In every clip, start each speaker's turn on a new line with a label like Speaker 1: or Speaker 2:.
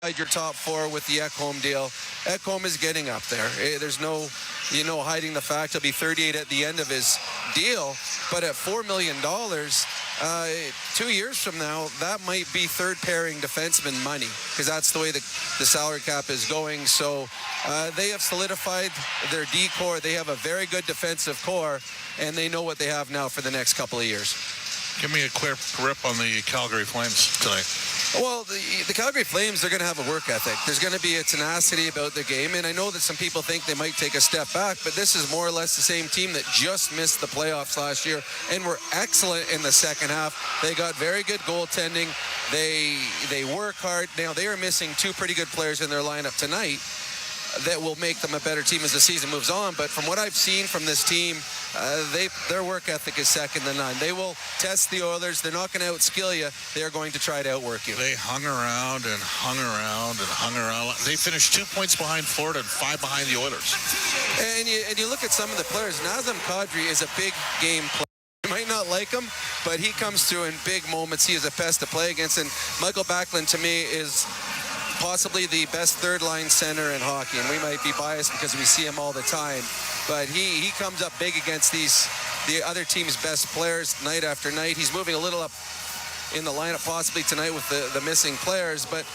Speaker 1: your top four with the Ekholm deal. Ekholm is getting up there. There's no, hiding the fact he'll be 38 at the end of his deal. But at $4 million, 2 years from now, that might be third pairing defenseman money because that's the way the salary cap is going. So they have solidified their D core. They have a very good defensive core, and they know what they have now for the next couple of years.
Speaker 2: Give me a clear rip on the Calgary Flames tonight.
Speaker 1: Well, the Calgary Flames, they're going to have a work ethic. There's going to be a tenacity about the game, and I know that some people think they might take a step back, but this is more or less the same team that just missed the playoffs last year and were excellent in the second half. They got very good goaltending. They work hard. Now, they are missing two pretty good players in their lineup tonight that will make them a better team as the season moves on. But from what I've seen from this team, their work ethic is second to none. They will test the Oilers. They're not going to outskill you. They're going to try to outwork you.
Speaker 2: They hung around and hung around and hung around. They finished 2 points behind Florida and 5 behind the Oilers.
Speaker 1: And you look at some of the players. Nazem Kadri is a big game player. You might not like him, but he comes through in big moments. He is a pest to play against. And Michael Backlund, to me, is possibly the best third-line center in hockey, and we might be biased because we see him all the time, but he comes up big against the other team's best players night after night. He's moving a little up in the lineup possibly tonight with the missing players, but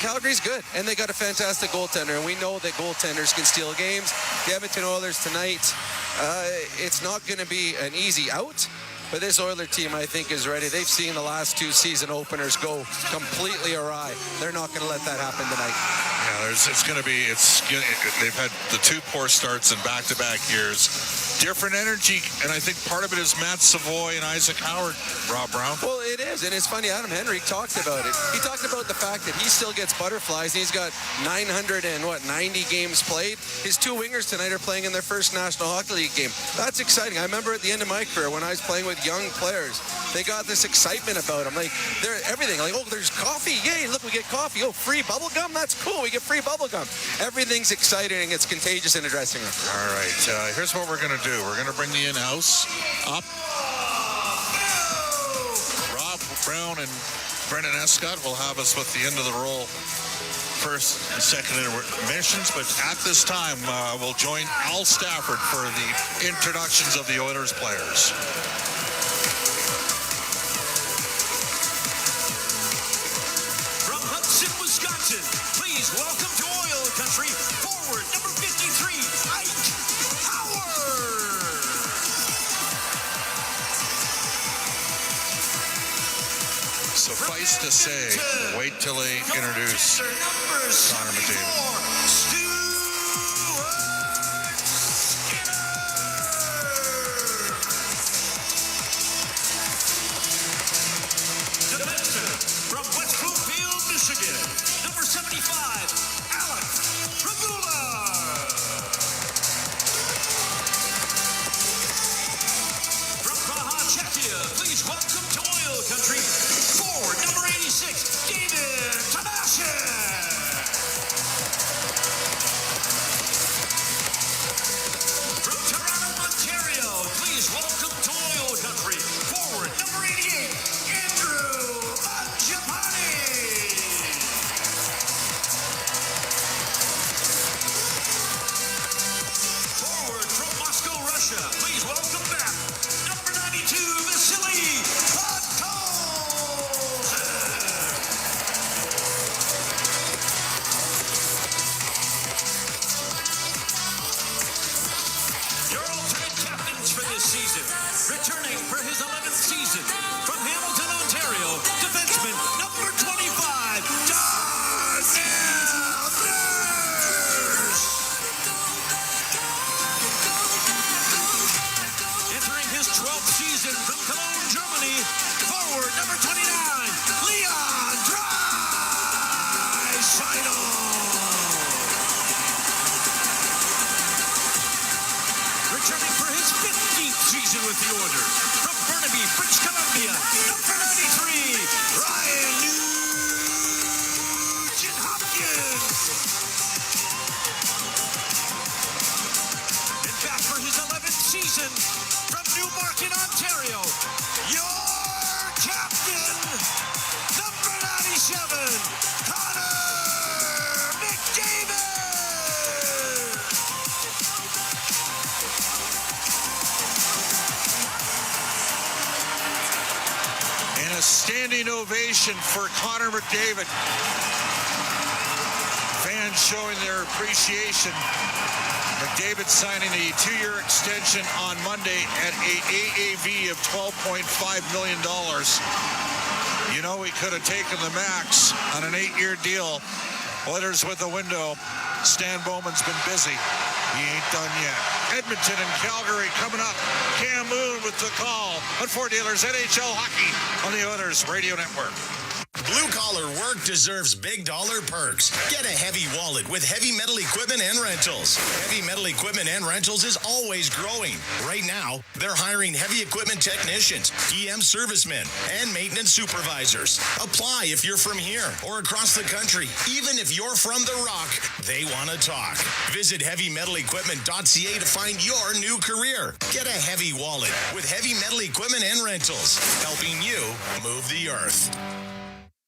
Speaker 1: Calgary's good, and they got a fantastic goaltender, and we know that goaltenders can steal games. The Edmonton Oilers tonight, it's not going to be an easy out, but this Oiler team, I think, is ready. They've seen the last two season openers go completely awry. They're not going to let that happen tonight. Yeah,
Speaker 2: they've had the two poor starts in back-to-back years. Different energy, and I think part of it is Matt Savoy and Isaac Howard, Rob Brown.
Speaker 1: Well, it is, and it's funny, Adam Henrique talked about it. He talked about the fact that he still gets butterflies, and he's got 90 games played. His two wingers tonight are playing in their first National Hockey League game. That's exciting. I remember at the end of my career when I was playing with young players, they got this excitement about them. Like, they're everything. Like, oh, there's coffee. Yay, look, we get coffee. Oh, free bubble gum? That's cool. We get free bubble gum. Everything's exciting, and it's contagious in the dressing room.
Speaker 2: All right, here's what we're going to do. We're going to bring the in-house up. Rob Brown and Brendan Escott will have us with the end of the roll first and second intermissions, but at this time we'll join Al Stafford for the introductions of the Oilers players.
Speaker 3: From Hudson, Wisconsin, please welcome to OilCountry forward number 53, Ike Howard.
Speaker 2: Suffice to say, wait till they introduce Connor McDavid.
Speaker 3: From West Bloomfield, Michigan, number 75, Alex Regula. From Praha, Czechia, please welcome to OilCountry forward number 86, David Tanashin. From Toronto, Ontario, please welcome to OilCountry forward number 88, Andrew Mangiapane. Forward from Moscow, Russia, please welcome back number 92, Vasily Podkolzin. Your alternate captains for this season, returning for his 11th season from Hamilton, Ontario, defenseman number 25, Darnell Nurse. Entering his 12th season from Cologne, Germany, forward number 29, Leon Draisaitl. Returning for his 15th season with the Oilers, from Burnaby, British Columbia, number 93, Ryan Nugent-Hopkins. And back for his 11th season from Newmarket, Ontario, your captain, number 97, Connor
Speaker 2: standing ovation for Connor McDavid. Fans showing their appreciation. McDavid signing a 2-year extension on Monday at a AAV of $12.5 million. You know, he could have taken the max on an 8-year deal. Oilers with the window. Stan Bowman's been busy. He ain't done yet. Edmonton and Calgary coming up. Cam Moon with the call on Fort Dealers NHL Hockey on the Oilers Radio Network.
Speaker 4: Blue-collar work deserves big-dollar perks. Get a heavy wallet with Heavy Metal Equipment and Rentals. Heavy Metal Equipment and Rentals is always growing. Right now, they're hiring heavy equipment technicians, EM servicemen, and maintenance supervisors. Apply if you're from here or across the country. Even if you're from the Rock, they want to talk. Visit heavymetalequipment.ca to find your new career. Get a heavy wallet with Heavy Metal Equipment and Rentals, helping you move the earth.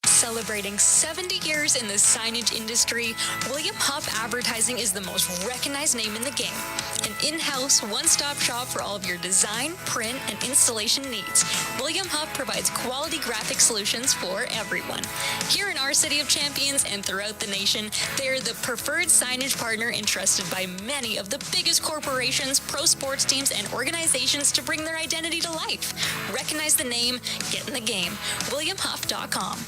Speaker 5: Celebrating 70 years in the signage industry, William Huff Advertising is the most recognized name in the game. An in-house, one-stop shop for all of your design, print, and installation needs. William Huff provides quality graphic solutions for everyone. Here in our City of Champions and throughout the nation, they are the preferred signage partner entrusted by many of the biggest corporations, pro sports teams, and organizations to bring their identity to life. Recognize the name, get in the game. WilliamHuff.com.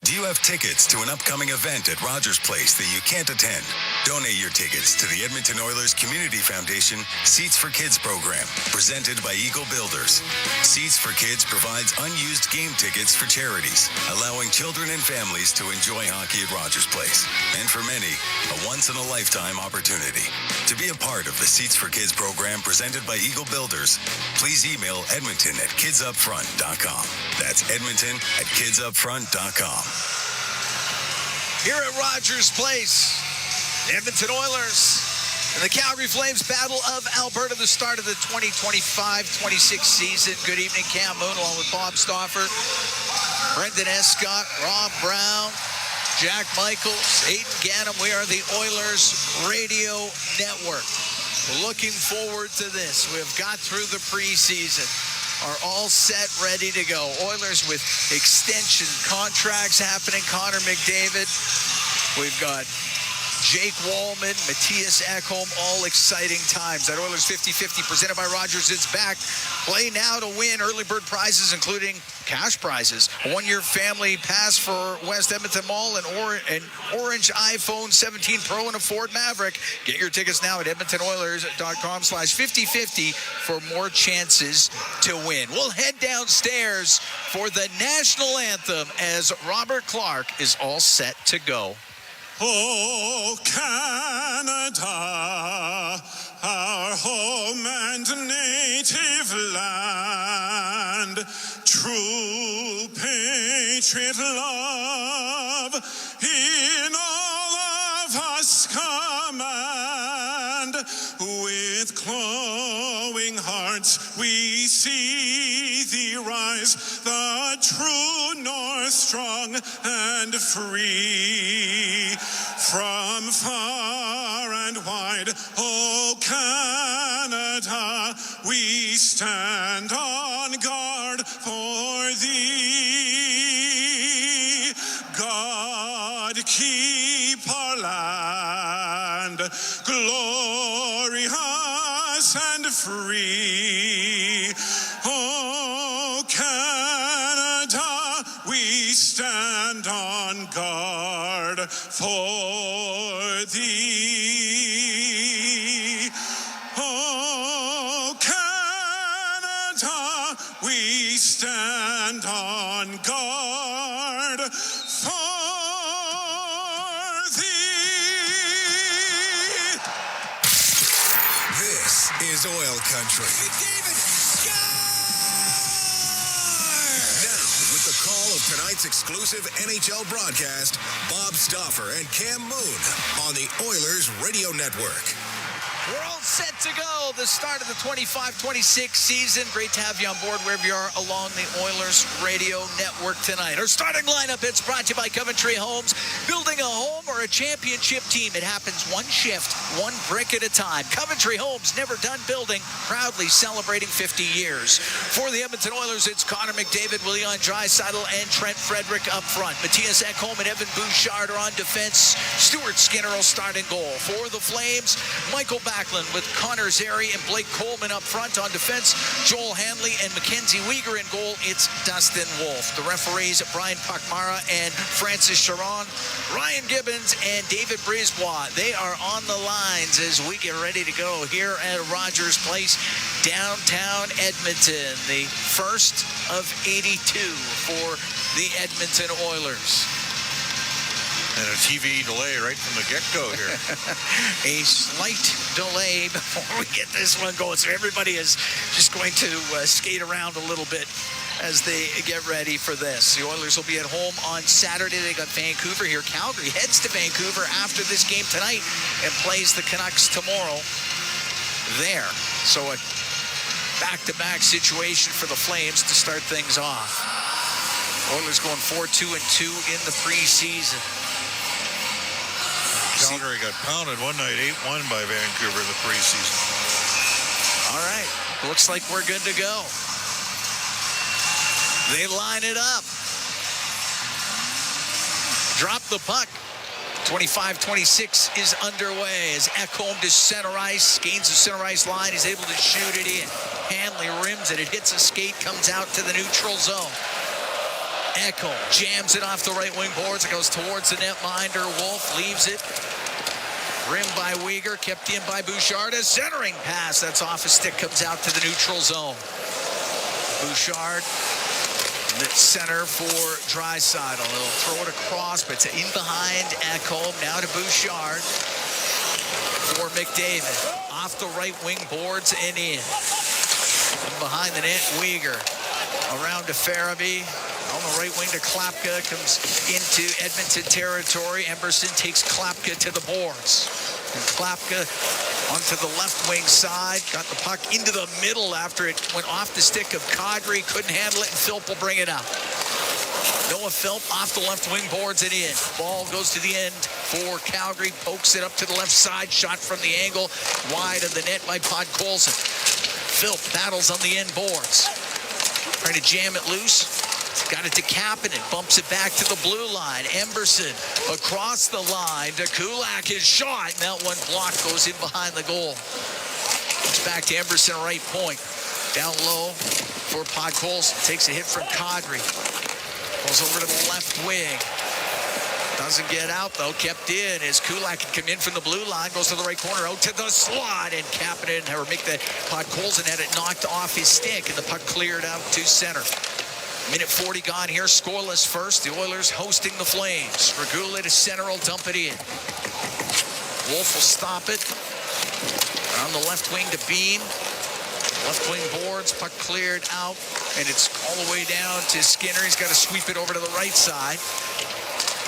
Speaker 6: Do you have tickets to an upcoming event at Rogers Place that you can't attend? Donate your tickets to the Edmonton Oilers Community Foundation Seats for Kids program, presented by Eagle Builders. Seats for Kids provides unused game tickets for charities, allowing children and families to enjoy hockey at Rogers Place. And for many, a once-in-a-lifetime opportunity. To be a part of the Seats for Kids program presented by Eagle Builders, please email edmonton@kidsupfront.com. That's edmonton@kidsupfront.com.
Speaker 7: Here at Rogers Place, the Edmonton Oilers and the Calgary Flames Battle of Alberta, the start of the 2025-26 season. Good evening, Cam Moon, along with Bob Stauffer, Brendan Escott, Rob Brown, Jack Michaels, Aidan Gannam. We are the Oilers Radio Network. We're looking forward to this. We have got through the preseason. Are all set, ready to go. Oilers with extension contracts happening. Connor McDavid. We've got Jake Wallman, Matthias Ekholm, all exciting times. That Oilers 50-50 presented by Rogers is back. Play now to win early bird prizes, including cash prizes. A 1-year family pass for West Edmonton Mall, an orange iPhone 17 Pro, and a Ford Maverick. Get your tickets now at edmontonoilers.com/5050 for more chances to win. We'll head downstairs for the national anthem as Robert Clark is all set to go.
Speaker 8: Oh, Canada, our home and native land, true patriot love in all of us command. With glowing hearts we see thee rise, the true north strong and free. From far and wide, oh Canada, we stand on guard for thee. God keep our land glorious and free. Oh Canada, we stand on guard for thee. Oh Canada, we stand on guard for thee.
Speaker 6: This is OilCountry. Now, with the call of tonight's exclusive NHL broadcast, Bob Stauffer and Cam Moon on the Oilers Radio Network.
Speaker 7: We're all set to go. The start of the 25-26 season. Great to have you on board wherever you are along the Oilers Radio Network tonight. Our starting lineup, it's brought to you by Coventry Homes. Building a home or a championship team, it happens one shift, one brick at a time. Coventry Homes, never done building, proudly celebrating 50 years. For the Edmonton Oilers, it's Connor McDavid, Leon Draisaitl, and Trent Frederick up front. Matthias Ekholm and Evan Bouchard are on defense. Stuart Skinner will start in goal. For the Flames, Michael Backlund with Connor Zary and Blake Coleman up front. On defense, Joel Hanley and Mackenzie Weegar. In goal, it's Dustin Wolf. The referees, Brian Pakmara and Francis Charon, Ryan Gibbons and David Brisebois. They are on the lines as we get ready to go here at Rogers Place, downtown Edmonton. The first of 82 for the Edmonton Oilers.
Speaker 2: And a TV delay right from the get-go here.
Speaker 7: A slight delay before we get this one going. So everybody is just going to skate around a little bit as they get ready for this. The Oilers will be at home on Saturday. They got Vancouver here. Calgary heads to Vancouver after this game tonight and plays the Canucks tomorrow there. So a back-to-back situation for the Flames to start things off. Oilers going 4-2-2 in the preseason.
Speaker 2: Calgary got pounded one night, 8-1 by Vancouver in the preseason.
Speaker 7: All right, looks like we're good to go. They line it up. Drop the puck. 25-26 is underway as Ekholm to center ice, gains the center ice line. He's able to shoot it in. Hanley rims it. It hits a skate, comes out to the neutral zone. Ekholm jams it off the right wing boards. It goes towards the netminder. Wolf leaves it. Rimmed by Weegar, kept in by Bouchard. A centering pass. That's off a stick, comes out to the neutral zone. Bouchard, the center for Draisaitl. He'll throw it across, but it's in behind Ekholm. Now to Bouchard for McDavid. Off the right wing boards and in. And behind the net, Weegar. Around to Farabee. On the right wing to Klapka, comes into Edmonton territory. Emberson takes Klapka to the boards. And Klapka onto the left wing side. Got the puck into the middle after it went off the stick of Kadri. Couldn't handle it, and Philp will bring it out. Noah Philp off the left wing boards and in. Ball goes to the end for Calgary. Pokes it up to the left side. Shot from the angle. Wide of the net by Podkolzin. Philp battles on the end boards. Trying to jam it loose. Got it to Kapanen, bumps it back to the blue line. Emberson across the line to Kulak. His shot, and that one block goes in behind the goal. It's back to Emberson, right point. Down low for Podkolzin. Takes a hit from Kadri. Goes over to the left wing. Doesn't get out, though. Kept in as Kulak can come in from the blue line. Goes to the right corner, out to the slot. And Kapanen, or make the Podkolzin had it knocked off his stick. And the puck cleared out to center. Minute 40 gone here, scoreless first. The Oilers hosting the Flames. Regula to center will dump it in. Wolf will stop it. On the left wing to Beam. Left wing boards, puck cleared out. And it's all the way down to Skinner. He's got to sweep it over to the right side.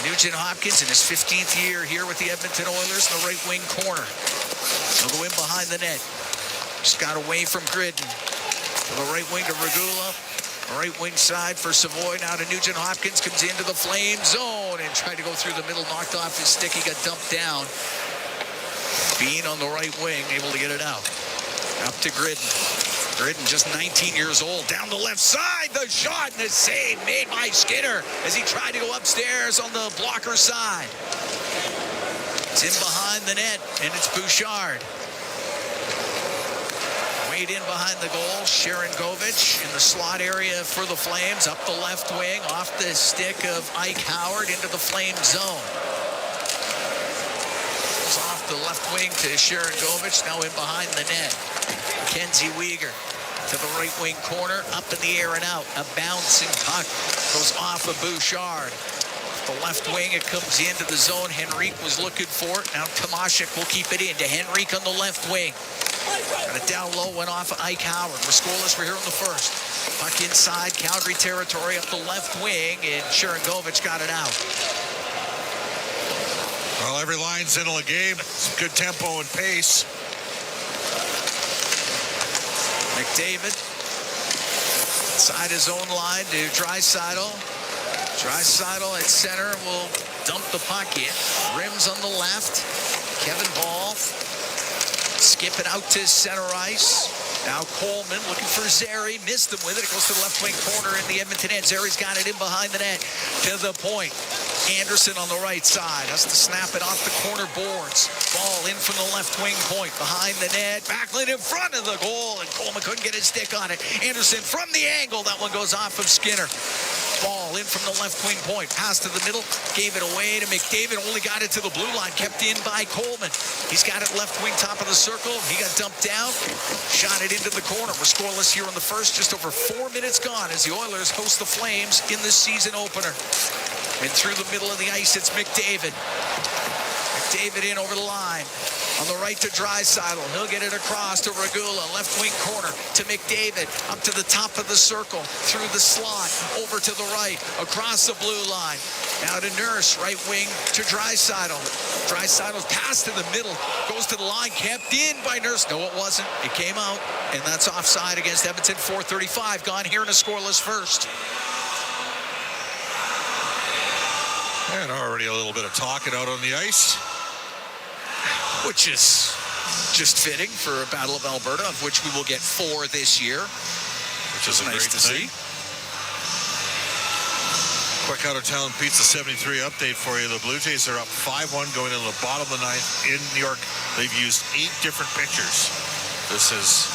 Speaker 7: Nugent Hopkins in his 15th year here with the Edmonton Oilers in the right wing corner. He'll go in behind the net. Just got away from Gridden. To the right wing to Regula. Right wing side for Savoy. Now to Nugent Hopkins. Comes into the Flame zone and tried to go through the middle. Knocked off his stick. He got dumped down. Bean on the right wing. Able to get it out. Up to Gridden. Gridden just 19 years old. Down the left side. The shot and the save made by Skinner as he tried to go upstairs on the blocker side. It's in behind the net. And it's Bouchard. In behind the goal, Sharon Govich in the slot area for the Flames, up the left wing, off the stick of Ike Howard into the Flame zone. Goes off the left wing to Sharon Govich, now in behind the net. Mackenzie Weegar to the right wing corner, up in the air and out. A bouncing puck goes off of Bouchard. The left wing, it comes into the zone. Henrique was looking for it. Now Tomashik will keep it in to Henrique on the left wing. Got it down low, went off of Ike Howard. We're scoreless, we're here in the first. Puck inside, Calgary territory up the left wing, and Sharon Govich got it out.
Speaker 2: Well, every line's in a game. Good tempo and pace.
Speaker 7: McDavid inside his own line to Draisaitl. Draisaitl at center will dump the puck in. Rims on the left. Kevin Ball skipping out to center ice. Now Coleman looking for Zary. Missed him with it. It goes to the left wing corner in the Edmonton end. Zary's got it in behind the net to the point. Anderson on the right side has to snap it off the corner boards. Ball in from the left wing point behind the net. Backlund in front of the goal, and Coleman couldn't get his stick on it. Anderson from the angle. That one goes off of Skinner. Ball in from the left wing point. Pass to the middle. Gave it away to McDavid. Only got it to the blue line. Kept in by Coleman. He's got it left wing, top of the circle. He got dumped down. Shot it into the corner. We're scoreless here in the first. Just over 4 minutes gone as the Oilers host the Flames in the season opener. And through the middle of the ice, it's McDavid. McDavid in over the line. On the right to Draisaitl. He'll get it across to Regula. Left wing corner to McDavid. Up to the top of the circle. Through the slot. Over to the right. Across the blue line. Now to Nurse. Right wing to Draisaitl. Draisaitl's pass to the middle. Goes to the line. Kept in by Nurse. No, it wasn't. It came out. And that's offside against Edmonton. 4:35 gone here in a scoreless first.
Speaker 2: And already a little bit of talking out on the ice.
Speaker 7: Which is just fitting for a Battle of Alberta, of which we will get 4 this year.
Speaker 2: Which is
Speaker 7: nice to see.
Speaker 2: Quick out-of-town Pizza 73 update for you. The Blue Jays are up 5-1 going into the bottom of the ninth in New York. They've used 8 different pitchers. This is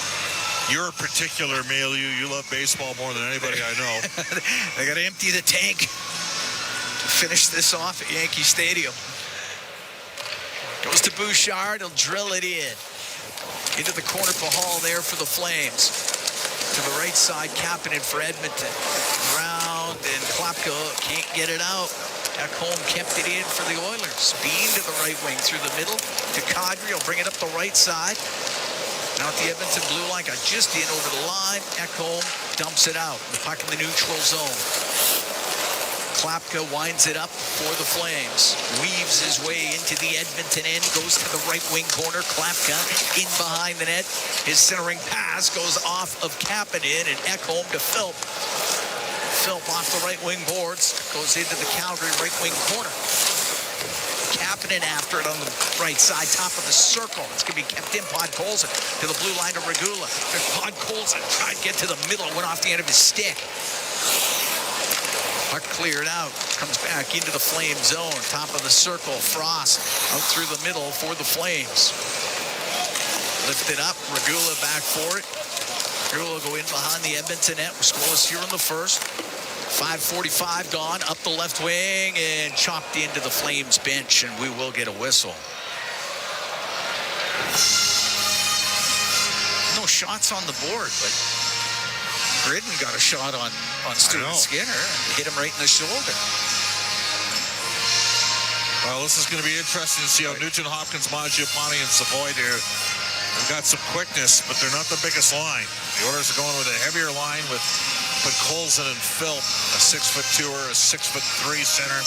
Speaker 2: your particular milieu. You love baseball more than anybody I know.
Speaker 7: They got to empty the tank to finish this off at Yankee Stadium. Goes to Bouchard. He'll drill it in. Into the corner Pahal there for the Flames. To the right side, Kapanen for Edmonton. Round, and Klapka can't get it out. Ekholm kept it in for the Oilers. Bean to the right wing through the middle to Kadri. He'll bring it up the right side. Now at the Edmonton blue line, got just in over the line. Ekholm dumps it out. The puck in the neutral zone. Klapka winds it up for the Flames. Weaves his way into the Edmonton end. Goes to the right wing corner. Klapka in behind the net. His centering pass goes off of Kapanen and Ekholm to Philp. Philp off the right wing boards. Goes into the Calgary right wing corner. Kapanen after it on the right side, top of the circle. It's going to be kept in. Podkolzin to the blue line to Regula. Podkolzin tried to get to the middle. Went off the end of his stick. Puck cleared out. Comes back into the Flame zone. Top of the circle. Frost out through the middle for the Flames. Lifted up. Regula back for it. Regula will go in behind the Edmonton net. We're scoreless here in the first. 5:45 gone. Up the left wing and chopped into the Flames bench, and we will get a whistle. No shots on the board, but Gridden got a shot on Stuart Skinner and hit him right in the shoulder.
Speaker 2: Well, this is going to be interesting to see how Nugent Hopkins, Mangiapane, and Savoy do. They've got some quickness, but they're not the biggest line. The Oilers are going with a heavier line with Colson and Philp, a 6'2", a 6'3" center,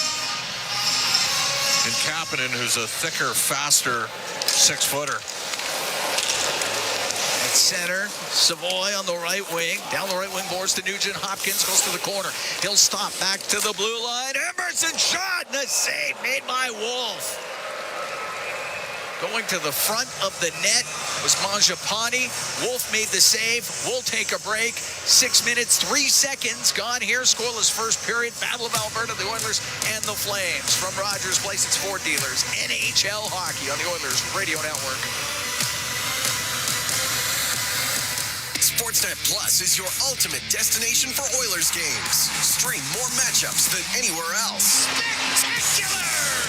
Speaker 2: and Kapanen, who's a thicker, faster 6-footer.
Speaker 7: At center, Savoy on the right wing. Down the right wing boards to Nugent Hopkins. Goes to the corner. He'll stop back to the blue line. Emerson shot and a save made by Wolf. Going to the front of the net was Mangiapane. Wolf made the save. We'll take a break. 6 minutes, 3 seconds gone here. Scoreless first period. Battle of Alberta, the Oilers and the Flames. From Rogers Place, it's Ford Dealers. NHL hockey on the Oilers Radio Network.
Speaker 9: Sportsnet Plus is your ultimate destination for Oilers games. Stream more matchups than anywhere else. Spectacular!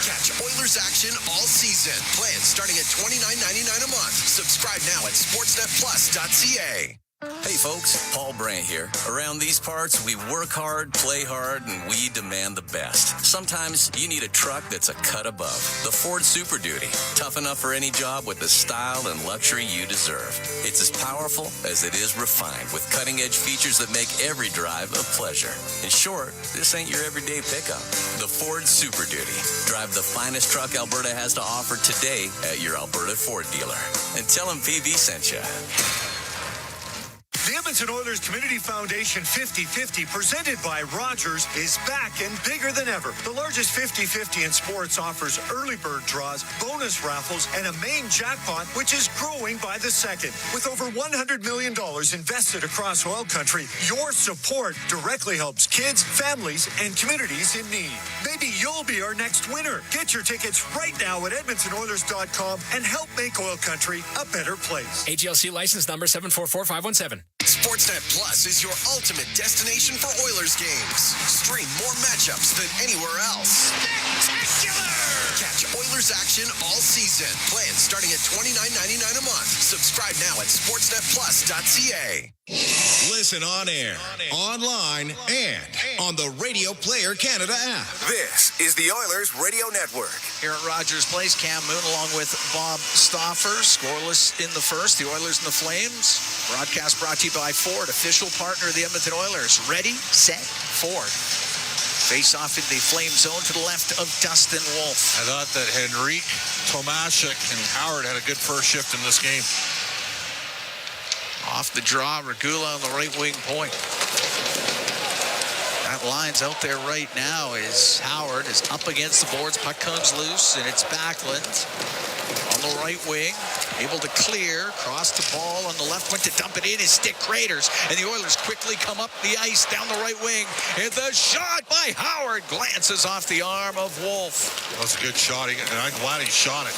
Speaker 9: Catch Oilers action all season. Plans starting at $29.99 a month. Subscribe now at sportsnetplus.ca.
Speaker 10: Hey folks, Paul Brandt here. Around these parts, we work hard, play hard, and we demand the best. Sometimes you need a truck that's a cut above. The Ford Super Duty. Tough enough for any job with the style and luxury you deserve. It's as powerful as it is refined, with cutting-edge features that make every drive a pleasure. In short, this ain't your everyday pickup. The Ford Super Duty. Drive the finest truck Alberta has to offer today at your Alberta Ford dealer. And tell them PV sent you.
Speaker 11: The Edmonton Oilers Community Foundation 50-50, presented by Rogers, is back and bigger than ever. The largest 50-50 in sports offers early bird draws, bonus raffles, and a main jackpot, which is growing by the second. With over $100 million invested across OilCountry, your support directly helps kids, families, and communities in need. Maybe you'll be our next winner. Get your tickets right now at EdmontonOilers.com and help make OilCountry a better place.
Speaker 12: AGLC license number 744517.
Speaker 9: Sportsnet Plus is your ultimate destination for Oilers games. Stream more matchups than anywhere else. Spectacular! Catch Oilers action all season. Plans starting at $29.99 a month. Subscribe now at sportsnetplus.ca.
Speaker 4: Listen on air, online, and on the Radio Player Canada app.
Speaker 6: This is the Oilers Radio Network.
Speaker 7: Here at Rogers Place, Cam Moon along with Bob Stauffer. Scoreless in the first, the Oilers and the Flames. Broadcast brought to you by Ford, official partner of the Edmonton Oilers. Ready, set, Ford. Face off in the Flame zone to the left of Dustin Wolf.
Speaker 2: I thought that Henrique, Tomashik, and Howard had a good first shift in this game.
Speaker 7: Off the draw, Regula on the right wing point. That line's out there right now is Howard is up against the boards. Puck comes loose, and it's Backlund on the right wing. Able to clear, cross the ball on the left, went to dump it in. His stick craters, and the Oilers quickly come up the ice down the right wing. And the shot by Howard glances off the arm of Wolf.
Speaker 2: That was a good shot, and I'm glad he shot it.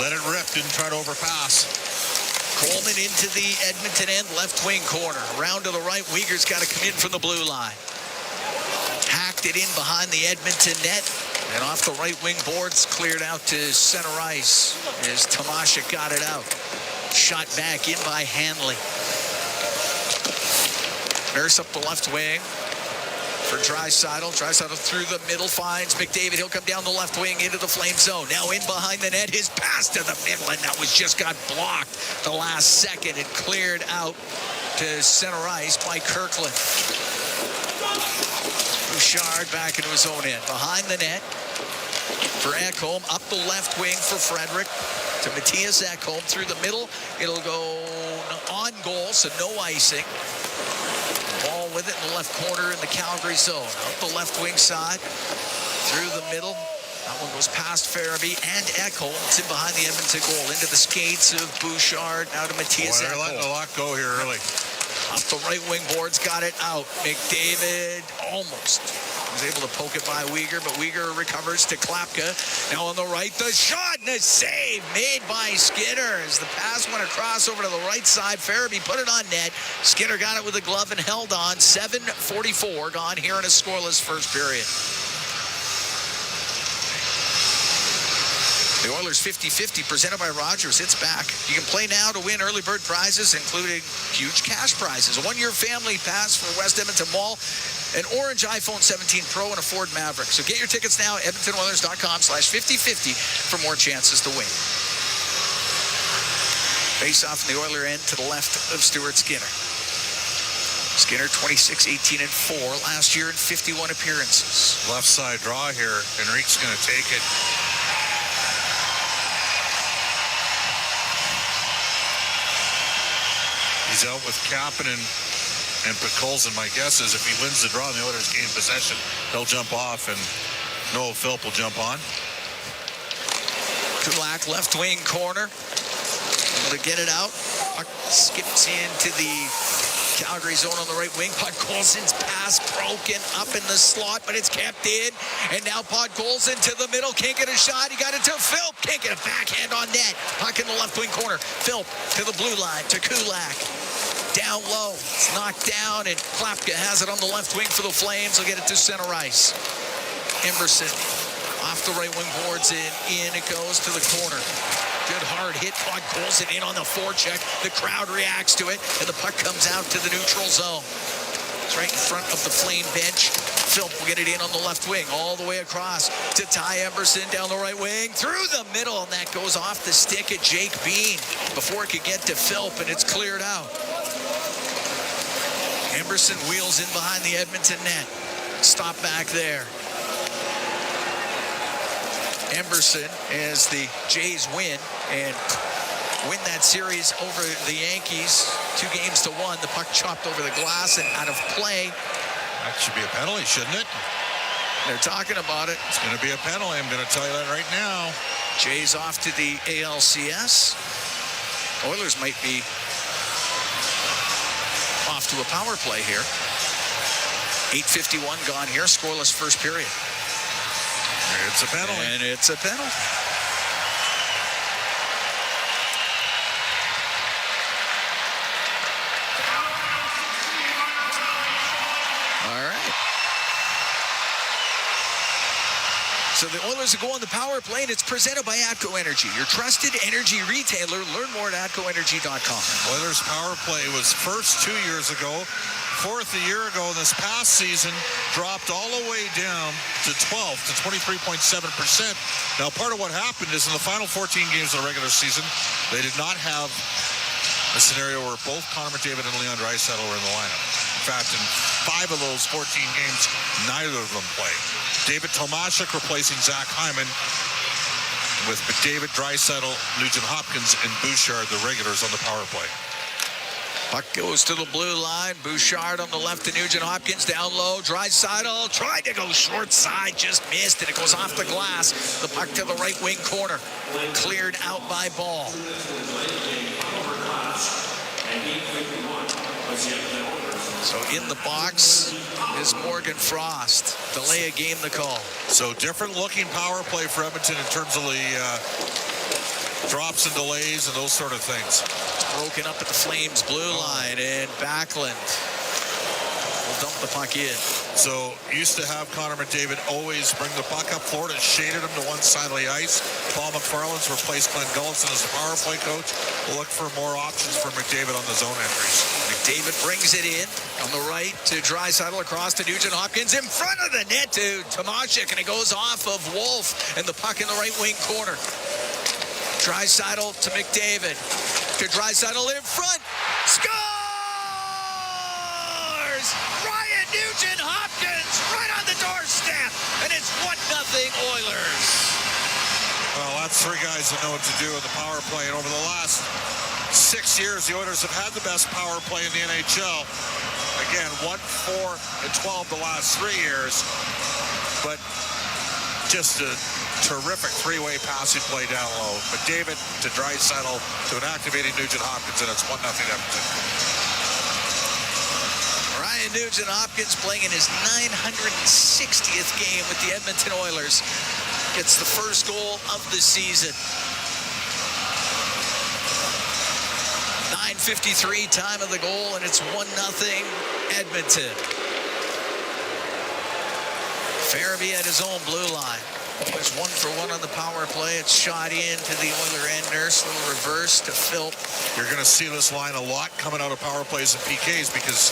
Speaker 2: Let it rip, didn't try to overpass.
Speaker 7: Coleman into the Edmonton end, left wing corner. Round to the right, Uyghur's got to come in from the blue line. Hacked it in behind the Edmonton net. And off the right wing boards, cleared out to center ice as Tomasha got it out. Shot back in by Hanley. Nurse up the left wing for Draisaitl. Draisaitl through the middle, finds McDavid. He'll come down the left wing into the Flame zone. Now in behind the net, his pass to the middle, and that was just got blocked the last second and cleared out to center ice by Kirkland. Bouchard back into his own end. Behind the net for Ekholm. Up the left wing for Frederick to Matthias Ekholm. Through the middle. It'll go on goal, so no icing. Ball with it in the left corner in the Calgary zone. Up the left wing side. Through the middle. That one goes past Farabee and Ekholm. It's in behind the Edmonton goal. Into the skates of Bouchard. Now to Matthias Ekholm.
Speaker 2: They're letting a lot go here early.
Speaker 7: Up the right wing boards, got it out. McDavid almost was able to poke it by Uyghur, but Uyghur recovers to Klapka. Now on the right, the shot and a save made by Skinner as the pass went across over to the right side. Farabee put it on net. Skinner got it with a glove and held on. 7:44 gone here in a scoreless first period. The Oilers 50-50 presented by Rogers. It's back. You can play now to win early bird prizes, including huge cash prizes. A one-year family pass for West Edmonton Mall, an orange iPhone 17 Pro, and a Ford Maverick. So get your tickets now at EdmontonOilers.com/5050 for more chances to win. Face off in the Oiler end to the left of Stuart Skinner. Skinner 26-18-4 last year in 51 appearances.
Speaker 2: Left side draw here. Henrique's going to take it. He's out with Kapanen and Podkolzin. My guess is if he wins the draw and the Oilers gain possession, they'll jump off and Noah Philp will jump on.
Speaker 7: Kulak left wing corner. Able to get it out. Puck skips into the Calgary zone on the right wing. Podkolzin's pass broken up in the slot, but it's kept in. And now Podkolzin to the middle. Can't get a shot. He got it to Philp. Can't get a backhand on net. Puck in the left wing corner. Philp to the blue line to Kulak. Down low. It's knocked down, and Klapka has it on the left wing for the Flames. He'll get it to center ice. Emberson off the right wing boards in it goes to the corner. Good hard hit. Podkolzin in on the forecheck. The crowd reacts to it, and the puck comes out to the neutral zone. It's right in front of the Flame bench. Philp will get it in on the left wing, all the way across to Ty Emberson down the right wing, through the middle, and that goes off the stick of Jake Bean before it could get to Philp, and it's cleared out. Emberson wheels in behind the Edmonton net. Stop back there. Emberson as the Jays win, and win that series over the Yankees 2-1. The puck chopped over the glass and out of play.
Speaker 2: That should be a penalty, shouldn't it?
Speaker 7: They're talking about it.
Speaker 2: It's going to be a penalty. I'm going to tell you that right now.
Speaker 7: Jays off to the ALCS. Oilers might be off to a power play here. 8:51 gone here. Scoreless first period.
Speaker 2: It's a penalty.
Speaker 7: And it's a penalty. All right. So the Oilers will go on the power play, and it's presented by ATCO Energy, your trusted energy retailer. Learn more at atcoenergy.com.
Speaker 2: Oilers power play was first 2 years ago, fourth a year ago. This past season dropped all the way down to 12 to 23.7%. Now, part of what happened is in the final 14 games of the regular season, they did not have a scenario where both Connor McDavid and Leon Draisaitl were in the lineup. In fact, in 5 of those 14 games, neither of them played. David Tomashek replacing Zach Hyman with McDavid, Draisaitl, Nugent Hopkins, and Bouchard, the regulars on the power play.
Speaker 7: Puck goes to the blue line. Bouchard on the left to Nugent Hopkins. Down low. Draisaitl tried to go short side. Just missed, and it goes off the glass. The puck to the right wing corner. Cleared out by Ball. So in the box is Morgan Frost. Delay a game to call.
Speaker 2: So different looking power play for Edmonton in terms of the drops and delays and those sort of things.
Speaker 7: Broken up at the Flames blue line, and Backlund will dump the puck in.
Speaker 2: So used to have Connor McDavid always bring the puck up. Florida shaded him to one side of the ice. Paul McFarland's replaced Glenn Gullison as the power play coach. We'll look for more options for McDavid on the zone entries.
Speaker 7: McDavid brings it in on the right to Draisaitl, across to Nugent Hopkins, in front of the net to Tomashek, and it goes off of Wolf, and the puck in the right wing corner. Draisaitl to McDavid, to Draisaitl in front, scores! Ryan Nugent Hopkins right on the doorstep, and it's 1-0 Oilers.
Speaker 2: Well, that's 3 guys that know what to do in the power play, and over the last 6 years, the Oilers have had the best power play in the NHL. Again, 1-4-12 the last 3 years, but just a terrific 3-way passing play down low. McDavid to Draisaitl to an activating Nugent Hopkins, and it's 1-0 Edmonton.
Speaker 7: Ryan Nugent Hopkins playing in his 960th game with the Edmonton Oilers. Gets the first goal of the season. 9:53 time of the goal, and it's 1-0 Edmonton. Farabee at his own blue line. There's 1 for 1 on the power play. It's shot in to the Oiler end. Nurse, little reverse to Philp.
Speaker 2: You're going to see this line a lot coming out of power plays and PKs because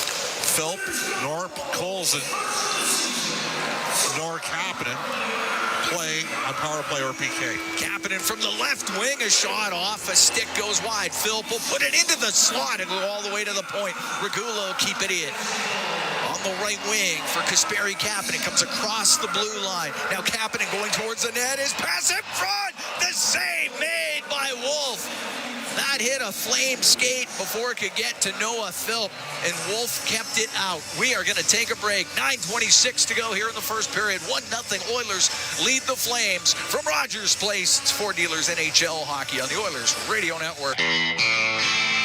Speaker 2: Philp, nor Colson, nor Kapanen play on power play or PK.
Speaker 7: Kapanen from the left wing, a shot off, a stick goes wide. Philp will put it into the slot and go all the way to the point. Regula will keep it in. On the right wing for Kasperi Kapanen, comes across the blue line. Now Kapanen going towards the net, his pass in front, the save made by Wolf. That hit a flame skate before it could get to Noah Philp, and Wolf kept it out. We are going to take a break. 9:26 to go here in the first period. 1-0 Oilers lead the Flames from Rogers Place. It's Ford Dealers NHL Hockey on the Oilers Radio Network.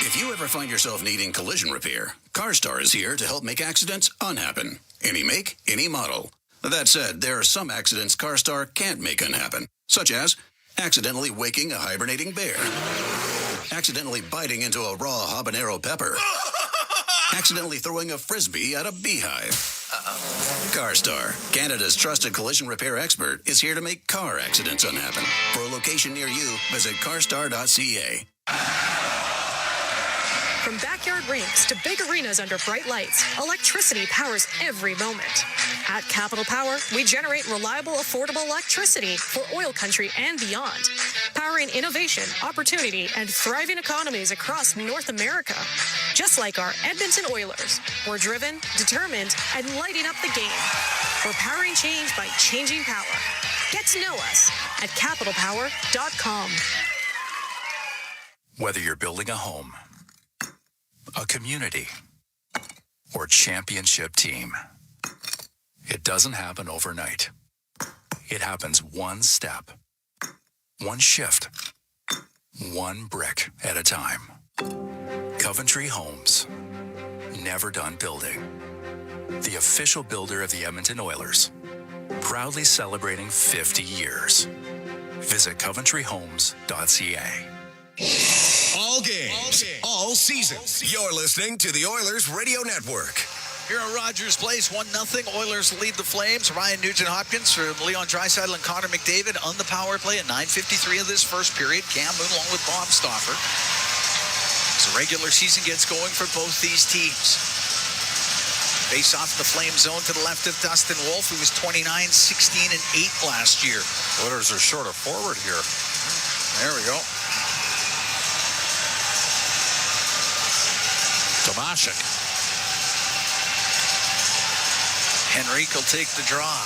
Speaker 13: If you ever find yourself needing collision repair, CarStar is here to help make accidents unhappen. Any make, any model. That said, there are some accidents CarStar can't make unhappen, such as accidentally waking a hibernating bear, accidentally biting into a raw habanero pepper, accidentally throwing a frisbee at a beehive. CarStar, Canada's trusted collision repair expert, is here to make car accidents unhappen. For a location near you, visit carstar.ca.
Speaker 14: From backyard rinks to big arenas under bright lights, electricity powers every moment. At Capital Power, we generate reliable, affordable electricity for oil country and beyond, powering innovation, opportunity, and thriving economies across North America. Just like our Edmonton Oilers, we're driven, determined, and lighting up the game. We're powering change by changing power. Get to know us at capitalpower.com.
Speaker 15: Whether you're building a home, a community, or championship team, it doesn't happen overnight. It happens one step, one shift, one brick at a time. Coventry Homes, never done building. The official builder of the Edmonton Oilers, proudly celebrating 50 years. Visit coventryhomes.ca.
Speaker 4: All games, all season.
Speaker 6: You're listening to the Oilers Radio Network.
Speaker 7: Here at Rogers Place, 1-0. Oilers lead the Flames. Ryan Nugent-Hopkins from Leon Draisaitl and Connor McDavid on the power play at 9:53 of this first period. Cam Moon along with Bob Stauffer. As the regular season gets going for both these teams. Face off the Flame zone to the left of Dustin Wolf, who was 29, 16, and 8 last year.
Speaker 2: Oilers are short of forward here.
Speaker 7: There we go.
Speaker 2: Tomashik.
Speaker 7: Henrique will take the draw.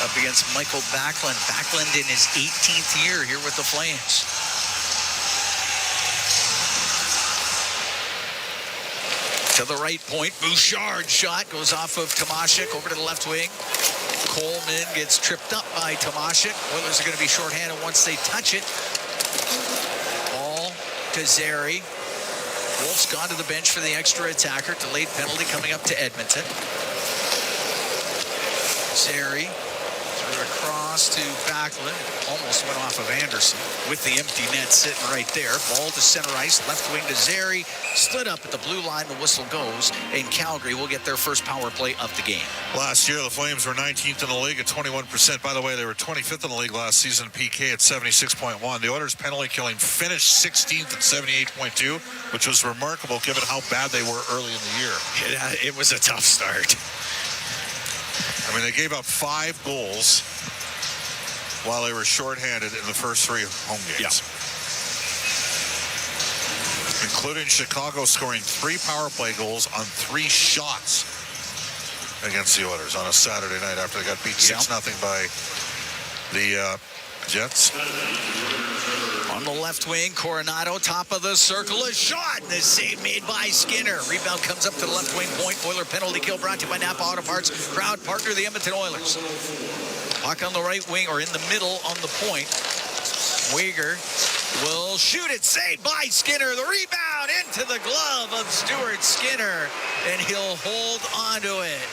Speaker 7: Up against Michael Backlund. Backlund in his 18th year here with the Flames. To the right point, Bouchard shot goes off of Tomashik over to the left wing. Coleman gets tripped up by Tomashik. Oilers are going to be shorthanded once they touch it. Ball to Zary. Wolf's gone to the bench for the extra attacker. Delayed penalty coming up to Edmonton. Zary threw it across to Backlund. Almost went off of Anderson with the empty net sitting right there. Ball to center ice. Left wing to Zary. Stood up at the blue line. The whistle goes. And Calgary will get their first power play of the game.
Speaker 2: Last year, the Flames were 19th in the league at 21%. By the way, they were 25th in the league last season, PK at 76.1. The Oilers penalty killing finished 16th at 78.2, which was remarkable given how bad they were early in the year.
Speaker 7: It was a tough start.
Speaker 2: I mean, they gave up 5 goals while they were shorthanded in the first 3 home games. Including Chicago scoring 3 power play goals on 3 shots against the Oilers on a Saturday night after they got beat 6-0 by the Jets.
Speaker 7: On the left wing, Coronado, top of the circle, a shot, and a save made by Skinner. Rebound comes up to the left wing point. Oiler penalty kill brought to you by Napa Auto Parts. Proud partner, the Edmonton Oilers. Puck on the right wing, or in the middle on the point. Weegar will shoot it, saved by Skinner. The rebound into the glove of Stuart Skinner, and he'll hold onto it.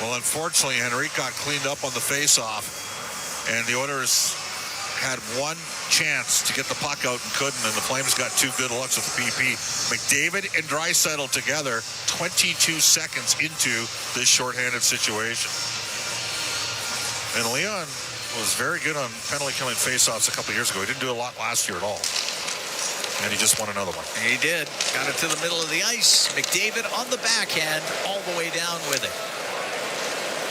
Speaker 2: Well, unfortunately, Henrique got cleaned up on the face-off, and the Oilers had one chance to get the puck out and couldn't, and the Flames got 2 good looks with the PP. McDavid and Draisaitl together 22 seconds into this shorthanded situation. And Leon was very good on penalty killing faceoffs a couple years ago. He didn't do a lot last year at all. And he just won another one.
Speaker 7: He did. Got it to the middle of the ice. McDavid on the backhand all the way down with it.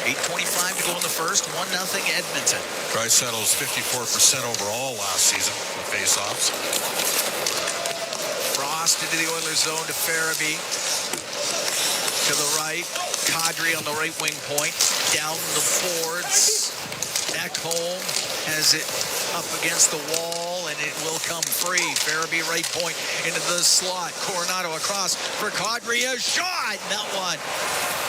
Speaker 7: 8:25 to go in the first. 1-0 Edmonton.
Speaker 2: Draisaitl was 54% overall last season with faceoffs.
Speaker 7: Frost into the Oilers zone to Farabee. To the right. Kadri on the right wing point. Down the boards. Ekholm has it up against the wall, and it will come free. Farabee right point into the slot. Coronado across for Kadri. A shot! And that one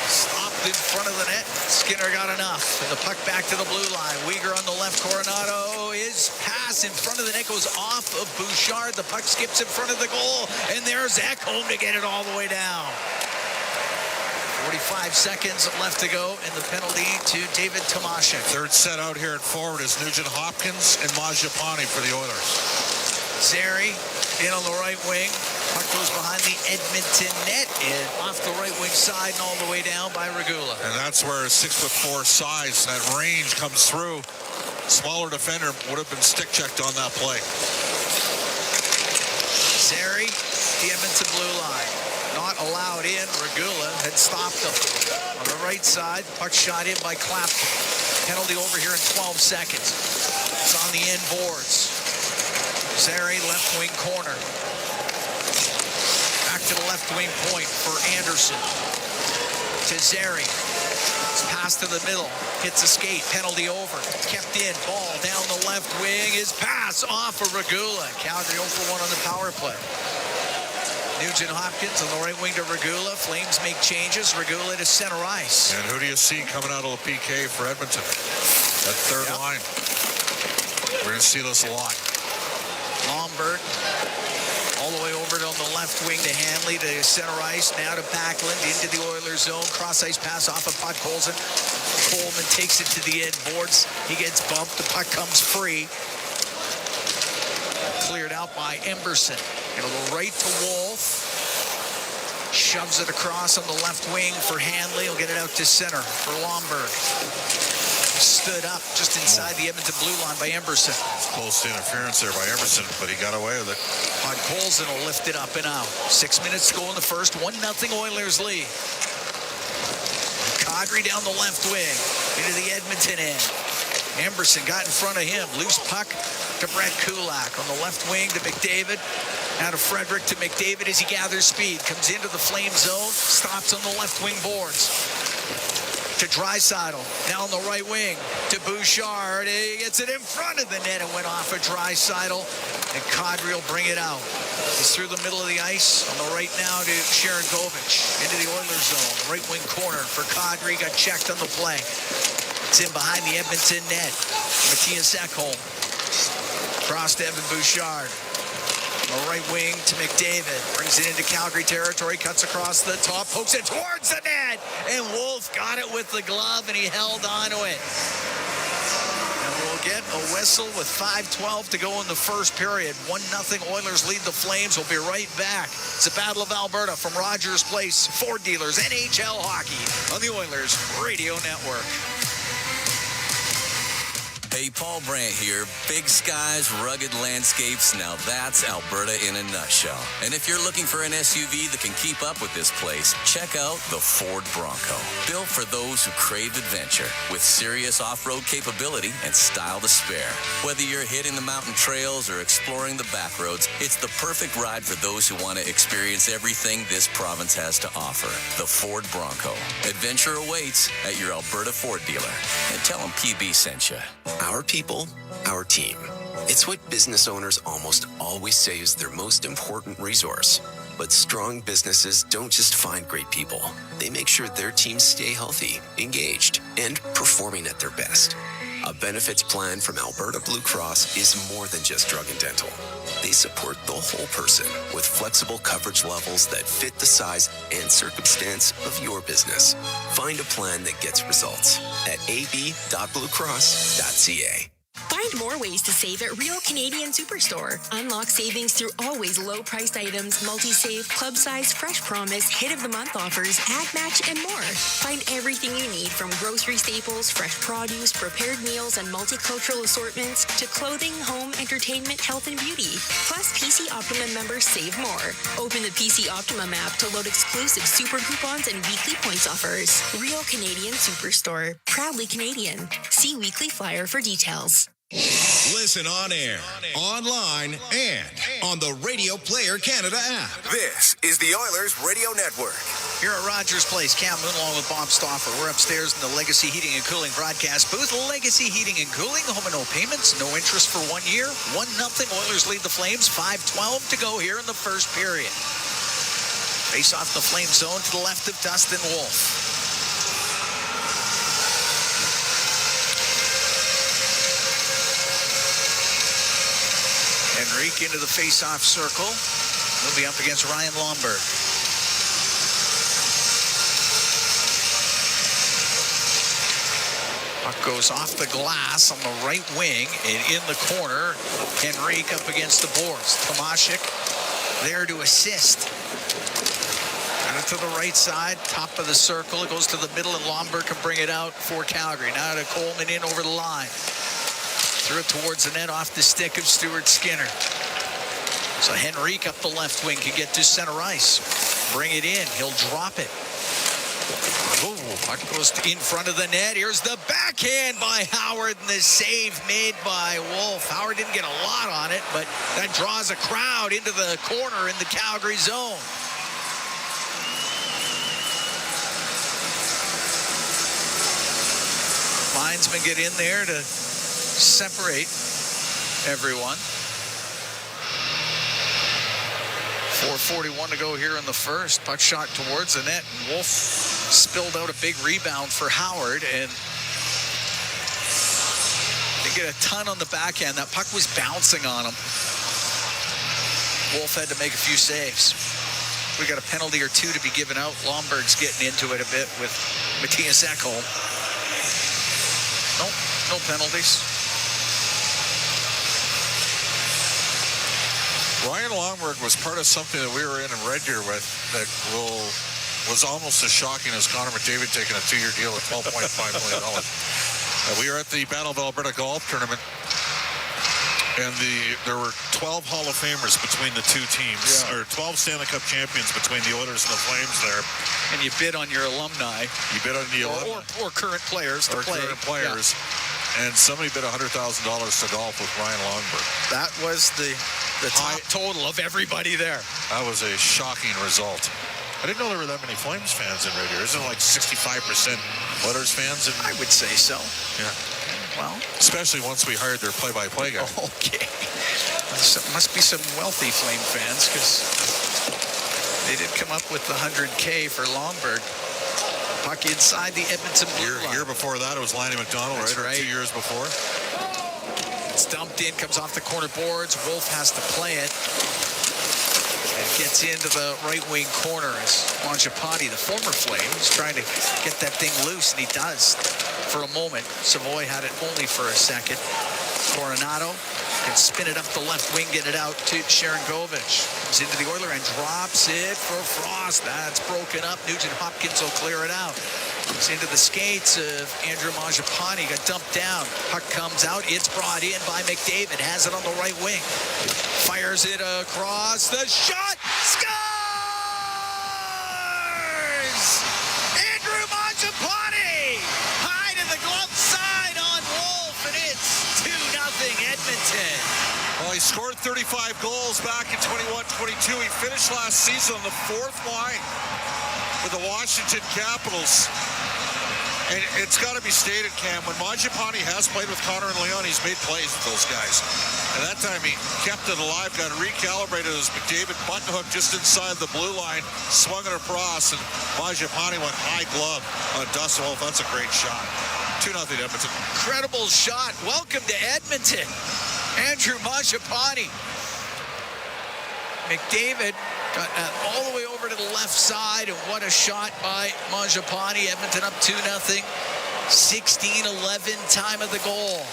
Speaker 7: stopped in front of the net. Skinner got enough. And the puck back to the blue line. Weegar on the left. Coronado. His pass in front of the net goes off of Bouchard. The puck skips in front of the goal. And there's Ekholm to get it all the way down. 45 seconds left to go, and the penalty to David Tomashik.
Speaker 2: Third set out here at forward is Nugent-Hopkins and Mangiapane for the Oilers.
Speaker 7: Zary in on the right wing. Puck goes behind the Edmonton net and off the right wing side and all the way down by Regula.
Speaker 2: And that's where a 6'4" size, that range comes through. Smaller defender would have been stick checked on that play.
Speaker 7: Zary, the Edmonton blue line. Not allowed in. Regula had stopped him. On the right side, puck shot in by Clapton. Penalty over here in 12 seconds. It's on the end boards. Zary, left wing corner. Back to the left wing point for Anderson. to Zeri. It's passed to the middle. Hits a skate. Penalty over. Kept in. Ball down the left wing. His pass off of Regula. Calgary 0 for 1 on the power play. Nugent Hopkins on the right wing to Regula. Flames make changes. Regula to center ice.
Speaker 2: And who do you see coming out of the PK for Edmonton? That third line. We're going to see this a lot.
Speaker 7: Lomberg all the way over on the left wing to Hanley to center ice. Now to Backlund into the Oilers zone. Cross ice pass off of Podkolzin. Coleman takes it to the end boards. He gets bumped. The puck comes free. Cleared out by Emberson. It'll go right to Wolf. Shoves it across on the left wing for Hanley. He'll get it out to center for Lomberg. Stood up just inside the Edmonton blue line by Emberson.
Speaker 2: Close interference there by Emerson, but he got away with it.
Speaker 7: Podkolzin will lift it up and out. 6 minutes to go in the first. 1-0 Oilers lead. Kadri down the left wing into the Edmonton end. Emberson got in front of him. Loose puck to Brett Kulak. On the left wing to McDavid. Now to Frederick to McDavid as he gathers speed. Comes into the flame zone. Stops on the left wing boards. To Draisaitl. Now on the right wing to Bouchard. He gets it in front of the net and went off of Draisaitl. And Kadri will bring it out. He's through the middle of the ice. On the right now to Sharangovich. Into the Oilers zone. Right wing corner for Kadri. Got checked on the play. It's in behind the Edmonton net. Matthias Ekholm. Cross to Evan Bouchard. On the right wing to McDavid. Brings it into Calgary territory. Cuts across the top. Pokes it towards the net. And Wolf got it with the glove and he held on to it. And we'll get a whistle with 5:12 to go in the first period. 1-0 Oilers lead the Flames. We'll be right back. It's the Battle of Alberta from Rogers Place. Ford Dealers NHL Hockey on the Oilers Radio Network.
Speaker 10: Hey, Paul Brandt here. Big skies, rugged landscapes. Now that's Alberta in a nutshell. And if you're looking for an SUV that can keep up with this place, check out the Ford Bronco. Built for those who crave adventure, with serious off-road capability and style to spare. Whether you're hitting the mountain trails or exploring the back roads, it's the perfect ride for those who want to experience everything this province has to offer. The Ford Bronco. Adventure awaits at your Alberta Ford dealer. And tell them PB sent you.
Speaker 16: Our people, our team. It's what business owners almost always say is their most important resource. But strong businesses don't just find great people. They make sure their teams stay healthy, engaged, and performing at their best. A benefits plan from Alberta Blue Cross is more than just drug and dental. They support the whole person with flexible coverage levels that fit the size and circumstance of your business. Find a plan that gets results at ab.bluecross.ca.
Speaker 17: Find more ways to save at Real Canadian Superstore. Unlock savings through always low-priced items, multi-save, club size, fresh promise, hit of the month offers, ad match, and more. Find everything you need from grocery staples, fresh produce, prepared meals, and multicultural assortments to clothing, home, entertainment, health, and beauty. Plus, PC Optimum members save more. Open the PC Optimum app to load exclusive super coupons and weekly points offers. Real Canadian Superstore. Proudly Canadian. See weekly flyer for details.
Speaker 4: Listen on air, online, and on the Radio Player Canada app.
Speaker 6: This is the Oilers Radio Network.
Speaker 7: Here at Rogers Place, Cam Moon along with Bob Stauffer. We're upstairs in the Legacy Heating and Cooling broadcast booth. Legacy Heating and Cooling, home and no payments, no interest for 1 year. 1-0 Oilers lead the Flames. 5:12 to go here in the first period. Face off the Flame zone to the left of Dustin Wolf. Henrique into the face-off circle. He'll be up against Ryan Lomberg. Puck goes off the glass on the right wing and in the corner. Henrique up against the boards. Tomashik there to assist. Got it to the right side, top of the circle. It goes to the middle and Lomberg can bring it out for Calgary. Now to Coleman in over the line. Threw it towards the net off the stick of Stuart Skinner. So Henrique up the left wing can get to center ice. Bring it in. He'll drop it. Oh, puck goes in front of the net. Here's the backhand by Howard and the save made by Wolf. Howard didn't get a lot on it, but that draws a crowd into the corner in the Calgary zone. linesmen get in there to separate everyone. 4:41 to go here in the first. Puck shot towards the net. And Wolf spilled out a big rebound for Howard and didn't get a ton on the backhand. That puck was bouncing on him. Wolf had to make a few saves. We got a penalty or two to be given out. Lomberg's getting into it a bit with Matthias Ekholm. Nope, no penalties.
Speaker 2: Ryan Longberg was part of something that we were in Red Deer with that was almost as shocking as Connor McDavid taking a 2-year deal at $12.5 million. We were at the Battle of Alberta Golf Tournament, and there were 12 Hall of Famers between the two teams, or 12 Stanley Cup champions between the Oilers and the Flames there.
Speaker 7: And you bid on your alumni.
Speaker 2: You bid on the alumni.
Speaker 7: Or current players to play.
Speaker 2: Current players. Yeah. And somebody bid $100,000 to golf with Ryan Longberg.
Speaker 7: That was the top total of everybody there.
Speaker 2: That was a shocking result. I didn't know there were that many Flames fans in Red Deer. Isn't it like 65% Oilers fans?
Speaker 7: I would say so.
Speaker 2: Yeah.
Speaker 7: Well,
Speaker 2: especially once we hired their play-by-play guy.
Speaker 7: Okay. Must be some wealthy Flame fans because they did come up with the $100K for Longberg. Puck inside the Edmonton blue line.
Speaker 2: Year before that, it was Lanny McDonald, right? 2 years before.
Speaker 7: It's dumped in, comes off the corner boards. Wolf has to play it. And gets into the right wing corner as Mangiapane, the former Flame, is trying to get that thing loose, and he does for a moment. Savoy had it only for a second. Coronado can spin it up the left wing, get it out to Sharangovich. Comes into the Oiler and drops it for Frost. That's broken up. Nugent Hopkins will clear it out. Comes into the skates of Andrew Mangiapane. Got dumped down. Puck comes out. It's brought in by McDavid. Has it on the right wing. Fires it across. The shot. Scores! Andrew Mangiapane. High to the glove side on Wolf, and it's 2-0 Edmonton.
Speaker 2: Well, he scored 35 goals back in 21-22. He finished last season on the 4th line with the Washington Capitals. And it's got to be stated, Cam, when Mangiapane has played with Connor and Leon, he's made plays with those guys. And that time he kept it alive, got recalibrated as McDavid button hook just inside the blue line, swung it across, and Mangiapane went high glove on Dustin Wolf. That's a great shot. 2-0 Edmonton.
Speaker 7: Incredible shot. Welcome to Edmonton. Andrew Mangiapane. McDavid got all the way over to the left side, and what a shot by Mangiapane. Edmonton up 2-0. 16-11 time of the goal.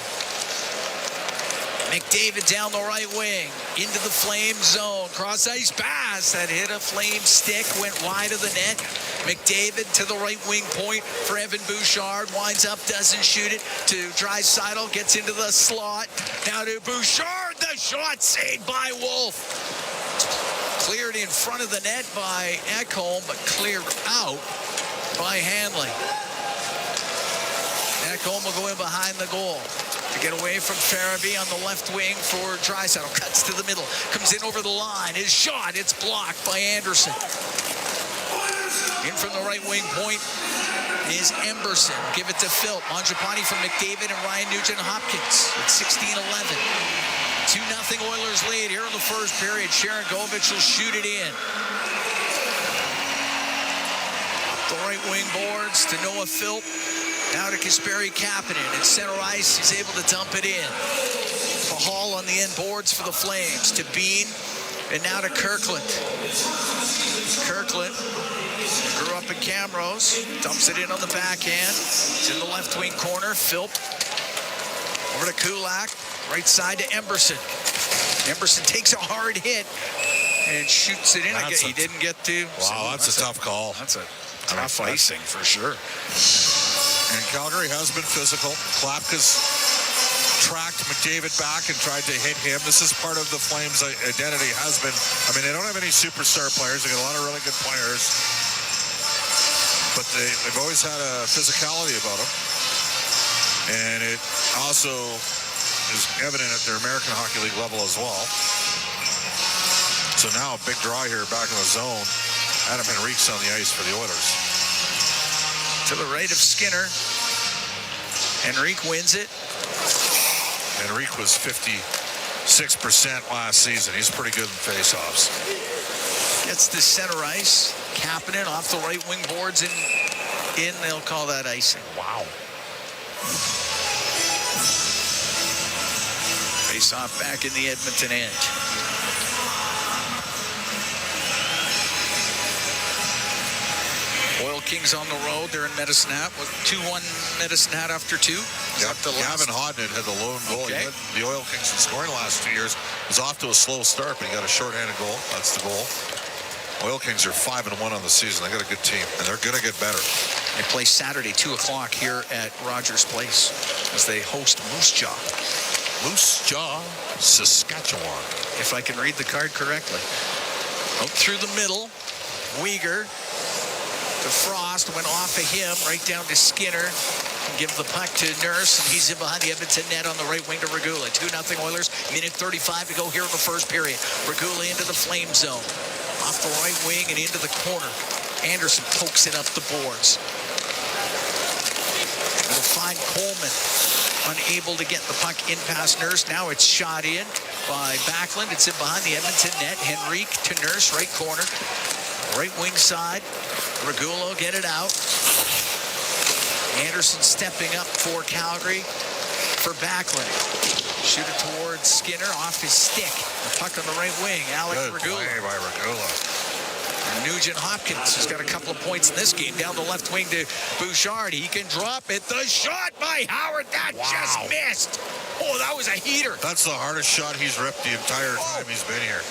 Speaker 7: McDavid down the right wing, into the Flame zone, cross ice pass that hit a Flame stick, went wide of the net. McDavid to the right wing point for Evan Bouchard, winds up, doesn't shoot it to Draisaitl, gets into the slot. Now to Bouchard, the shot saved by Wolf. Cleared in front of the net by Ekholm, but cleared out by Hanley. Ekholm will go in behind the goal to get away from Farabee on the left wing for Draisaitl. Cuts to the middle, comes in over the line. His shot, it's blocked by Anderson. In from the right wing point is Emberson. Give it to Phil. Mangiapane from McDavid and Ryan Nugent-Hopkins. It's 16-11. 2-0 Oilers lead here in the first period. Sharangovich will shoot it in. The right wing boards to Noah Philp. Now to Kasperi Kapanen. At center ice, he's able to dump it in. Hall on the end boards for the Flames. To Bean, and now to Kirkland. Kirkland grew up in Camrose. Dumps it in on the backhand. It's in the left wing corner. Philp over to Kulak. Right side to Emberson. Emberson takes a hard hit and shoots it in again. He didn't get to.
Speaker 2: Wow, that's a tough call.
Speaker 7: That's a tough icing for sure.
Speaker 2: And Calgary has been physical. Klapka's tracked McDavid back and tried to hit him. This is part of the Flames' identity has been. I mean, they don't have any superstar players. They got a lot of really good players. But they've always had a physicality about them. And it also is evident at their American Hockey League level as well. So now a big draw here back in the zone. Adam Henrique's on the ice for the Oilers.
Speaker 7: To the right of Skinner. Henrique wins it.
Speaker 2: Henrique was 56% last season. He's pretty good in face-offs.
Speaker 7: Gets the center ice. Kapanen off the right wing boards and in. They'll call that icing. Wow. Face off back in the Edmonton end. Oil Kings on the road. They're in Medicine Hat. 2-1 Medicine Hat after 2.
Speaker 2: Gavin Hodnett had the lone goal.
Speaker 7: Okay.
Speaker 2: The Oil Kings in scoring the last 2 years. Was off to a slow start, but he got a shorthanded goal. That's the goal. Oil Kings are 5-1 on the season. They got a good team, and they're going to get better.
Speaker 7: They play Saturday, 2 o'clock here at Rogers Place as they host Moose Jaw.
Speaker 2: Moose Jaw, Saskatchewan.
Speaker 7: If I can read the card correctly. Out through the middle. Uyghur to Frost. Went off of him right down to Skinner. Give the puck to Nurse, and he's in behind the Edmonton net on the right wing to Regula. 2-0 Oilers. Minute 35 to go here in the first period. Regula into the flame zone. Off the right wing and into the corner. Anderson pokes it up the boards. It'll find Coleman. Unable to get the puck in past Nurse. Now it's shot in by Backlund. It's in behind the Edmonton net. Henrique to Nurse, right corner. Right wing side. Regulo get it out. Anderson stepping up for Calgary for Backlund. Shoot it towards Skinner off his stick. The puck on the right wing. Alex Regula.
Speaker 2: Good play by Regula.
Speaker 7: Nugent Hopkins has got a couple of points in this game. Down the left wing to Bouchard. He can drop it. The shot by Howard. That just missed. Oh, that was a heater.
Speaker 2: That's the hardest shot he's ripped the entire time he's been here.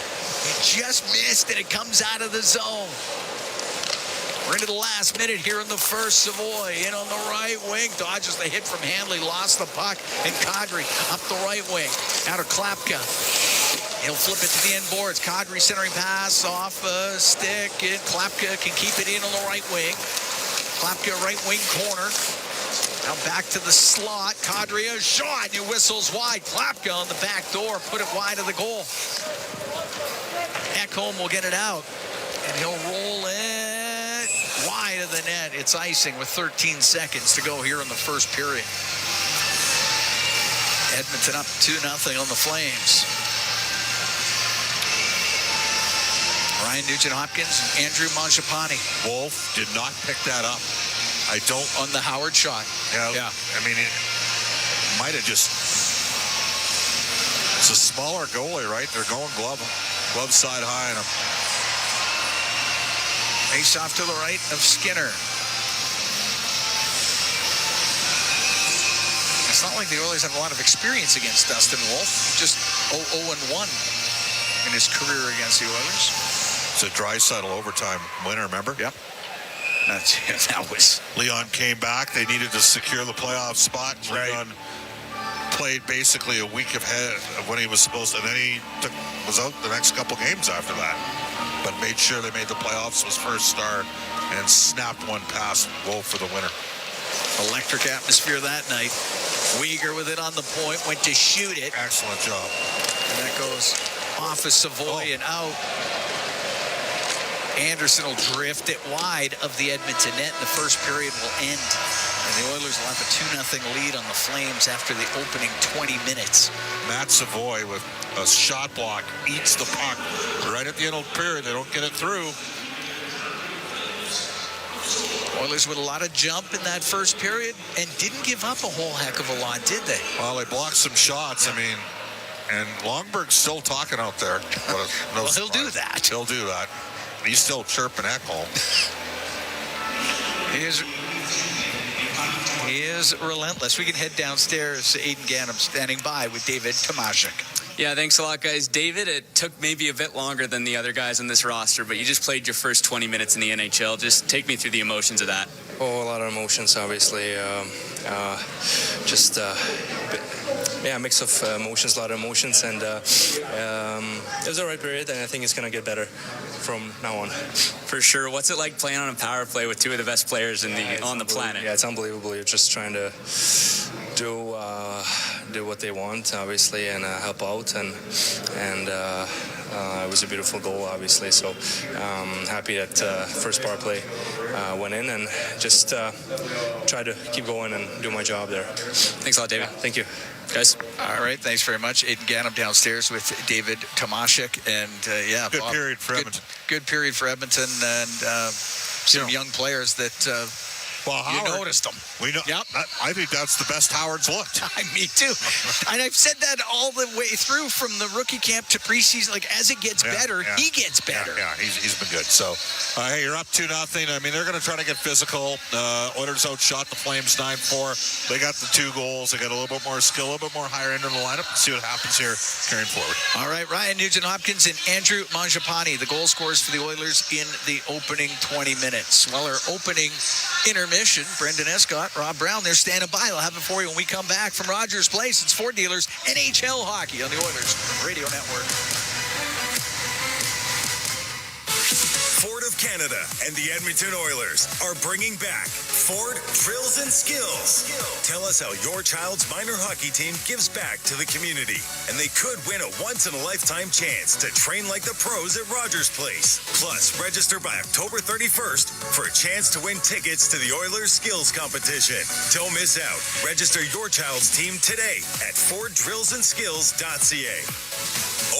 Speaker 7: He just missed, and it comes out of the zone. We're into the last minute here in the first. Savoy in on the right wing. Dodges the hit from Hanley. Lost the puck. And Kadri up the right wing. Out of Klapka. He'll flip it to the end boards. Kadri centering pass off a stick. And Klapka can keep it in on the right wing. Klapka right wing corner. Now back to the slot. Kadri a shot. He whistles wide. Klapka on the back door. Put it wide of the goal. Ekholm will get it out. And he'll roll it wide of the net. It's icing with 13 seconds to go here in the first period. Edmonton up 2-0 on the Flames. Ryan Nugent-Hopkins and Andrew Mangiapane.
Speaker 2: Wolf did not pick that up. I don't.
Speaker 7: On the Howard shot.
Speaker 2: Yeah. I mean, it might have just. It's a smaller goalie, right? They're going glove side high on him.
Speaker 7: Face off to the right of Skinner. It's not like the Oilers have a lot of experience against Dustin Wolf. Just 0-1 in his career against the Oilers.
Speaker 2: It's a Draisaitl overtime winner, remember?
Speaker 7: Yep. That was...
Speaker 2: Leon came back. They needed to secure the playoff spot.
Speaker 7: Right.
Speaker 2: Leon played basically a week ahead of when he was supposed to. And then he was out the next couple games after that. But made sure they made the playoffs, was first star, and snapped one past Wolf for the winner.
Speaker 7: Electric atmosphere that night. Uyghur with it on the point, went to shoot it.
Speaker 2: Excellent job.
Speaker 7: And that goes off of Savoy and out. Anderson will drift it wide of the Edmonton net, and the first period will end. And the Oilers will have a 2-0 lead on the Flames after the opening 20 minutes.
Speaker 2: Matt Savoy with a shot block eats the puck right at the end of the period. They don't get it through.
Speaker 7: Oilers with a lot of jump in that first period and didn't give up a whole heck of a lot, did they?
Speaker 2: Well, they blocked some shots. I mean, and Longberg's still talking out there.
Speaker 7: Well, he'll do that.
Speaker 2: He'll do that. He's still chirping Ekholm.
Speaker 7: He is relentless. We can head downstairs to Aiden Gannam standing by with David Tomaszek.
Speaker 18: Yeah, thanks a lot, guys. David, it took maybe a bit longer than the other guys on this roster, but you just played your first 20 minutes in the NHL. Just take me through the emotions of that.
Speaker 19: Oh, a lot of emotions, obviously. A mix of emotions, a lot of emotions, and it was the right period, and I think it's going to get better from now on.
Speaker 18: For sure. What's it like playing on a power play with two of the best players on the planet?
Speaker 19: Yeah, it's unbelievable. You're just trying to do do what they want, obviously, and help out. And it was a beautiful goal, obviously. So happy that first power play went in, and just try to keep going and do my job there.
Speaker 7: Thanks a lot, David.
Speaker 19: Thank you.
Speaker 7: Guys. All right, thanks very much. Aidan Gannam downstairs with David Tomashik, and
Speaker 2: Good
Speaker 7: Bob,
Speaker 2: period for Edmonton.
Speaker 7: Good period for Edmonton, and some young players that you noticed them.
Speaker 2: We know.
Speaker 7: Yep.
Speaker 2: I think that's the best Howard's looked.
Speaker 7: Me too. And I've said that all the way through, from the rookie camp to preseason. Like, as it gets better, he gets better.
Speaker 2: Yeah, he's been good. So, hey, you're up 2-0. I mean, they're going to try to get physical. Oilers outshot the Flames 9-4. They got the 2 goals. They got a little bit more skill, a little bit more higher end of the lineup. Let's see what happens here carrying forward.
Speaker 7: All right, Ryan Nugent-Hopkins and Andrew Mangiapane, the goal scorers for the Oilers in the opening 20 minutes. Well, our opening intermission, Brendan Escott, Rob Brown, they're standing by. They'll have it for you when we come back from Rogers Place. It's Ford Dealers NHL Hockey on the Oilers Radio Network.
Speaker 6: Ford of Canada and the Edmonton Oilers are bringing back Ford Drills and Skills. Tell us how your child's minor hockey team gives back to the community, and they could win a once-in-a-lifetime chance to train like the pros at Rogers Place. Plus, register by October 31st for a chance to win tickets to the Oilers Skills Competition. Don't miss out. Register your child's team today at FordDrillsandSkills.ca.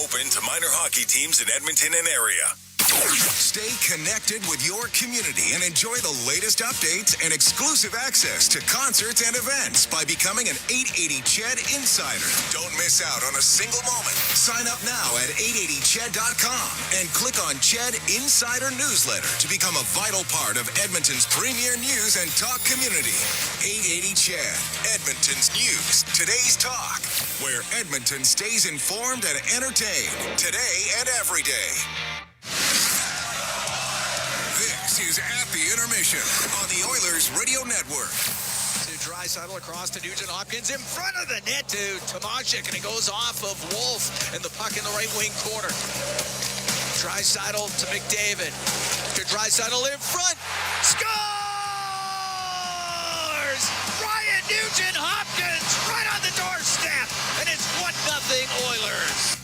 Speaker 6: Open to minor hockey teams in Edmonton and area. Stay connected with your community and enjoy the latest updates and exclusive access to concerts and events by becoming an 880 CHED Insider. Don't miss out on a single moment. Sign up now at 880ched.com and click on CHED Insider Newsletter to become a vital part of Edmonton's premier news and talk community. 880 CHED, Edmonton's news, today's talk, where Edmonton stays informed and entertained today and every day. This is At the Intermission on the Oilers Radio Network.
Speaker 7: To Draisaitl across to Nugent-Hopkins in front of the net to Tomashik, and it goes off of Wolf, and the puck in the right wing corner. Draisaitl to McDavid. To Draisaitl in front. Scores! Ryan Nugent-Hopkins right on the doorstep, and it's 1-0 Oilers.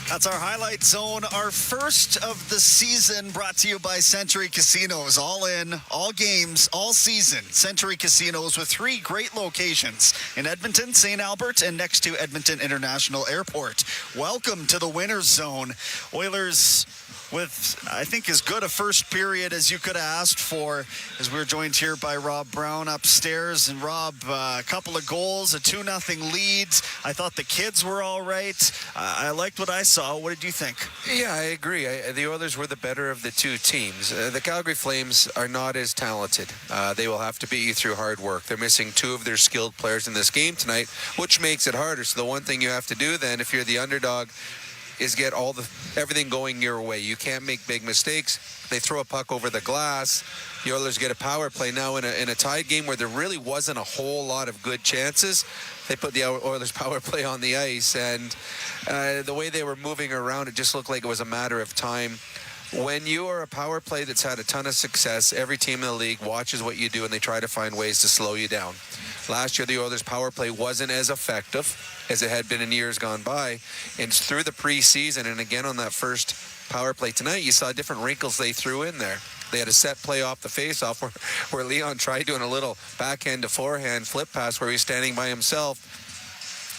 Speaker 20: That's our highlight zone, our first of the season, brought to you by Century Casinos. All in, all games, all season. Century Casinos with 3 great locations in Edmonton, St. Albert, and next to Edmonton International Airport. Welcome to the winner's zone. Oilers with, I think, as good a first period as you could have asked for, as we're joined here by Rob Brown upstairs. And Rob, a couple of goals, a 2-0 lead. I thought the kids were all right. I liked what I saw. What did you think?
Speaker 1: Yeah, I agree. The Oilers were the better of the 2 teams. The Calgary Flames are not as talented. They will have to beat you through hard work. They're missing 2 of their skilled players in this game tonight, which makes it harder. So the one thing you have to do then, if you're the underdog, is get everything going your way. You can't make big mistakes. They throw a puck over the glass. The Oilers get a power play. Now in a tied game where there really wasn't a whole lot of good chances, they put the Oilers power play on the ice, and the way they were moving around, it just looked like it was a matter of time. When you are a power play that's had a ton of success, every team in the league watches what you do and they try to find ways to slow you down. Last year, the Oilers' power play wasn't as effective as it had been in years gone by. And through the preseason, and again on that first power play tonight, you saw different wrinkles they threw in there. They had a set play off the faceoff where Leon tried doing a little backhand to forehand flip pass where he was standing by himself.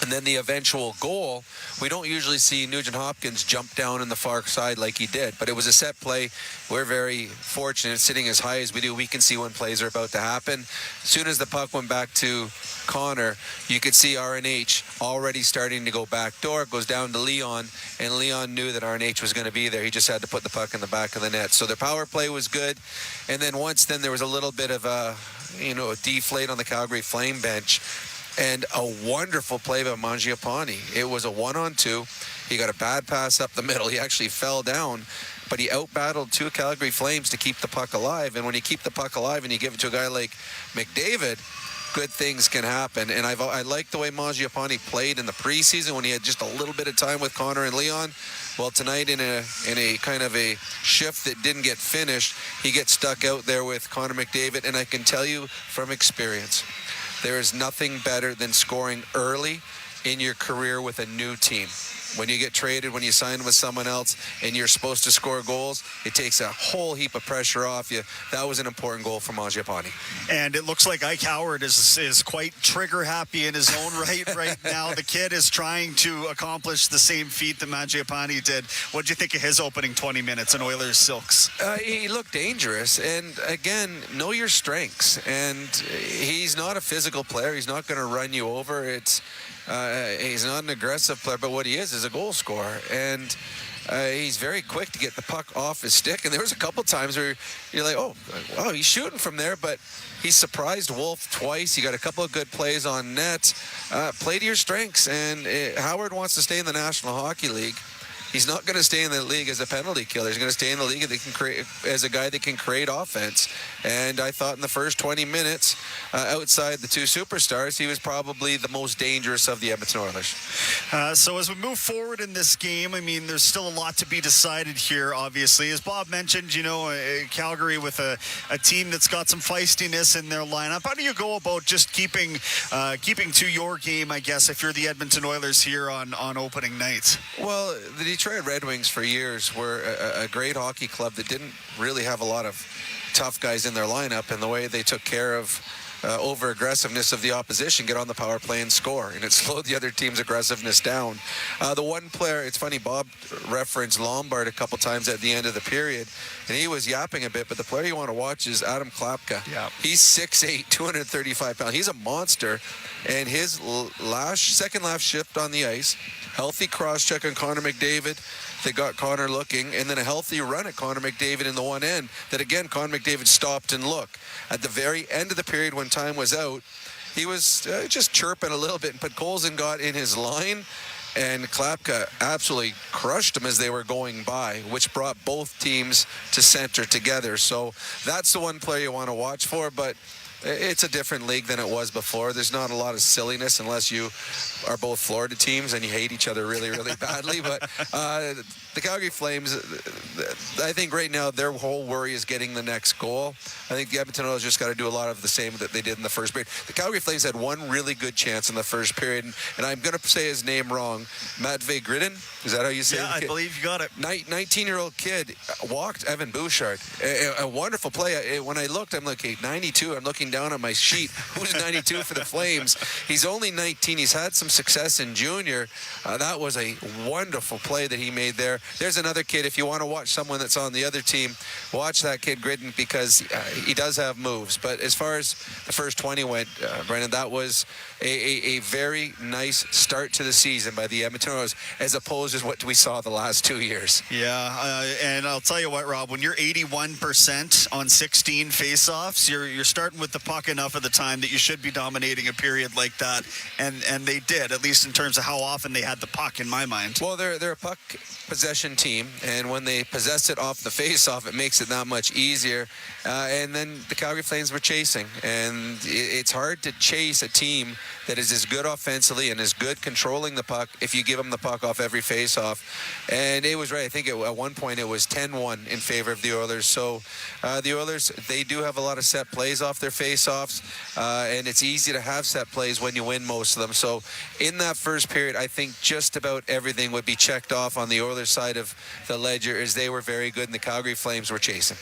Speaker 1: And then the eventual goal, we don't usually see Nugent-Hopkins jump down in the far side like he did, but it was a set play. We're very fortunate sitting as high as we do. We can see when plays are about to happen. As soon as the puck went back to Connor, you could see RNH already starting to go back door. It goes down to Leon, and Leon knew that RNH was going to be there. He just had to put the puck in the back of the net. So their power play was good. And then there was a little bit of a deflate on the Calgary Flame bench. And a wonderful play by Mangiapane. It was a 1-on-2. He got a bad pass up the middle. He actually fell down, but he outbattled 2 Calgary Flames to keep the puck alive. And when you keep the puck alive and you give it to a guy like McDavid, good things can happen. And I like the way Mangiapane played in the preseason when he had just a little bit of time with Connor and Leon. Well, tonight in a kind of a shift that didn't get finished, he gets stuck out there with Connor McDavid. And I can tell you from experience, there is nothing better than scoring early in your career with a new team. When you get traded, when you sign with someone else and you're supposed to score goals, it takes a whole heap of pressure off you. That was an important goal for Mangiapane.
Speaker 20: And it looks like Ike Howard is quite trigger happy in his own right now. The kid is trying to accomplish the same feat that Mangiapane did. What did you think of his opening 20 minutes in Oilers Silks?
Speaker 1: He looked dangerous. And again, know your strengths. And he's not a physical player. He's not going to run you over. He's not an aggressive player, but what he is a goal scorer. And he's very quick to get the puck off his stick. And there was a couple times where you're like, oh, wow, he's shooting from there. But he surprised Wolf twice. He got a couple of good plays on net. Play to your strengths. And Howard wants to stay in the National Hockey League. He's not going to stay in the league as a penalty killer. He's going to stay in the league that can create, as a guy that can create offense. And I thought in the first 20 minutes, outside the two superstars, he was probably the most dangerous of the Edmonton Oilers.
Speaker 20: So as we move forward in this game, I mean, there's still a lot to be decided here, obviously. As Bob mentioned, Calgary with a team that's got some feistiness in their lineup. How do you go about just keeping to your game, I guess, if you're the Edmonton Oilers here on opening night?
Speaker 1: Well, the Detroit Red Wings for years were a great hockey club that didn't really have a lot of tough guys in their lineup, and the way they took care of over-aggressiveness of the opposition, get on the power play and score, and it slowed the other team's aggressiveness down. The one player, it's funny, Bob referenced Lombard a couple times at the end of the period, and he was yapping a bit, but the player you want to watch is Adam Klapka.
Speaker 20: Yeah.
Speaker 1: He's 6'8", 235 pounds. He's a monster, and his second last shift on the ice, healthy cross-check on Connor McDavid that got Connor looking, and then a healthy run at Connor McDavid in the one end that, again, Connor McDavid stopped and looked. At the very end of the period when time was out, he was just chirping a little bit, but Colson got in his line, and Klapka absolutely crushed him as they were going by, which brought both teams to center together. So that's the one player you want to watch for, but it's a different league than it was before. There's not a lot of silliness unless you are both Florida teams and you hate each other really, really badly. But the Calgary Flames, I think right now their whole worry is getting the next goal. I think the Edmonton Oilers just got to do a lot of the same that they did in the first period. The Calgary Flames had one really good chance in the first period, and I'm going to say his name wrong. Matvei Gridin, is that how you say it?
Speaker 20: Yeah, I believe you got it.
Speaker 1: 19-year-old kid walked Evan Bouchard. A wonderful play. When I looked, I'm like, hey, 92. I'm looking down at my sheet. Who's 92 for the Flames? He's only 19. He's had some success in junior. That was a wonderful play that he made there. There's another kid. If you want to watch someone that's on the other team, watch that kid Gridden, because he does have moves. But as far as the first 20 went, Brendan, that was a very nice start to the season by the Edmonton Oilers, as opposed to what we saw the last 2 years.
Speaker 20: Yeah, and I'll tell you what, Rob, when you're 81% on 16 faceoffs, you're starting with the puck enough of the time that you should be dominating a period like that, and they did, at least in terms of how often they had the puck, in my mind.
Speaker 1: Well, they're a puck possession team, and when they possess it off the face-off, it makes it that much easier. And then the Calgary Flames were chasing, and it's hard to chase a team that is as good offensively and as good controlling the puck if you give them the puck off every face-off. And it was right. I think at one point it was 10-1 in favor of the Oilers. So the Oilers, they do have a lot of set plays off their face-offs, and it's easy to have set plays when you win most of them. So in that first period, I think just about everything would be checked off on the Oilers side of the ledger, as they were very good and the Calgary Flames were chasing.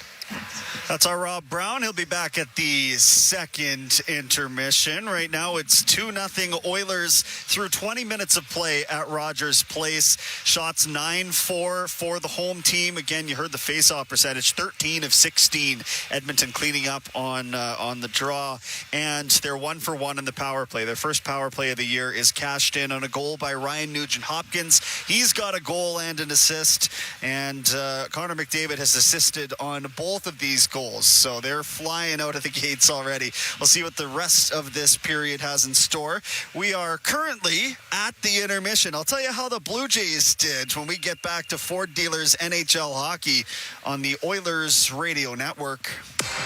Speaker 20: That's our Rob Brown. He'll be back at the second intermission. Right now it's 2-0 Oilers through 20 minutes of play at Rogers Place. Shots 9-4 for the home team. Again, you heard the face-off percentage, 13 of 16. Edmonton cleaning up on the draw. And they're 1-for-1 in the power play. Their first power play of the year is cashed in on a goal by Ryan Nugent-Hopkins. He's got a goal and an assist. And Connor McDavid has assisted on both of these goals, so they're flying out of the gates already. We'll see what the rest of this period has in store. We are currently at the intermission. I'll tell you how the Blue Jays did when we get back to Ford Dealers NHL Hockey on the Oilers Radio Network.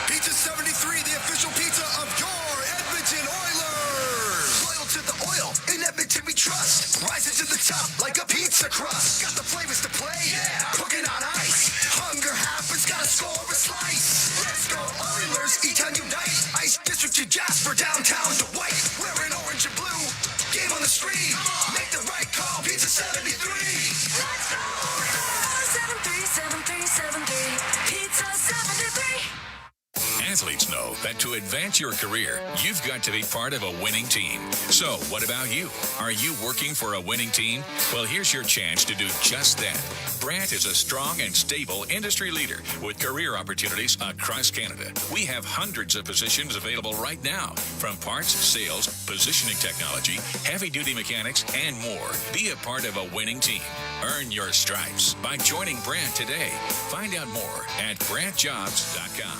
Speaker 9: Pizza 73, the official pizza of your Edmonton Oilers. Loyal to the oil. In Edmonton, we
Speaker 4: trust. Rising to the top like a pizza crust. Got the flavors to play, yeah. Cooking on ice. Hunger happens, gotta score a slice. Let's go Oilers, E-Town unite. Ice District to Jasper, downtown to White. We're in orange and blue. Game on the street. Make the right call. Pizza 73. Let's go.
Speaker 21: 737373. Pizza 73.
Speaker 22: Athletes know that to advance your career, you've got to be part of a winning team. So, what about you? Are you working for a winning team? Well, here's your chance to do just that. Brandt is a strong and stable industry leader with career opportunities across Canada. We have hundreds of positions available right now, from parts, sales, positioning technology, heavy-duty mechanics, and more. Be a part of a winning team. Earn your stripes by joining Brandt today. Find out more at BrandtJobs.com.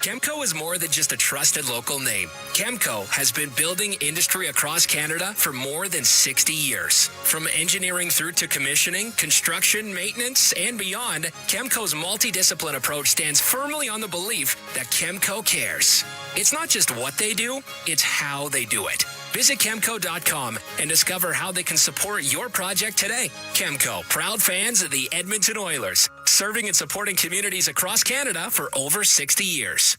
Speaker 12: Chemco is more than just a trusted local name. Chemco has been building industry across Canada for more than 60 years. From engineering through to commissioning, construction, maintenance, and beyond, Chemco's multidiscipline approach stands firmly on the belief that Chemco cares. It's not just what they do, it's how they do it. Visit Chemco.com and discover how they can support your project today. Chemco, proud fans of the Edmonton Oilers, serving and supporting communities across Canada for over 60 years.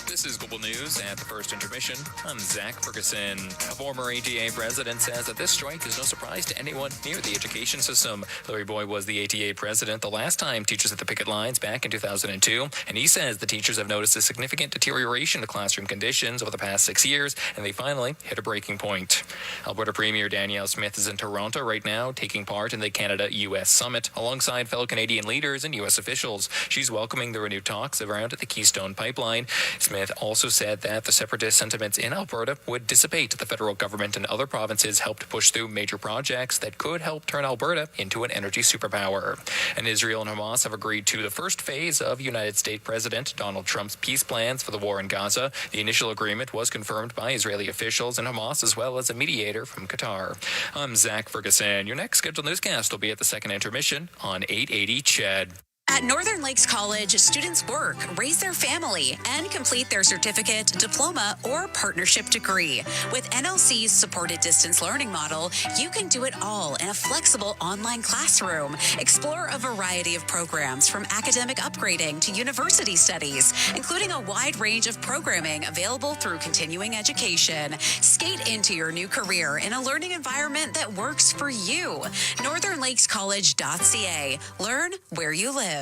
Speaker 23: This is Global News at the first intermission. I'm Zach Ferguson. A former ATA president says that this strike is no surprise to anyone near the education system. Larry Boyd was the ATA president the last time teachers hit the picket lines back in 2002, and he says the teachers have noticed a significant deterioration of classroom conditions over the past 6 years, and they finally hit a breaking point. Alberta Premier Danielle Smith is in Toronto right now, taking part in the Canada-US Summit alongside fellow Canadian leaders and US officials. She's welcoming the renewed talks around the Keystone Pipeline. Smith also said that the separatist sentiments in Alberta would dissipate. The federal government and other provinces helped push through major projects that could help turn Alberta into an energy superpower. And Israel and Hamas have agreed to the first phase of United States President Donald Trump's peace plans for the war in Gaza. The initial agreement was confirmed by Israeli officials and Hamas, as well as a mediator from Qatar. I'm Zach Ferguson. Your next scheduled newscast will be at the second intermission on 880 CHED.
Speaker 24: At Northern Lakes College, students work, raise their family, and complete their certificate, diploma, or partnership degree. With NLC's supported distance learning model, you can do it all in a flexible online classroom. Explore a variety of programs from academic upgrading to university studies, including a wide range of programming available through continuing education. Skate into your new career in a learning environment that works for you. NorthernLakesCollege.ca. Learn where you live.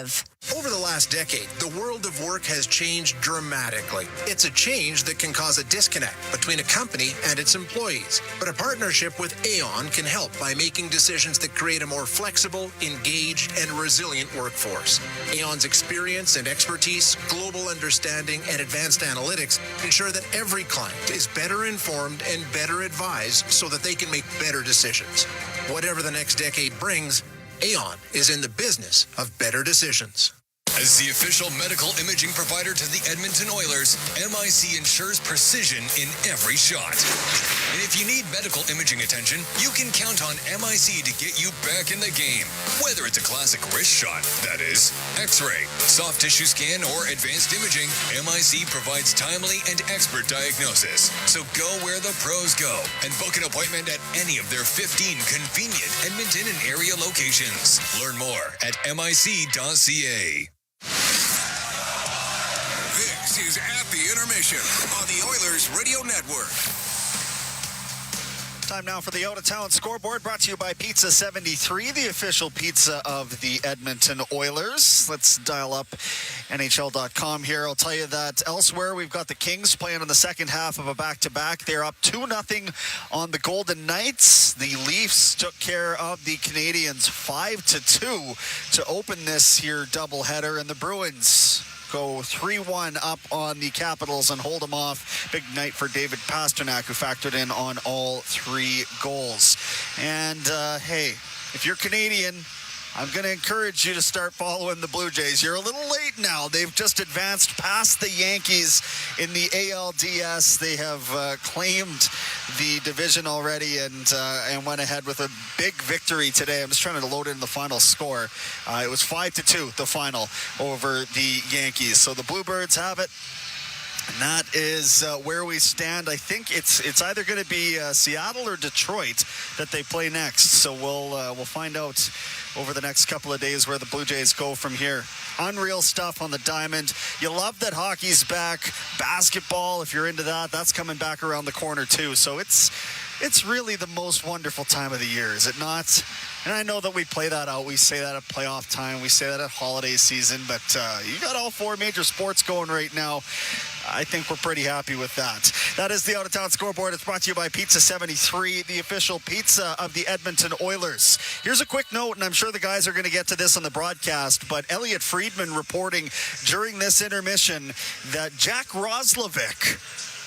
Speaker 25: Over the last decade, the world of work has changed dramatically. It's a change that can cause a disconnect between a company and its employees. But a partnership with Aon can help by making decisions that create a more flexible, engaged, and resilient workforce. Aon's experience and expertise, global understanding, and advanced analytics ensure that every client is better informed and better advised so that they can make better decisions. Whatever the next decade brings, Aon is in the business of better decisions.
Speaker 6: As the official medical imaging provider to the Edmonton Oilers, MIC ensures precision in every shot. And if you need medical imaging attention, you can count on MIC to get you back in the game. Whether it's a classic wrist shot, that is, X-ray, soft tissue scan, or advanced imaging, MIC provides timely and expert diagnosis. So go where the pros go and book an appointment at any of their 15 convenient Edmonton and area locations. Learn more at mic.ca.
Speaker 26: This is At the Intermission on the Oilers Radio Network.
Speaker 20: Time now for the out-of-town scoreboard, brought to you by Pizza 73, the official pizza of the Edmonton Oilers. Let's dial up NHL.com here. I'll tell you that elsewhere, we've got the Kings playing in the second half of a back-to-back. They're up 2-0 on the Golden Knights. The Leafs took care of the Canadians 5-2 to open this here doubleheader, and the Bruins go 3-1 up on the Capitals and hold them off. Big night for David Pastrnak, who factored in on all 3 goals. And, hey, if you're Canadian, I'm going to encourage you to start following the Blue Jays. You're a little late now. They've just advanced past the Yankees in the ALDS. They have claimed the division already and went ahead with a big victory today. I'm just trying to load in the final score. It was 5-2, the final, over the Yankees. So the Bluebirds have it. And that is where we stand. I think it's either going to be Seattle or Detroit that they play next. So we'll find out over the next couple of days where the Blue Jays go from here. Unreal stuff on the diamond. You love that hockey's back. Basketball, if you're into that, that's coming back around the corner too. So it's really the most wonderful time of the year, is it not? And I know that we play that out. We say that at playoff time. We say that at holiday season. But you got all four major sports going right now. I think we're pretty happy with that. That is the Out of Town Scoreboard. It's brought to you by Pizza 73, the official pizza of the Edmonton Oilers. Here's a quick note, and I'm sure the guys are going to get to this on the broadcast, but Elliot Friedman reporting during this intermission that Jack Roslovic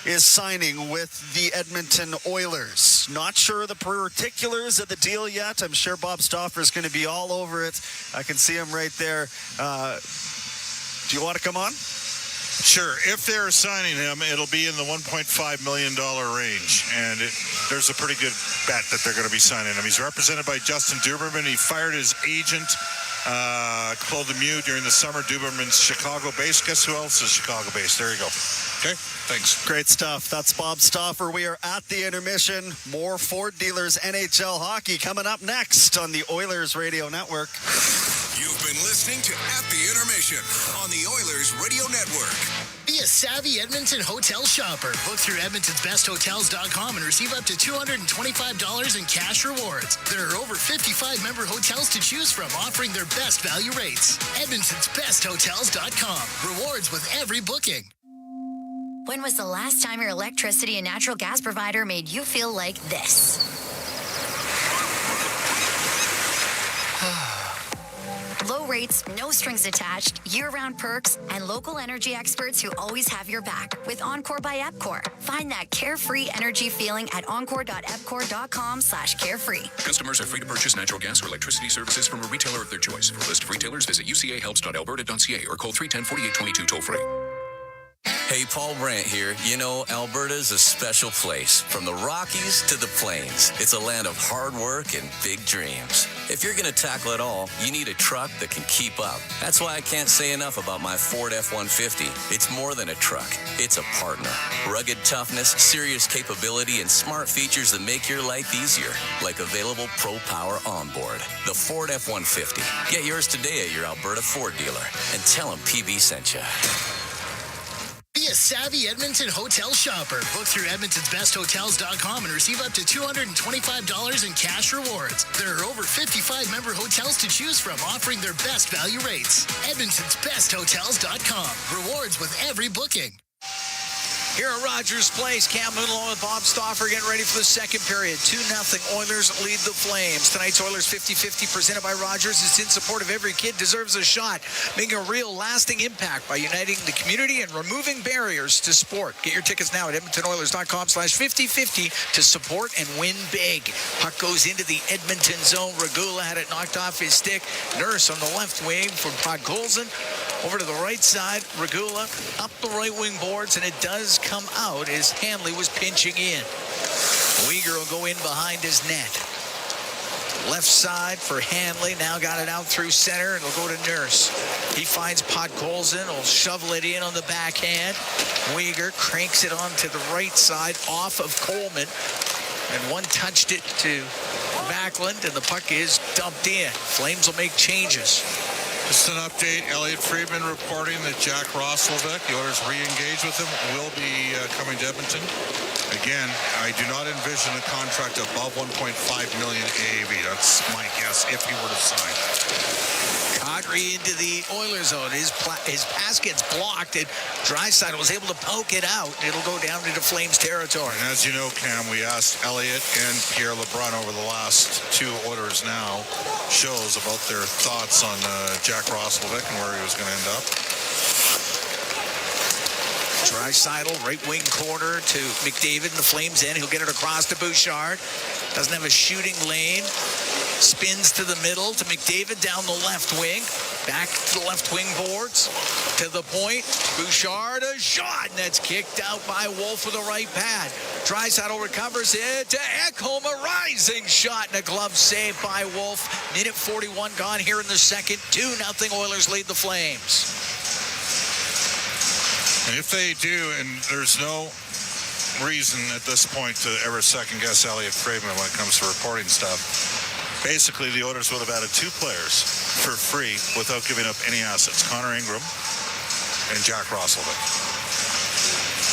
Speaker 20: is signing with the Edmonton Oilers. Not sure the particulars of the deal yet. I'm sure Bob Stauffer is going to be all over it. I can see him right there. Do you want to come on?
Speaker 2: Sure. If they're signing him, it'll be in the $1.5 million range. And there's a pretty good bet that they're going to be signing him. He's represented by Justin Duberman. He fired his agent, Claude Lemieux, during the summer. Duberman's Chicago-based. Guess who else is Chicago-based? There you go. Okay, thanks.
Speaker 20: Great stuff. That's Bob Stauffer. We are at the intermission. More Ford Dealers NHL hockey coming up next on the Oilers Radio Network.
Speaker 26: You've been listening to At the Intermission on the Oilers Radio Network.
Speaker 3: Be a savvy Edmonton hotel shopper. Book through edmontonsbesthotels.com and receive up to $225 in cash rewards. There are over 55 member hotels to choose from, offering their best value rates. edmontonsbesthotels.com. Rewards with every booking.
Speaker 5: When was the last time your electricity and natural gas provider made you feel like this? Low rates, no strings attached, year-round perks, and local energy experts who always have your back with Encore by Epcor. Find that carefree energy feeling at encore.epcor.com/carefree.
Speaker 15: Customers are free to purchase natural gas or electricity services from a retailer of their choice. For a list of retailers, visit ucahelps.alberta.ca or call 310-4822 toll-free.
Speaker 10: Hey, Paul Brandt here. You know, Alberta's a special place. From the Rockies to the Plains, it's a land of hard work and big dreams. If you're going to tackle it all, you need a truck that can keep up. That's why I can't say enough about my Ford F-150. It's more than a truck. It's a partner. Rugged toughness, serious capability, and smart features that make your life easier, like available Pro Power onboard. The Ford F-150. Get yours today at your Alberta Ford dealer and tell them PB sent you.
Speaker 3: Be a savvy Edmonton hotel shopper. Book through edmontonsbesthotels.com and receive up to $225 in cash rewards. There are over 55 member hotels to choose from, offering their best value rates. edmontonsbesthotels.com. Rewards with every booking.
Speaker 7: Here at Rogers Place, Cam Moon along with Bob Stauffer getting ready for the second period. 2-0 Oilers lead the Flames. Tonight's Oilers 50-50 presented by Rogers is in support of every kid deserves a shot, making a real lasting impact by uniting the community and removing barriers to sport. Get your tickets now at edmontonoilers.com/5050 to support and win big. Puck goes into the Edmonton zone. Regula had it knocked off his stick. Nurse on the left wing from Podkolzin. Over to the right side, Regula up the right wing boards, and it does come out as Hanley was pinching in. Uyghur will go in behind his net. Left side for Hanley, now got it out through center, and it'll go to Nurse. He finds Podkolzin, will shovel it in on the backhand. Uyghur cranks it onto the right side off of Coleman, and one touched it to Backlund, and the puck is dumped in. Flames will make changes.
Speaker 2: Just an update. Elliot Friedman reporting that Jack Roslovic, the Oilers re-engage with him, will be coming to Edmonton. Again, I do not envision a contract above $1.5 million AAV. That's my guess if he were to sign.
Speaker 7: Kadri into the Oilers zone. His pass gets blocked, and Draisaitl was able to poke it out. It'll go down into Flames territory.
Speaker 2: And as you know, Cam, we asked Elliot and Pierre LeBrun over the last two Oilers Now shows about their thoughts on Jack Roslovic and where he was going to end up.
Speaker 7: Draisaitl, right wing corner to McDavid in the Flames end. He'll get it across to Bouchard. Doesn't have a shooting lane. Spins to the middle to McDavid down the left wing. Back to the left wing boards. To the point. Bouchard, a shot. And that's kicked out by Wolf with a right pad. Draisaitl recovers it to Ekholm. A rising shot and a glove save by Wolf. Minute 41 gone here in the second. 2-0 Oilers lead the Flames.
Speaker 2: And if they do, and there's no reason at this point to ever second-guess Elliot Friedman when it comes to reporting stuff, basically the Oilers would have added 2 players for free without giving up any assets, Connor Ingram and Jack Roslovic.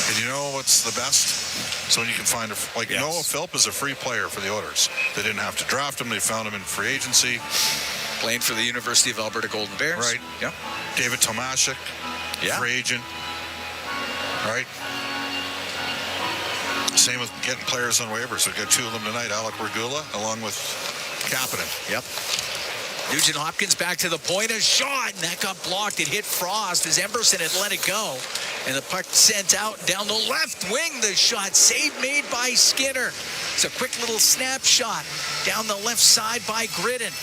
Speaker 2: And you know what's the best? So when you can find, Noah Philp is a free player for the Oilers. They didn't have to draft him. They found him in free agency.
Speaker 7: Playing for the University of Alberta Golden Bears.
Speaker 2: Right.
Speaker 7: Yep.
Speaker 2: David Tomashik, free agent. Right. Same with getting players on waivers. We've got 2 of them tonight. Alec Regula along with Kapanen.
Speaker 7: Yep. Nugent Hopkins back to the point. A shot, and that got blocked. It hit Frost as Emberson had let it go. And the puck sent out down the left wing. The shot save made by Skinner. It's a quick little snapshot down the left side by Gridden.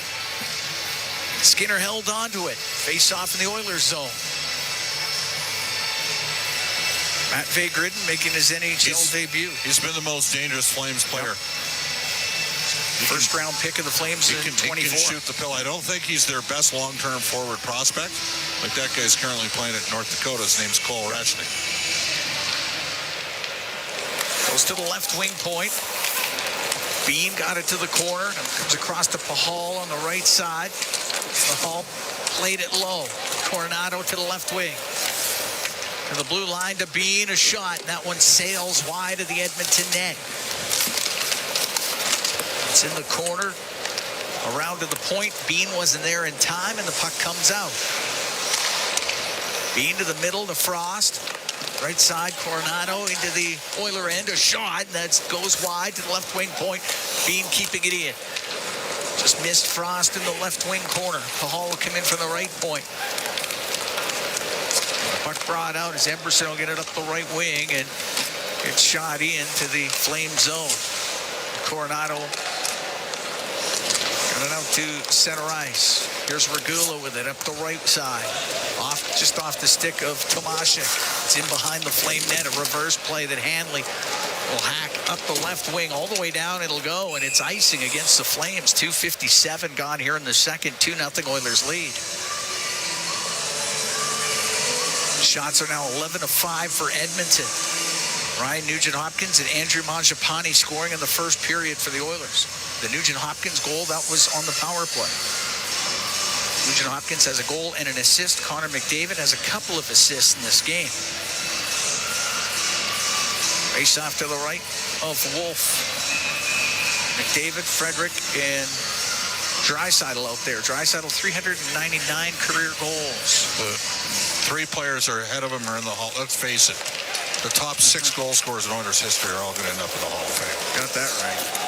Speaker 7: Skinner held on to it. Face off in the Oilers zone. Matvei Gridden making his NHL debut.
Speaker 2: He's been the most dangerous Flames player.
Speaker 7: First round pick of the Flames in 24.
Speaker 2: He can shoot the pill. I don't think he's their best long-term forward prospect. Like that guy's currently playing at North Dakota. His name's Cole Reshny.
Speaker 7: Goes to the left wing point. Bean got it to the corner. Comes across to Pahal on the right side. Pahal played it low. Coronado to the left wing. To the blue line to Bean. A shot. And that one sails wide of the Edmonton net. It's in the corner, around to the point. Bean wasn't there in time, and the puck comes out. Bean to the middle to Frost. Right side, Coronado into the Oiler end. A shot, and that goes wide to the left wing point. Bean keeping it in. Just missed Frost in the left wing corner. Pahal will come in from the right point. The puck brought out as Emberson will get it up the right wing, and it's shot into the Flame zone. Coronado got it out to center ice. Here's Regula with it up the right side. Just off the stick of Tomashik. It's in behind the Flame net. A reverse play that Hanley will hack up the left wing. All the way down it'll go, and it's icing against the Flames. 2:57 gone here in the second. 2-0 Oilers lead. Shots are now 11-5 for Edmonton. Ryan Nugent-Hopkins and Andrew Mangiapane scoring in the first period for the Oilers. The Nugent-Hopkins goal, that was on the power play. Nugent-Hopkins has a goal and an assist. Connor McDavid has a couple of assists in this game. Face off to the right of Wolf. McDavid, Frederick, and Draisaitl out there. Draisaitl, 399 career goals.
Speaker 2: The 3 players are ahead of him are in the Hall. Let's face it. The top 6 goal scorers in Oilers history are all going to end up in the Hall of Fame.
Speaker 7: Got that right.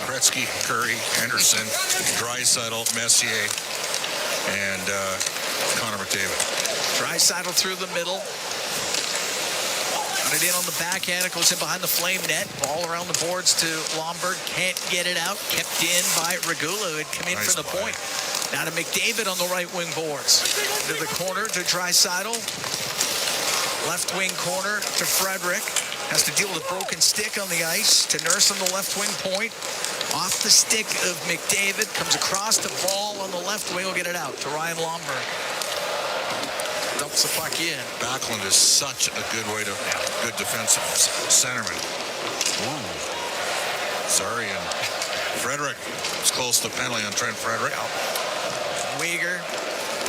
Speaker 2: Gretzky, Curry, Anderson, Draisaitl, Messier, and Connor McDavid.
Speaker 7: Draisaitl through the middle. Got it in on the backhand. It goes in behind the Flame net. Ball around the boards to Lomberg. Can't get it out. Kept in by Regula, who had come in from the point. Now to McDavid on the right wing boards. To the corner to Draisaitl. Left wing corner to Frederick. Has to deal with a broken stick on the ice. To Nurse on the left wing point. Off the stick of McDavid. Comes across the ball on the left wing. Will get it out to Ryan Lomberg. Dumps the puck in.
Speaker 2: Backlund is such a good way to good defensive centerman. Ooh. Sorry, and Frederick is close to penalty on Trent Frederick.
Speaker 7: Weegar,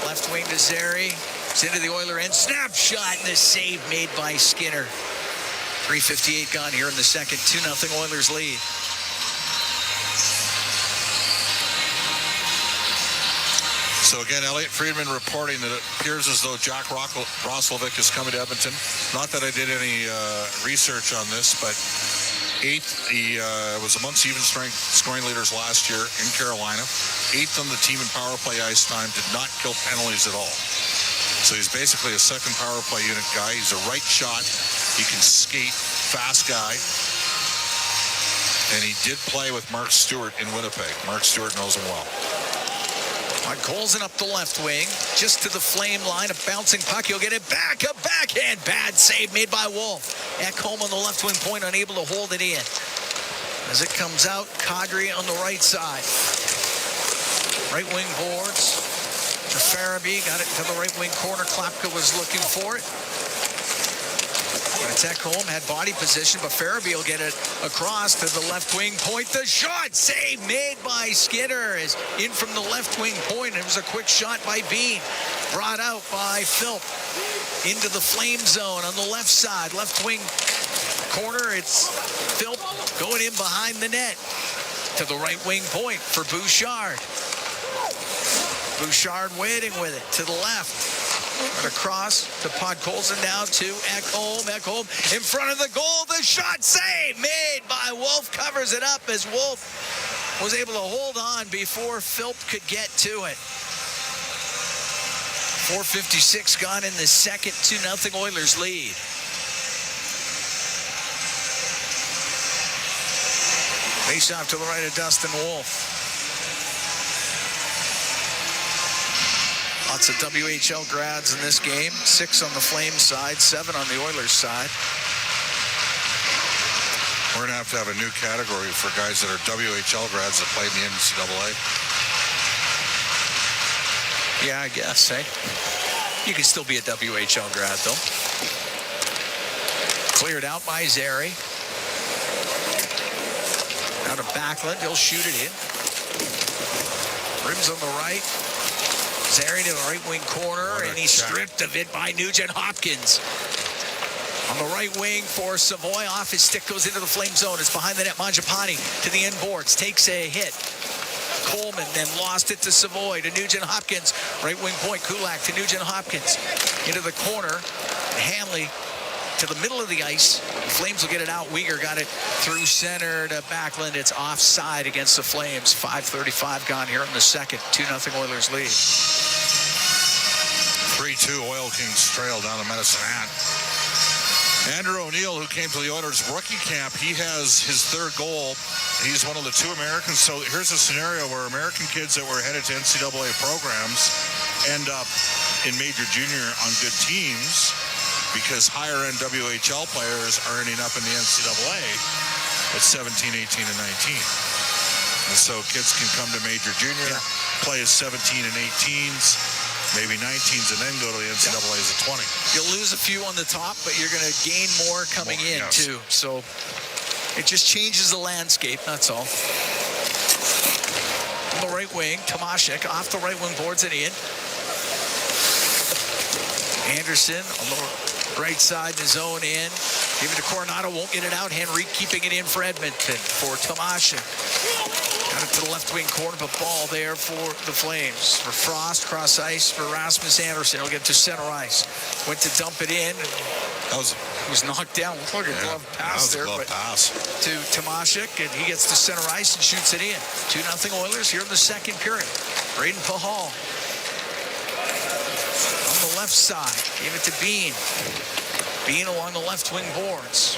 Speaker 7: left wing to Zary. It's into the Oiler end. Snapshot and a save made by Skinner. 3:58 gone here in the second. 2-0 Oilers lead.
Speaker 2: So again, Elliot Friedman reporting that it appears as though Jack Roslovic is coming to Edmonton. Not that I did any research on this, but 8th, he was amongst even strength scoring leaders last year in Carolina. 8th on the team in power play ice time. Did not kill penalties at all. So he's basically a second power play unit guy. He's a right shot. He can skate, fast guy. And he did play with Mark Stewart in Winnipeg. Mark Stewart knows him well.
Speaker 7: Colson up the left wing, just to the Flame line. A bouncing puck. He'll get it back. A backhand. Bad save made by Wolf. Ekholm on the left wing point, unable to hold it in. As it comes out, Kadri on the right side. Right wing boards. To Farabee, got it to the right wing corner. Klapka was looking for it. That's Ekholm, had body position, but Farabee will get it across to the left wing point. The shot, save made by Skinner, is in from the left wing point. It was a quick shot by Bean. Brought out by Philp into the flame zone on the left side. Left wing corner, it's Philp going in behind the net to the right wing point for Bouchard. Bouchard waiting with it to the left. And across to Podkolzin, now to Ekholm. Ekholm in front of the goal. The shot save made by Wolf. Covers it up as Wolf was able to hold on before Philp could get to it. 4:56 gone in the second. 2-0 Oilers lead. Face off to the right of Dustin Wolf. Lots of WHL grads in this game. 6 on the Flames side, 7 on the Oilers side.
Speaker 2: We're going to have a new category for guys that are WHL grads that play in the NCAA.
Speaker 7: Yeah, I guess, eh? You can still be a WHL grad, though. Cleared out by Zary. Out of Backlund, he'll shoot it in. Rims on the right. Zary to the right wing corner, and he's stripped of it by Nugent Hopkins. On the right wing for Savoy, off his stick, goes into the flame zone. It's behind the net. Mangiapane to the end boards, takes a hit. Coleman then lost it to Savoy, to Nugent Hopkins. Right wing point, Kulak to Nugent Hopkins. Into the corner, Hanley to the middle of the ice. The Flames will get it out. Weegar got it through center to Backlund. It's offside against the Flames. 5:35 gone here in the second. 2-0 Oilers lead.
Speaker 2: 3-2 Oil Kings trail down to Medicine Hat. Andrew O'Neill, who came to the Oilers rookie camp, he has his third goal. He's one of the 2 Americans. So here's a scenario where American kids that were headed to NCAA programs end up in major junior on good teams because higher-end WHL players are ending up in the NCAA at 17, 18, and 19. And so kids can come to major junior, play as 17 and 18s, maybe 19s, and then go to the NCAA as a 20.
Speaker 7: You'll lose a few on the top, but you're going to gain more coming in, too. So it just changes the landscape, that's all. On the right wing, Tomashek off the right wing boards and in. Anderson on the right side, the zone in. Give it to Coronado, won't get it out. Henry keeping it in for Edmonton for Tomashek. Got it to the left wing corner, but ball there for the Flames. For Frost, cross ice for Rasmus Anderson. He'll get it to center ice. Went to dump it in. Was knocked down. Looked like a glove pass there. To Tomashek, and he gets to center ice and shoots it in. 2-0 Oilers here in the second period. Braden Pahal on the left side. Gave it to Bean. Bean along the left wing boards.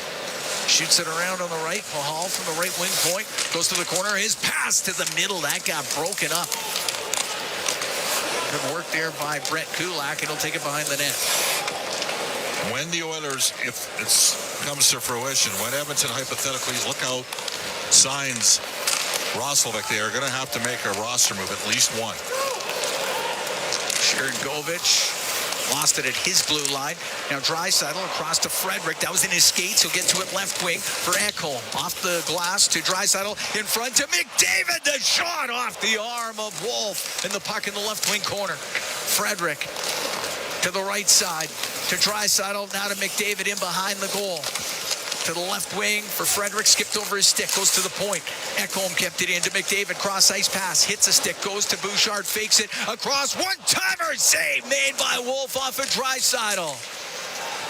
Speaker 7: Shoots it around on the right. Pahal from the right wing point. Goes to the corner. His pass to the middle. That got broken up. Good work there by Brett Kulak, and he'll take it behind the net.
Speaker 2: When the Oilers, if it comes to fruition, when Edmonton hypothetically look out, signs Roslovic, they are going to have to make a roster move, at least one.
Speaker 7: Sharon Govich lost it at his blue line. Now Draisaitl across to Frederick. That was in his skates. He'll get to it left wing for Ekholm. Off the glass to Draisaitl. In front to McDavid. The shot off the arm of Wolf. And the puck in the left wing corner. Frederick to the right side to Draisaitl. Now to McDavid in behind the goal. To the left wing for Frederick. Skipped over his stick. Goes to the point. Ekholm kept it in to McDavid. Cross ice pass. Hits a stick. Goes to Bouchard. Fakes it across. One-timer save made by Wolf off of Draisaitl.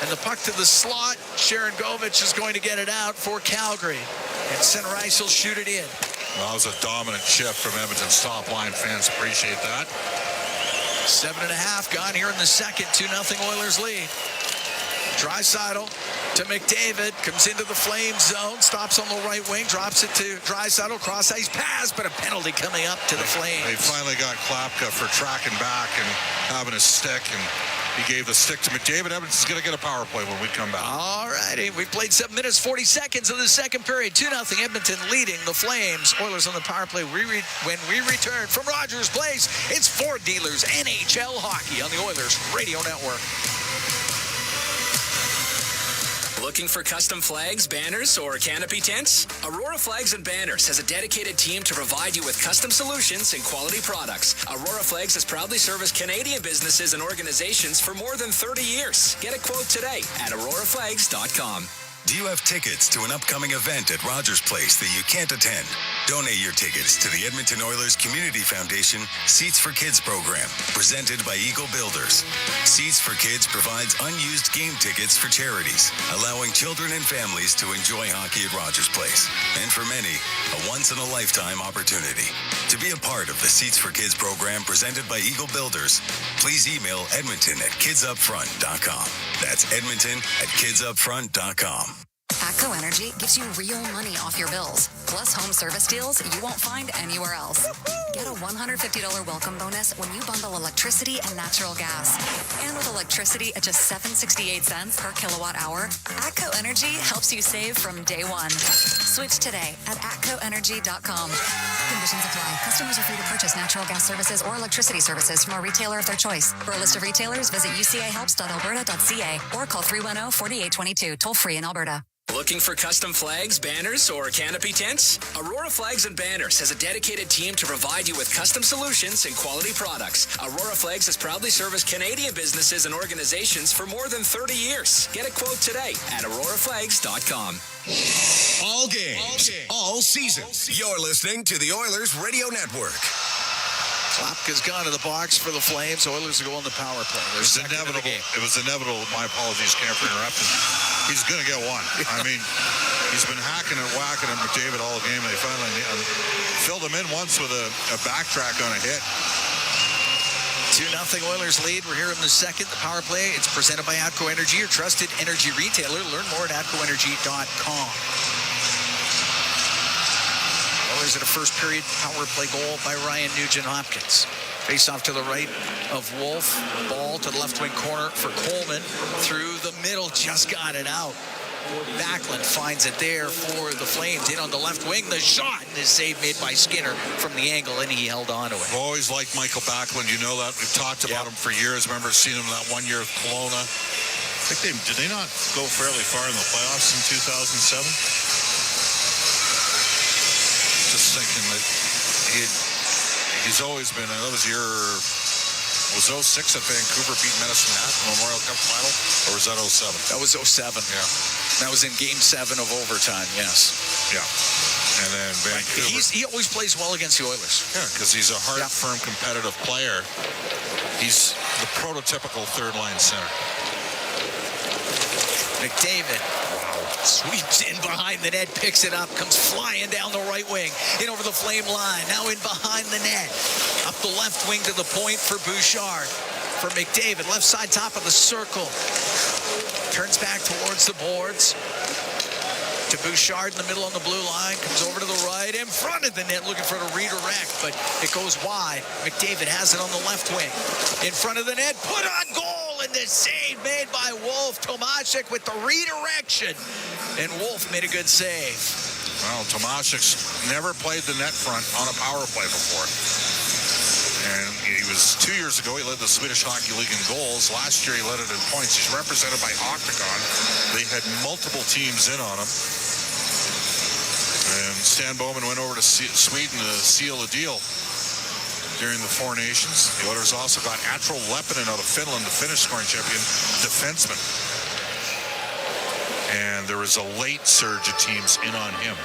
Speaker 7: And the puck to the slot. Sharon Govich is going to get it out for Calgary. And center ice will shoot it in.
Speaker 2: Well, that was a dominant shift from Edmonton's top line. Fans appreciate that.
Speaker 7: 7.5 gone here in the second. 2-0 Oilers lead. Draisaitl to McDavid, comes into the flame zone, stops on the right wing, drops it to Draisaitl, cross ice pass, but a penalty coming up to the Flames.
Speaker 2: They finally got Klapka for tracking back and having a stick, and he gave the stick to McDavid. Edmonton's going to get a power play when we come back.
Speaker 7: All righty, we played 7 minutes, 40 seconds of the second period. 2-0 Edmonton leading the Flames. Oilers on the power play when we return from Rogers Place. It's Ford Dealers NHL Hockey on the Oilers Radio Network.
Speaker 12: Looking for custom flags, banners, or canopy tents? Aurora Flags and Banners has a dedicated team to provide you with custom solutions and quality products. Aurora Flags has proudly serviced Canadian businesses and organizations for more than 30 years. Get a quote today at auroraflags.com.
Speaker 6: Do you have tickets to an upcoming event at Rogers Place that you can't attend? Donate your tickets to the Edmonton Oilers Community Foundation Seats for Kids program, presented by Eagle Builders. Seats for Kids provides unused game tickets for charities, allowing children and families to enjoy hockey at Rogers Place. And for many, a once-in-a-lifetime opportunity. To be a part of the Seats for Kids program presented by Eagle Builders, please email edmonton@kidsupfront.com. That's edmonton@kidsupfront.com.
Speaker 8: ATCO Energy gives you real money off your bills, plus home service deals you won't find anywhere else. Get a $150 welcome bonus when you bundle electricity and natural gas. And with electricity at just 7.68 cents per kilowatt hour, ATCO Energy helps you save from day one. Switch today at atcoenergy.com. Conditions apply. Customers are free to purchase natural gas services or electricity services from a retailer of their choice. For a list of retailers, visit ucahelps.alberta.ca or call 310-4822, toll free in Alberta.
Speaker 12: Looking for custom flags, banners, or canopy tents? Aurora Flags and Banners has a dedicated team to provide you with custom solutions and quality products. Aurora Flags has proudly serviced Canadian businesses and organizations for more than 30 years. Get a quote today at auroraflags.com.
Speaker 26: All games, all season. You're listening to the Oilers Radio Network.
Speaker 7: Klapka's gone to the box for the Flames. Oilers are going to power play.
Speaker 2: It was inevitable. It was inevitable. My apologies, Cam, for interrupting. He's going to get one. I mean, he's been hacking and whacking at McDavid all game. They finally filled him in once with a backtrack on a hit.
Speaker 7: 2-0 Oilers lead. We're here in the second. The power play. It's presented by ATCO Energy, your trusted energy retailer. Learn more at atcoenergy.com. Oilers at a first period power play goal by Ryan Nugent-Hopkins. Face off to the right of Wolf. Ball to the left wing corner for Coleman. Through the middle, just got it out. Backlund finds it there for the Flames. In on the left wing, the shot, and the save made by Skinner from the angle, and he held on to it.
Speaker 2: I've always liked Michael Backlund. You know that. We've talked about him for years. Remember seeing him that 1 year with Kelowna. I think did they not go fairly far in the playoffs in 2007? Just thinking that he's always been, that was year, was 06 at Vancouver beat Medicine Hat in the Memorial Cup final, or was that 07?
Speaker 7: That was 07.
Speaker 2: Yeah.
Speaker 7: That was in Game 7 of overtime, yes.
Speaker 2: Yeah. And then Vancouver.
Speaker 7: He always plays well against the Oilers.
Speaker 2: Yeah, because he's a hard, firm, competitive player. He's the prototypical third-line center.
Speaker 7: McDavid sweeps in behind the net, picks it up, comes flying down the right wing, in over the Flame line, now in behind the net, up the left wing to the point for Bouchard. For McDavid, left side top of the circle, turns back towards the boards, to Bouchard in the middle on the blue line, comes over to the right, in front of the net, looking for the redirect, but it goes wide. McDavid has it on the left wing, in front of the net, put on goal, and the save made by Wolf. Tomashek with the redirection, and Wolf made a good save.
Speaker 2: Well, Tomashek's never played the net front on a power play before. And he was 2 years ago, he led the Swedish Hockey League in goals. Last year, he led it in points. He's represented by Octagon. They had multiple teams in on him. And Stan Bowman went over to Sweden to seal the deal during the Four Nations. The Oilers also got Atro Leppinen out of Finland, the Finnish scoring champion defenseman. And there was a late surge of teams in on him.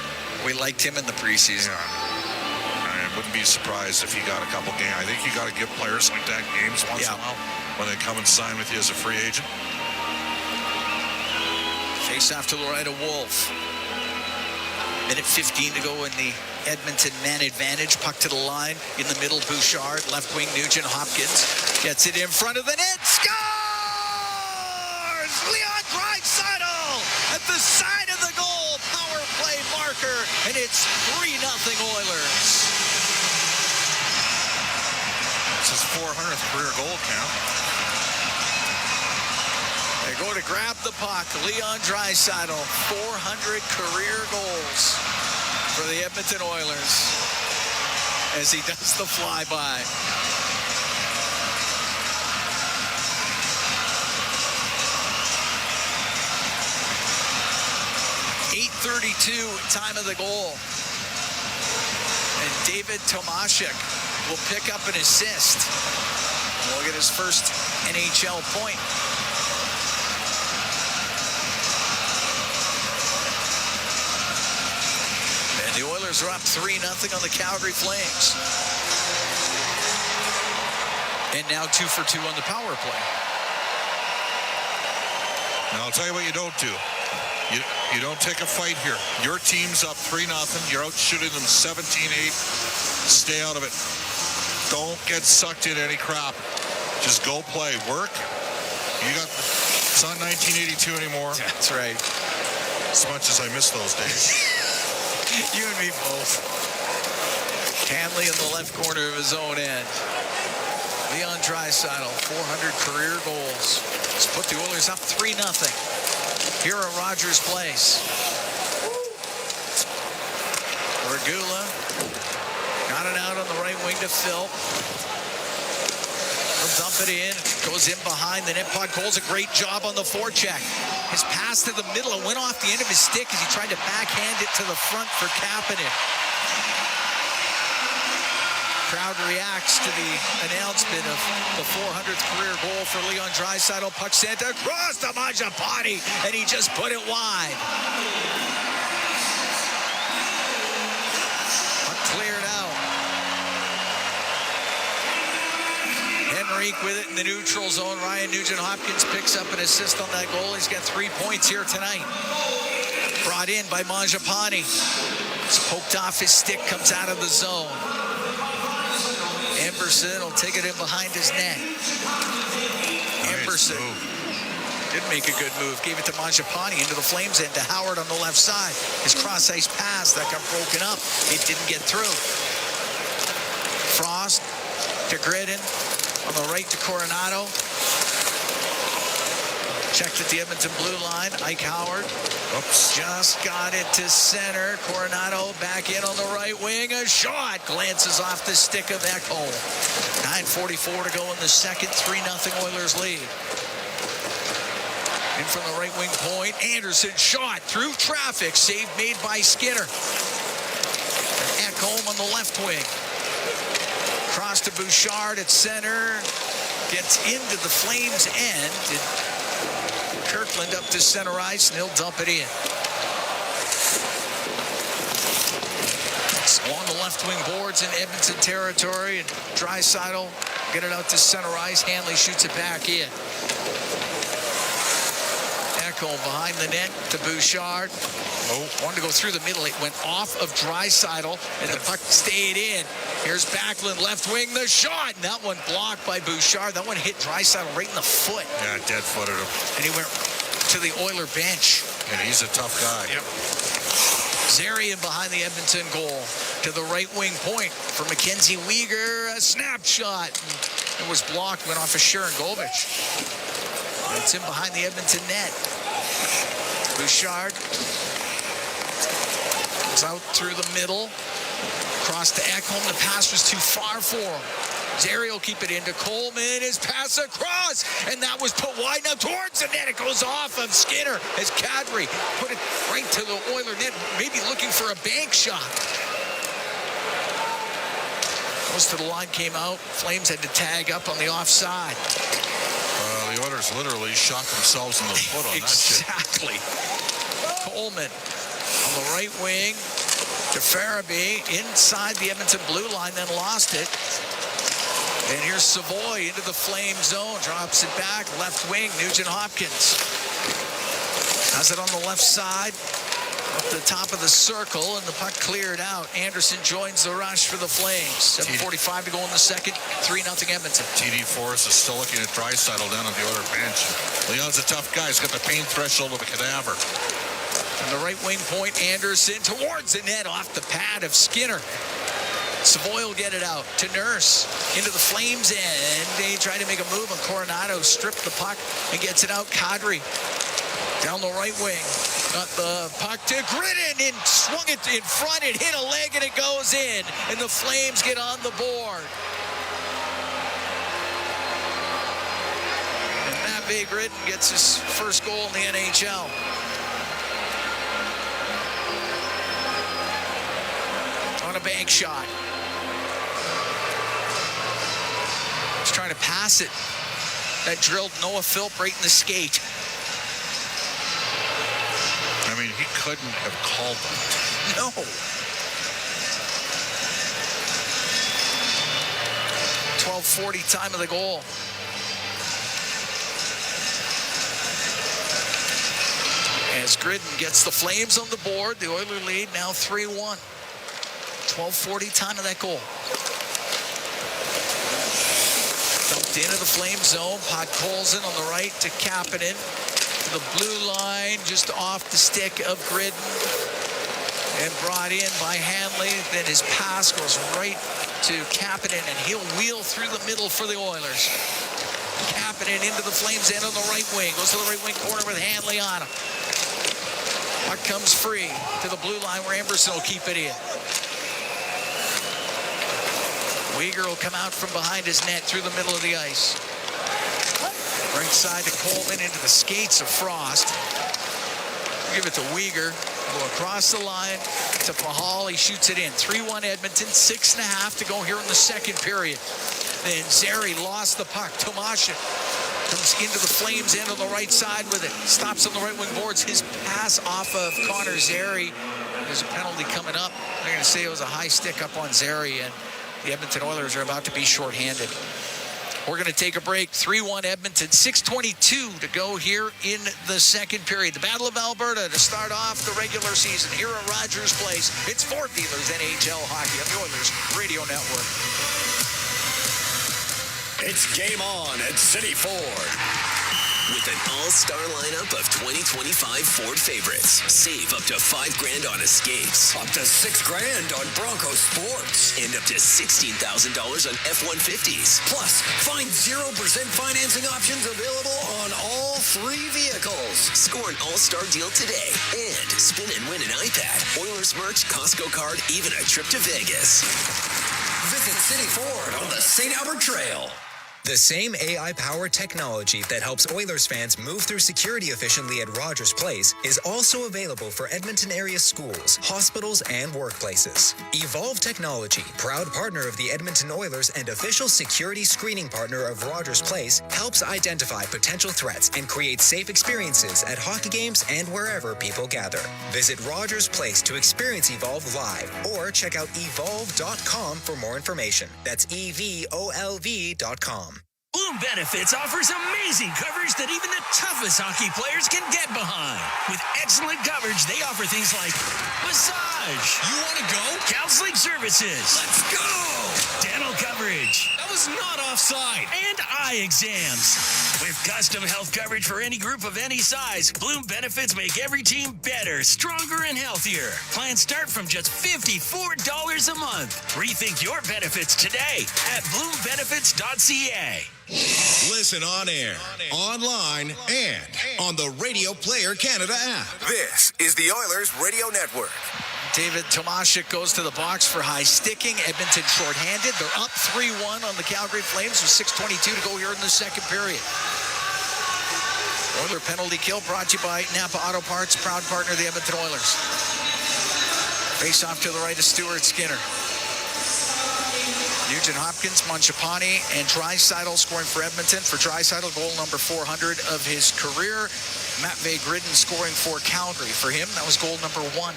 Speaker 7: We liked him in the preseason.
Speaker 2: Yeah. Wouldn't be surprised if he got a couple games. I think you got to give players like that games once in a while when they come and sign with you as a free agent.
Speaker 7: Face off to the right of Wolf. Minute 15 to go in the Edmonton man advantage. Puck to the line in the middle. Bouchard, left wing Nugent-Hopkins gets it in front of the net. Scores! Leon Draisaitl at the side of the goal. Power play marker, and it's 3-0 Oilers.
Speaker 2: It's his 400th career goal count.
Speaker 7: They go to grab the puck. Leon Draisaitl, 400 career goals for the Edmonton Oilers as he does the flyby. 1:32 time of the goal. And David Tomaszek will pick up an assist. We'll get his first NHL point. And the Oilers are up 3-0 on the Calgary Flames. And now 2 for 2 on the power play.
Speaker 2: Now, I'll tell you what you don't do. You don't take a fight here. Your team's up 3-0. You're out shooting them 17-8. Stay out of it. Don't get sucked into any crap. Just go play. Work. It's not 1982 anymore.
Speaker 7: That's right.
Speaker 2: As much as I miss those days.
Speaker 7: You and me both. Hanley in the left corner of his own end. Leon Draisaitl, 400 career goals. He's put the Oilers up 3-0 here at Rogers Place. Regula got it out on the right wing to Phil. He'll dump it in. Goes in behind the net. Podkol's a great job on the forecheck. His pass to the middle. It went off the end of his stick as he tried to backhand it to the front for Kapanen. Crowd reacts to the announcement of the 400th career goal for Leon Draisaitl. Puck sent across to Mangiapane, and he just put it wide. Puck cleared out. Henrique with it in the neutral zone. Ryan Nugent-Hopkins picks up an assist on that goal. He's got 3 points here tonight. Brought in by Mangiapane. It's poked off his stick, comes out of the zone. Emberson will take it in behind his net. Emberson did make a good move. Gave it to Mangiapane into the Flames end to Howard on the left side. His cross-ice pass that got broken up. It didn't get through. Frost to Gridden. On the right to Coronado. Checked at the Edmonton blue line. Ike Howard. Oops. Just got it to center. Coronado back in on the right wing. A shot glances off the stick of Ekholm. 9:44 to go in the second. 3-0 Oilers lead. In from the right wing point. Anderson shot through traffic. Save made by Skinner. Ekholm on the left wing. Cross to Bouchard at center. Gets into the Flames end. Kirkland up to center ice, and he'll dump it in. It's along the left wing boards in Edmonton territory, and Draisaitl get it out to center ice. Hanley shoots it back in. Ekholm behind the net to Bouchard. Wanted to go through the middle. It went off of Draisaitl, and the puck stayed in. Here's Backlund, left wing, the shot. And that one blocked by Bouchard. That one hit Draisaitl right in the foot.
Speaker 2: Yeah, dead-footed him.
Speaker 7: And he went to the Oiler bench.
Speaker 2: And he's a tough guy.
Speaker 7: Yep. Zarian behind the Edmonton goal to the right wing point for Mackenzie Weegar. A snapshot. It was blocked, went off of Sharon Govich. It's in behind the Edmonton net. Bouchard is out through the middle. Cross to Ekholm. The pass was too far for him. Zary will keep it into Coleman. His pass across. And that was put wide now towards the net. It goes off of Skinner as Kadri put it right to the Oiler net. Maybe looking for a bank shot. Close to the line came out. Flames had to tag up on the offside.
Speaker 2: The Oilers literally shot themselves in the foot on that shit.
Speaker 7: Exactly. Coleman on the right wing to Farabee inside the Edmonton blue line, then lost it. And here's Savoy into the Flame zone, drops it back, left wing, Nugent-Hopkins. Has it on the left side, up the top of the circle, and the puck cleared out. Anderson joins the rush for the Flames. 7:45 to go in the second, 3-0 Edmonton.
Speaker 2: TD Forrest is still looking at Draisaitl down on the Oiler bench. Leon's a tough guy. He's got the pain threshold of a cadaver.
Speaker 7: On the right wing point, Anderson towards the net off the pad of Skinner. Savoy will get it out to Nurse into the Flames end. They try to make a move on Coronado, stripped the puck and gets it out. Kadri down the right wing. Got the puck to Gridden and swung it in front. It hit a leg and it goes in. And the Flames get on the board. And Matt Gridden gets his first goal in the NHL. on a bank shot. He's trying to pass it. That drilled Noah Philp right in the skate.
Speaker 2: I mean, he couldn't have called that.
Speaker 7: No. 12:40 time of the goal. As Gridden gets the Flames on the board, the Oiler lead now 3-1. 12:40 time of that goal. Dumped into the Flame zone. Podkolzin on the right to Kapanen. To the blue line, just off the stick of Gridden. And brought in by Hanley. Then his pass goes right to Kapanen, and he'll wheel through the middle for the Oilers. Kapanen into the Flames end on the right wing. Goes to the right wing corner with Hanley on him. Puck comes free to the blue line where Emberson will keep it in. Weegar will come out from behind his net through the middle of the ice. Right side to Coleman into the skates of Frost. Give it to Weegar. Go across the line to Pahal. He shoots it in. 3-1 Edmonton. 6.5 to go here in the second period. Then Zary lost the puck. Tomasha comes into the Flames end on the right side with it. Stops on the right wing boards. His pass off of Connor Zary. There's a penalty coming up. They're going to say it was a high stick up on Zary, and the Edmonton Oilers are about to be shorthanded. We're going to take a break. 3-1 Edmonton. 6:22 to go here in the second period. The Battle of Alberta to start off the regular season here at Rogers Place. It's Ford Dealers NHL Hockey on the Oilers Radio Network.
Speaker 11: It's game on at City Ford.
Speaker 9: With an all-star lineup of 2025 Ford favorites. Save up to $5,000 on Escapes.
Speaker 11: Up to $6,000 on Bronco Sports.
Speaker 9: And up to $16,000 on F-150s.
Speaker 11: Plus, find 0% financing options available on all 3 vehicles.
Speaker 9: Score an all-star deal today. And spin and win an iPad, Oilers merch, Costco card, even a trip to Vegas.
Speaker 11: Visit City Ford on the St. Albert Trail.
Speaker 13: The same AI-powered technology that helps Oilers fans move through security efficiently at Rogers Place is also available for Edmonton area schools, hospitals, and workplaces. Evolve Technology, proud partner of the Edmonton Oilers and official security screening partner of Rogers Place, helps identify potential threats and create safe experiences at hockey games and wherever people gather. Visit Rogers Place to experience Evolve live or check out evolve.com for more information. That's EVOLV.com.
Speaker 14: Bloom Benefits offers amazing coverage that even the toughest hockey players can get behind. With excellent coverage, they offer things like massage.
Speaker 11: You want to go?
Speaker 14: Counseling services.
Speaker 11: Let's go!
Speaker 14: Dental coverage.
Speaker 11: That was not offside.
Speaker 14: And eye exams. With custom health coverage for any group of any size, Bloom Benefits make every team better, stronger, and healthier. Plans start from just $54 a month. Rethink your benefits today at bloombenefits.ca.
Speaker 26: Listen on air, online, and on the Radio Player Canada app.
Speaker 6: This is the Oilers Radio Network.
Speaker 7: David Tomashik goes to the box for high sticking. Edmonton shorthanded. They're up 3-1 on the Calgary Flames with 6:22 to go here in the second period. Oiler penalty kill brought to you by Napa Auto Parts, proud partner of the Edmonton Oilers. Face off to the right of Stuart Skinner. Nugent Hopkins, Mangiapane, and Draisaitl scoring for Edmonton. For Draisaitl, goal number 400 of his career. Matvei Gridden scoring for Calgary. For him, that was goal number 1.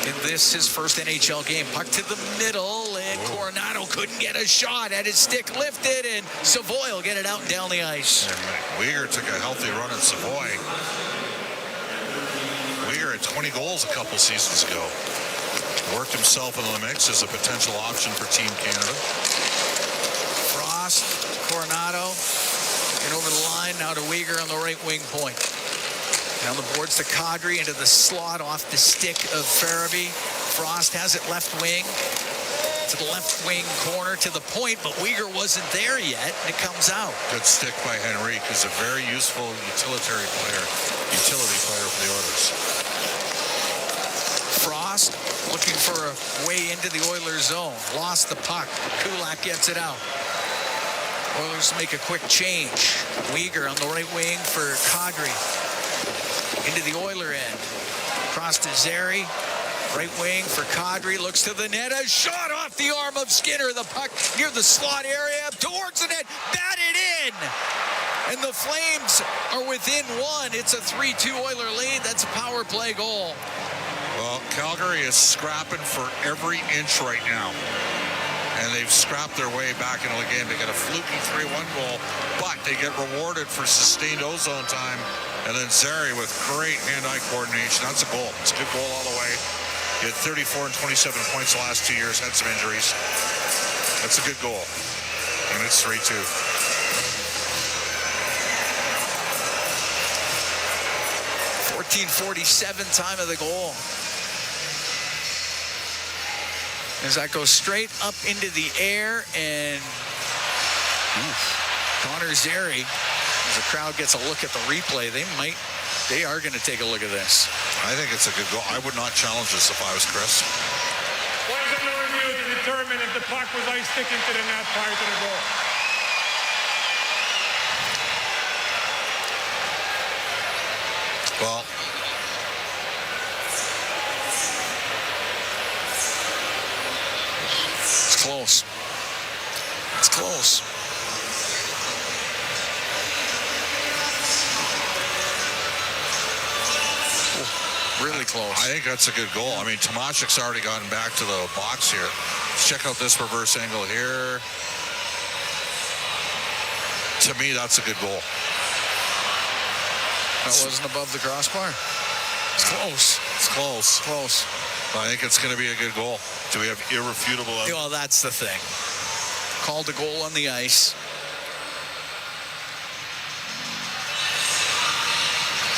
Speaker 7: In this, his first NHL game. Puck to the middle, and Coronado couldn't get a shot. Had his stick lifted, and Savoy will get it out and down the ice.
Speaker 2: And Weegar took a healthy run at Savoy. Weegar had 20 goals a couple seasons ago. Worked himself into the mix as a potential option for Team Canada.
Speaker 7: Frost, Coronado, and over the line now to Weegar on the right wing point. Down the boards to Kadri into the slot off the stick of Farabee. Frost has it left wing to the left wing corner to the point, but Weegar wasn't there yet, and it comes out.
Speaker 2: Good stick by Henrique, who's a very useful utility player for the Oilers.
Speaker 7: Frost looking for a way into the Oilers zone. Lost the puck. Kulak gets it out. Oilers make a quick change. Weegar on the right wing for Kadri. Into the Oiler end. Across to Zary. Right wing for Kadri, looks to the net, a shot off the arm of Skinner. The puck near the slot area, towards the net, batted in. And the Flames are within one. It's a 3-2 Oiler lead. That's a power play goal.
Speaker 2: Well, Calgary is scrapping for every inch right now. And they've scrapped their way back into the game. They get a fluky 3-1 goal, but they get rewarded for sustained ozone time. And then Zary with great hand-eye coordination. That's a goal. It's a good goal all the way. He had 34 and 27 points the last 2 years, had some injuries. That's a good goal. And it's 3-2.
Speaker 7: 14:47 time of the goal. As that goes straight up into the air, and Connor Zary, as the crowd gets a look at the replay, they are going to take a look at this.
Speaker 2: I think it's a good goal. I would not challenge this if I was Chris.
Speaker 1: Points under review to determine if the puck was ice sticking to the net prior to the goal.
Speaker 2: Well,
Speaker 7: it's close. It's close. Really close.
Speaker 2: I think that's a good goal. I mean, Tomashik's already gotten back to the box here. Let's check out this reverse angle here. To me, that's a good goal.
Speaker 7: That wasn't above the crossbar. It's close.
Speaker 2: It's close.
Speaker 7: Close.
Speaker 2: I think it's going to be a good goal. Do we have irrefutable evidence?
Speaker 7: Well, that's the thing. Called a goal on the ice.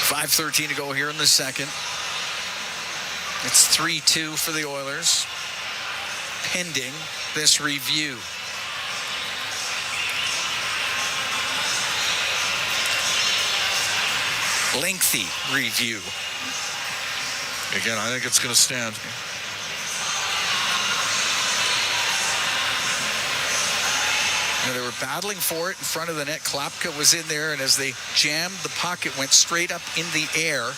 Speaker 7: 5:13 to go here in the second. It's 3-2 for the Oilers, pending this review. Lengthy review.
Speaker 2: Again, I think it's going to stand.
Speaker 7: They were battling for it in front of the net. Klapka was in there, and as they jammed the puck, it went straight up in the air.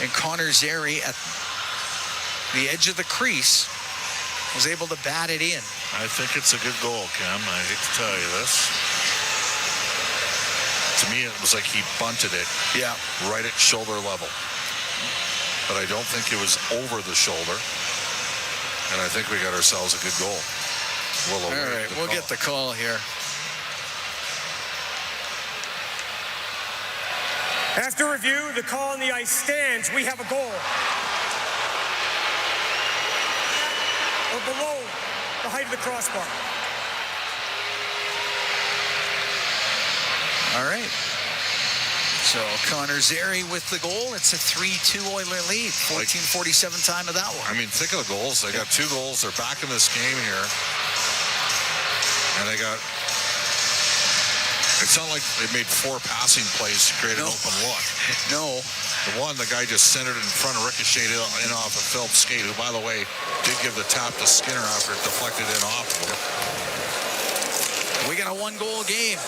Speaker 7: And Connor Zary at the edge of the crease was able to bat it in.
Speaker 2: I think it's a good goal, Cam. I hate to tell you this. To me, it was like he bunted it right at shoulder level. But I don't think it was over the shoulder. And I think we got ourselves a good goal. All right,
Speaker 7: we'll get the call here.
Speaker 1: After review, the call on the ice stands. We have a goal. Or below the height of the crossbar.
Speaker 7: All right. So Connor Zary with the goal. It's a 3-2 Oiler lead. 14:47 time of that one.
Speaker 2: I mean, think of the goals. They got 2 goals. They're back in this game here. And they got... It's not like they made 4 passing plays to create an open look.
Speaker 7: No.
Speaker 2: The one, the guy just centered it in front of ricocheted in off of Phil's skate, who, by the way, did give the tap to Skinner after it deflected in off of him.
Speaker 7: We got a 1-goal game.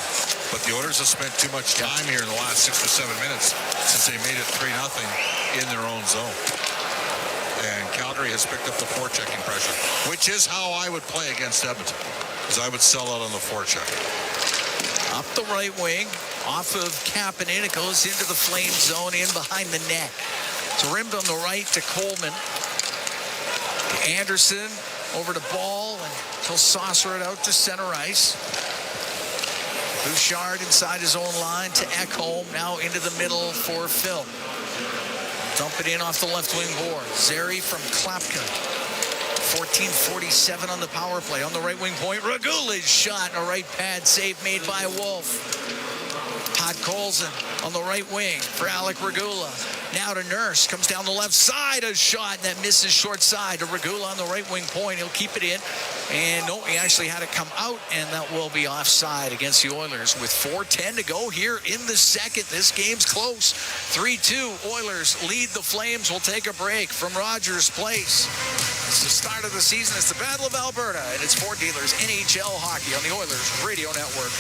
Speaker 2: But the Oilers have spent too much time here in the last 6 or 7 minutes since they made it 3-0 in their own zone. And Calgary has picked up the forechecking pressure, which is how I would play against Edmonton, because I would sell out on the forecheck.
Speaker 7: Up the right wing, off of Kapanen. It goes into the Flame zone, in behind the net. It's rimmed on the right to Coleman. To Anderson, over to Ball, and he'll saucer it out to center ice. Bouchard inside his own line to Ekholm, now into the middle for Phil. Dump it in off the left wing board. Zary from Klapka. 14:47 on the power play. On the right wing point, Regula's shot and a right pad save made by Wolf. Podkolzin on the right wing for Alec Regula. Now to Nurse, comes down the left side, a shot that misses short side to Regula on the right wing point. He'll keep it in, and no, he actually had it come out, and that will be offside against the Oilers with 4:10 to go here in the second. This game's close. 3-2, Oilers lead the Flames. We'll take a break from Rogers Place. It's the start of the season. It's the Battle of Alberta, and it's Ford Dealers NHL Hockey on the Oilers Radio Network.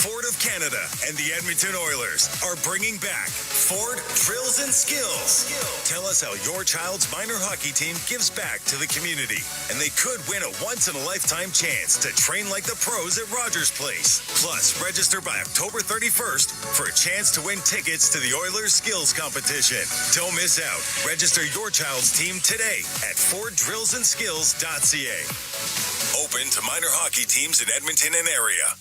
Speaker 6: Ford of Canada and the Edmonton Oilers are bringing back Ford Drills and Skills. Tell us how your child's minor hockey team gives back to the community, and they could win a once-in-a-lifetime chance to train like the pros at Rogers Place. Plus, register by October 31st for a chance to win tickets to the Oilers Skills Competition. Don't miss out. Register your child's team today at FordDrillsandSkills.ca. Open to minor hockey teams in Edmonton and area.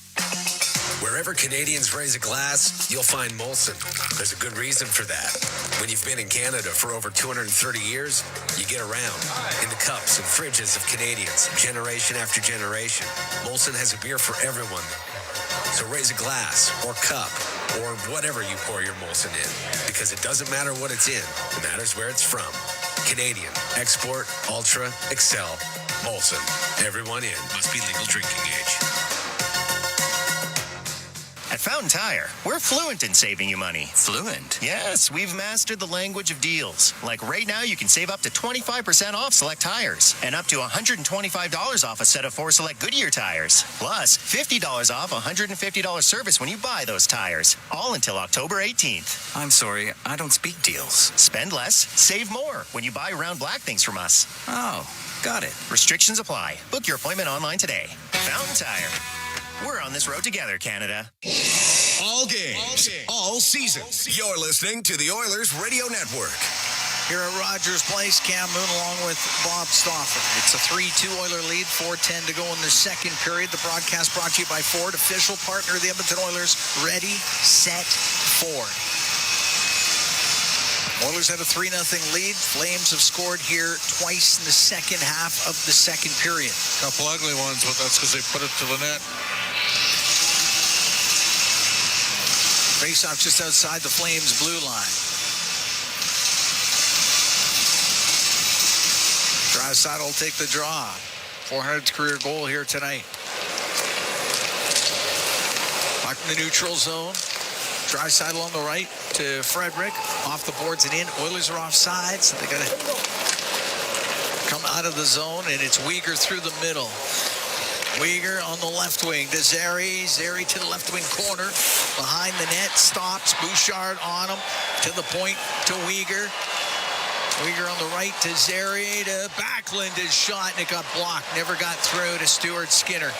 Speaker 11: Wherever Canadians raise a glass, you'll find Molson. There's a good reason for that. When you've been in Canada for over 230 years, you get around in the cups and fridges of Canadians, generation after generation. Molson has a beer for everyone. So raise a glass or cup or whatever you pour your Molson in, because it doesn't matter what it's in. It matters where it's from. Canadian, export, ultra, excel, Molson. Everyone in. Must be legal drinking age.
Speaker 4: At Fountain Tire, we're fluent in saving you money.
Speaker 16: Fluent?
Speaker 4: Yes, we've mastered the language of deals. Like right now, you can save up to 25% off select tires and up to $125 off a set of 4 select Goodyear tires. Plus, $50 off $150 service when you buy those tires. All until October 18th.
Speaker 16: I'm sorry, I don't speak deals.
Speaker 4: Spend less, save more when you buy round black things from us.
Speaker 16: Oh, got it.
Speaker 4: Restrictions apply. Book your appointment online today. Fountain Tire. We're on this road together, Canada.
Speaker 26: All games, all season. You're listening to the Oilers Radio Network.
Speaker 7: Here at Rogers Place, Cam Moon along with Bob Stauffer. It's a 3-2 Oiler lead, 4:10 to go in the second period. The broadcast brought to you by Ford, official partner of the Edmonton Oilers. Ready, set, Ford. Oilers have a 3-0 lead. Flames have scored here twice in the second half of the second period.
Speaker 2: Couple ugly ones, but that's because they put it to the net.
Speaker 7: Face-off just outside the Flames' blue line. Draisaitl will take the draw. 400th career goal here tonight. Puck in the neutral zone. Draisaitl on the right to Frederick. Off the boards and in. Oilers are offside, so they got to come out of the zone, and it's Weegar through the middle. Weegar on the left wing to Zary. Zary to the left wing corner. Behind the net. Stops. Bouchard on him. To the point to Weegar. Weegar on the right to Zary. To Backlund. His shot, and it got blocked. Never got through to Stuart Skinner.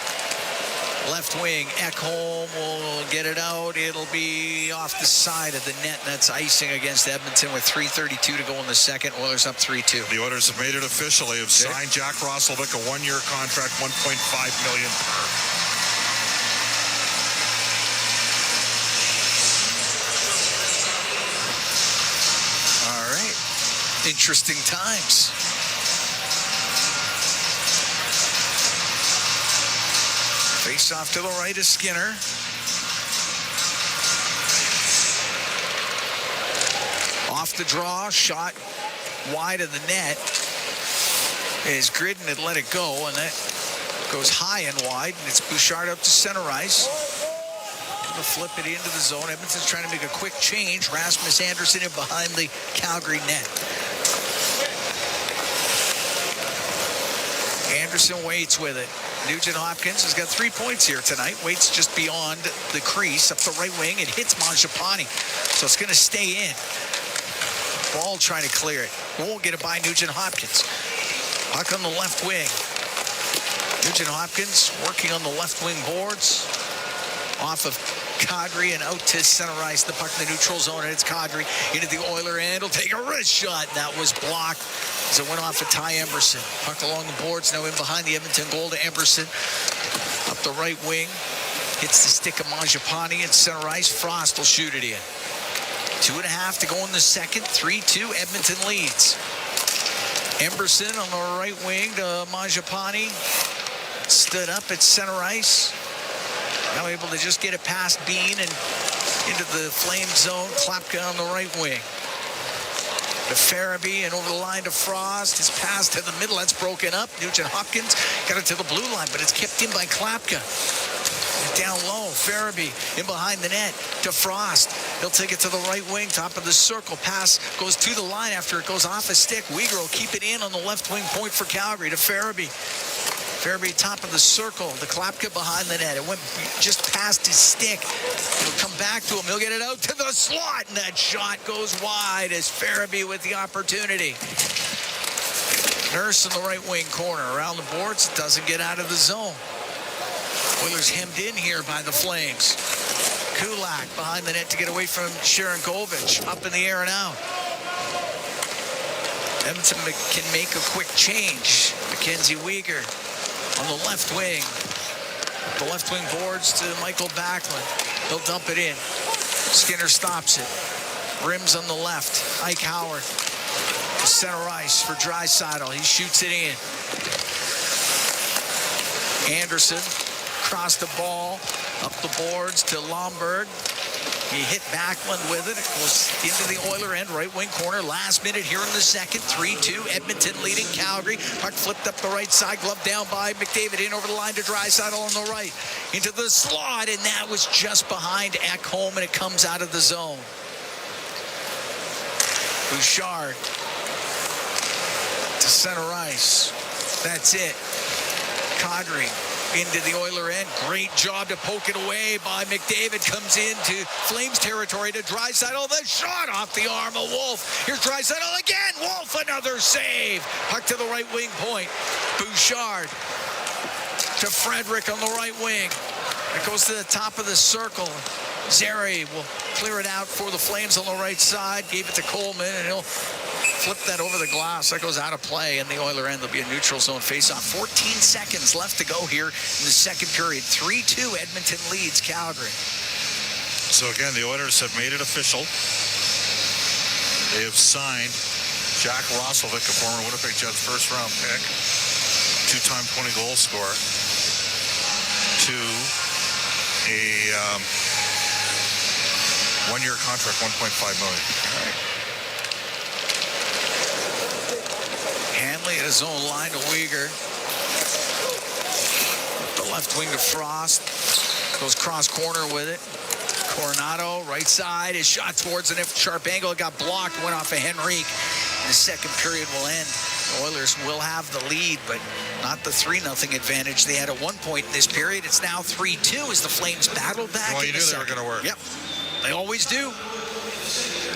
Speaker 7: Left wing. Ekholm will get it out. It'll be off the side of the net. And that's icing against Edmonton with 3:32 to go in the second. Oilers up 3-2.
Speaker 2: The Oilers have made it official. They have signed Jack Roslovic a 1-year contract, $1.5 million per.
Speaker 7: All right. Interesting times. Face off to the right is Skinner. Off the draw, shot wide of the net. As Gridden had let it go, and that goes high and wide, and it's Bouchard up to center ice. To flip it into the zone. Edmonton's trying to make a quick change. Rasmus Anderson in behind the Calgary net. Anderson waits with it. Nugent Hopkins has got 3 points here tonight. Waits just beyond the crease up the right wing. It hits Mangiapane, so it's going to stay in. Ball trying to clear it. Won't get it by Nugent Hopkins. Puck on the left wing. Nugent Hopkins working on the left wing boards. Off of Kadri and out to center ice. The puck in the neutral zone, and it's Kadri into the Oiler end. He'll take a wrist shot, and that was blocked as it went off of Ty Emberson. Puck along the boards, now in behind the Edmonton goal to Emberson. Up the right wing. Hits the stick of Mangiapane at center ice. Frost will shoot it in. 2.5 to go in the second. 3-2, Edmonton leads. Emberson on the right wing to Mangiapane. Stood up at center ice. Now able to just get it past Bean and into the flame zone. Klapka on the right wing. To Farabee and over the line to Frost. His pass to the middle. That's broken up. Nugent Hopkins got it to the blue line, but it's kept in by Klapka. Down low. Farabee in behind the net to Frost. He'll take it to the right wing. Top of the circle. Pass goes to the line after it goes off a stick. Weegar will keep it in on the left wing point for Calgary to Farabee. Farabee top of the circle. The Klapka behind the net. It went just past his stick. He'll come back to him. He'll get it out to the slot, and that shot goes wide as Farabee with the opportunity. Nurse in the right wing corner. Around the boards, doesn't get out of the zone. Oilers hemmed in here by the Flames. Kulak behind the net to get away from Sharangovich. Up in the air and out. Edmonton can make a quick change. Mackenzie Weegar on the left wing. The left wing boards to Michael Backlund. He'll dump it in. Skinner stops it. Rims on the left. Ike Howard. To center ice for Draisaitl. He shoots it in. Anderson across the ball. Up the boards to Lomberg. He hit Backlund with it. It goes into the Oiler end, right wing corner. Last minute here in the second. 3-2. Edmonton leading Calgary. Puck flipped up the right side. Glove down by McDavid. In over the line to Draisaitl on the right. Into the slot, and that was just behind Ekholm, and it comes out of the zone. Bouchard to center ice. That's it. Kadri into the Oiler end. Great job to poke it away by McDavid. Comes into Flames territory to Draisaitl. The shot off the arm of Wolf. Here's Draisaitl again. Wolf, another save. Puck to the right wing point. Bouchard to Frederick on the right wing. It goes to the top of the circle. Zary will clear it out for the Flames on the right side. Gave it to Coleman, and he'll flip that over the glass. That goes out of play in the Oiler end. There'll be a neutral zone face-off. 14 seconds left to go here in the second period. 3-2, Edmonton leads Calgary.
Speaker 2: So again, the Oilers have made it official. They have signed Jack Roslovic, a former Winnipeg Jets first-round pick, two-time 20-goal scorer, to a one-year contract, $1.5 million. All right.
Speaker 7: Hanley at his own line to Weegar. The left wing to Frost. Goes cross corner with it. Coronado, right side. His shot towards an sharp angle. It got blocked. Went off of Henrique. The second period will end. The Oilers will have the lead, but not the 3-0 advantage they had at one point in this period. It's now 3-2 as the Flames battle back.
Speaker 2: Well, you knew they were going to work.
Speaker 7: Yep. They always do.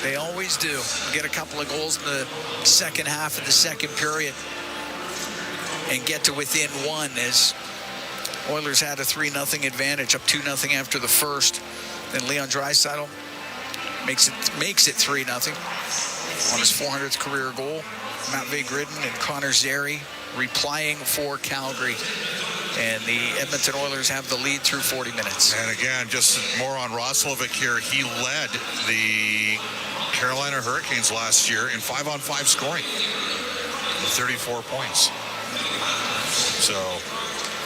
Speaker 7: They always do. Get a couple of goals in the second half of the second period and get to within one as Oilers had a 3-0 advantage, up 2-0 after the first. Then Leon Draisaitl makes it 3-0 on his 400th career goal. Matvei Gridin and Connor Zary replying for Calgary. And the Edmonton Oilers have the lead through 40 minutes.
Speaker 2: And again, just more on Roslovic here. He led the Carolina Hurricanes last year in 5-on-5 scoring with 34 points. So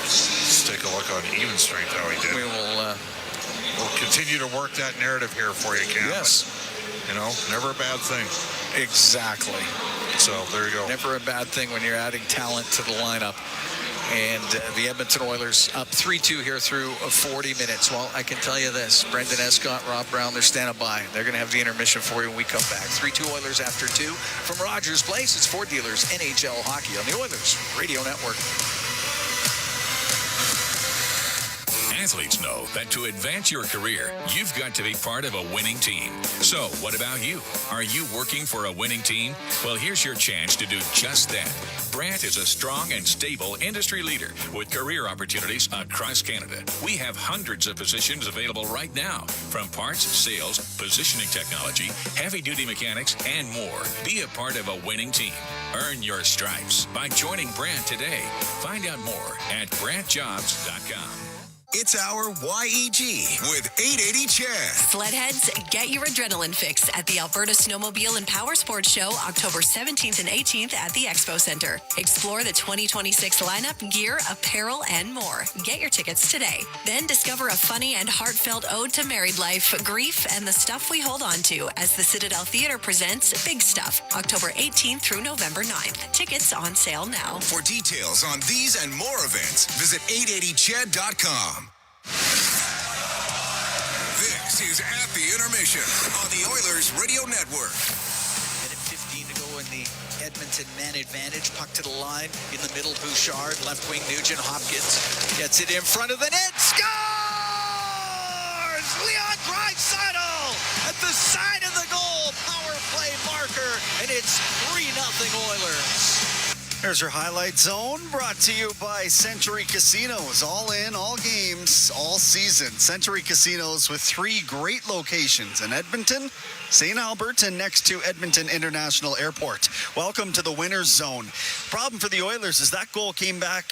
Speaker 2: let's take a look on even strength how he did. We'll continue to work that narrative here for you, Cam.
Speaker 7: Yes.
Speaker 2: You know, never a bad thing.
Speaker 7: Exactly.
Speaker 2: So there you go.
Speaker 7: Never a bad thing when you're adding talent to the lineup. And the Edmonton Oilers up 3-2 here through 40 minutes. Well, I can tell you this. Brendan Escott, Rob Brown, they're standing by. They're going to have the intermission for you when we come back. 3-2 Oilers after 2. From Rogers Place, it's Ford Dealers NHL Hockey on the Oilers Radio Network.
Speaker 15: Athletes know that to advance your career, you've got to be part of a winning team. So, what about you? Are you working for a winning team? Well, here's your chance to do just that. Brandt is a strong and stable industry leader with career opportunities across Canada. We have hundreds of positions available right now, from parts, sales, positioning technology, heavy-duty mechanics, and more. Be a part of a winning team. Earn your stripes by joining Brandt today. Find out more at BrandtJobs.com.
Speaker 6: It's our YEG with 880 Chad.
Speaker 17: Sledheads, get your adrenaline fix at the Alberta Snowmobile and Power Sports Show October 17th and 18th at the Expo Center. Explore the 2026 lineup, gear, apparel, and more. Get your tickets today. Then discover a funny and heartfelt ode to married life, grief, and the stuff we hold on to as the Citadel Theatre presents Big Stuff, October 18th through November 9th. Tickets on sale now.
Speaker 6: For details on these and more events, visit 880ched.com. This is At the Intermission on the Oilers Radio Network.
Speaker 7: Minute 15 to go in the Edmonton man advantage. Puck to the line. In the middle, Bouchard. Left wing, Nugent Hopkins. Gets it in front of the net. Scores! Leon Draisaitl at the side of the goal. Power play marker. And it's 3-0 Oilers.
Speaker 20: There's your highlight zone, brought to you by Century Casinos. All in, all games, all season. Century Casinos with 3 great locations in Edmonton, St. Albert, and next to Edmonton International Airport. Welcome to the winner's zone. Problem for the Oilers is that goal came back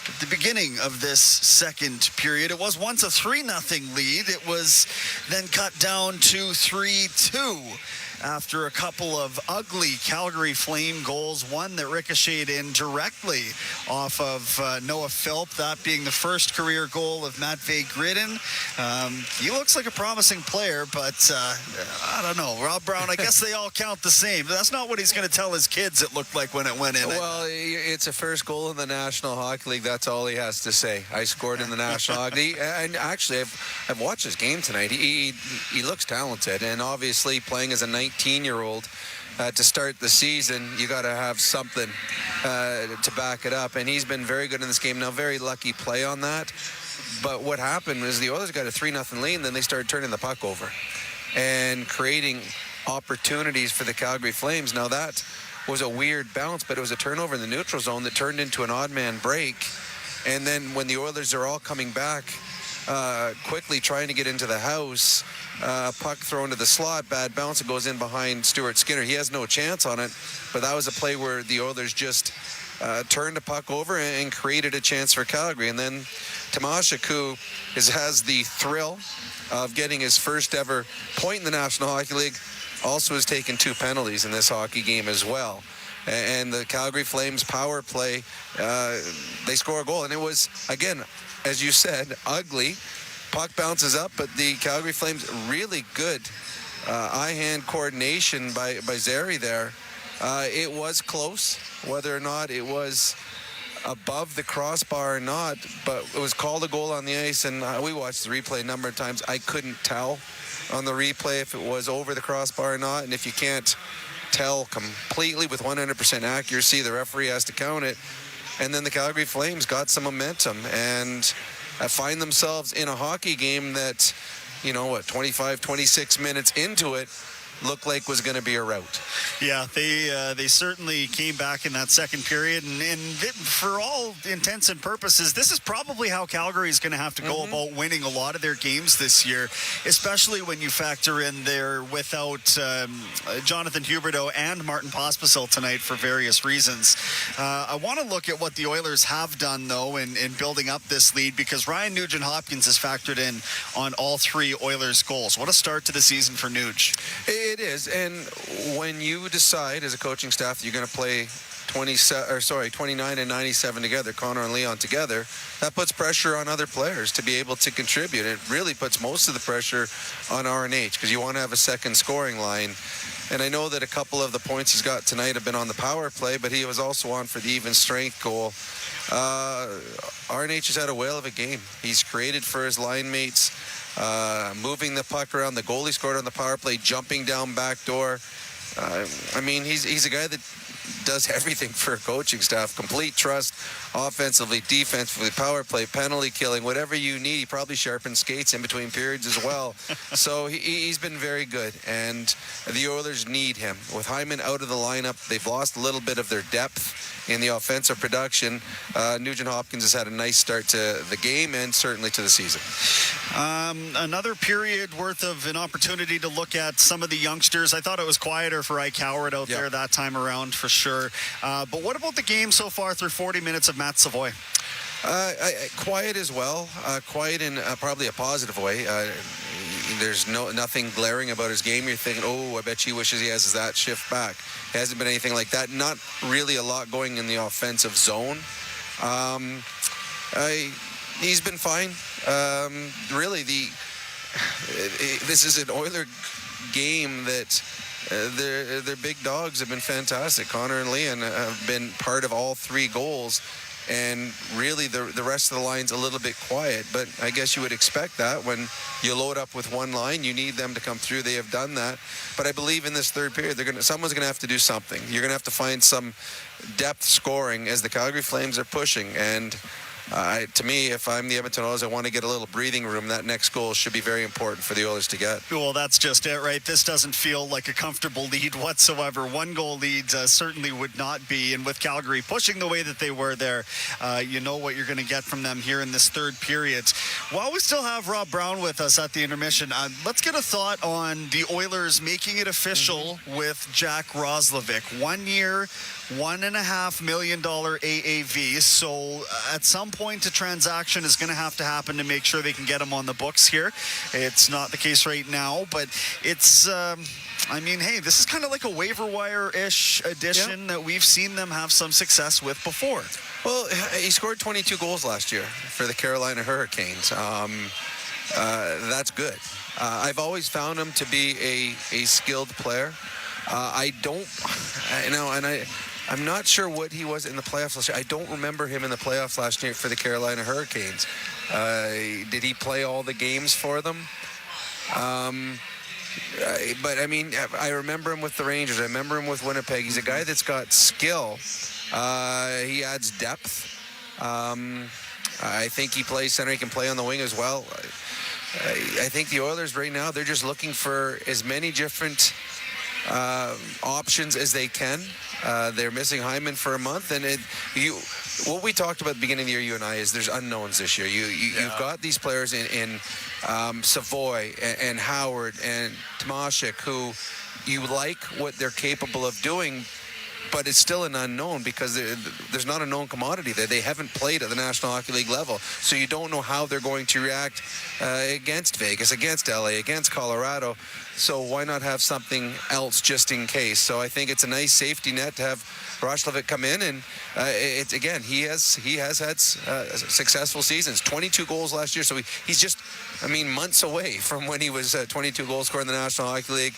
Speaker 20: at the beginning of this second period. It was once a 3-0 lead. It was then cut down to 3-2. After a couple of ugly Calgary Flame goals, one that ricocheted in directly off of Noah Philp, that being the first career goal of Matvei Gridin. He looks like a promising player, but I don't know. Rob Brown, I guess they all count the same. That's not what he's going to tell his kids it looked like when it went in.
Speaker 18: Well, it's a first goal in the National Hockey League. That's all he has to say. I scored in the National Hockey League. And actually, I've watched his game tonight. He looks talented, and obviously playing as a 19-year-old to start the season, you got to have something to back it up, and he's been very good in this game. Now, very lucky play on that, but what happened was the Oilers got a 3-0 lead, and then they started turning the puck over and creating opportunities for the Calgary Flames. Now, that was a weird bounce, but it was a turnover in the neutral zone that turned into an odd man break, and then when the Oilers are all coming back quickly trying to get into the house, puck thrown to the slot, bad bounce, it goes in behind Stuart Skinner. He has no chance on it, but that was a play where the Oilers just turned the puck over and created a chance for Calgary. And then Tomashik, who has the thrill of getting his first ever point in the National Hockey League, also has taken 2 penalties in this hockey game as well. And the Calgary Flames power play, they score a goal. And it was, again, as you said, ugly. Puck bounces up, but the Calgary Flames really good eye-hand coordination by Zary there. It was close, whether or not it was above the crossbar or not, but it was called a goal on the ice, and we watched the replay a number of times. I couldn't tell on the replay if it was over the crossbar or not, and if you can't tell completely with 100% accuracy, the referee has to count it. And then the Calgary Flames got some momentum and find themselves in a hockey game that, 25, 26 minutes into it, looked like was going to be a rout.
Speaker 20: Yeah, they certainly came back in that second period, and for all intents and purposes, this is probably how Calgary is going to have to go about winning a lot of their games this year, especially when you factor in they're without Jonathan Huberdeau and Martin Pospisil tonight for various reasons. I want to look at what the Oilers have done, though, in building up this lead, because Ryan Nugent-Hopkins has factored in on all 3 Oilers goals. What a start to the season for Nuge.
Speaker 18: It is, and when you decide as a coaching staff that you're going to play 29 and 97 together, Connor and Leon together, that puts pressure on other players to be able to contribute. It really puts most of the pressure on RNH because you want to have a second scoring line. And I know that a couple of the points he's got tonight have been on the power play, but he was also on for the even strength goal. RNH has had a whale of a game. He's created for his line mates, moving the puck around. The goalie scored on the power play, jumping down back door. He's a guy that does everything for a coaching staff. Complete trust, offensively, defensively, power play, penalty killing, whatever you need. He probably sharpens skates in between periods as well. So he's been very good, and the Oilers need him. With Hyman out of the lineup, they've lost a little bit of their depth in the offensive production. Nugent-Hopkins has had a nice start to the game and certainly to the season.
Speaker 20: Another period worth of an opportunity to look at some of the youngsters. I thought it was quieter for Ike Howard out there that time around for sure. But what about the game so far through 40 minutes of Matt Savoy?
Speaker 18: Quiet as well. Quiet in probably a positive way. There's nothing glaring about his game. You're thinking, I bet he wishes he has that shift back. It hasn't been anything like that. Not really a lot going in the offensive zone. He's been fine. Really, this is an Oiler game that their big dogs have been fantastic. Connor and Leon have been part of all 3 goals. and really the rest of the line's a little bit quiet. But I guess you would expect that when you load up with one line, you need them to come through. They have done that. But I believe in this third period, someone's going to have to do something. You're going to have to find some depth scoring as the Calgary Flames are pushing. And to me, if I'm the Edmonton Oilers, I want to get a little breathing room. That next goal should be very important for the Oilers to get.
Speaker 20: Well, that's just it, right? This doesn't feel like a comfortable lead whatsoever. One goal lead certainly would not be. And with Calgary pushing the way that they were there, you know what you're going to get from them here in this third period. While we still have Rob Brown with us at the intermission, let's get a thought on the Oilers making it official with Jack Roslovic. 1 year, $1.5 million AAV. So at some point, a transaction is going to have to happen to make sure they can get him on the books here. It's not the case right now, but it's, hey, this is kind of like a waiver wire-ish addition that we've seen them have some success with before.
Speaker 18: Well, he scored 22 goals last year for the Carolina Hurricanes. That's good. I've always found him to be a skilled player. I'm not sure what he was in the playoffs last year. I don't remember him in the playoffs last year for the Carolina Hurricanes. Did he play all the games for them? But I remember him with the Rangers. I remember him with Winnipeg. He's a guy that's got skill. He adds depth. I think he plays center. He can play on the wing as well. I think the Oilers right now, they're just looking for as many different options as they can. They're missing Hyman for a month, and what we talked about at the beginning of the year, you and I, is there's unknowns this year. You've got these players in Savoy and Howard and Tomashik who you like what they're capable of doing, but it's still an unknown because there's not a known commodity there. They haven't played at the National Hockey League level, so you don't know how they're going to react against Vegas, against LA, against Colorado. So why not have something else just in case? So I think it's a nice safety net to have Roslovic come in, and he has had successful seasons. 22 goals last year, so he's just months away from when he was 22 goals scorer in the National Hockey League.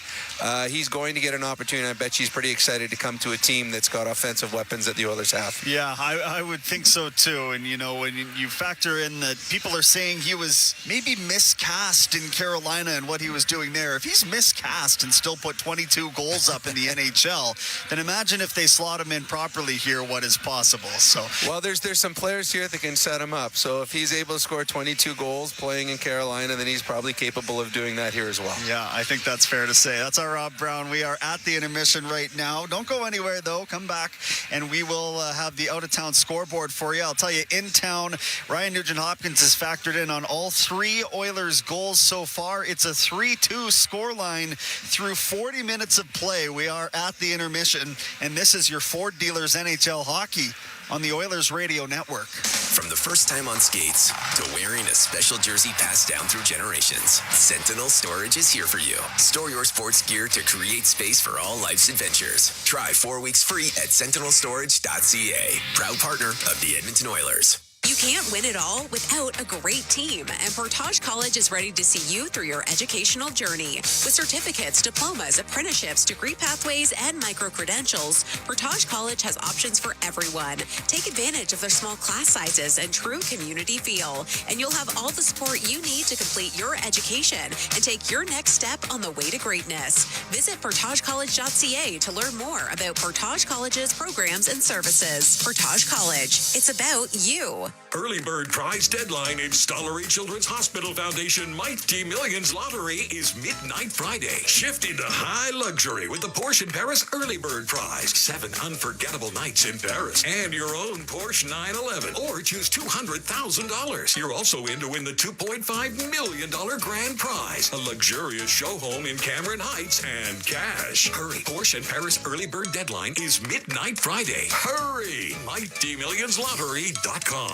Speaker 18: He's going to get an opportunity. I bet she's pretty excited to come to a team that's got offensive weapons that the Oilers have.
Speaker 20: Yeah, I would think so too. And when you factor in that people are saying he was maybe miscast in Carolina and what he was doing there, if he's miscast and still put 22 goals up in the NHL, then imagine if they slot him in properly here, what is possible. So,
Speaker 18: well, there's some players here that can set him up. So if he's able to score 22 goals playing in Carolina, then he's probably capable of doing that here as well.
Speaker 20: Yeah, I think that's fair to say. That's our Rob Brown. We are at the intermission right now. Don't go anywhere, though. Come back, and we will have the out-of-town scoreboard for you. I'll tell you, in town, Ryan Nugent-Hopkins is factored in on all three Oilers goals so far. It's a 3-2 scoreline through 40 minutes of play. We are at the intermission, and this is your Ford Dealers NHL Hockey on the Oilers Radio Network.
Speaker 11: From the first time on skates to wearing a special jersey passed down through generations, Sentinel Storage is here for you. Store your sports gear to create space for all life's adventures. Try 4 weeks free at sentinelstorage.ca. Proud partner of the Edmonton Oilers.
Speaker 17: You can't win it all without a great team, and Portage College is ready to see you through your educational journey. With certificates, diplomas, apprenticeships, degree pathways, and micro-credentials, Portage College has options for everyone. Take advantage of their small class sizes and true community feel, and you'll have all the support you need to complete your education and take your next step on the way to greatness. Visit portagecollege.ca to learn more about Portage College's programs and services. Portage College, it's about you.
Speaker 19: Early bird prize deadline in Stollery Children's Hospital Foundation Mighty Millions Lottery is midnight Friday. Shift into high luxury with the Porsche in Paris Early Bird Prize. 7 unforgettable nights in Paris and your own Porsche 911. Or choose $200,000. You're also in to win the $2.5 million grand prize. A luxurious show home in Cameron Heights and cash. Hurry. Porsche in Paris Early Bird deadline is midnight Friday. Hurry. MightyMillionsLottery.com.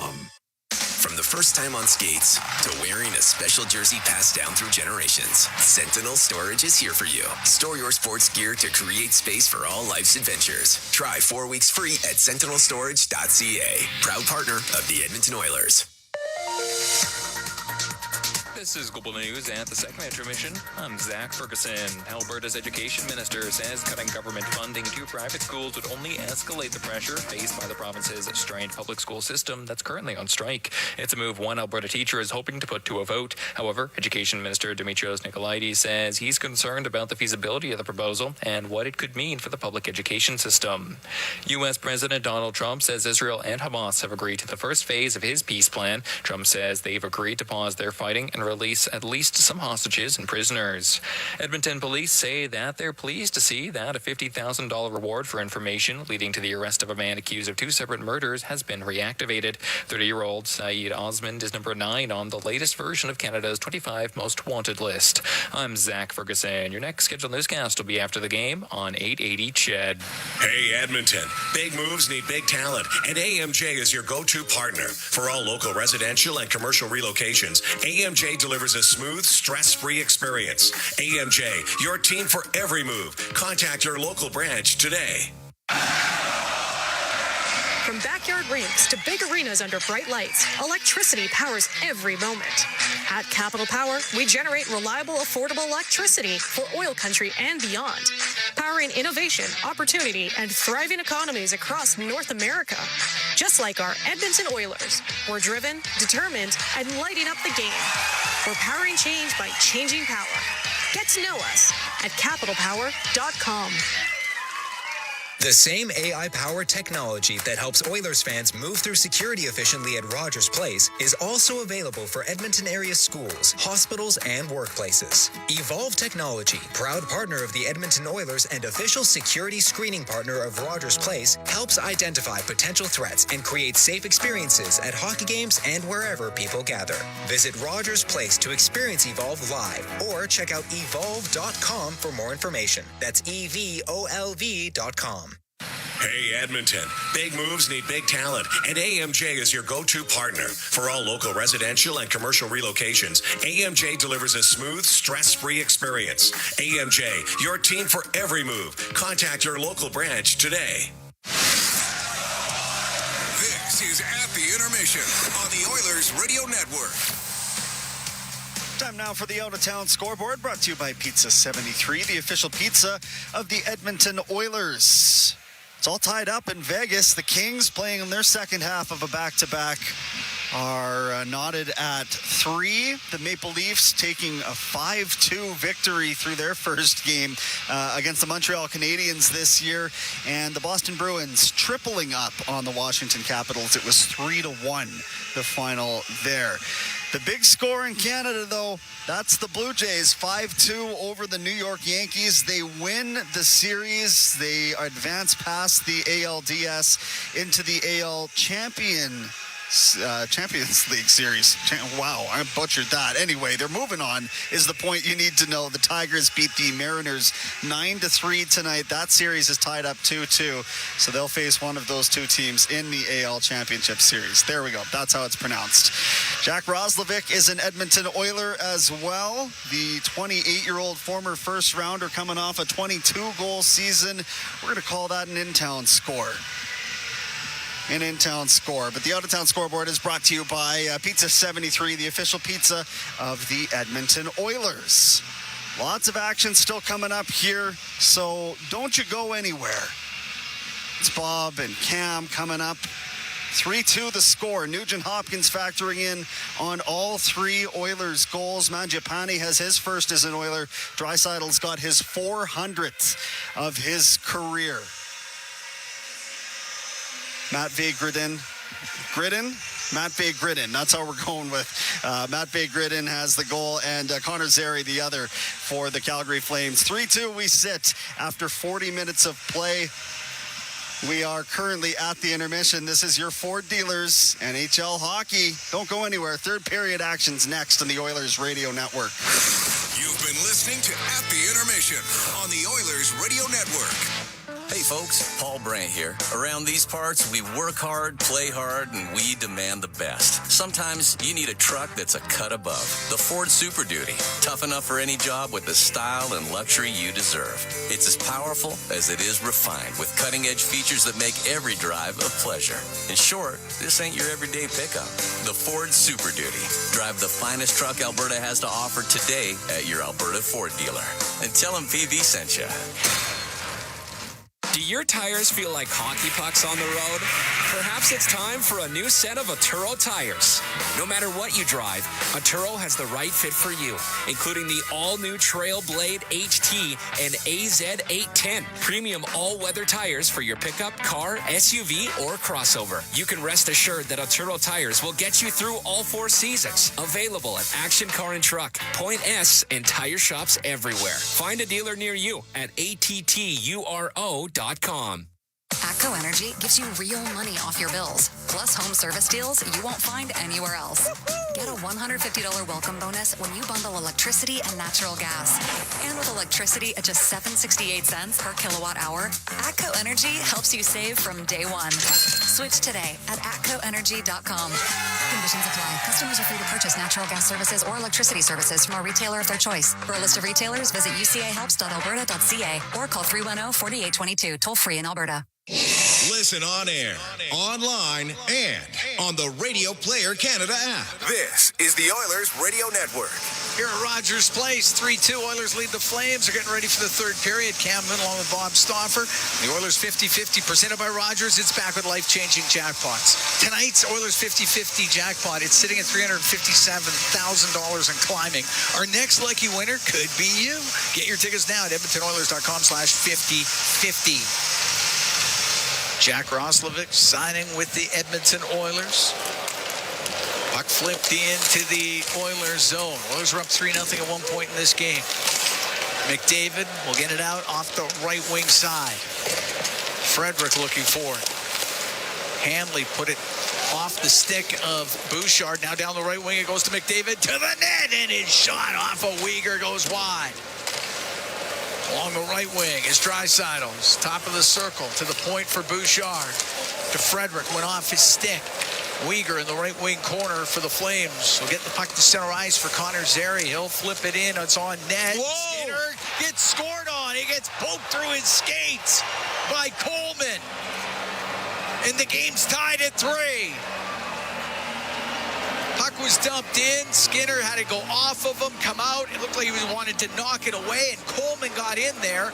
Speaker 11: From the first time on skates to wearing a special jersey passed down through generations, Sentinel Storage is here for you. Store your sports gear to create space for all life's adventures. Try 4 weeks free at sentinelstorage.ca. Proud partner of the Edmonton Oilers.
Speaker 10: The
Speaker 5: This is Global News at the second intermission. I'm Zach Ferguson. Alberta's education minister says cutting government funding to private schools would only escalate the pressure faced by the province's strained public school system that's currently on strike. It's a move one Alberta teacher is hoping to put to a vote. However, Education Minister Dimitrios Nicolaides says he's concerned about the feasibility of the proposal and what it could mean for the public education system. U.S. President Donald Trump says Israel and Hamas have agreed to the first phase of his peace plan. Trump says they've agreed to pause their fighting and release at least some hostages and prisoners. Edmonton police say that they're pleased to see that a $50,000 reward for information leading to the arrest of a man accused of two separate murders has been reactivated. 30-year-old Saeed Osmond is number 9 on the latest version of Canada's 25 most wanted list. I'm Zach Ferguson. Your next scheduled newscast will be after the game on 880 CHED.
Speaker 26: Hey, Edmonton. Big moves need big talent, and AMJ is your go-to partner. For all local residential and commercial relocations, AMJ delivers a smooth, stress-free experience. AMJ, your team for every move. Contact your local branch today.
Speaker 21: From backyard rinks to big arenas under bright lights, electricity powers every moment. At Capital Power, we generate reliable, affordable electricity for oil country and beyond, powering innovation, opportunity, and thriving economies across North America. Just like our Edmonton Oilers, we're driven, determined, and lighting up the game. We're powering change by changing power. Get to know us at capitalpower.com.
Speaker 13: The same AI-powered technology that helps Oilers fans move through security efficiently at Rogers Place is also available for Edmonton area schools, hospitals, and workplaces. Evolve Technology, proud partner of the Edmonton Oilers and official security screening partner of Rogers Place, helps identify potential threats and create safe experiences at hockey games and wherever people gather. Visit Rogers Place to experience Evolve live or check out evolve.com for more information. That's EVOLV.com.
Speaker 26: Hey, Edmonton. Big moves need big talent, and AMJ is your go-to partner. For all local residential and commercial relocations, AMJ delivers a smooth, stress-free experience. AMJ, your team for every move. Contact your local branch today.
Speaker 6: This is At the Intermission on the Oilers Radio Network.
Speaker 20: Time now for the out-of-town scoreboard, brought to you by Pizza 73, the official pizza of the Edmonton Oilers. It's all tied up in Vegas. The Kings, playing in their second half of a back-to-back, are knotted at 3. The Maple Leafs taking a 5-2 victory through their first game against the Montreal Canadiens this year. And the Boston Bruins tripling up on the Washington Capitals. It was 3-1, the final there. The big score in Canada, though, that's the Blue Jays, 5-2 over the New York Yankees. They win the series. They advance past the ALDS into the AL Champions League series. Wow, I butchered that. Anyway, they're moving on is the point you need to know. The Tigers beat the Mariners 9-3 tonight. That series is tied up 2-2. So they'll face one of those two teams in the AL Championship Series. There we go. That's how it's pronounced. Jack Roslovic is an Edmonton Oiler as well. The 28-year-old former first rounder coming off a 22-goal season. We're going to call that an in-town score. An in-town score. But the out-of-town scoreboard is brought to you by Pizza 73, the official pizza of the Edmonton Oilers. Lots of action still coming up here, so don't you go anywhere. It's Bob and Cam coming up. 3-2 the score. Nugent Hopkins factoring in on all 3 Oilers goals. Mangiapane has his first as an Oiler. Draisaitl's got his 400th of his career. Matvei Gridin. That's how we're going with. Matvei Gridin has the goal, and Connor Zary the other for the Calgary Flames. 3-2 we sit after 40 minutes of play. We are currently at the intermission. This is your Ford Dealers NHL hockey. Don't go anywhere. Third period action's next on the Oilers Radio Network.
Speaker 6: You've been listening to At the Intermission on the Oilers Radio Network.
Speaker 10: Hey folks, Paul Brandt here. Around these parts, we work hard, play hard, and we demand the best. Sometimes you need a truck that's a cut above. The Ford Super Duty. Tough enough for any job with the style and luxury you deserve. It's as powerful as it is refined, with cutting-edge features that make every drive a pleasure. In short, this ain't your everyday pickup. The Ford Super Duty. Drive the finest truck Alberta has to offer today at your Alberta Ford dealer. And tell them PV sent you.
Speaker 12: Do your tires feel like hockey pucks on the road? Perhaps it's time for a new set of Atturo tires. No matter what you drive, Atturo has the right fit for you, including the all-new Trailblade HT and AZ810, premium all-weather tires for your pickup, car, SUV, or crossover. You can rest assured that Atturo tires will get you through all 4 seasons. Available at Action Car and Truck, Point S, and tire shops everywhere. Find a dealer near you at atturo.com.
Speaker 3: ATCO Energy gives you real money off your bills, plus home service deals you won't find anywhere else. Get a $150 welcome bonus when you bundle electricity and natural gas. And with electricity at just 7.68 cents per kilowatt hour, ATCO Energy helps you save from day one. Switch today at atcoenergy.com. Conditions apply. Customers are free to purchase natural gas services or electricity services from a retailer of their choice. For a list of retailers, visit ucahelps.alberta.ca or call 310-4822, toll free in Alberta.
Speaker 8: Listen on air, online, and on the Radio Player Canada app.
Speaker 6: This is the Oilers Radio Network.
Speaker 7: Here at Rogers Place, 3-2. Oilers lead the Flames. They're getting ready for the third period. Cam Min along with Bob Stauffer. The Oilers 50-50 presented by Rogers. It's back with life-changing jackpots. Tonight's Oilers 50-50 jackpot, it's sitting at $357,000 and climbing. Our next lucky winner could be you. Get your tickets now at edmontonoilers.com/5050. Jack Roslovic signing with the Edmonton Oilers. Puck flipped into the Oilers zone. Oilers are up 3-0 at one point in this game. McDavid will get it out off the right wing side. Frederick looking for it. Hanley put it off the stick of Bouchard. Now down the right wing, it goes to McDavid to the net, and his shot off of Uyghur goes wide. Along the right wing is Draisaitl. Top of the circle to the point for Bouchard. To Frederick, went off his stick. Uyghur in the right wing corner for the Flames. Will get the puck to center ice for Connor Zary. He'll flip it in. It's on net.
Speaker 20: Whoa!
Speaker 7: Skinner gets scored on. He gets poked through his skates by Coleman. And the game's tied at 3. Puck was dumped in. Skinner had to go off of him, come out. It looked like he wanted to knock it away, and Coleman got in there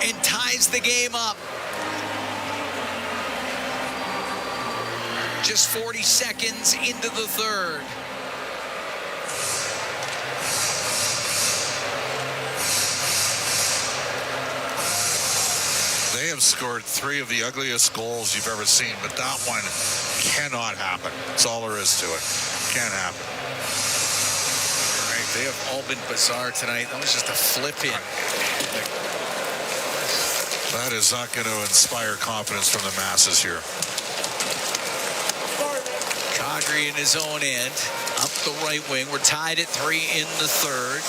Speaker 7: and ties the game up. Just 40 seconds into the third.
Speaker 2: They have scored 3 of the ugliest goals you've ever seen, but that one cannot happen. That's all there is to it. Can't happen.
Speaker 7: All right, they have all been bizarre tonight. That was just a flip in.
Speaker 2: That is not going to inspire confidence from the masses here.
Speaker 7: Kadri in his own end, up the right wing. We're tied at 3 in the third.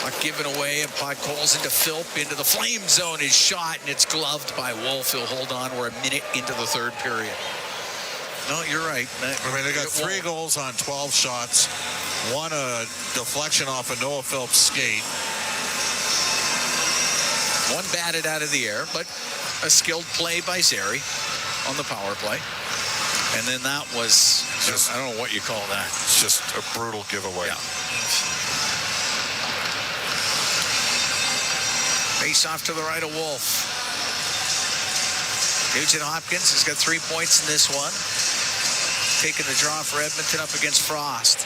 Speaker 7: Puck given away, and Podkolzin into Philp into the flame zone. Is shot, and it's gloved by Wolf. He'll hold on. We're a minute into the third period. No, you're right.
Speaker 2: I mean, they got 3 goals on 12 shots. 1 a deflection off of Noah Philp's skate.
Speaker 7: 1 batted out of the air, but a skilled play by Zary on the power play. And then that was just, I don't know what you call that.
Speaker 2: It's just a brutal giveaway.
Speaker 7: Yeah. Face off to the right of Wolf. Nugent Hopkins has got 3 points in this one. Taking the draw for Edmonton up against Frost.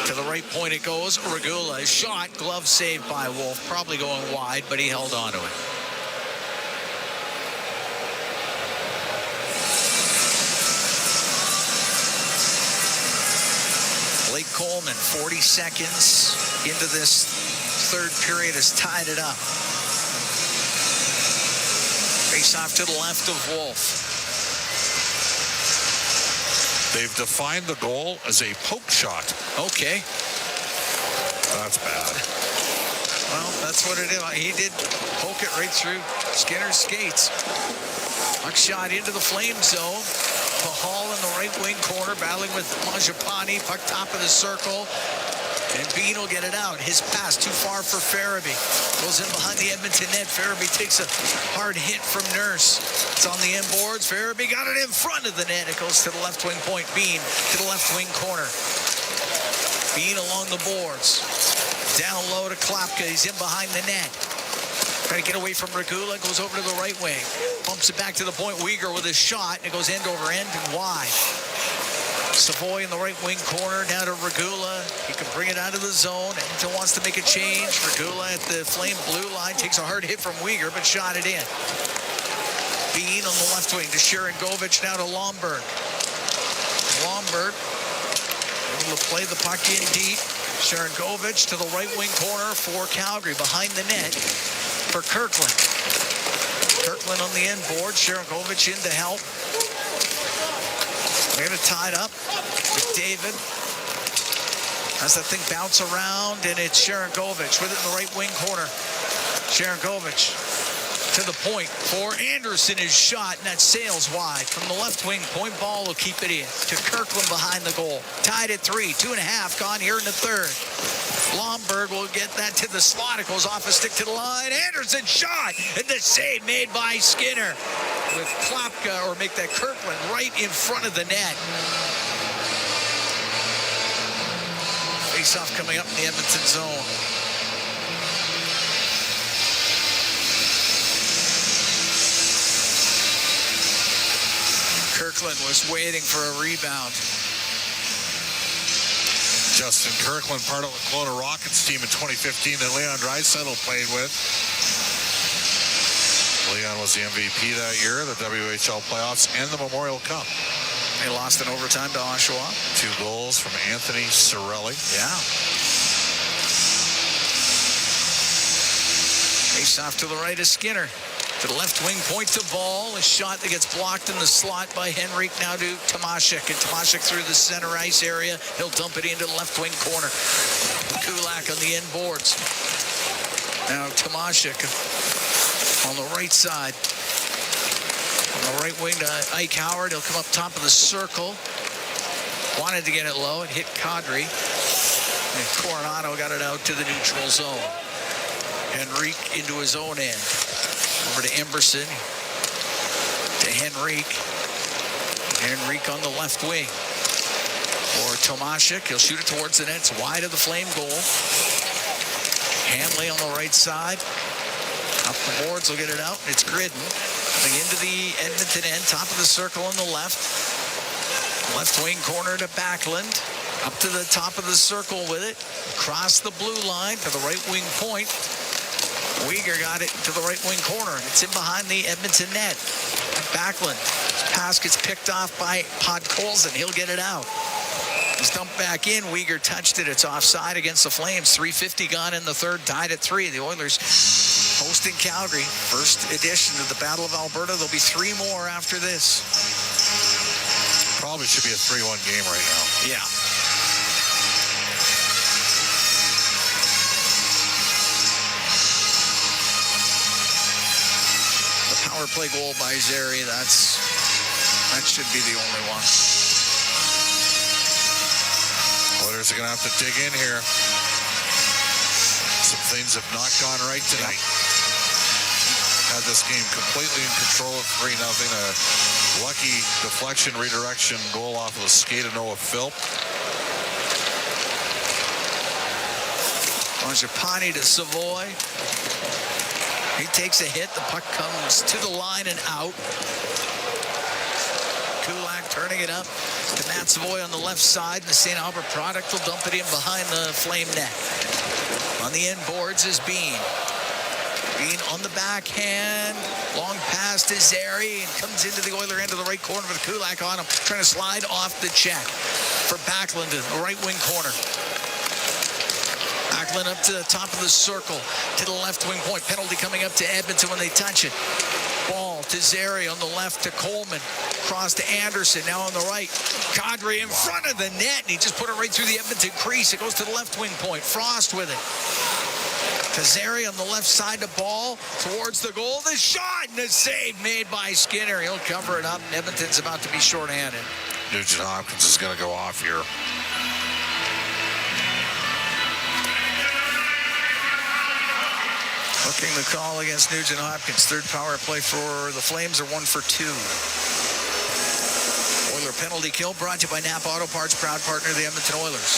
Speaker 7: To the right point it goes. Regula is shot. Glove saved by Wolf. Probably going wide, but he held on to it. Blake Coleman, 40 seconds into this third period, has tied it up. Face off to the left of Wolf.
Speaker 2: They've defined the goal as a poke shot.
Speaker 7: Okay.
Speaker 2: That's bad.
Speaker 7: Well, that's what it is. He did poke it right through Skinner's skates. Puck shot into the flame zone. Pahal in the right wing corner, battling with Mangiapane. Puck top of the circle. And Bean will get it out. His pass too far for Farabee. Goes in behind the Edmonton net. Farabee takes a hard hit from Nurse. It's on the end boards. Farabee got it in front of the net. It goes to the left wing point. Bean to the left wing corner. Bean along the boards. Down low to Klapka. He's in behind the net. Trying to get away from Regula. Goes over to the right wing. Bumps it back to the point. Uyghur with his shot. And it goes end over end and wide. Savoy in the right wing corner. Down to Regula. He can bring it out of the zone. Edmonton wants to make a change. Regula at the flame blue line. Takes a hard hit from Uyghur, but shot it in. Bean on the left wing to Sharangovich. Now to Lomberg. Lomberg able to play the puck in deep. Sharangovich to the right wing corner for Calgary. Behind the net for Kirkland. Kirkland on the end board. Sharangovich in to help. They're going to tie it up with David. As that thing bounce around, and it's Sharangovich with it in the right wing corner. Sharangovich to the point for Anderson. His shot, and that sails wide. From the left wing, point ball will keep it in. To Kirkland behind the goal. Tied at 3, 2.5 gone here in the third. Lomberg will get that to the slot. It goes off a stick to the line. Anderson shot, and the save made by Skinner. With Klapka, or make that Kirkland right in front of the net. Face-off coming up in the Edmonton zone. Kirkland was waiting for a rebound.
Speaker 2: Justin Kirkland, part of the Kelowna Rockets team in 2015 that Leon Draisaitl played with. Leon was the MVP that year, the WHL playoffs, and the Memorial Cup.
Speaker 7: They lost in overtime to Oshawa.
Speaker 2: 2 goals from Anthony Cirelli.
Speaker 7: Yeah. Face off to the right of Skinner. To the left wing point to Ball. A shot that gets blocked in the slot by Henrique. Now to Tomashek. And Tomashek through the center ice area. He'll dump it into the left wing corner. Kulak on the end boards. Now Tomashek on the right side. On the right wing to Ike Howard. He'll come up top of the circle. Wanted to get it low. It hit Kadri. And Coronado got it out to the neutral zone. Henrique into his own end. Over to Emberson. To Henrique. Henrique on the left wing. For Tomashek. He'll shoot it towards the net. It's wide of the Flame goal. Hanley on the right side. Up the boards, will get it out. It's Gridden. Coming into the Edmonton end. Top of the circle on the left. Left wing corner to Backlund. Up to the top of the circle with it. Across the blue line to the right wing point. Uyghur got it to the right wing corner. It's in behind the Edmonton net. Backlund. His pass gets picked off by Podkolzin. He'll get it out. It's dumped back in. Uyghur touched it. It's offside against the Flames. 3:50 gone in the third. Tied at 3. The Oilers hosting Calgary. First edition of the Battle of Alberta. There'll be 3 more after this.
Speaker 2: Probably should be a 3-1 game right now.
Speaker 7: Yeah. The power play goal by Zeri. That should be the only one.
Speaker 2: Oilers are going to have to dig in here. Some things have not gone right tonight. Had this game completely in control of 3-0. A lucky deflection, redirection goal off of a skate of Noah Philp.
Speaker 7: Mangiapane to Savoy. He takes a hit. The puck comes to the line and out. Kulak turning it up to Matt Savoy on the left side. The St. Albert product will dump it in behind the Flame net. On the end boards is Bean. Bean on the backhand. Long pass to Zeri. And comes into the Oiler end of the right corner with Kulak on him. Trying to slide off the check for Backlund in the right wing corner. Backlund up to the top of the circle. To the left wing point. Penalty coming up to Edmonton when they touch it. Ball to Zeri on the left to Coleman. Cross to Anderson. Now on the right. Kadri in front of the net. And he just put it right through the Edmonton crease. It goes to the left wing point. Frost with it. Kazari on the left side, the ball towards the goal. The shot and the save made by Skinner. He'll cover it up. Edmonton's about to be shorthanded.
Speaker 2: Nugent Hopkins is going to go off here.
Speaker 7: Looking the call against Nugent Hopkins. Third power play for the Flames are 1 for 2. Oiler penalty kill brought to you by Napa Auto Parts, proud partner of the Edmonton Oilers.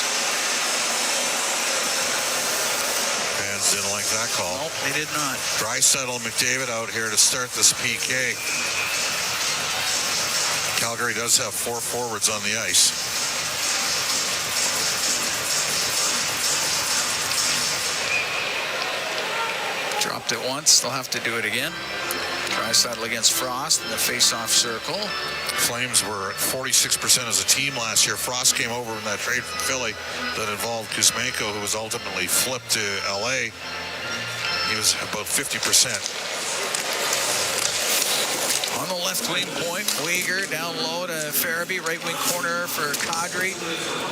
Speaker 2: Fans didn't like that call.
Speaker 7: Nope, they did not.
Speaker 2: Draisaitl and McDavid out here to start this PK. Calgary does have 4 forwards on the ice.
Speaker 7: Dropped it once. They'll have to do it again. Draisaitl against Frost in the face-off circle.
Speaker 2: Flames were at 46% as a team last year. Frost came over in that trade from Philly that involved Kuzmenko, who was ultimately flipped to LA. He was about 50%.
Speaker 7: On the left wing point, Uyghur down low to Farabee, right wing corner for Kadri,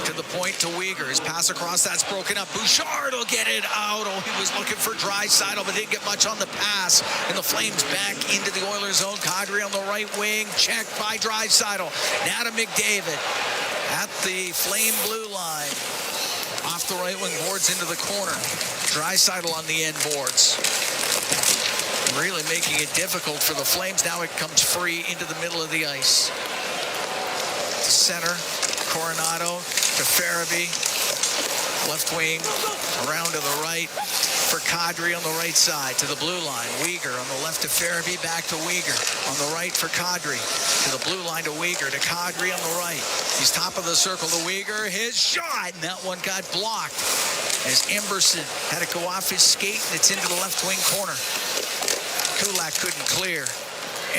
Speaker 7: to the point to Uyghur. His pass across, that's broken up. Bouchard will get it out. Oh, he was looking for Draisaitl, but didn't get much on the pass. And the Flames back into the Oilers zone. Kadri on the right wing, checked by Draisaitl. Now to McDavid at the Flame blue line. Off the right wing boards into the corner. Draisaitl on the end boards. Really making it difficult for the Flames. Now it comes free into the middle of the ice. To center, Coronado to Farabee. Left wing, around to the right for Kadri on the right side to the blue line. Uyghur on the left to Farabee, back to Uyghur. On the right for Kadri. To the blue line to Uyghur, to Kadri on the right. He's top of the circle to Uyghur. His shot, and that one got blocked. As Emberson had to go off his skate, and it's into the left wing corner. Kulak couldn't clear.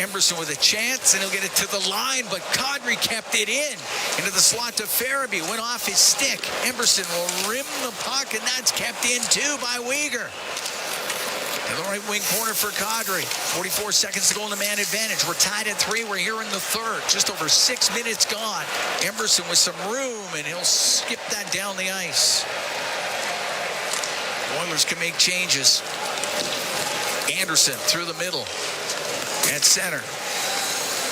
Speaker 7: Emberson with a chance, and he'll get it to the line, but Kadri kept it in. Into the slot to Farabee, went off his stick. Emberson will rim the puck, and that's kept in too by Uyghur. To the right wing corner for Kadri. 44 seconds to go in the man advantage. We're tied at 3. We're here in the third. Just over 6 minutes gone. Emberson with some room, and he'll skip that down the ice. Oilers can make changes. Anderson through the middle. At center.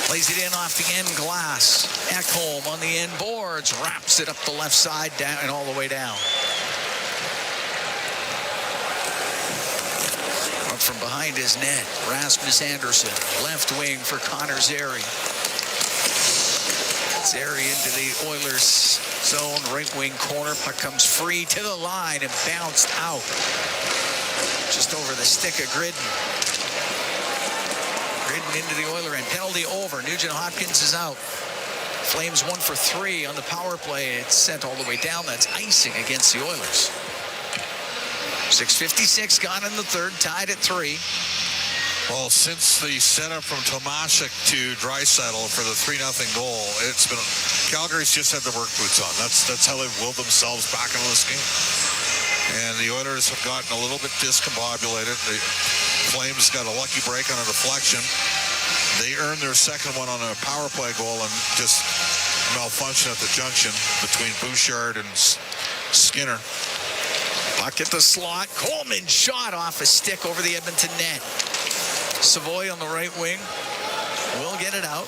Speaker 7: Plays it in off the end glass. Ekholm on the end boards. Wraps it up the left side down and all the way down. Up from behind his net. Rasmus Anderson. Left wing for Connor Zary. Zary into the Oilers zone. Right wing corner. Puck comes free to the line and bounced out. Just over the stick of Gridden. Gridden into the Oiler end. Penalty over. Nugent Hopkins is out. Flames 1 for 3 on the power play. It's sent all the way down. That's icing against the Oilers. 6:56 gone in the third. Tied at 3.
Speaker 2: Well, since the setup from Tomashik to Draisaitl for the 3-0 goal, it's been Calgary's just had the work boots on. That's how they've willed themselves back into this game. And the Oilers have gotten a little bit discombobulated. The Flames got a lucky break on a deflection. They earned their second one on a power play goal and just malfunction at the junction between Bouchard and Skinner.
Speaker 7: Puck at the slot. Coleman shot off a stick over the Edmonton net. Savoy on the right wing will get it out.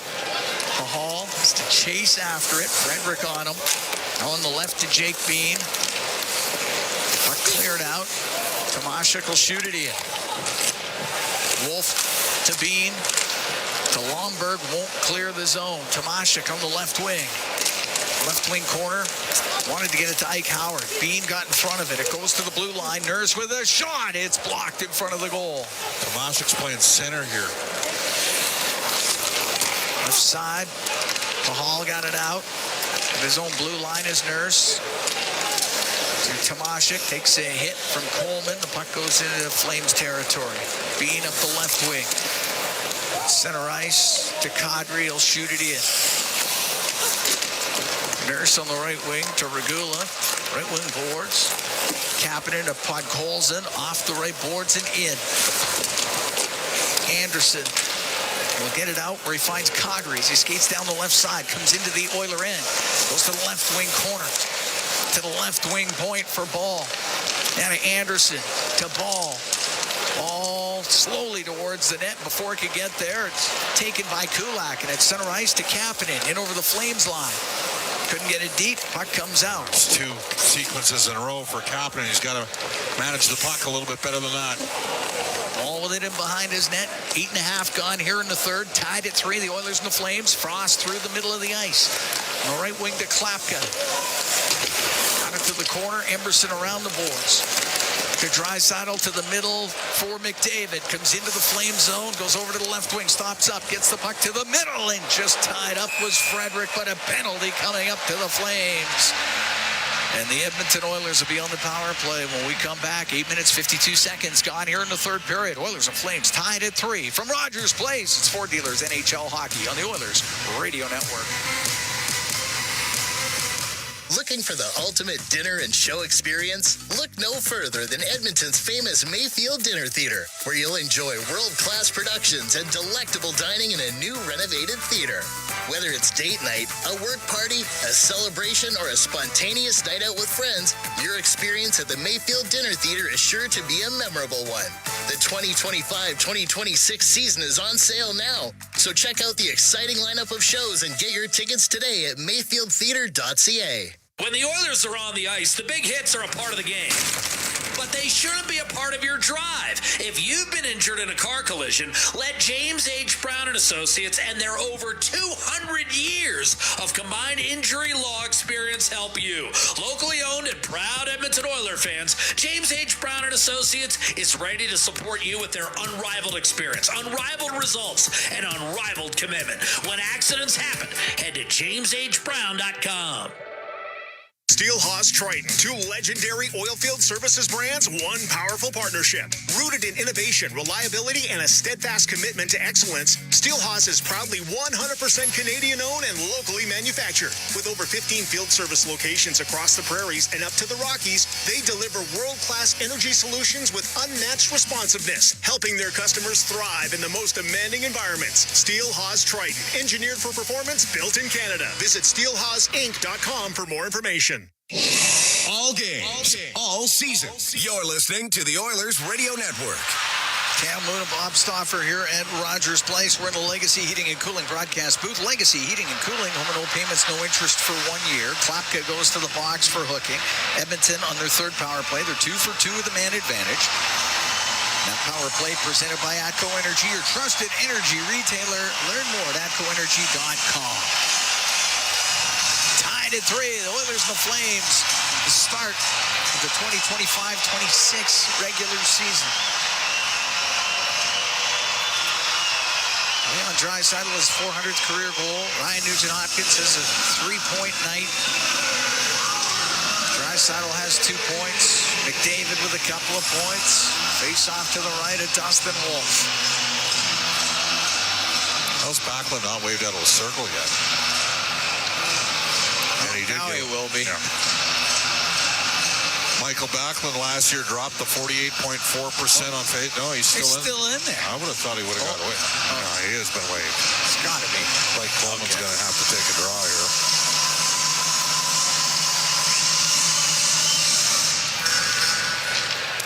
Speaker 7: Hall has to chase after it. Frederick on him. On the left to Jake Bean. Puck cleared out. Tomashik will shoot it in. Wolf to Bean. To Lomberg, won't clear the zone. Tomashik on the left wing. Left wing corner. Wanted to get it to Ike Howard. Bean got in front of it. It goes to the blue line. Nurse with a shot. It's blocked in front of the goal.
Speaker 2: Tomashik's playing center here.
Speaker 7: Left side. Mahal got it out. His own blue line is Nurse. Tomashik takes a hit from Coleman. The puck goes into the Flames territory. Bean up the left wing. Center ice to Kadri. He'll shoot it in. Nurse on the right wing to Regula. Right wing boards. Kapanen to Podkolzin. Off the right boards and in. Anderson will get it out where he finds Kadri. He skates down the left side. Comes into the Oiler end. Goes to the left wing corner. To the left wing point for Ball. Now to Anderson, to Ball. Ball slowly towards the net before it could get there. It's taken by Kulak, and at center ice to Kapanen, in over the Flames line. Couldn't get it deep. Puck comes out.
Speaker 2: It's 2 sequences in a row for Kapanen. He's got to manage the puck a little bit better than that.
Speaker 7: All with it in behind his net. 8.5 gone here in the third. Tied at 3. The Oilers and the Flames. Frost through the middle of the ice. On the right wing to Klapka. Got it to the corner. Emberson around the boards. To Draisaitl to the middle for McDavid. Comes into the Flame zone. Goes over to the left wing. Stops up. Gets the puck to the middle. And just tied up was Frederick. But a penalty coming up to the Flames. And the Edmonton Oilers will be on the power play when we come back. 8 minutes, 52 seconds gone here in the third period. Oilers and Flames tied at 3. From Rogers Place, it's Ford Dealers NHL Hockey on the Oilers Radio Network.
Speaker 9: Looking for the ultimate dinner and show experience? Look no further than Edmonton's famous Mayfield Dinner Theater, where you'll enjoy world-class productions and delectable dining in a new renovated theater. Whether it's date night, a work party, a celebration, or a spontaneous night out with friends, your experience at the Mayfield Dinner Theater is sure to be a memorable one. The 2025-2026 season is on sale now, so check out the exciting lineup of shows and get your tickets today at mayfieldtheater.ca.
Speaker 14: When the Oilers are on the ice, the big hits are a part of the game. But they shouldn't be a part of your drive. If you've been injured in a car collision, let James H. Brown & Associates and their over 200 years of combined injury law experience help you. Locally owned and proud Edmonton Oilers fans, James H. Brown & Associates is ready to support you with their unrivaled experience, unrivaled results, and unrivaled commitment. When accidents happen, head to jameshbrown.com.
Speaker 26: Steel Haas Triton, 2 legendary oilfield services brands, 1 powerful partnership. Rooted in innovation, reliability, and a steadfast commitment to excellence, Steel Haas is proudly 100% Canadian-owned and locally manufactured. With over 15 field service locations across the prairies and up to the Rockies, they deliver world-class energy solutions with unmatched responsiveness, helping their customers thrive in the most demanding environments. Steel Haas Triton, engineered for performance, built in Canada. Visit steelhaasinc.com for more information.
Speaker 8: All games, all season.
Speaker 6: You're listening to the Oilers Radio Network.
Speaker 7: Cam Moon and Bob Stauffer here at Rogers Place. We're in the Legacy Heating and Cooling broadcast booth. Legacy Heating and Cooling, home and no payments, no interest for 1 year. Klapka goes to the box for hooking. Edmonton on their third power play. They're 2 for 2 with the man advantage. That power play presented by ATCO Energy, your trusted energy retailer. Learn more at atcoenergy.com. Tied at 3, the Oilers and the Flames, the start of the 2025-26 regular season. Leon Draisaitl his 400th career goal. Ryan Nugent-Hopkins has a 3-point night. Draisaitl has 2 points. McDavid with a couple of points. Face off to the right of Dustin Wolf.
Speaker 2: How's Backlund not waved out of a circle yet?
Speaker 7: Now he will be.
Speaker 2: Yeah. Michael Backlund last year dropped the 48.4% on face. No, he's still
Speaker 7: in there.
Speaker 2: I would have thought he would have got away. No, he has been waived.
Speaker 7: It's got to be.
Speaker 2: Like Coleman's going to have to take a draw here.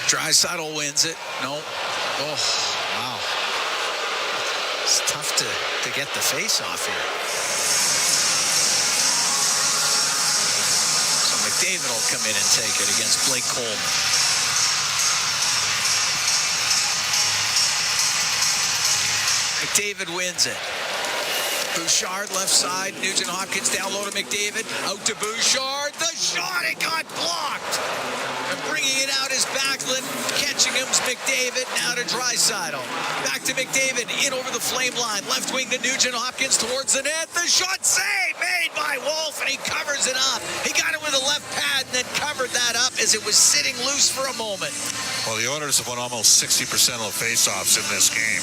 Speaker 7: Draisaitl wins it. No. Oh, wow. It's tough to get the face off here. David will come in and take it against Blake Coleman. McDavid wins it. Bouchard left side. Nugent-Hopkins down low to McDavid. Out to Bouchard. The shot, it got blocked. And bringing it out is Backlund. Catching him's McDavid. Now to Draisaitl. Back to McDavid. In over the flame line. Left wing to Nugent-Hopkins towards the net. The shot save made by Wolf, and he covers it up. He got it with a left pad and then covered that up as it was sitting loose for a moment.
Speaker 2: Well, the Oilers have won almost 60% of the faceoffs in this game.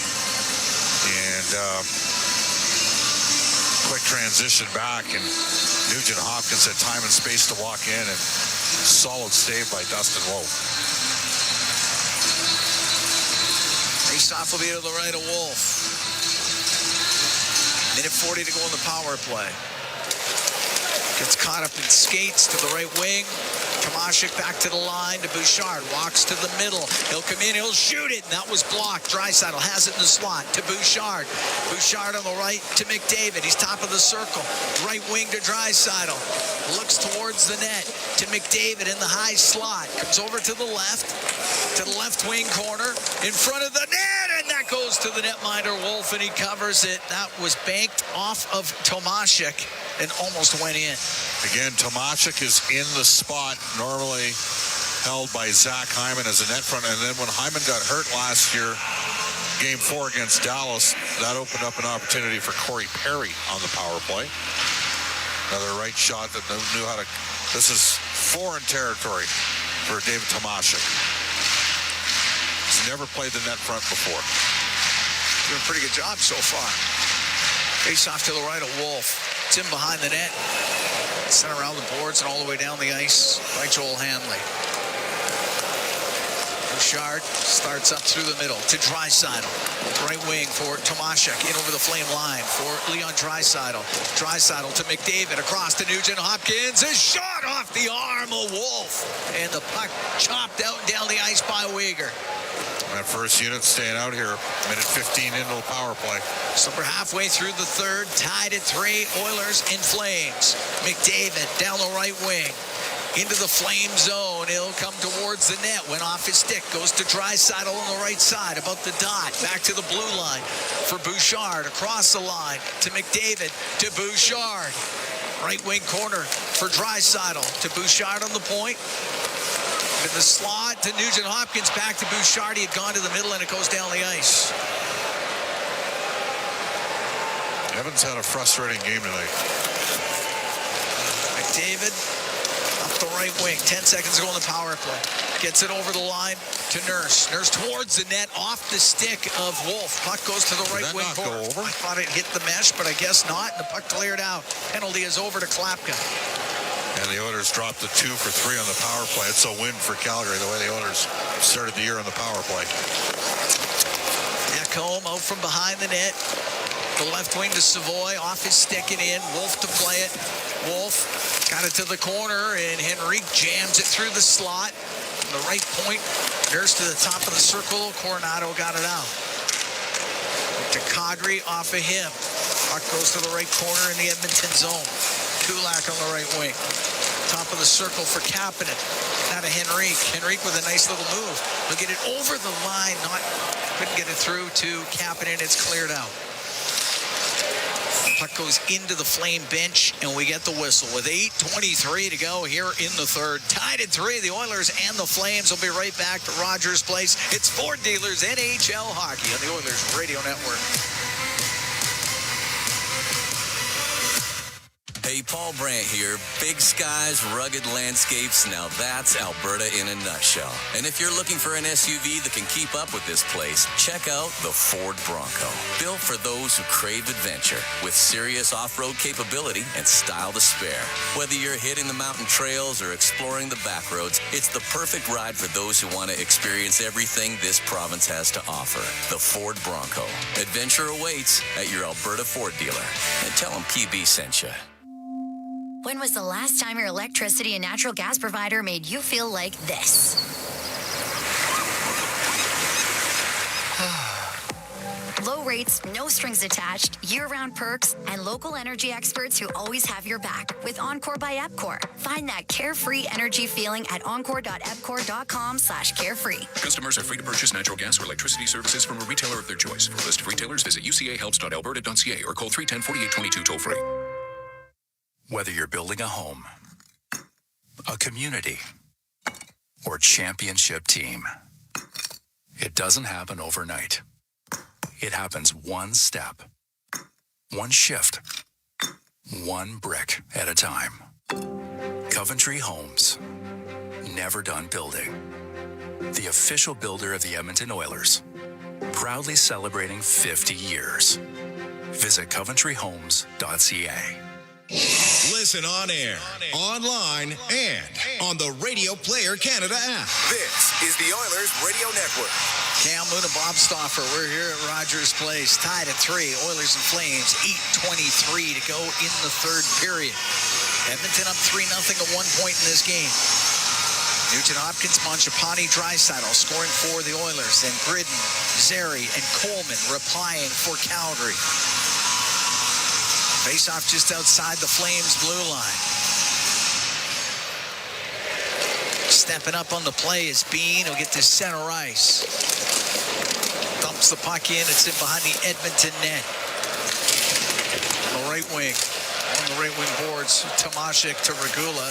Speaker 2: And quick transition back, and Nugent-Hopkins had time and space to walk in, and solid save by Dustin Wolf.
Speaker 7: Face-off will be to the right of Wolf. Minute 40 to go in the power play. Gets caught up in skates to the right wing. Tomashik back to the line to Bouchard. Walks to the middle. He'll come in. He'll shoot it. And that was blocked. Draisaitl has it in the slot to Bouchard. Bouchard on the right to McDavid. He's top of the circle. Right wing to Draisaitl. Looks towards the net to McDavid in the high slot. Comes over to the left wing corner in front of the net. And that goes to the netminder Wolf, and he covers it. That was banked off of Tomashik and almost went in.
Speaker 2: Again, Tomashik is in the spot normally held by Zach Hyman as a net front. And then when Hyman got hurt last year, Game 4 against Dallas, that opened up an opportunity for Corey Perry on the power play. Another right shot that knew how to... This is foreign territory for David Tomashik. He's never played the net front before.
Speaker 7: Doing a pretty good job so far. Face off to the right of Wolf. It's in behind the net. Sent around the boards and all the way down the ice by Joel Hanley. Bouchard starts up through the middle to Draisaitl. Right wing for Tomashik. In over the flame line for Leon Draisaitl. Draisaitl to McDavid. Across to Nugent Hopkins. A shot off the arm of Wolf. And the puck chopped out and down the ice by Weegar.
Speaker 2: That first unit staying out here, minute 15 into the power play.
Speaker 7: So we're halfway through the third, tied at 3, Oilers in Flames. McDavid down the right wing, into the Flame zone. He'll come towards the net, went off his stick, goes to Draisaitl on the right side, about the dot, back to the blue line for Bouchard, across the line to McDavid, to Bouchard. Right wing corner for Draisaitl, to Bouchard on the point. In the slot to Nugent Hopkins, back to Bouchard. He had gone to the middle, and it goes down the ice.
Speaker 2: Evans had a frustrating game tonight.
Speaker 7: McDavid up the right wing. 10 seconds to go in the power play. Gets it over the line to Nurse. Nurse towards the net, off the stick of Wolf. Puck goes to the right wing corner. I thought it hit the mesh, but I guess not. The puck cleared out. Penalty is over to Klapka.
Speaker 2: And the Oilers dropped the 2 for 3 on the power play. It's a win for Calgary, the way the Oilers started the year on the power play.
Speaker 7: Ekholm out from behind the net. The left wing to Savoy, off his stick and in. Wolf to play it. Wolf got it to the corner, and Henrique jams it through the slot. From the right point, Nurse to the top of the circle. Coronado got it out. To Kadri off of him. Puck goes to the right corner in the Edmonton zone. Kulak on the right wing. Top of the circle for Kapanen. Now to Henrique. Henrique with a nice little move. He'll get it over the line. Couldn't get it through to Kapanen. It's cleared out. Puck goes into the Flame bench, and we get the whistle with 8:23 to go here in the third. Tied at 3, the Oilers and the Flames will be right back to Rogers Place. It's Ford Dealers NHL Hockey on the Oilers Radio Network.
Speaker 10: Hey, Paul Brandt here. Big skies, rugged landscapes. Now that's Alberta in a nutshell. And if you're looking for an SUV that can keep up with this place, check out the Ford Bronco. Built for those who crave adventure, with serious off-road capability and style to spare. Whether you're hitting the mountain trails or exploring the back roads, it's the perfect ride for those who want to experience everything this province has to offer. The Ford Bronco. Adventure awaits at your Alberta Ford dealer. And tell them PB sent you.
Speaker 1: When was the last time your electricity and natural gas provider made you feel like this? Low rates, no strings attached, year-round perks, and local energy experts who always have your back with Encore by Epcor. Find that carefree energy feeling at encore.epcor.com/carefree.
Speaker 16: Customers are free to purchase natural gas or electricity services from a retailer of their choice. For a list of retailers, visit ucahelps.alberta.ca or call 310-4822 toll-free.
Speaker 22: Whether you're building a home, a community, or championship team, it doesn't happen overnight. It happens one step, one shift, one brick at a time. Coventry Homes, never done building. The official builder of the Edmonton Oilers, proudly celebrating 50 years. Visit coventryhomes.ca.
Speaker 8: Listen on air, online, and on the Radio Player Canada app.
Speaker 6: This is the Oilers Radio Network.
Speaker 7: Cam Moon and Bob Stauffer, we're here at Rogers Place, tied at 3. Oilers and Flames, 8:23 to go in the third period. Edmonton up 3-0 at one point in this game. Nugent-Hopkins, Mangiapane, Draisaitl scoring for the Oilers. Then Gridden, Zary, and Coleman replying for Calgary. Face-off just outside the Flames' blue line. Stepping up on the play is Bean. He'll get to center ice. Dumps the puck in. It's in behind the Edmonton net. On the right wing. On the right wing boards, Tomashik to Regula.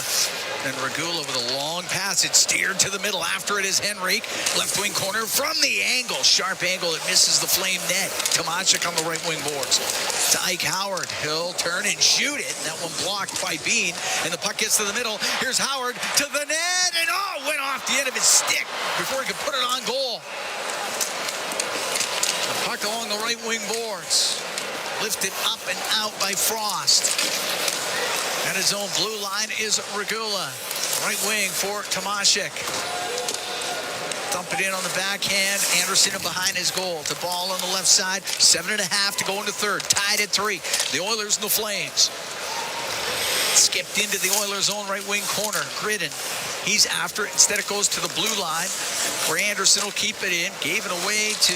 Speaker 7: And Regula with a long pass. It's steered to the middle. After it is Henrique. Left wing corner from the angle. Sharp angle. It misses the Flame net. Tomashik on the right wing boards. To Ike Howard. He'll turn and shoot it. That one blocked by Bean. And the puck gets to the middle. Here's Howard to the net. And went off the end of his stick before he could put it on goal. The puck along the right wing boards. Lifted up and out by Frost. At his own blue line is Regula. Right wing for Tomashik. Dump it in on the backhand. Anderson behind his goal. The ball on the left side. 7.5 to go into third. Tied at 3. The Oilers and the Flames. Skipped into the Oilers' own right wing corner. Gridden. He's after it. Instead it goes to the blue line where Anderson will keep it in. Gave it away to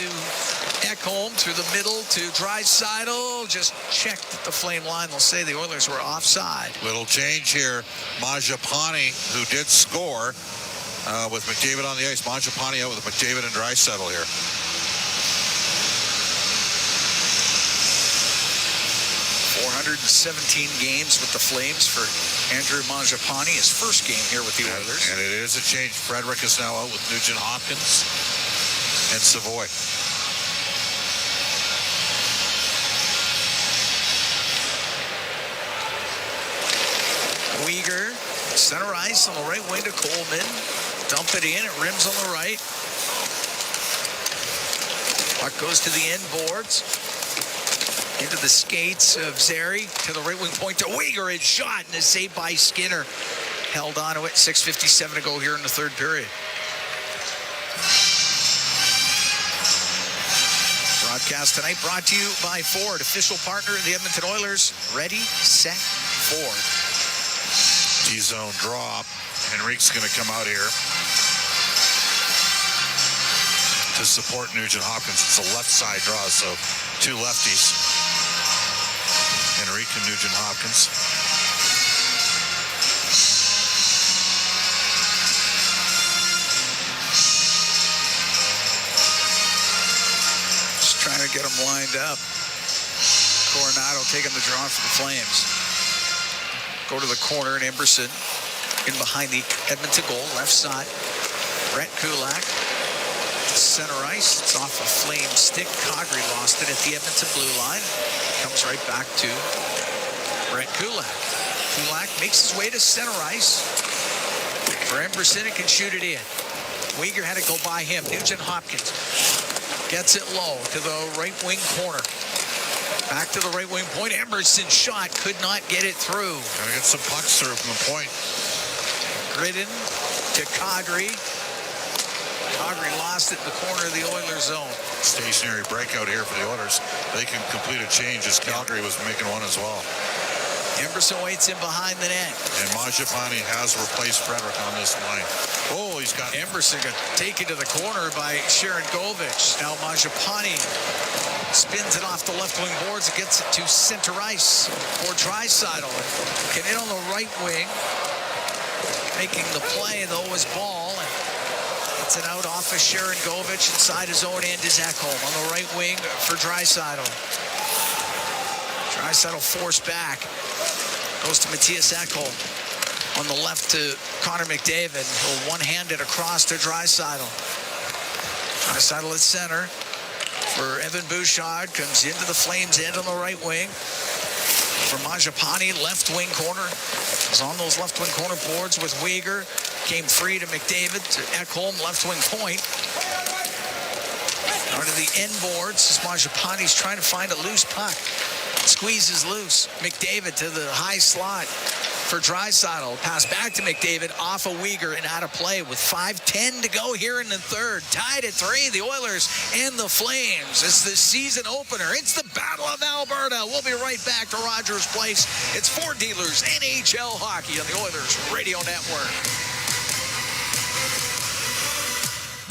Speaker 7: Ekholm through the middle to Draisaitl. Just checked at the Flame line. They'll say the Oilers were offside.
Speaker 2: Little change here. Mangiapane, who did score with McDavid on the ice. Mangiapane out with McDavid and Draisaitl here.
Speaker 7: .417 games with the Flames for Andrew Mangiapane. His first game here with the Oilers.
Speaker 2: And it is a change. Frederick is now out with Nugent-Hopkins and Savoy.
Speaker 7: Uyghur, center ice on the right wing to Coleman. Dump it in. It rims on the right. Puck goes to the end boards. Into the skates of Zary to the right wing point to Uyghur. It's shot and is saved by Skinner. Held on to it. 6:57 to go here in the third period. Broadcast tonight brought to you by Ford, official partner of the Edmonton Oilers. Ready, set, Ford.
Speaker 2: D-zone drop. Henrique's going to come out here to support Nugent-Hopkins. It's a left side draw, so two lefties. Henrique and Nugent-Hopkins.
Speaker 7: Just trying to get them lined up. Coronado taking the draw for the Flames. Go to the corner, and Emberson in behind the Edmonton goal, left side. Brett Kulak. Center ice. It's off a Flame stick. Cogri lost it at the Edmonton blue line. Comes right back to Brett Kulak. Kulak makes his way to center ice. For Emberson, it can shoot it in. Uyghur had to go by him. Nugent-Hopkins gets it low to the right wing corner. Back to the right wing point. Emberson's shot could not get it through.
Speaker 2: Gotta get some pucks through from the point.
Speaker 7: Gridden to Cogri. Cogri lost it in the corner of the Oilers zone.
Speaker 2: Stationary breakout here for the Oilers. They can complete a change as Calgary was making one as well.
Speaker 7: Emberson waits in behind the net.
Speaker 2: And Mangiapane has replaced Frederick on this line. Oh, he's got...
Speaker 7: Emberson got taken to the corner by Sharon Govich. Now Mangiapane spins it off the left wing boards. It gets it to center ice for Draisaitl. Get in on the right wing. Making the play, though, is Ball. It's it out off of Sharon Govich. Inside his own end is Ekholm on the right wing for Draisaitl. Draisaitl forced back. Goes to Matthias Ekholm. On the left to Connor McDavid. He'll one-handed across to Draisaitl. Draisaitl at center for Evan Bouchard. Comes into the Flames end on the right wing. For Mangiapane, left wing corner. Is on those left wing corner boards with Uyghur. Came free to McDavid to Ekholm, left wing point. Out of the end boards as Mangiapane's trying to find a loose puck. Squeezes loose. McDavid to the high slot for Draisaitl. Pass back to McDavid off of Uyghur and out of play with 5:10 to go here in the third. Tied at 3, the Oilers and the Flames. It's the season opener. It's the Battle of Alberta. We'll be right back to Rogers Place. It's Ford Dealers NHL Hockey on the Oilers Radio Network.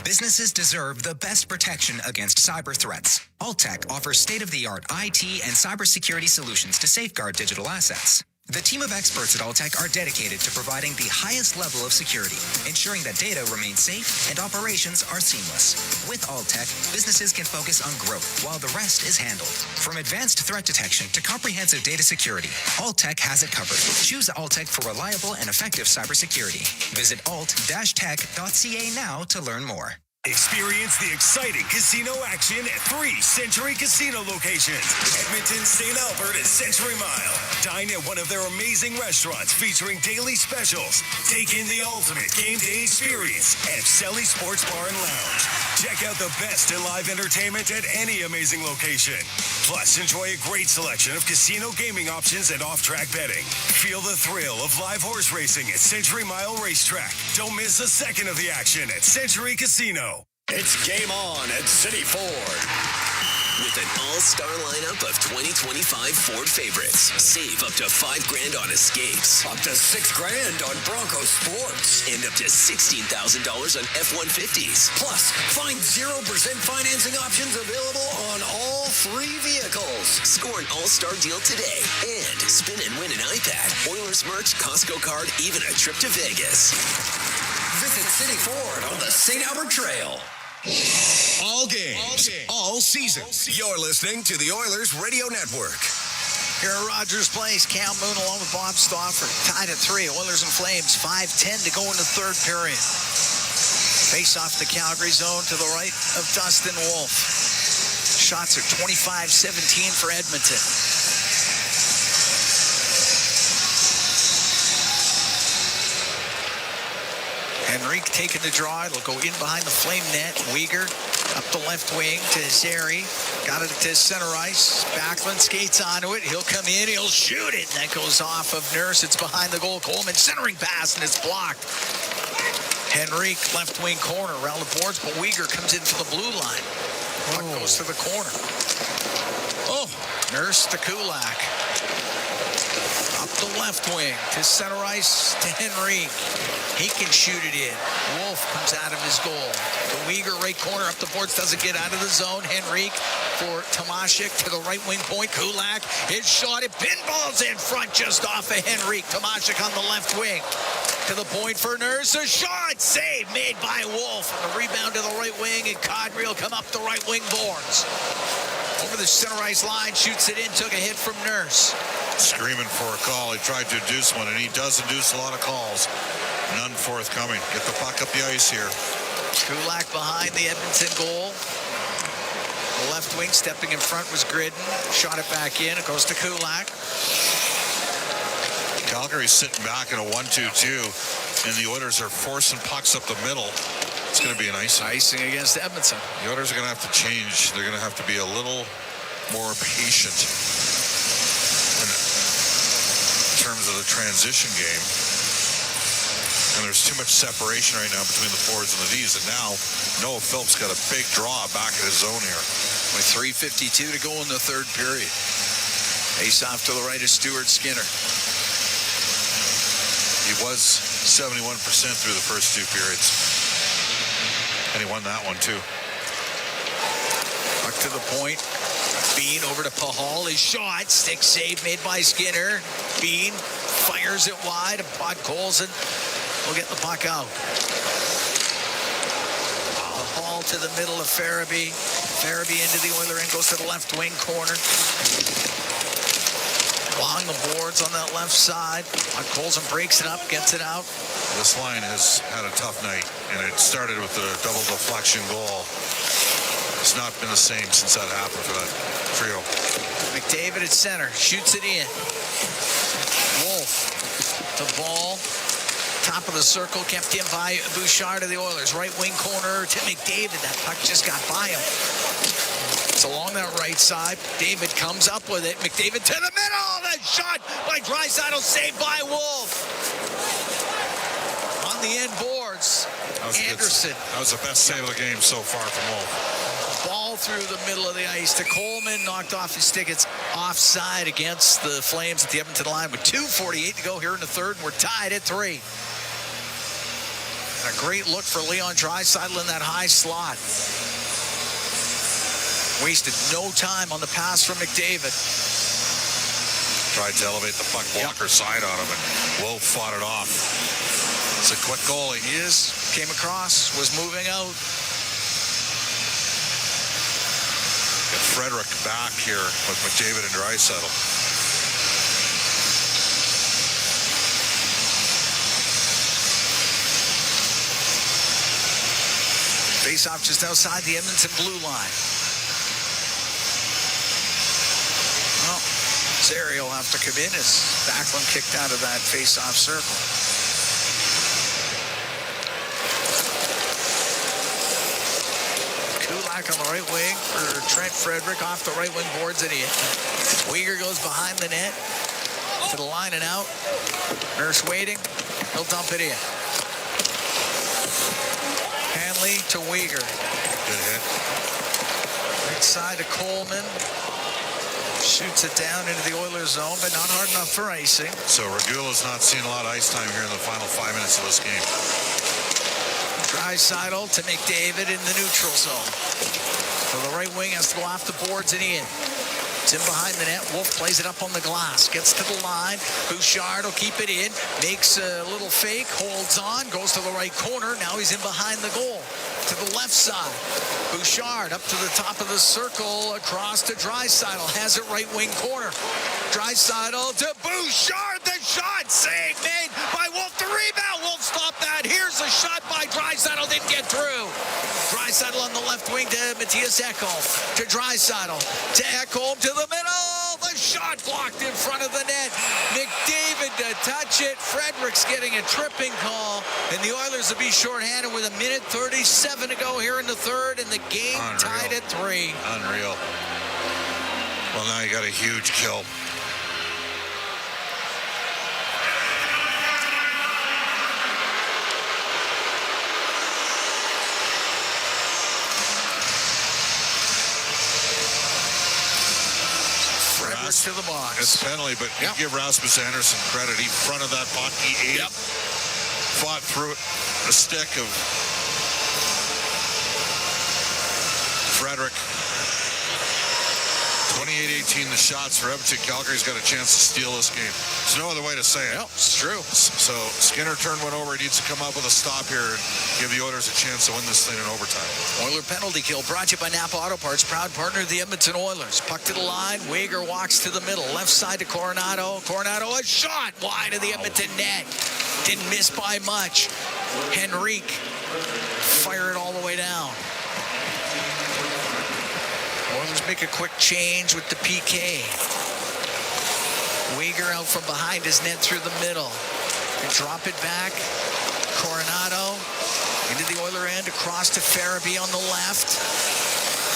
Speaker 13: Businesses deserve the best protection against cyber threats. Alltech offers state-of-the-art IT and cybersecurity solutions to safeguard digital assets. The team of experts at Alltech are dedicated to providing the highest level of security, ensuring that data remains safe and operations are seamless. With Alltech, businesses can focus on growth while the rest is handled. From advanced threat detection to comprehensive data security, Alltech has it covered. Choose Alltech for reliable and effective cybersecurity. Visit alt-tech.ca now to learn more.
Speaker 6: Experience the exciting casino action at 3 Century Casino locations. Edmonton, St. Albert, and Century Mile. Dine at one of their amazing restaurants featuring daily specials. Take in the ultimate game day experience at Selly Sports Bar and Lounge. Check out the best in live entertainment at any amazing location. Plus, enjoy a great selection of casino gaming options and off-track betting. Feel the thrill of live horse racing at Century Mile Racetrack. Don't miss a second of the action at Century Casino.
Speaker 4: It's game on at City Ford.
Speaker 15: With an all-star lineup of 2025 Ford favorites. Save up to $5,000 on Escapes.
Speaker 4: Up to $6,000 on Bronco Sports.
Speaker 15: And up to $16,000 on F-150s.
Speaker 4: Plus, find 0% financing options available on all 3 vehicles.
Speaker 15: Score an all-star deal today. And spin and win an iPad, Oilers merch, Costco card, even a trip to Vegas.
Speaker 4: Visit City Ford on the St. Albert Trail.
Speaker 8: All games, all season.
Speaker 6: You're listening to the Oilers Radio Network.
Speaker 7: Here at Rogers Place, Cam Moon along with Bob Stauffer tied at 3. Oilers and Flames, 5:10 to go in the third period. Face off the Calgary zone to the right of Dustin Wolf. Shots are 25-17 for Edmonton. Henrique taking the draw. It'll go in behind the Flame net. Uyghur up the left wing to Zeri. Got it to center ice. Backlund skates onto it. He'll come in. He'll shoot it. That goes off of Nurse. It's behind the goal. Coleman centering pass, and it's blocked. Henrique, left wing corner around the boards, but Uyghur comes in for the blue line. Puck goes to the corner. Oh, Nurse to Kulak. Up the left wing to center ice to Henrique. He can shoot it in. Wolf comes out of his goal. The Uyghur right corner up the boards, doesn't get out of the zone. Henrique for Tomashik to the right wing point. Kulak, his shot, it pinballs in front just off of Henrique. Tomashik on the left wing. To the point for Nurse. A shot, save made by Wolf. And the rebound to the right wing, and Kadri will come up the right wing boards. Over the center ice line, shoots it in, took a hit from Nurse.
Speaker 2: Screaming for a call. He tried to induce one, and he does induce a lot of calls. None forthcoming. Get the puck up the ice here.
Speaker 7: Kulak behind the Edmonton goal. The left wing stepping in front was Gridden. Shot it back in. It goes to Kulak.
Speaker 2: Calgary's sitting back in a 1-2-2, and the Oilers are forcing pucks up the middle. It's going to be an icing.
Speaker 7: Icing against Edmonton.
Speaker 2: The Oilers are going to have to change. They're going to have to be a little more patient in terms of the transition game. And there's too much separation right now between the forwards and the Ds. And now Noah Phillips got a big draw back in his zone here.
Speaker 7: With 3:52 to go in the third period. Face off to the right of Stuart Skinner.
Speaker 2: He was 71% through the first 2 periods. And he won that one too.
Speaker 7: Puck to the point. Bean over to Pahal. His shot. Stick save made by Skinner. Bean fires it wide. Pod Colson will get the puck out. Pahal to the middle of Farabee. Farabee into the Oiler end. Goes to the left wing corner. Along the boards on that left side. Colson breaks it up, gets it out.
Speaker 2: This line has had a tough night, and it started with the double deflection goal. It's not been the same since that happened for that trio.
Speaker 7: McDavid at center, shoots it in. Wolf to ball. Top of the circle, kept in by Bouchard of the Oilers. Right wing corner to McDavid. That puck just got by him. It's along that right side. David comes up with it. McDavid to the middle. That shot by Draisaitl, saved by Wolf. On the end boards, Anderson.
Speaker 2: That was the best save of the game so far from Wolf.
Speaker 7: Ball through the middle of the ice to Coleman. Knocked off his stick. It's offside against the Flames at the Edmonton line with 2:48 to go here in the third. We're tied at 3. And a great look for Leon Draisaitl in that high slot. Wasted no time on the pass from McDavid.
Speaker 2: Tried to elevate the puck blocker side on him, and Wolf fought it off. It's a quick goalie.
Speaker 7: He is. Came across, was moving out.
Speaker 2: Get Frederick back here with McDavid and Draisaitl.
Speaker 7: Face-off just outside the Edmonton blue line. Well, Zary will have to come in as Backlund kicked out of that face-off circle. Kulak on the right wing for Trent Frederick off the right wing boards and in. Uyghur goes behind the net to the line and out. Nurse waiting. He'll dump it in. Hanley to Uyghur.
Speaker 2: Good hit.
Speaker 7: Right side to Coleman. Shoots it down into the Oilers zone, but not hard enough for icing.
Speaker 2: So Regula's not seeing a lot of ice time here in the final 5 minutes of this game.
Speaker 7: Draisaitl to McDavid in the neutral zone. So the right wing has to go off the boards and in. It's in behind the net. Wolf plays it up on the glass. Gets to the line. Bouchard will keep it in. Makes a little fake. Holds on. Goes to the right corner. Now he's in behind the goal. To the left side. Bouchard up to the top of the circle. Across to Draisaitl. Has it right wing corner. Draisaitl to Bouchard. The shot. Save made by Wolf. The rebound. Wolf stop that. Here's a shot by Draisaitl. Didn't get through. Draisaitl on the left wing to Matthias Ekholm. To Draisaitl. To Ekholm. To the middle. The shot blocked in front of the net. McDavid to touch it. Fredericks getting a tripping call. And the Oilers will be shorthanded with 1:37 to go here in the third. And the game tied at 3.
Speaker 2: Unreal. Well, now you got a huge kill.
Speaker 7: To the box.
Speaker 2: It's a penalty, but you give Rasmus Anderson credit. He fronted that puck. He ate it. Fought through it. The stick of Frederick. 28-18 the shots for Edmonton. Calgary's got a chance to steal this game. There's no other way to say it.
Speaker 7: Yep, it's true.
Speaker 2: So Skinner turned one over. He needs to come up with a stop here and give the Oilers a chance to win this thing in overtime.
Speaker 7: Oiler penalty kill brought to you by Napa Auto Parts, proud partner of the Edmonton Oilers. Puck to the line. Uyghur walks to the middle. Left side to Coronado. Coronado, a shot wide of the Edmonton net. Didn't miss by much. Henrique fire it all the way down. Oilers make a quick change with the PK. Uyghur out from behind his net through the middle. They drop it back. Coronado into the Oiler end, across to Farabee on the left.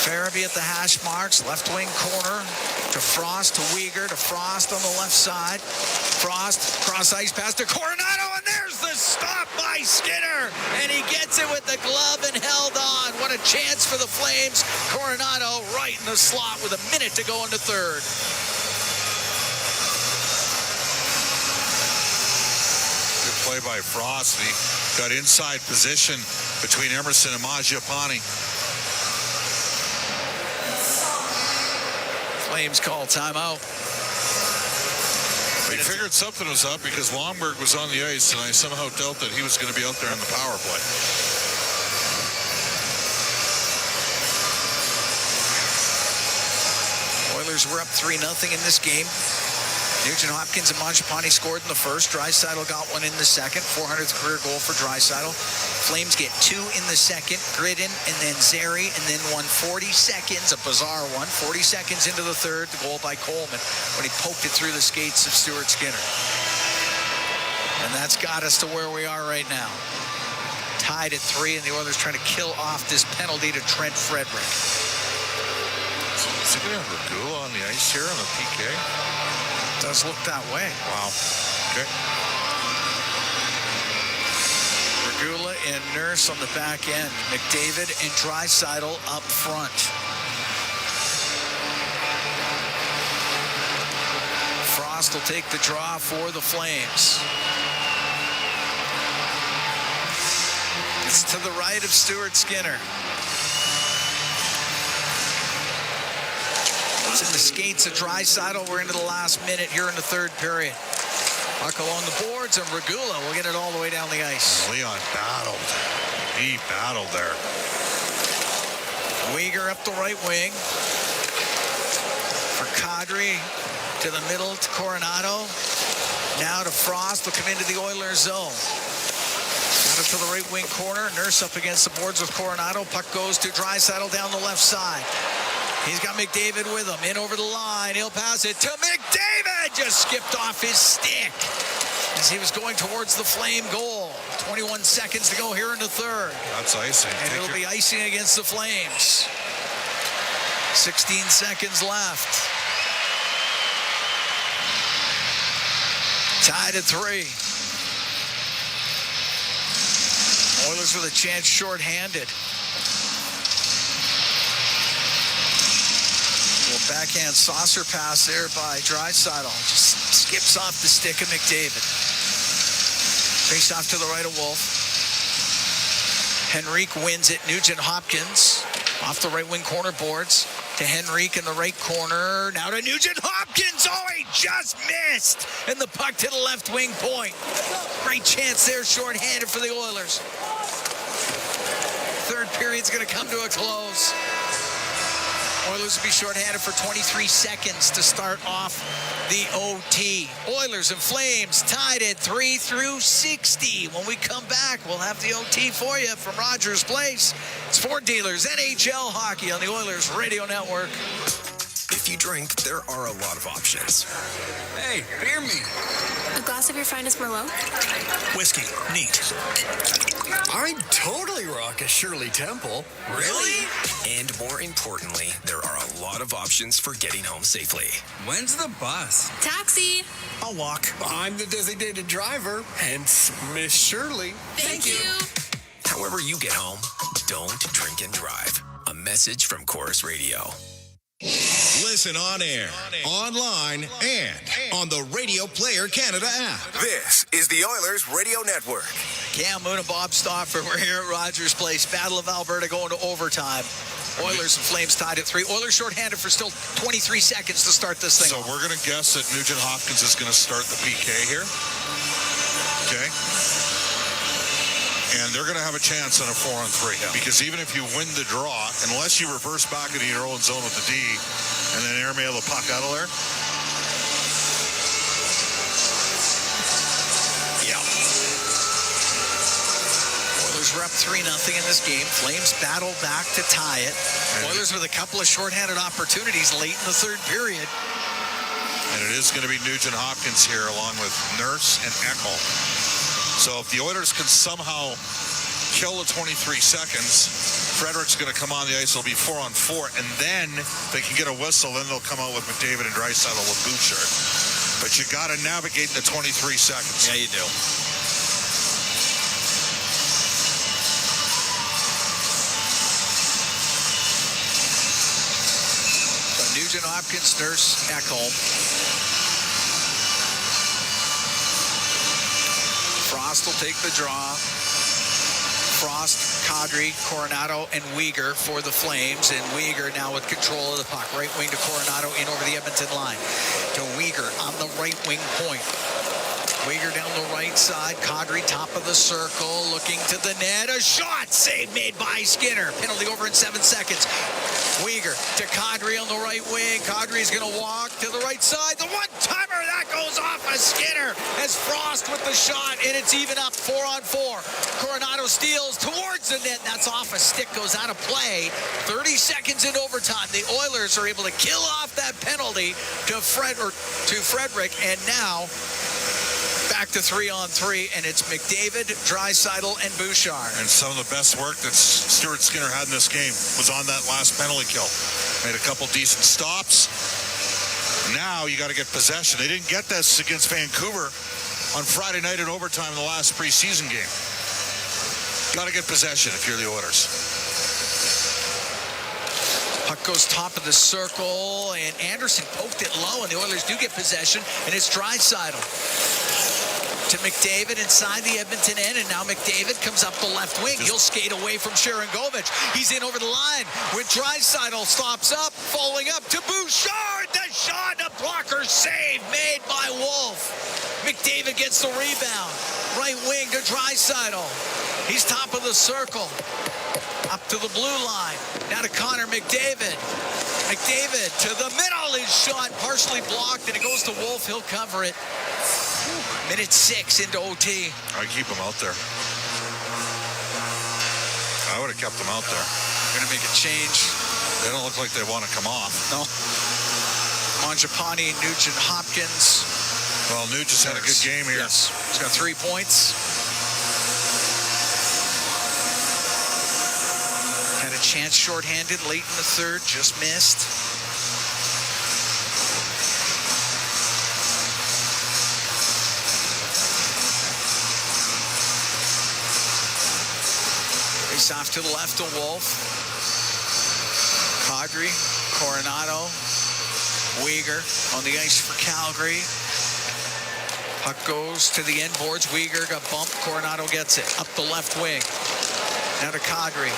Speaker 7: Farabee at the hash marks, left wing corner to Frost, to Uyghur, to Frost on the left side. Frost, cross ice pass to Coronado, and there's the stop by Skinner. And he gets it with the glove and held on. What a chance for the Flames. Coronado right in the slot with 1 minute to go in the third.
Speaker 2: Good play by Frost. He got inside position between Emerson and Mangiapane.
Speaker 7: Flames call timeout.
Speaker 2: They figured something was up because Longberg was on the ice, and I somehow doubt that he was going to be out there on the power play.
Speaker 7: Oilers were up 3-0 in this game. Nugent Hopkins and Mangiapane scored in the first. Draisaitl got one in the second. 400th career goal for Draisaitl. Flames get 2 in the second. Gridden and then Zary, and then 40 seconds, a bizarre one. 40 seconds into the third, the goal by Coleman when he poked it through the skates of Stuart Skinner. And that's got us to where we are right now. Tied at 3, and the Oilers trying to kill off this penalty to Trent Frederick.
Speaker 2: Is he going to have Regula on the ice here on the PK?
Speaker 7: Does look that way.
Speaker 2: Wow. Okay.
Speaker 7: Regula and Nurse on the back end. McDavid and Draisaitl up front. Frost will take the draw for the Flames. Just to the right of Stuart Skinner. It's in the skates of Draisaitl. We're into the last minute here in the third period. Puck along the boards, and Regula will get it all the way down the ice.
Speaker 2: Leon battled. He battled there.
Speaker 7: Uyghur up the right wing. For Kadri to the middle to Coronado. Now to Frost. They'll come into the Oilers zone. Got it to the right wing corner. Nurse up against the boards with Coronado. Puck goes to Draisaitl down the left side. He's got McDavid with him. In over the line. He'll pass it to McDavid. Just skipped off his stick as he was going towards the Flame goal. 21 seconds to go here in the third.
Speaker 2: That's icing.
Speaker 7: And it'll be icing against the Flames. 16 seconds left. Tied at 3. Oilers with a chance shorthanded. Backhand saucer pass there by Draisaitl. Just skips off the stick of McDavid. Face off to the right of Wolf. Henrique wins it. Nugent Hopkins off the right wing corner boards to Henrique in the right corner. Now to Nugent Hopkins. Oh, he just missed. And the puck to the left wing point. Great chance there, shorthanded for the Oilers. Third period's going to come to a close. Oilers will be shorthanded for 23 seconds to start off the OT. Oilers and Flames tied at 3 through 60. When we come back, we'll have the OT for you from Rogers Place. It's Ford Dealers NHL Hockey on the Oilers Radio Network.
Speaker 11: If you drink, there are a lot of options.
Speaker 17: Hey, beer me.
Speaker 18: A glass of your finest Merlot?
Speaker 11: Whiskey, neat.
Speaker 17: I'd totally rock a Shirley Temple.
Speaker 11: Really? And more importantly, there are a lot of options for getting home safely.
Speaker 17: When's the bus?
Speaker 18: Taxi.
Speaker 11: I'll walk.
Speaker 17: I'm the designated driver, hence Miss Shirley.
Speaker 18: Thank you.
Speaker 11: However you get home, don't drink and drive. A message from Chorus Radio.
Speaker 8: Listen on air, online, and on the Radio Player Canada app.
Speaker 6: This is the Oilers Radio Network.
Speaker 7: Cam Moon and Bob Stockford. We're here at Rogers Place. Battle of Alberta going to overtime. Oilers and Flames tied at 3. Oilers shorthanded for still 23 seconds to start this thing.
Speaker 2: So we're going to guess that Nugent Hopkins is going to start the PK here. Okay. And they're going to have a chance on a 4-on-3. Yeah. Because even if you win the draw, unless you reverse back into your own zone with the D and then airmail the puck out of there.
Speaker 7: Yeah. Oilers were up 3-0 in this game. Flames battle back to tie it. Oilers with a couple of shorthanded opportunities late in the third period.
Speaker 2: And it is going to be Nugent Hopkins here along with Nurse and Eckel. So if the Oilers can somehow kill the 23 seconds, Frederick's going to come on the ice. It'll be 4-on-4. And then they can get a whistle. Then they'll come out with McDavid and Draisaitl with Bouchard. But you got to navigate the 23 seconds.
Speaker 7: Yeah, you do. So Nugent Hopkins, Nurse, Ekholm. Frost will take the draw. Frost, Kadri, Coronado, and Uyghur for the Flames. And Uyghur now with control of the puck. Right wing to Coronado in over the Edmonton line. To Uyghur on the right wing point. Uyghur down the right side. Kadri top of the circle. Looking to the net. A shot save made by Skinner. Penalty over in 7 seconds. Uyghur to Kadri on the right wing. Kadri's going to walk to the right side. The one-timer, that goes off of Skinner as Frost with the shot, and it's even up 4-on-4. Coronado steals towards the net. That's off a stick, goes out of play. 30 seconds in overtime. The Oilers are able to kill off that penalty to Frederick, and now back to 3-on-3, and it's McDavid, Draisaitl, and Bouchard.
Speaker 2: And some of the best work that Stuart Skinner had in this game was on that last penalty kill. Made a couple decent stops. Now you got to get possession. They didn't get this against Vancouver on Friday night in overtime in the last preseason game. Got to get possession if you're the Oilers.
Speaker 7: Puck goes top of the circle, and Anderson poked it low, and the Oilers do get possession, and it's Draisaitl. to McDavid inside the Edmonton end, and now McDavid comes up the left wing. He'll skate away from Sharangovich. He's in over the line with Draisaitl, stops up, following up to Bouchard. The shot, the blocker save made by Wolf. McDavid gets the rebound. Right wing to Draisaitl. He's top of the circle. Up to the blue line. Now to Connor McDavid. McDavid to the middle. His shot partially blocked, and it goes to Wolf. He'll cover it. Minute 6 into OT.
Speaker 2: I keep him out there. I would have kept them out there.
Speaker 7: Going to make a change.
Speaker 2: They don't look like they want to come off.
Speaker 7: No. Mangiapane, Nugent Hopkins.
Speaker 2: Well, Nugent's had a good game here.
Speaker 7: Yes. He's got 3 points. Had a chance shorthanded late in the third. Just missed. Face off to the left of Wolf. Kadri, Coronado, Weegar on the ice for Calgary. Puck goes to the end boards. Weegar got bumped. Coronado gets it. Up the left wing. Now to Kadri.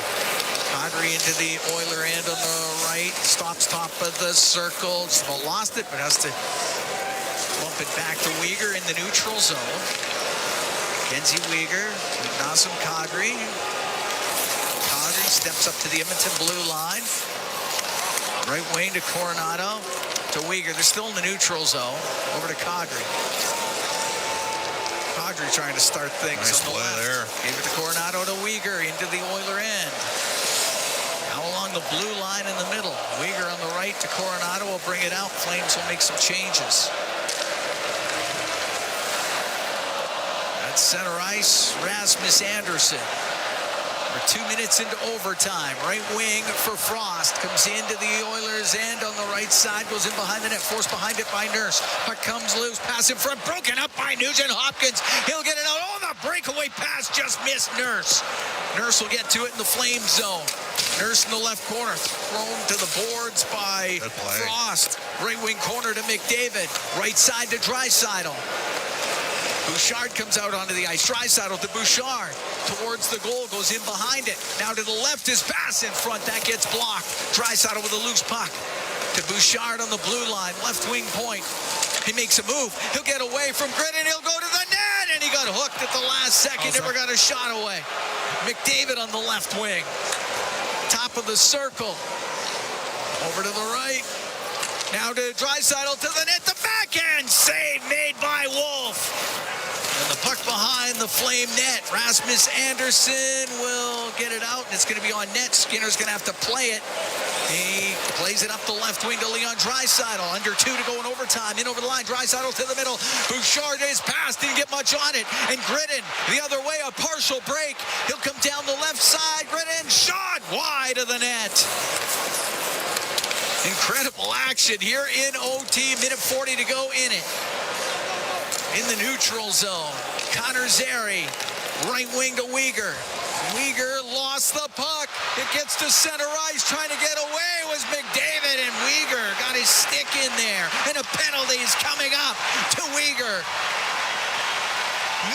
Speaker 7: Kadri into the Oiler end on the right. Stops top of the circle. Just about lost it, but has to bump it back to Weegar in the neutral zone. Kenzie Weegar. Nazem Kadri. Kadri steps up to the Edmonton blue line. Right wing to Coronado. To Weegar. They're still in the neutral zone. Over to Kadri. Kadri trying to start things.
Speaker 2: Nice
Speaker 7: on the
Speaker 2: play
Speaker 7: left.
Speaker 2: there.
Speaker 7: Gave it to Coronado to Weegar into the Oiler end. Now along the blue line in the middle. Weegar on the right to Coronado will bring it out. Flames will make some changes. At center ice, Rasmus Andersson. We're 2 minutes into overtime. Right wing for Frost. Comes into the Oilers' end on the right side. Goes in behind the net. Forced behind it by Nurse. Puck comes loose. Pass in front. Broken up by Nugent Hopkins. He'll get it out. Oh, the breakaway pass just missed Nurse. Nurse will get to it in the flame zone. Nurse in the left corner. Thrown to the boards by Frost. Right wing corner to McDavid. Right side to Draisaitl. Bouchard comes out onto the ice. Draisaitl to Bouchard. Towards the goal. Goes in behind it. Now to the left is pass in front. That gets blocked. Draisaitl with a loose puck. To Bouchard on the blue line. Left wing point. He makes a move. He'll get away from Gritton. He'll go to the net. And he got hooked at the last second. Never got a shot away. McDavid on the left wing. Top of the circle. Over to the right. Now to Draisaitl to the net. The backhand save made by Wolf. And the puck behind the Flame net. Rasmus Andersson will get it out, and it's going to be on net. Skinner's going to have to play it. He plays it up the left wing to Leon Draisaitl. Under 2 to go in overtime. In over the line. Draisaitl to the middle. Bouchard is passed. Didn't get much on it. And Gritton the other way. A partial break. He'll come down the left side. Gritton shot wide of the net. Incredible action here in OT. Minute 40 to go in it. In the neutral zone. Connor Zary. Right wing to Weegar. Weegar lost the puck. It gets to center ice. Trying to get away was McDavid, and Weegar got his stick in there. And a penalty is coming up to Weegar.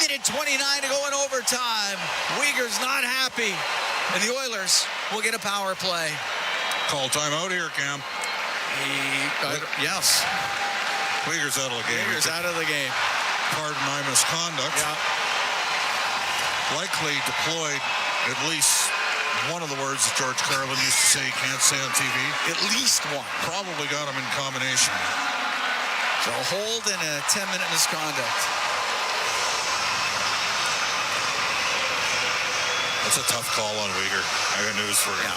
Speaker 7: Minute 29 to go in overtime. Weegar's not happy. And the Oilers will get a power play.
Speaker 2: Call timeout here, Cam.
Speaker 7: Yes.
Speaker 2: Weegar's out of the game.
Speaker 7: Weegar's out of the game.
Speaker 2: Pardon my misconduct.
Speaker 7: Yeah.
Speaker 2: Likely deployed at least one of the words that George Carlin used to say he can't say on TV.
Speaker 7: At least one.
Speaker 2: Probably got him in combination.
Speaker 7: So a hold and a 10-minute misconduct.
Speaker 2: That's a tough call on Weegar. I got news for you. Yeah.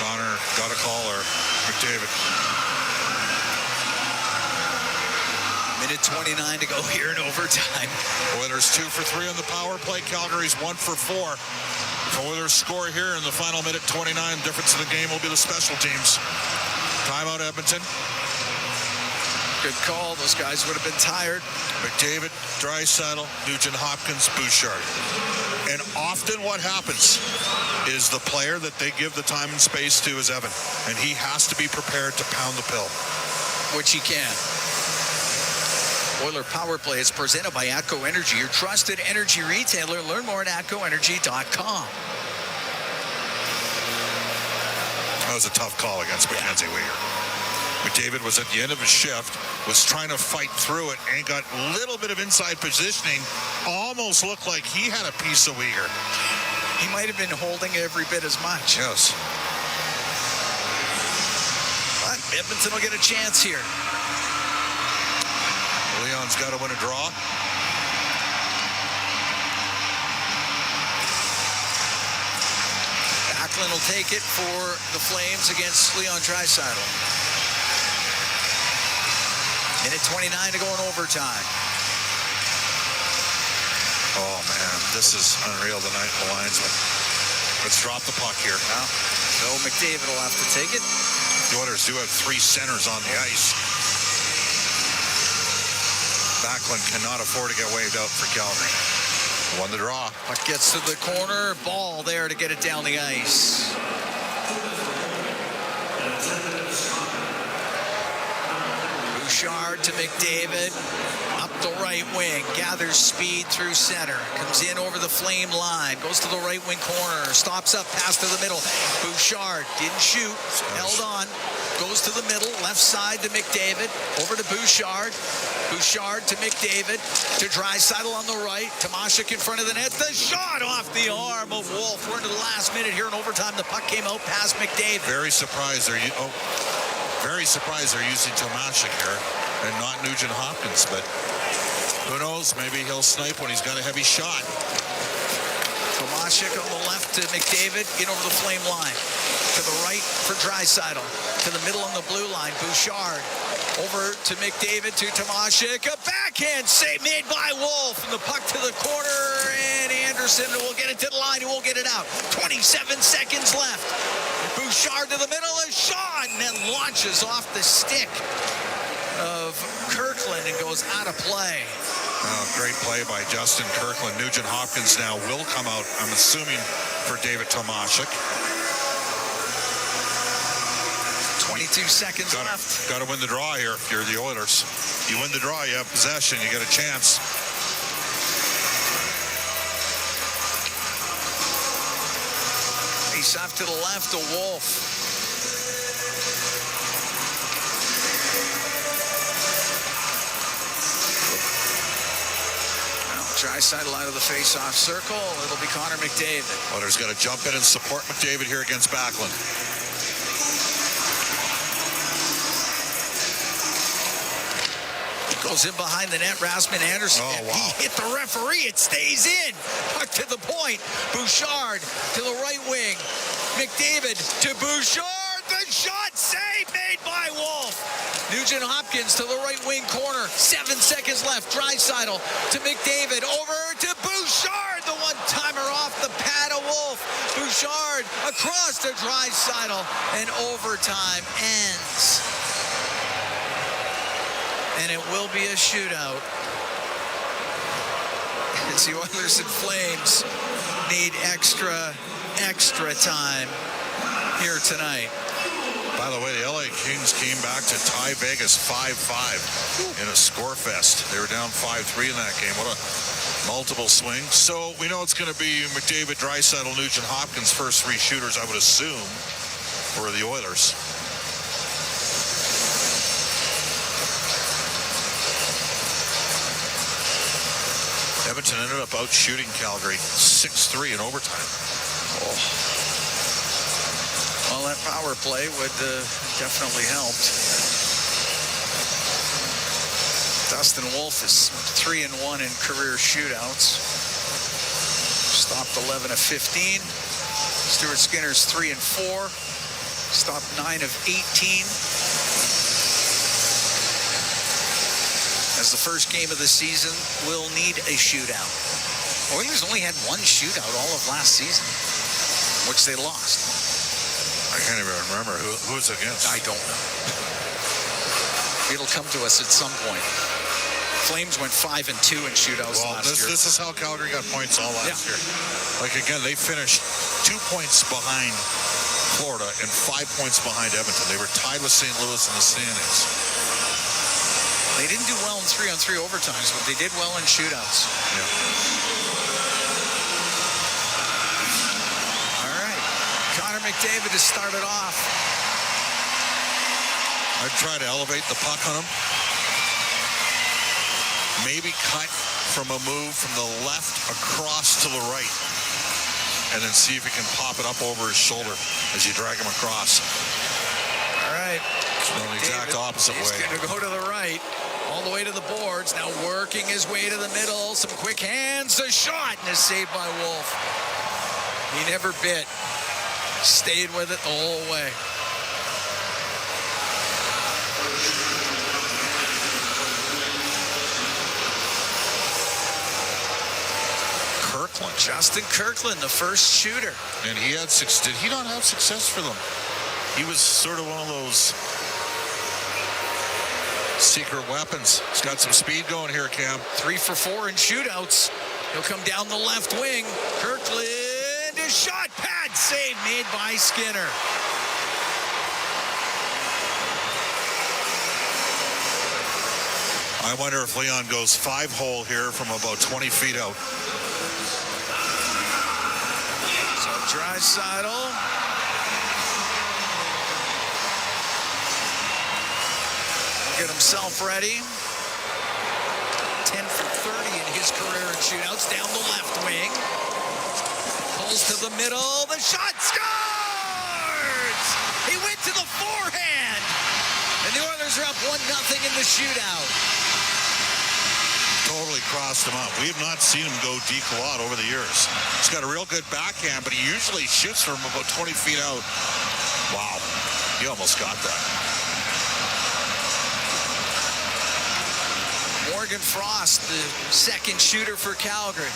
Speaker 2: Connor got a call, or McDavid.
Speaker 7: Minute 29 to go here in overtime.
Speaker 2: Oilers 2 for 3 on the power play. Calgary's 1 for 4. If Oilers score here in the final minute 29, difference in the game will be the special teams. Timeout, Edmonton.
Speaker 7: Good call. Those guys would have been tired.
Speaker 2: McDavid, Draisaitl, Nugent Hopkins, Bouchard. And often what happens is the player that they give the time and space to is Evan. And he has to be prepared to pound the pill.
Speaker 7: Which he can. Oiler Power Play is presented by ATCO Energy, your trusted energy retailer. Learn more at atcoenergy.com.
Speaker 2: That was a tough call against Mackenzie Weir. McDavid was at the end of his shift, was trying to fight through it, and got a little bit of inside positioning. Almost looked like he had a piece of Weir.
Speaker 7: He might have been holding every bit as much.
Speaker 2: Yes.
Speaker 7: But Edmonton will get a chance here.
Speaker 2: Leon's got to win a draw.
Speaker 7: Backlund will take it for the Flames against Leon Draisaitl. Minute 29 to go in overtime.
Speaker 2: Oh, man, this is unreal tonight, the linesman. Let's drop the puck here.
Speaker 7: Well, so McDavid will have to take it.
Speaker 2: The Oilers do have 3 centers on the ice. Backlund cannot afford to get waved out for Calgary. Won the draw.
Speaker 7: Puck gets to the corner. Ball there to get it down the ice. Bouchard to McDavid. Up the right wing. Gathers speed through center. Comes in over the Flame line. Goes to the right wing corner. Stops up. Pass to the middle. Bouchard didn't shoot. Held on. Goes to the middle. Left side to McDavid. Over to Bouchard. Bouchard to McDavid. To Draisaitl on the right. Tomashik in front of the net. The shot off the arm of Wolf. We're into the last minute here in overtime. The puck came out past McDavid.
Speaker 2: Very surprised they're using Tomashik here and not Nugent Hopkins, but who knows? Maybe he'll snipe when he's got a heavy shot.
Speaker 7: Tomashik on the left to McDavid, in over the Flame line. To the right for Draisaitl. To the middle on the blue line, Bouchard. Over to McDavid, to Tomashik. A backhand save made by Wolf. And the puck to the corner, and Anderson will get it to the line. He won't get it out. 27 seconds left. Bouchard to the middle, a shot, and then launches off the stick of Kirkland and goes out of play.
Speaker 2: Great play by Justin Kirkland. Nugent Hopkins now will come out, I'm assuming, for David Tomashik.
Speaker 7: 22 seconds left.
Speaker 2: Got to win the draw here if you're the Oilers. You win the draw, you have possession, you get a chance.
Speaker 7: Face off to the left to Wolf. Draisaitl out of the face-off circle. It'll be Connor McDavid.
Speaker 2: Oilers got to jump in and support McDavid here against Backlund.
Speaker 7: Goes in behind the net, Rasmus Anderson.
Speaker 2: Oh, wow.
Speaker 7: He hit the referee. It stays in. Puck to the point. Bouchard to the right wing. McDavid to Bouchard. The shot save made by Wolf. Nugent Hopkins to the right wing corner. 7 seconds left. Draisaitl to McDavid. Over to Bouchard. The one-timer off the pad of Wolf. Bouchard across to Draisaitl. And overtime ends. And it will be a shootout. As the Oilers and Flames need extra time here tonight.
Speaker 2: By the way, the LA Kings came back to tie Vegas 5-5 in a score fest. They were down 5-3 in that game. What a multiple swing. So we know it's going to be McDavid, Draisaitl, Nugent Hopkins, first 3 shooters, I would assume, for the Oilers. Edmonton ended up out shooting Calgary 6-3 in overtime.
Speaker 7: Oh. Well, that power play would definitely helped. Dustin Wolf is 3-1 in career shootouts. Stopped 11 of 15. Stuart Skinner's 3-4. Stopped 9 of 18. As the first game of the season will need a shootout. Oilers only had 1 shootout all of last season, which they lost.
Speaker 2: I can't even remember who it's against.
Speaker 7: I don't know. It'll come to us at some point. Flames went 5-2 in shootouts last year.
Speaker 2: This is how Calgary got points all last year. Like, again, they finished 2 points behind Florida and 5 points behind Edmonton. They were tied with St. Louis in the standings.
Speaker 7: They They didn't do well in 3-on-3 overtimes, but they did well in shootouts.
Speaker 2: Yeah.
Speaker 7: All right. Connor McDavid has started off.
Speaker 2: I'd try to elevate the puck on him. Maybe cut from a move from the left across to the right. And then see if he can pop it up over his shoulder as you drag him across.
Speaker 7: All right.
Speaker 2: No, the exact opposite
Speaker 7: He's
Speaker 2: way.
Speaker 7: going to go to the right, all the way to the boards. Now working his way to the middle. Some quick hands. A shot and a save by Wolf. He never bit. Stayed with it the whole way.
Speaker 2: Kirkland.
Speaker 7: Justin Kirkland, the first shooter.
Speaker 2: And he had did he not have success for them? He was sort of one of those secret weapons. He's got some speed going here, Cam.
Speaker 7: 3 for 4 in shootouts. He'll come down the left wing. Kirkland, a shot, pad save made by Skinner.
Speaker 2: I wonder if Leon goes 5-hole here from about 20 feet out.
Speaker 7: So Draisaitl. Get himself ready. 10 for 30 in his career in shootouts. Down the left wing. Pulls to the middle. The shot scores! He went to the forehand. And the Oilers are up 1-0 in the shootout.
Speaker 2: Totally crossed him up. We have not seen him go deep a lot over the years. He's got a real good backhand, but he usually shoots from about 20 feet out. Wow. He almost got that.
Speaker 7: Morgan Frost, the second shooter for Calgary.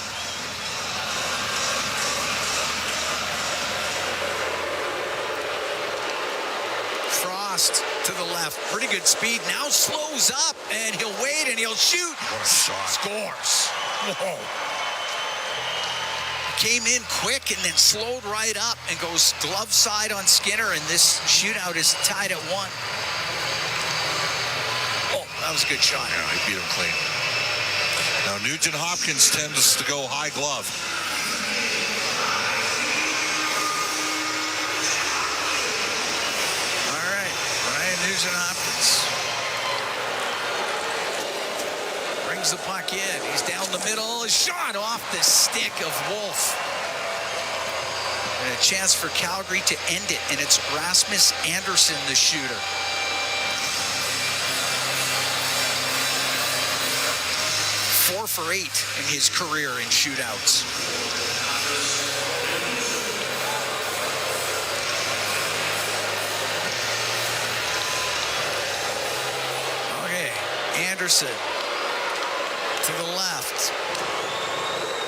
Speaker 7: Frost to the left. Pretty good speed. Now slows up, and he'll wait, and he'll shoot.
Speaker 2: What a shot.
Speaker 7: Scores. Whoa. Came in quick and then slowed right up and goes glove side on Skinner, and this shootout is tied at 1. That was a good shot.
Speaker 2: Yeah, he beat him clean. Now, Nugent Hopkins tends to go high glove.
Speaker 7: All right, Ryan Nugent Hopkins brings the puck in. He's down the middle. A shot off the stick of Wolf. And a chance for Calgary to end it, and it's Rasmus Andersson, the shooter. 4 for 8 in his career in shootouts. Okay, Andersson to the left.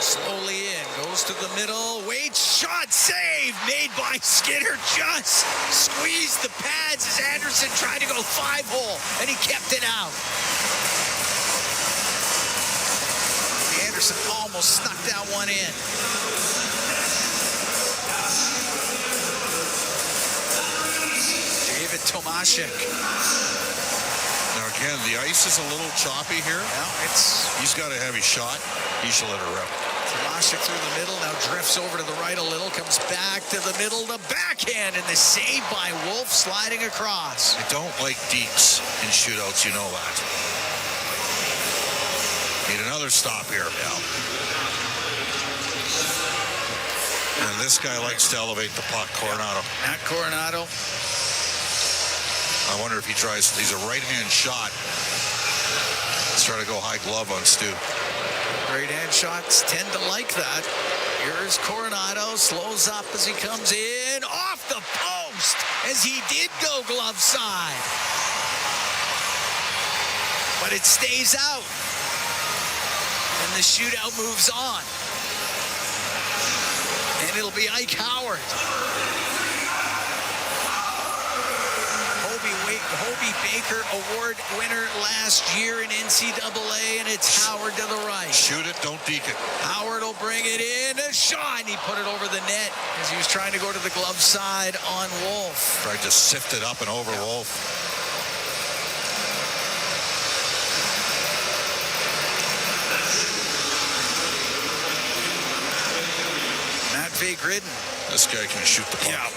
Speaker 7: Slowly in, goes to the middle, waits, shot, save, made by Skinner. Just squeezed the pads as Andersson tried to go 5-hole, and he kept it out. Andersson almost snuck that one in. David Tomashek.
Speaker 2: Now again, the ice is a little choppy here.
Speaker 7: Yeah,
Speaker 2: he's got a heavy shot. He should let it rip.
Speaker 7: Tomashek through the middle, now drifts over to the right a little, comes back to the middle, the backhand, and the save by Wolf sliding across.
Speaker 2: I don't like deeps in shootouts, you know that. Need another stop here. Yeah. And this guy likes to elevate the puck, Coronado.
Speaker 7: Not Coronado.
Speaker 2: I wonder if he tries, he's a right-hand shot. Let's try to go high glove on Stu.
Speaker 7: Right-hand shots tend to like that. Here's Coronado, slows up as he comes in, off the post, as he did go glove side. But it stays out. And the shootout moves on. And it'll be Ike Howard. Hobie Baker Award winner last year in NCAA, and it's Howard to the right.
Speaker 2: Shoot it, don't deke it.
Speaker 7: Howard will bring it in. A shot, and he put it over the net as he was trying to go to the glove side on Wolf.
Speaker 2: Tried to sift it up and over Wolf.
Speaker 7: Gridden.
Speaker 2: This guy can shoot the puck.
Speaker 7: Yeah.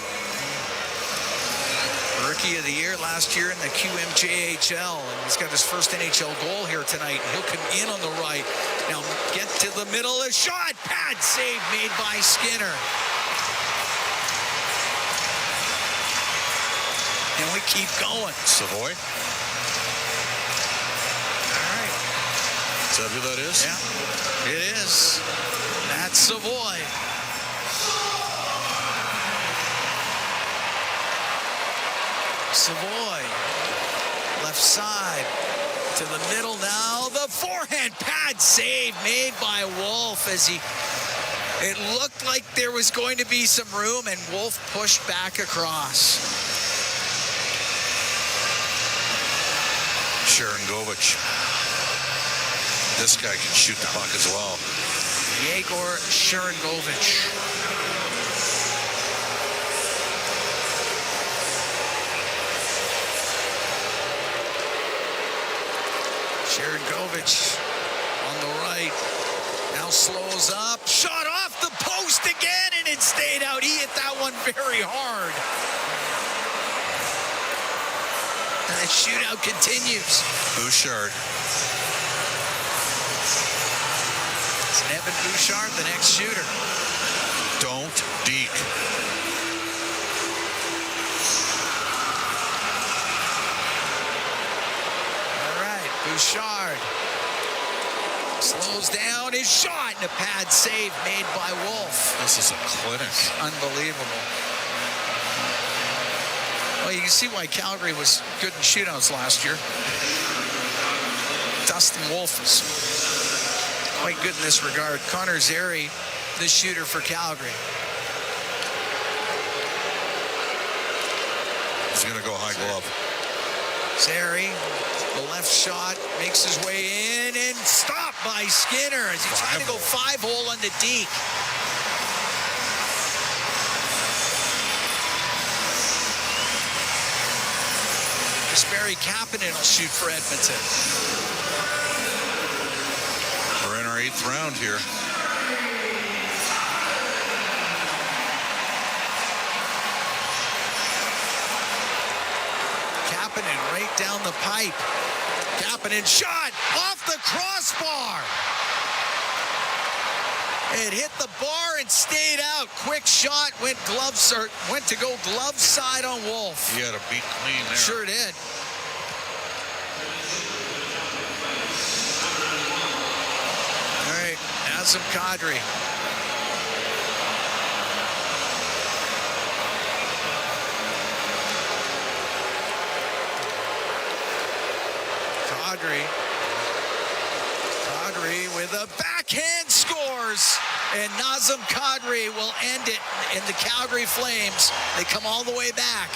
Speaker 7: Rookie of the year last year in the QMJHL, and he's got his first NHL goal here tonight. He'll come in on the right. Now get to the middle. A shot. Pad save made by Skinner. And we keep going.
Speaker 2: Savoy.
Speaker 7: All right.
Speaker 2: Is that who that is?
Speaker 7: Yeah, it is. That's Savoy. Savoy, left side to the middle now. The forehand pad save made by Wolf as it looked like there was going to be some room, and Wolf pushed back across.
Speaker 2: Sharangovich. This guy can shoot the puck as well.
Speaker 7: Yegor Sharangovich. Sharangovich on the right. Now slows up. Shot off the post again, and it stayed out. He hit that one very hard. And the shootout continues.
Speaker 2: Bouchard.
Speaker 7: It's Evan Bouchard, the next shooter.
Speaker 2: Don't deke.
Speaker 7: Bouchard slows down his shot, and a pad save made by Wolf.
Speaker 2: This is a clinic.
Speaker 7: Unbelievable. Well, you can see why Calgary was good in shootouts last year. Dustin Wolf is quite good in this regard. Connor Zary, the shooter for Calgary.
Speaker 2: He's going to go high glove.
Speaker 7: Zary, the left shot, makes his way in and stopped by Skinner as he tried to go 5-hole on the deke. Kasperi Kapanen will shoot for Edmonton.
Speaker 2: We're in our 8th round here.
Speaker 7: Kapanen right down the pipe. Kapanen shot off the crossbar. It hit the bar and stayed out. Quick shot, went to go glove side on Wolf.
Speaker 2: He had a beat clean there.
Speaker 7: Sure did. All right, Nazem Kadri. Kadri with a backhand scores, and Nazem Kadri will end it in the Calgary Flames. They come all the way back.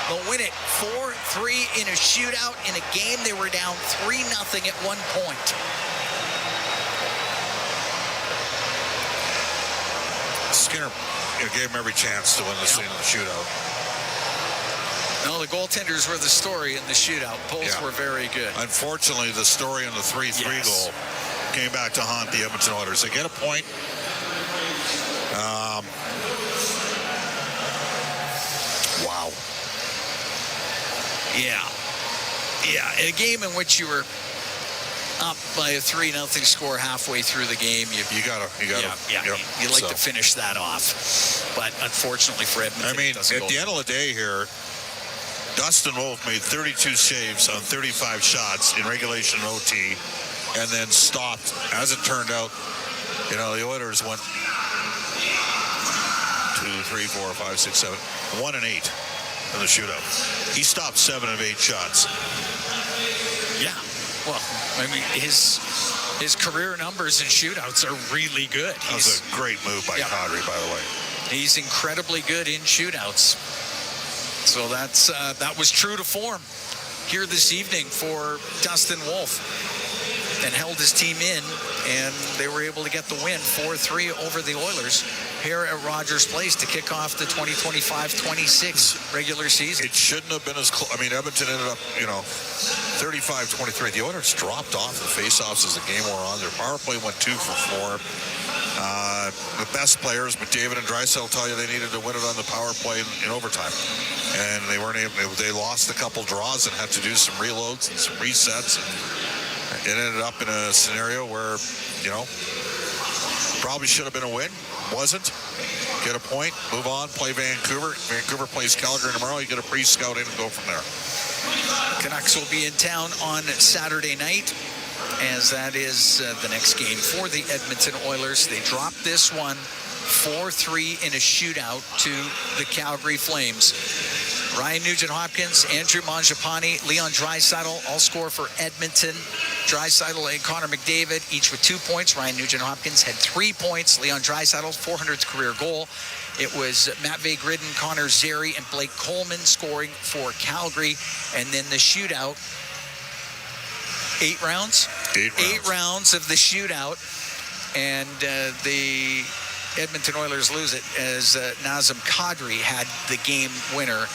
Speaker 7: They'll win it 4-3 in a shootout in a game they were down 3-0 at one point.
Speaker 2: Skinner gave him every chance to win the shootout.
Speaker 7: No, the goaltenders were the story in the shootout. Both were very good.
Speaker 2: Unfortunately, the story on the 3-3 goal came back to haunt the Edmonton Oilers. They get a point. Wow.
Speaker 7: Yeah, a game in which you were up by a 3-0 score halfway through the game. You like to finish that off. But unfortunately for Edmonton,
Speaker 2: I mean,
Speaker 7: it doesn't
Speaker 2: at the end of the day here, Dustin Wolf made 32 saves on 35 shots in regulation and OT, and then stopped. As it turned out, the Oilers went 2, 3, 4, 5, 6, 7, 1 and 8 in the shootout. He stopped 7 of 8 shots.
Speaker 7: Yeah, well, I mean, his career numbers in shootouts are really good.
Speaker 2: That was a great move by Kadri, by the way.
Speaker 7: He's incredibly good in shootouts. So that was true to form here this evening for Dustin Wolf, and held his team in and they were able to get the win 4-3 over the Oilers here at Rogers Place to kick off the 2025-26 regular season.
Speaker 2: It shouldn't have been as close. I mean, Edmonton ended up, 35-23. The Oilers dropped off the faceoffs as the game wore on. Their power play went 2 for 4. The best players, McDavid and Draisaitl, tell you they needed to win it on the power play in overtime. And they weren't able. They lost a couple draws and had to do some reloads and some resets. And it ended up in a scenario where, probably should have been a win. Wasn't. Get a point, move on, play Vancouver. Vancouver plays Calgary tomorrow. You get a pre-scout in and go from there.
Speaker 7: Canucks will be in town on Saturday night, as that is the next game for the Edmonton Oilers. They dropped this one 4-3 in a shootout to the Calgary Flames. Ryan Nugent-Hopkins, Andrew Mangiapane, Leon Draisaitl all score for Edmonton. Draisaitl and Connor McDavid, each with 2 points. Ryan Nugent-Hopkins had 3 points. Leon Draisaitl's 400th career goal. It was Matvei Gridin, Connor Zary, and Blake Coleman scoring for Calgary. And then the shootout, 8 rounds? 8 rounds of the shootout. And the Edmonton Oilers lose it as Nazem Kadri had the game winner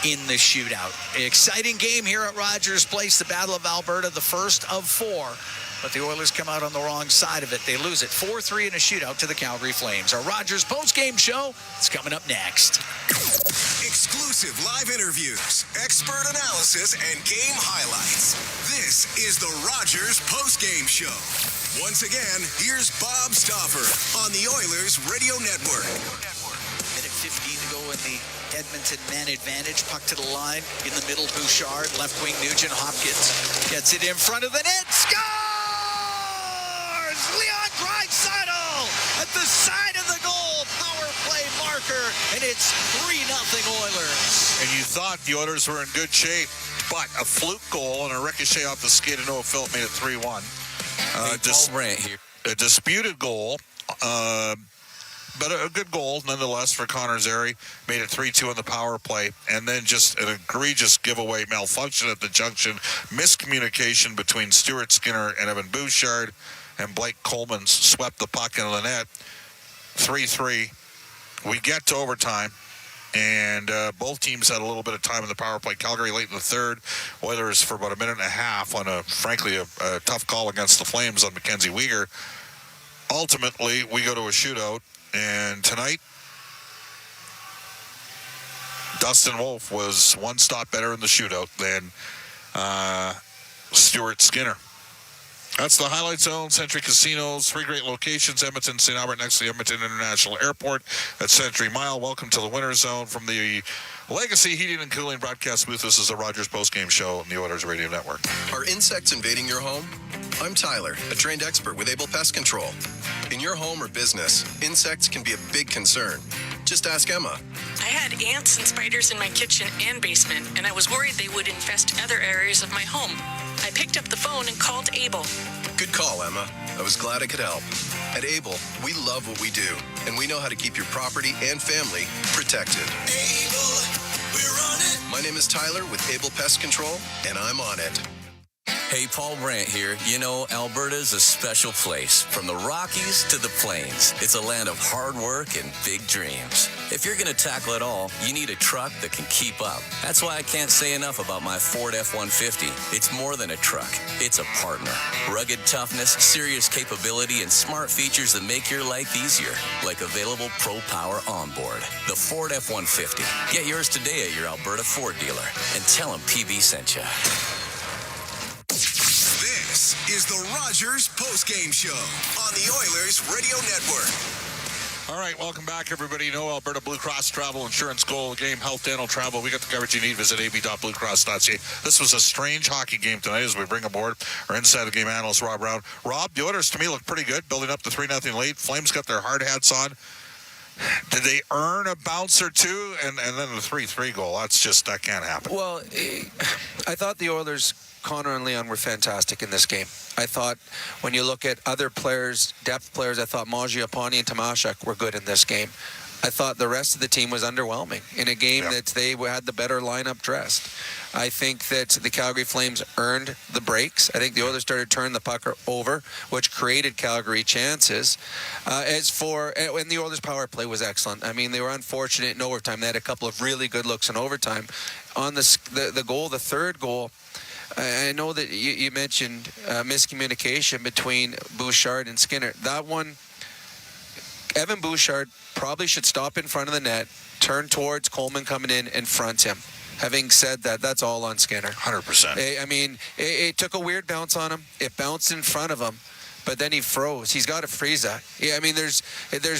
Speaker 7: in the shootout. Exciting game here at Rogers Place, the Battle of Alberta, the first of 4. But the Oilers come out on the wrong side of it. They lose it 4-3 in a shootout to the Calgary Flames. Our Rogers post-game show is coming up next.
Speaker 6: Exclusive live interviews, expert analysis, and game highlights. This is the Rogers post-game show. Once again, here's Bob Stauffer on the Oilers Radio Network.
Speaker 7: Minute 15 to go in the Edmonton man advantage. Puck to the line. In the middle, Bouchard. Left wing, Nugent-Hopkins. Gets it in front of the net. Scores! Leon Draisaitl at the side of the goal. Power play marker. And it's 3-0 Oilers.
Speaker 2: And you thought the Oilers were in good shape, but a fluke goal and a ricochet off the skate of Noah Phillip made it 3-1.
Speaker 10: Paul Brandt here.
Speaker 2: A disputed goal, but a good goal nonetheless for Connor Zary. Made it 3-2 on the power play, and then just an egregious giveaway malfunction at the junction. Miscommunication between Stuart Skinner and Evan Bouchard, and Blake Coleman swept the puck into the net. 3-3. We get to overtime. And both teams had a little bit of time in the power play. Calgary late in the third. Oilers for about a minute and a half on a tough call against the Flames on Mackenzie Weegar. Ultimately, we go to a shootout. And tonight, Dustin Wolf was one stop better in the shootout than Stuart Skinner. That's the Highlight Zone, Century Casinos, 3 great locations, Edmonton, St. Albert, next to the Edmonton International Airport at Century Mile. Welcome to the Winter Zone from the Legacy Heating and Cooling broadcast booth. This is the Rogers postgame show on the Oilers Radio Network.
Speaker 5: Are insects invading your home? I'm Tyler, a trained expert with Able Pest Control. In your home or business, insects can be a big concern. Just ask Emma.
Speaker 18: I had ants and spiders in my kitchen and basement, and I was worried they would infest other areas of my home. I picked up the phone and called Able.
Speaker 5: Good call, Emma. I was glad I could help. At Able, we love what we do, and we know how to keep your property and family protected.
Speaker 6: Able, we're on it.
Speaker 5: My name is Tyler with Able Pest Control, and I'm on it.
Speaker 10: Hey, Paul Brandt here. You know, Alberta's a special place. From the Rockies to the Plains, it's a land of hard work and big dreams. If you're going to tackle it all, you need a truck that can keep up. That's why I can't say enough about my Ford F-150. It's more than a truck. It's a partner. Rugged toughness, serious capability, and smart features that make your life easier, like available Pro Power onboard. The Ford F-150. Get yours today at your Alberta Ford dealer, and tell them PB sent you.
Speaker 6: This is the Rogers postgame show on the Oilers Radio Network.
Speaker 2: All right, welcome back, everybody. You know Alberta Blue Cross Travel Insurance, goal, game, health, dental, travel. We got the coverage you need. Visit ab.bluecross.ca. This was a strange hockey game tonight as we bring aboard our inside the game analyst, Rob Brown. Rob, the Oilers, to me, look pretty good, building up the 3-0 lead. Flames got their hard hats on. Did they earn a bounce or two? And then the 3-3 goal. That can't happen.
Speaker 19: Well, I thought the Oilers, Connor and Leon, were fantastic in this game. I thought when you look at other players, depth players, I thought Mangiapane and Tomashek were good in this game. I thought the rest of the team was underwhelming in a game that they had the better lineup dressed. I think that the Calgary Flames earned the breaks. I think the Oilers started to turn the puck over, which created Calgary chances. And the Oilers' power play was excellent. I mean, they were unfortunate in overtime. They had a couple of really good looks in overtime. On the goal, the third goal, I know that you mentioned miscommunication between Bouchard and Skinner. That one, Evan Bouchard probably should stop in front of the net, turn towards Coleman coming in, and front him. Having said that, that's all on Skinner.
Speaker 2: 100%.
Speaker 19: I mean, it took a weird bounce on him. It bounced in front of him, but then he froze. He's got to freeze that. Yeah, I mean, there's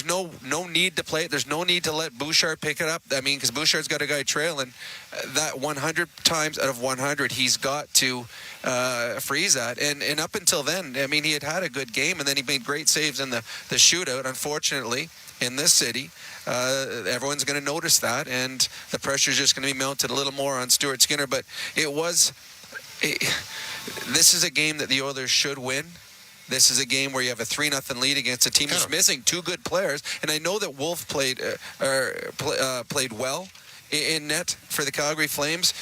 Speaker 19: no need to play it. There's no need to let Bouchard pick it up. I mean, because Bouchard's got a guy trailing. That 100 times out of 100, he's got to freeze that. And up until then, I mean, he had a good game, and then he made great saves in the shootout. Unfortunately, in this city, everyone's going to notice that, and the pressure is just going to be mounted a little more on Stuart Skinner. But this is a game that the Oilers should win. This is a game where you have a 3-0 lead against a team that's missing two good players. And I know that Wolf played well in net for the Calgary Flames.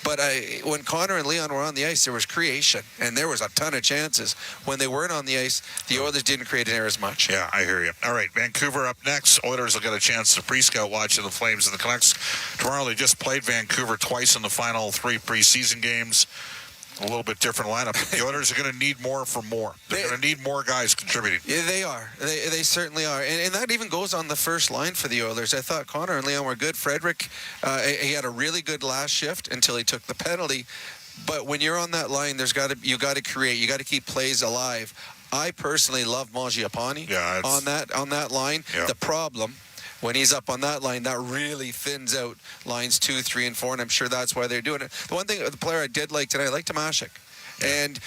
Speaker 19: But when Connor and Leon were on the ice, there was creation, and there was a ton of chances. When they weren't on the ice, the Oilers didn't create near as much.
Speaker 2: Yeah, I hear you. All right, Vancouver up next. Oilers will get a chance to pre-scout watching the Flames and the Canucks tomorrow. They just played Vancouver twice in the final 3 preseason games. A little bit different lineup. The Oilers are going to need more for more. They're going to need more guys contributing.
Speaker 19: Yeah, they are. They certainly are. And that even goes on the first line for the Oilers. I thought Connor and Leon were good. Frederick, he had a really good last shift until he took the penalty. But when you're on that line, you got to create. You got to keep plays alive. I personally love Mangiapane on that line. Yeah. The problem, when he's up on that line, that really thins out lines 2, 3, and 4, and I'm sure that's why they're doing it. The one thing, the player I did like tonight, I liked Tomashik. And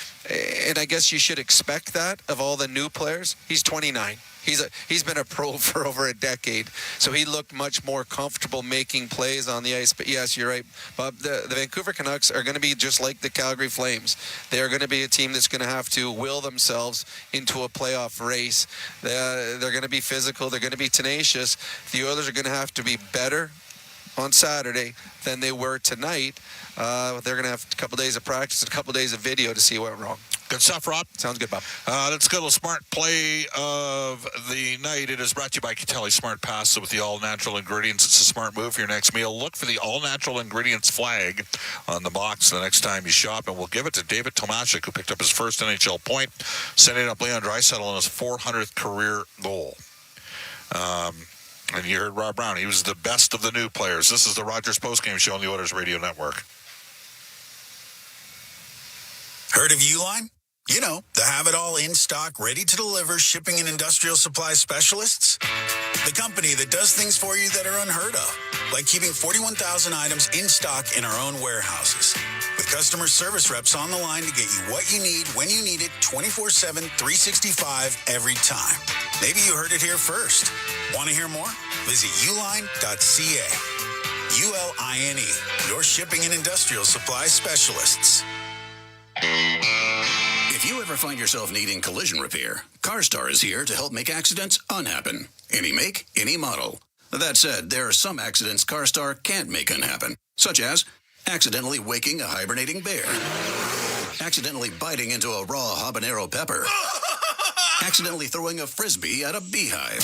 Speaker 19: I guess you should expect that of all the new players. He's 29. He's been a pro for over a decade, so he looked much more comfortable making plays on the ice. But yes, you're right, Bob. The Vancouver Canucks are going to be just like the Calgary Flames. They are going to be a team that's going to have to will themselves into a playoff race. They're going to be physical. They're going to be tenacious. The Oilers are going to have to be better on Saturday than they were tonight. They're going to have a couple days of practice and a couple days of video to see what went wrong.
Speaker 2: Good stuff, Rob.
Speaker 19: Sounds good, Bob.
Speaker 2: Let's go to the smart play of the night. It is brought to you by Catelli Smart Pasta with the all-natural ingredients. It's a smart move for your next meal. Look for the all-natural ingredients flag on the box the next time you shop, and we'll give it to David Tomashik, who picked up his first NHL point, sending up Leon Draisaitl on his 400th career goal. And you heard Rob Brown. He was the best of the new players. This is the Rogers Postgame Show on the Oilers Radio Network.
Speaker 6: Heard of Uline? You know, the have-it-all in-stock, ready-to-deliver shipping and industrial supply specialists. The company that does things for you that are unheard of, like keeping 41,000 items in stock in our own warehouses. With customer service reps on the line to get you what you need, when you need it, 24/7, 365, every time. Maybe you heard it here first. Want to hear more? Visit uline.ca. ULINE, your shipping and industrial supply specialists.
Speaker 3: If you ever find yourself needing collision repair, CarStar is here to help make accidents unhappen. Any make, any model. That said, there are some accidents CarStar can't make unhappen, such as accidentally waking a hibernating bear, accidentally biting into a raw habanero pepper, accidentally throwing a frisbee at a beehive.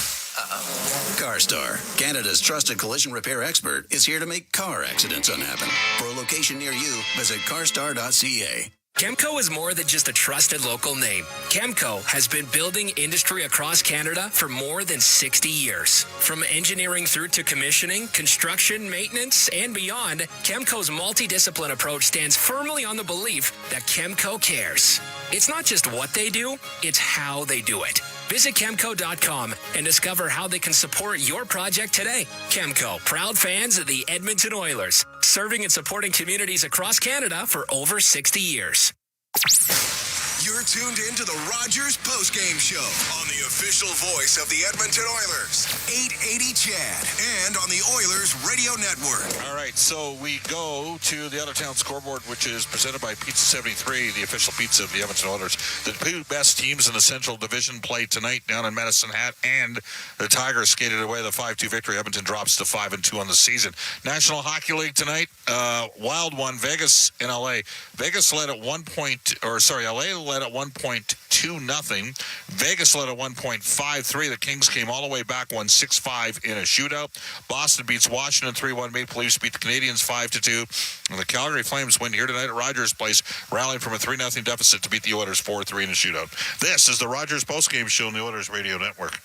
Speaker 3: CarStar, Canada's trusted collision repair expert, is here to make car accidents unhappen. For a location near you, visit carstar.ca.
Speaker 12: Chemco is more than just a trusted local name. Chemco has been building industry across Canada for more than 60 years. From engineering through to commissioning, construction, maintenance, and beyond, Chemco's multidiscipline approach stands firmly on the belief that Chemco cares. It's not just what they do, it's how they do it. Visit Chemco.com and discover how they can support your project today. Chemco, proud fans of the Edmonton Oilers, serving and supporting communities across Canada for over 60 years.
Speaker 8: You're tuned in to the Rogers postgame show on the official voice of the Edmonton Oilers, 880 CHAD, and on the Oilers Radio Network.
Speaker 2: All right, so we go to the out-of-town scoreboard, which is presented by Pizza 73, the official pizza of the Edmonton Oilers. The two best teams in the Central Division played tonight down in Medicine Hat, and the Tigers skated away the 5-2 victory. Edmonton drops to 5-2 on the season. National Hockey League tonight, wild one, Vegas and LA. Vegas led at LA led at 1.2-0. Vegas led at 1.53. The Kings came all the way back, won 6-5 in a shootout. Boston beats Washington 3-1. Maple Leafs beat the Canadiens 5-2. And the Calgary Flames win here tonight at Rogers Place, rallying from a 3-0 deficit to beat the Oilers 4-3 in a shootout. This is the Rogers postgame show on the Oilers Radio Network.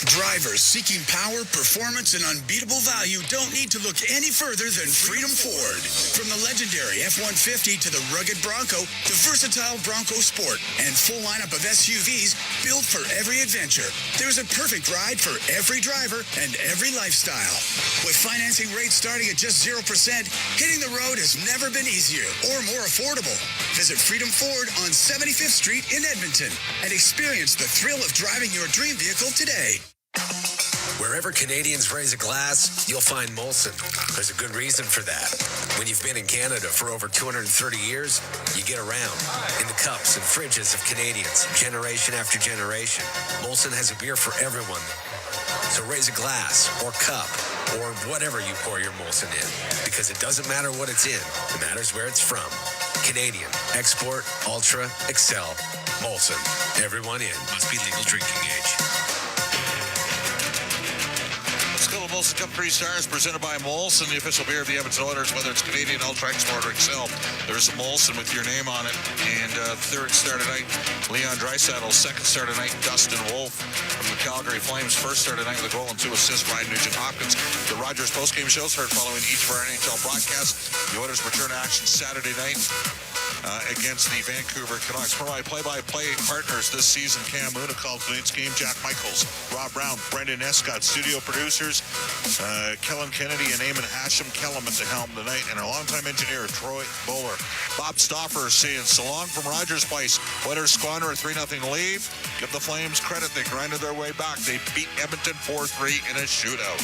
Speaker 9: Drivers seeking power, performance, and unbeatable value don't need to look any further than Freedom Ford. From the legendary F-150 to the rugged Bronco, the versatile Bronco Sport, and full lineup of SUVs built for every adventure, there's a perfect ride for every driver and every lifestyle. With financing rates starting at just 0%, hitting the road has never been easier or more affordable. Visit Freedom Ford on 75th Street in Edmonton and experience the thrill of driving your dream vehicle today.
Speaker 11: Wherever Canadians raise a glass, you'll find Molson. There's a good reason for that. When you've been in Canada for over 230 years, you get around in the cups and fridges of Canadians, generation after generation. Molson has a beer for everyone. So raise a glass or cup or whatever you pour your Molson in, because it doesn't matter what it's in. It matters where it's from. Canadian, export, ultra, excel, Molson. Everyone in. Must be legal drinking age.
Speaker 2: Molson Cup 3 Stars presented by Molson, the official beer of the Edmonton Oilers, whether it's Canadian, Ultra, Export, or Excel. There's a Molson with your name on it. And third star tonight, Leon Draisaitl. Second star tonight, Dustin Wolf from the Calgary Flames. First star tonight with a goal and 2 assists, Ryan Nugent-Hopkins. The Rogers postgame shows heard following each of our NHL broadcasts. The Oilers return to action Saturday night against the Vancouver Canucks. For my play-by-play partners this season, Cam Moona called tonight's game, Jack Michaels, Rob Brown, Brendan Escott, studio producers, Kellen Kennedy and Eamon Hashem Kellum at the helm tonight, and our longtime engineer, Troy Bowler. Bob Stauffer saying, so long from Rogers Place. Oilers squander a 3-0 lead. Give the Flames credit. They grinded their way back. They beat Edmonton 4-3 in a shootout.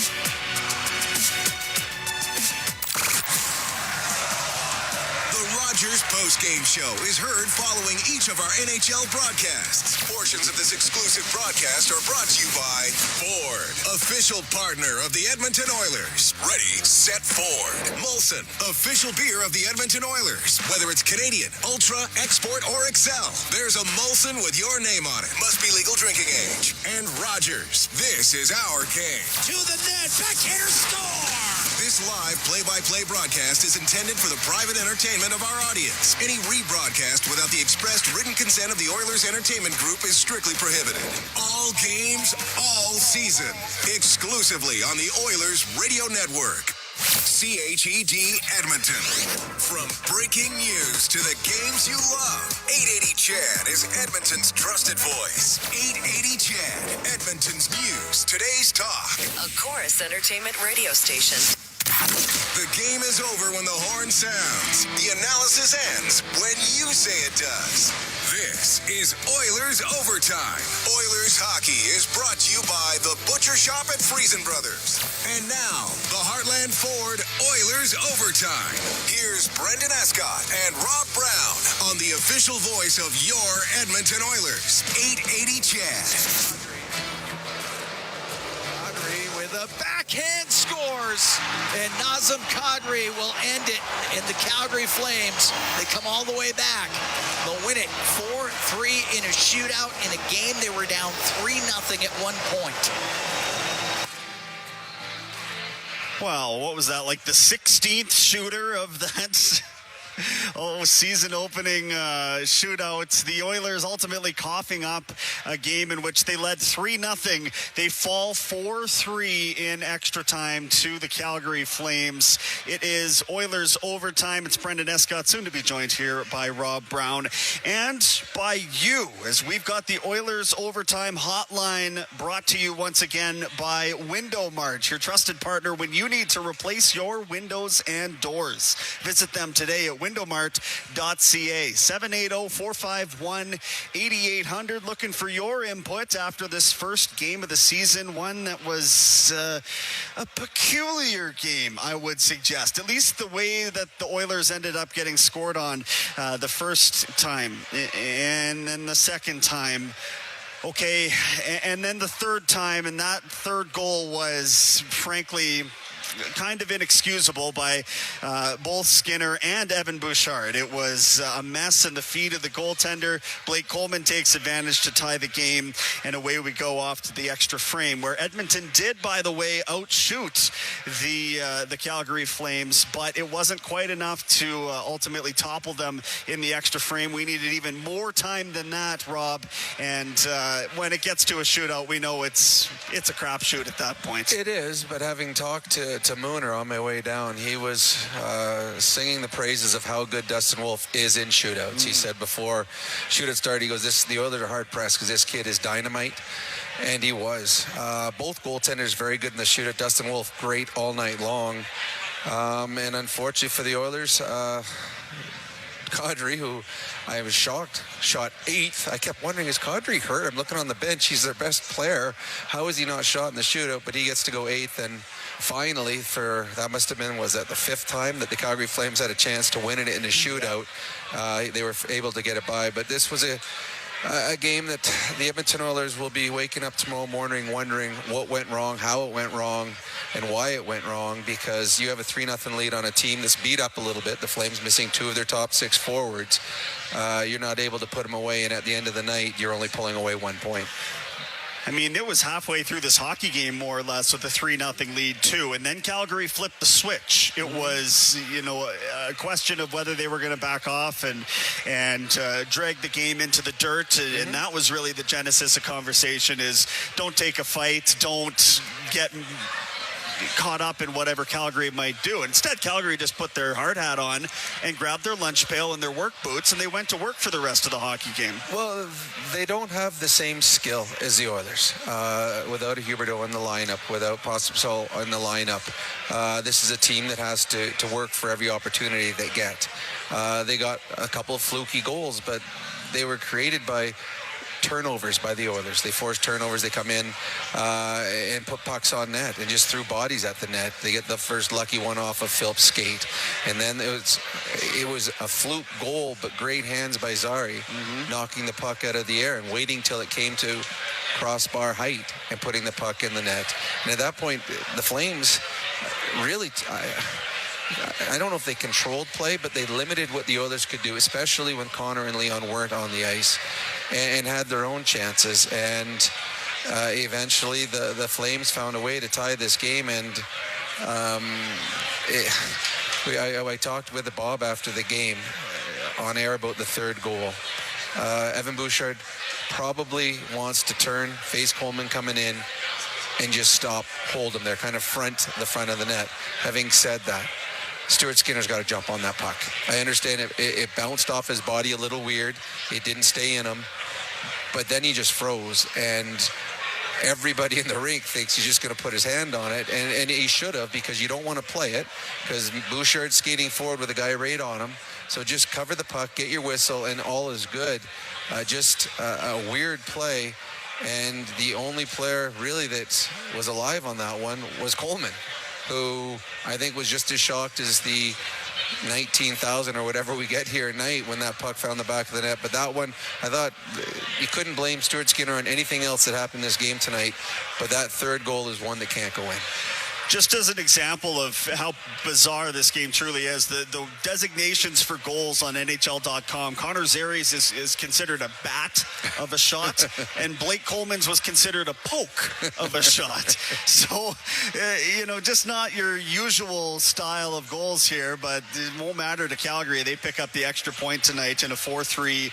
Speaker 8: Rogers postgame show is heard following each of our NHL broadcasts. Portions of this exclusive broadcast are brought to you by Ford, official partner of the Edmonton Oilers. Ready, set, Ford. Molson, official beer of the Edmonton Oilers. Whether it's Canadian, Ultra, Export, or Excel, there's a Molson with your name on it. Must be legal drinking age. And Rogers, this is our game.
Speaker 9: To the net, backhander score!
Speaker 8: This live play-by-play broadcast is intended for the private entertainment of our audience. Any rebroadcast without the expressed written consent of the Oilers Entertainment Group is strictly prohibited. All games, all season. Exclusively on the Oilers Radio Network. CHED Edmonton. From breaking news to the games you love, 880 CHAD is Edmonton's trusted voice. 880 CHAD, Edmonton's news, today's talk.
Speaker 20: A Chorus Entertainment radio station.
Speaker 8: The game is over when the horn sounds. The analysis ends when you say it does. This is Oilers Overtime. Oilers Hockey is brought to you by the Butcher Shop at Friesen Brothers. And now, the Heartland Ford Oilers Overtime. Here's Brendan Escott and Rob Brown on the official voice of your Edmonton Oilers. 880 CHAD.
Speaker 7: With a backhand scores, and Nazem Kadri will end it in the Calgary Flames. They come all the way back. They'll win it 4-3 in a shootout in a game they were down 3-0 at one point.
Speaker 21: Well, what was that, like the 16th shooter of that season opening shootouts? The Oilers ultimately coughing up a game in which they led 3-0. They fall 4-3 in extra time to the Calgary Flames. It is Oilers Overtime. It's Brendan Escott, soon to be joined here by Rob Brown and by you, as we've got the Oilers Overtime hotline brought to you once again by Window Mart, your trusted partner when you need to replace your windows and doors. Visit them today at windomart.ca. 780-451-8800. Looking for your input after this first game of the season, one that was a peculiar game, I would suggest. At least the way that the Oilers ended up getting scored on the first time, and then the second time. Okay, and then the third time, and that third goal was, frankly, kind of inexcusable by both Skinner and Evan Bouchard. It was a mess in the feet of the goaltender. Blake Coleman takes advantage to tie the game, and away we go off to the extra frame, where Edmonton did, by the way, outshoot the Calgary Flames, but it wasn't quite enough to ultimately topple them in the extra frame. We needed even more time than that, Rob, and when it gets to a shootout, we know it's a crapshoot at that point.
Speaker 19: It is, but having talked to Mooner on my way down, he was singing the praises of how good Dustin Wolf is in shootouts. He said before shootout started, he goes, the Oilers are hard pressed because this kid is dynamite, and he was. Both goaltenders very good in the shootout. Dustin Wolf great all night long, and unfortunately for the Oilers, Kadri, who I was shocked, shot 8th. I kept wondering, is Kadri hurt? I'm looking on the bench. He's their best player. How is he not shot in the shootout? But he gets to go 8th. And finally, that must have been, was that the 5th time that the Calgary Flames had a chance to win it in a shootout? They were able to get it by. But this was a game that the Edmonton Oilers will be waking up tomorrow morning wondering what went wrong, how it went wrong, and why it went wrong, because you have a 3-0 lead on a team that's beat up a little bit. The Flames missing 2 of their top 6 forwards. You're not able to put them away, and at the end of the night, you're only pulling away 1 point.
Speaker 21: I mean, it was halfway through this hockey game, more or less, with a 3-0 lead, too. And then Calgary flipped the switch. It was, a question of whether they were going to back off and drag the game into the dirt. And that was really the genesis of conversation, is don't take a fight, don't get caught up in whatever Calgary might do. Instead, Calgary just put their hard hat on and grabbed their lunch pail and their work boots, and they went to work for the rest of the hockey game.
Speaker 19: Well, they don't have the same skill as the Oilers. Without a Huberdeau in the lineup, without Pospisil in the lineup, this is a team that has to work for every opportunity they get. They got a couple of fluky goals, but they were created by turnovers by the Oilers. They forced turnovers. They come in and put pucks on net and just threw bodies at the net. They get the first lucky one off of Philp's skate, and then it was a fluke goal, but great hands by Zari, knocking the puck out of the air and waiting till it came to crossbar height and putting the puck in the net. And at that point, the Flames really, I don't know if they controlled play, but they limited what the Oilers could do, especially when Connor and Leon weren't on the ice, and had their own chances. And eventually the Flames found a way to tie this game. And I talked with Bob after the game on air about the third goal. Evan Bouchard probably wants to turn, face Coleman coming in, and just hold him there, kind of the front of the net. Having said that, Stuart Skinner's got to jump on that puck. I understand it bounced off his body a little weird. It didn't stay in him. But then he just froze, and everybody in the rink thinks he's just going to put his hand on it, and he should have, because you don't want to play it, because Bouchard's skating forward with a guy right on him. So just cover the puck, get your whistle, and all is good. Just a weird play, and the only player really that was alive on that one was Coleman, who I think was just as shocked as the 19,000 or whatever we get here at night when that puck found the back of the net. But that one, I thought you couldn't blame Stuart Skinner on anything else that happened this game tonight, but that third goal is one that can't go in.
Speaker 21: Just as an example of how bizarre this game truly is, the designations for goals on NHL.com, Connor Zary's is considered a bat of a shot, and Blake Coleman's was considered a poke of a shot. So, just not your usual style of goals here, but it won't matter to Calgary. They pick up the extra point tonight in a 4-3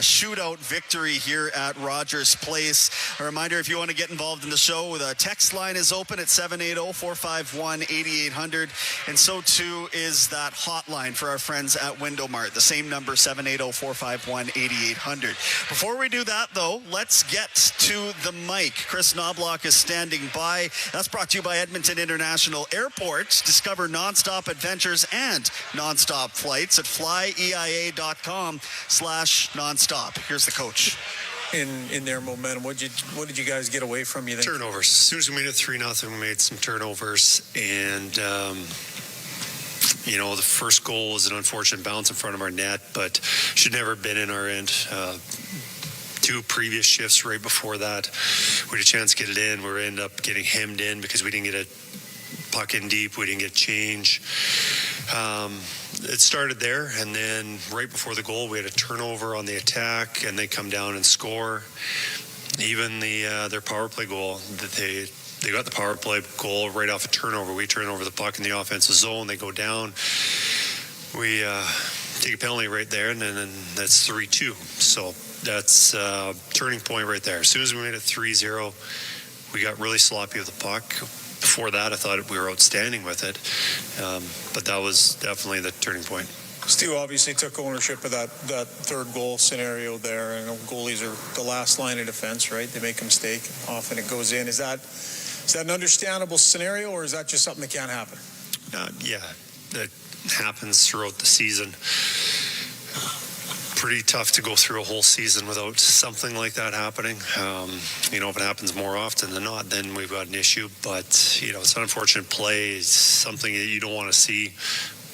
Speaker 21: shootout victory here at Rogers Place. A reminder, if you want to get involved in the show, the text line is open at 780-451-8800. 780-451-8800. And so too is that hotline for our friends at Window Mart. The same number, 780-451-8800. Before we do that, though, let's get to the mic. Chris Knobloch is standing by. That's brought to you by Edmonton International Airport. Discover nonstop adventures and nonstop flights at flyeia.com/nonstop. Here's the coach.
Speaker 1: In their momentum, what did you guys get away from? You think?
Speaker 14: Turnovers. As soon as we made it 3-0, we made some turnovers, and the first goal was an unfortunate bounce in front of our net, but should never have been in our end. 2 previous shifts right before that, we had a chance to get it in. We ended up getting hemmed in because we didn't get a puck in deep. We didn't get change. It started there, and then right before the goal, we had a turnover on the attack, and they come down and score. Even their power play goal, that they got the power play goal right off a turnover. We turn over the puck in the offensive zone. They go down. We take a penalty right there, and then that's 3-2. So that's a turning point right there. As soon as we made it 3-0, we got really sloppy with the puck. Before that, I thought we were outstanding with it, but that was definitely the turning point.
Speaker 1: Stu obviously took ownership of that third goal scenario there. And goalies are the last line of defense, right? They make a mistake, often it goes in. Is that an understandable scenario, or is that just something that can't happen?
Speaker 14: Yeah, that happens throughout the season. Pretty tough to go through a whole season without something like that happening. If it happens more often than not, then we've got an issue. But, it's an unfortunate play. It's something that you don't want to see,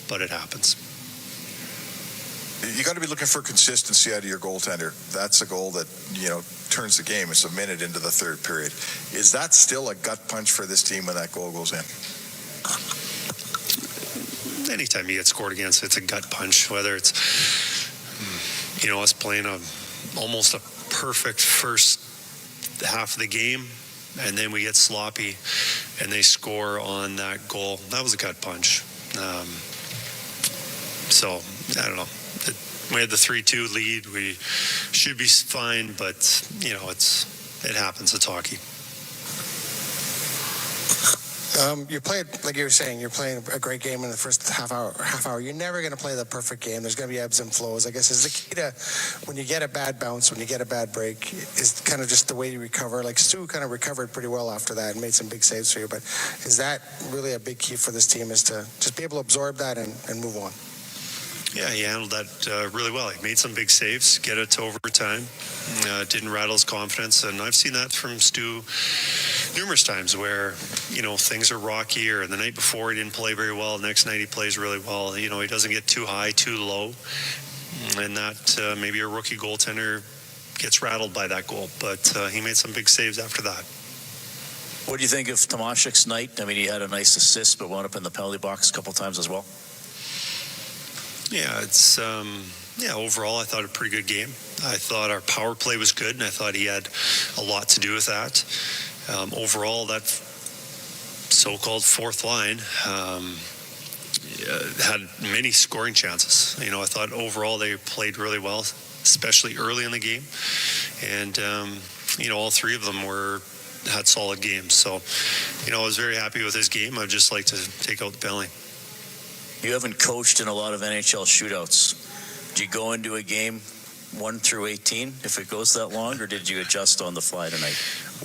Speaker 14: but it happens.
Speaker 23: You got to be looking for consistency out of your goaltender. That's a goal that, turns the game. It's a minute into the third period. Is that still a gut punch for this team when that goal goes in?
Speaker 14: Anytime you get scored against, it's a gut punch, whether it's us playing almost a perfect first half of the game, and then we get sloppy, and they score on that goal. That was a gut punch. So, I don't know. We had the 3-2 lead. We should be fine, but, it happens. It's hockey.
Speaker 24: You played, like you were saying, you're playing a great game in the first half hour. You're never going to play the perfect game. There's going to be ebbs and flows. I guess is the key to when you get a bad bounce, when you get a bad break, is kind of just the way you recover. Like Stu kind of recovered pretty well after that and made some big saves for you. But is that really a big key for this team, is to just be able to absorb that and move on?
Speaker 14: Yeah, he handled that really well. He made some big saves, get it to overtime. Didn't rattle his confidence. And I've seen that from Stu numerous times where, things are rockier. And the night before, he didn't play very well. The next night, he plays really well. He doesn't get too high, too low. And that maybe a rookie goaltender gets rattled by that goal. But he made some big saves after that.
Speaker 25: What do you think of Tomaszek's night? I mean, he had a nice assist, but wound up in the penalty box a couple times as well.
Speaker 14: Yeah, it's overall I thought a pretty good game. I thought our power play was good, and I thought he had a lot to do with that. Overall, that so-called fourth line had many scoring chances. I thought overall they played really well, especially early in the game. And, all 3 of them had solid games. So, I was very happy with his game. I'd just like to take out the penalty.
Speaker 25: You haven't coached in a lot of NHL shootouts. Do you go into a game 1 through 18 if it goes that long, or did you adjust on the fly tonight?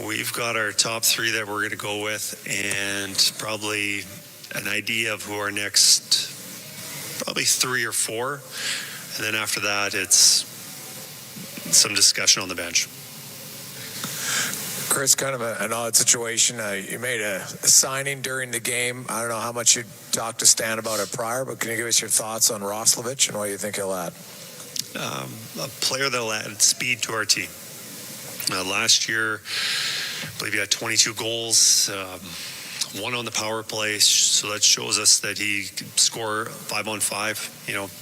Speaker 14: We've got our top 3 that we're going to go with, and probably an idea of who our next, probably 3 or 4. And then after that, it's some discussion on the bench.
Speaker 26: Chris, kind of an odd situation. You made a signing during the game. I don't know how much you talked to Stan about it prior, but can you give us your thoughts on Roslovic and what you think he'll add?
Speaker 14: A player that will add speed to our team. Last year, I believe he had 22 goals, 1 on the power play, so that shows us that he can score 5-on-5.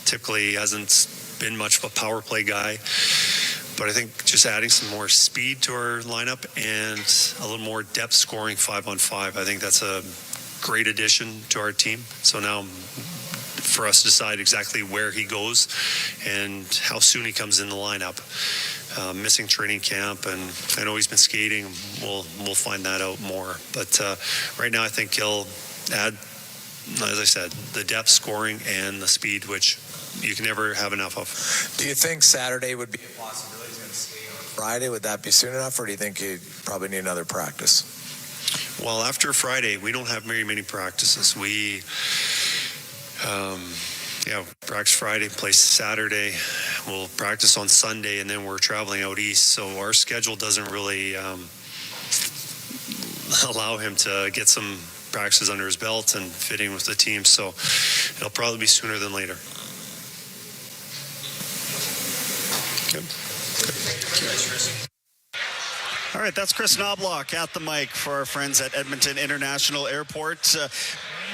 Speaker 14: Typically he hasn't been much of a power play guy. But I think just adding some more speed to our lineup and a little more depth scoring 5-on-5, I think that's a great addition to our team. So now for us to decide exactly where he goes and how soon he comes in the lineup. missing training camp, and I know he's been skating. We'll find that out more. But right now, I think he'll add, as I said, the depth, scoring, and the speed, which you can never have enough of.
Speaker 26: Do you think Saturday would be a possibility? He's going to skate on Friday. Would that be soon enough, or do you think he'd probably need another practice?
Speaker 14: Well, after Friday, we don't have very many practices. We, practice Friday, play Saturday. We'll practice on Sunday, and then we're traveling out east. So our schedule doesn't really allow him to get some practices under his belt and fit in with the team. So it'll probably be sooner than later. Good.
Speaker 21: All right, that's Chris Knobloch at the mic for our friends at Edmonton International Airport.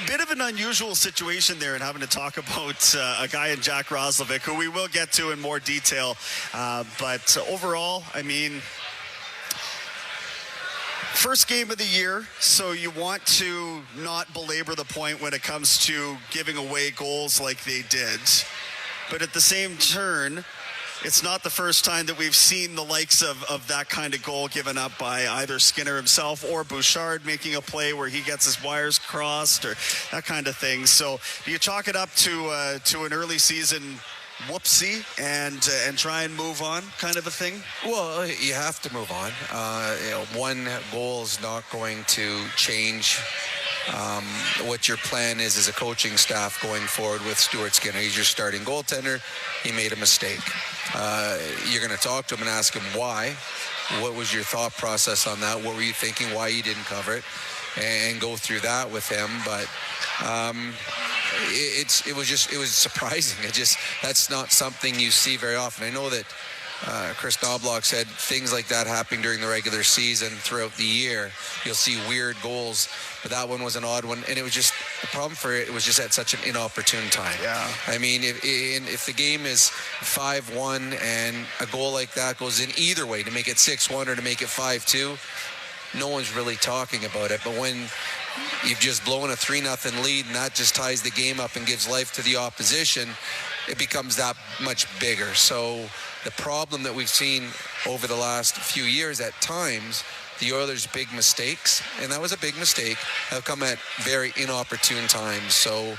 Speaker 21: Bit of an unusual situation there in having to talk about a guy in Jack Roslovic, who we will get to in more detail. But overall, I mean, first game of the year, so you want to not belabor the point when it comes to giving away goals like they did. But at the same turn, it's not the first time that we've seen the likes of that kind of goal given up by either Skinner himself or Bouchard making a play where he gets his wires crossed or that kind of thing. So do you chalk it up to an early season whoopsie and try and move on kind of a thing?
Speaker 19: Well, you have to move on. One goal is not going to change what your plan is as a coaching staff going forward with Stuart Skinner. He's your starting goaltender. He made a mistake. You're going to talk to him and ask him why. What was your thought process on that? What were you thinking? Why you didn't cover it? And go through that with him. But it was surprising. That's not something you see very often. I know that Chris Knobloch said things like that happening during the regular season throughout the year. You'll see weird goals, but that one was an odd one, and it was just the problem for it was just at such an inopportune time.
Speaker 21: Yeah.
Speaker 19: I mean, if the game is 5-1 and a goal like that goes in either way to make it 6-1 or to make it 5-2, no one's really talking about it. But when you've just blown a 3-0 lead and that just ties the game up and gives life to the opposition, it becomes that much bigger. So the problem that we've seen over the last few years at times, the Oilers' big mistakes, and that was a big mistake, have come at very inopportune times. So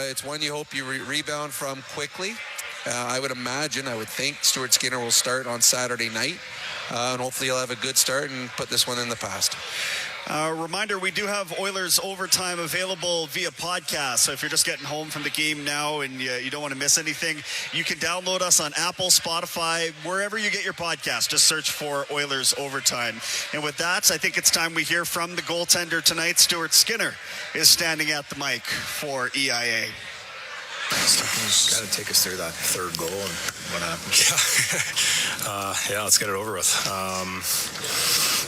Speaker 19: it's one you hope you rebound from quickly. I would think Stuart Skinner will start on Saturday night, and hopefully he'll have a good start and put this one in the past.
Speaker 21: Reminder, we do have Oilers Overtime available via podcast. So if you're just getting home from the game now and you don't want to miss anything, you can download us on Apple, Spotify, wherever you get your podcast. Just search for Oilers Overtime. And with that, I think it's time we hear from the goaltender tonight. Stuart Skinner is standing at the mic for EIA.
Speaker 4: Got to take us through that third goal and what happened.
Speaker 13: Let's get it over with.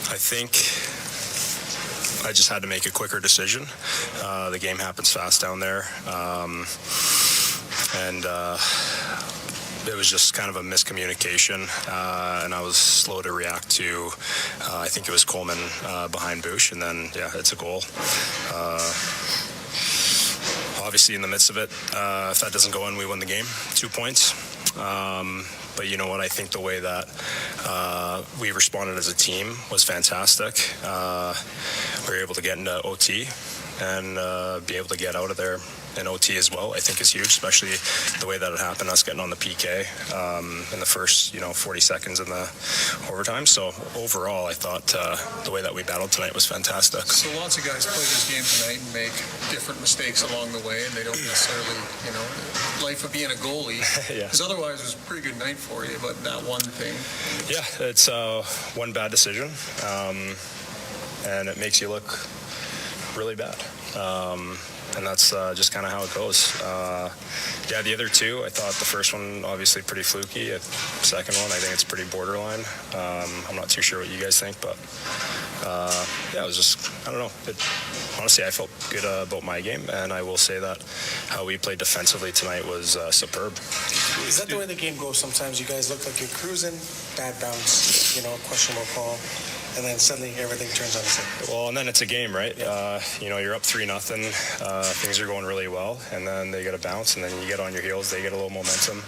Speaker 13: I think I just had to make a quicker decision. The game happens fast down there. It was just kind of a miscommunication, and I was slow to react to, I think it was Coleman behind Bush, and then, it's a goal. Obviously, in the midst of it, if that doesn't go in, we win the game, 2 points. But you know what? I think the way that we responded as a team was fantastic. We were able to get into OT and be able to get out of there in OT as well, I think is huge, especially the way that it happened, us getting on the PK in the first, 40 seconds in the overtime. So overall, I thought the way that we battled tonight was fantastic.
Speaker 1: So lots of guys play this game tonight and make different mistakes along the way, and they don't necessarily, life of being a goalie.
Speaker 13: Yeah.
Speaker 1: Because otherwise it was a pretty good night for you, but that one thing.
Speaker 13: Yeah, it's one bad decision, and it makes you look really bad. And that's just kind of how it goes. The other two, I thought the first one obviously pretty fluky. The second one, I think it's pretty borderline. I'm not too sure what you guys think, but it was just, I don't know. Honestly, I felt good about my game, and I will say that how we played defensively tonight was superb.
Speaker 24: Is that the way the game goes sometimes? You guys look like you're cruising, bad bounce, questionable call, and then suddenly everything turns on its head.
Speaker 13: Well, and then it's a game, right? Yeah. You're up 3-0. Things are going really well, and then they get a bounce, and then you get on your heels. They get a little momentum.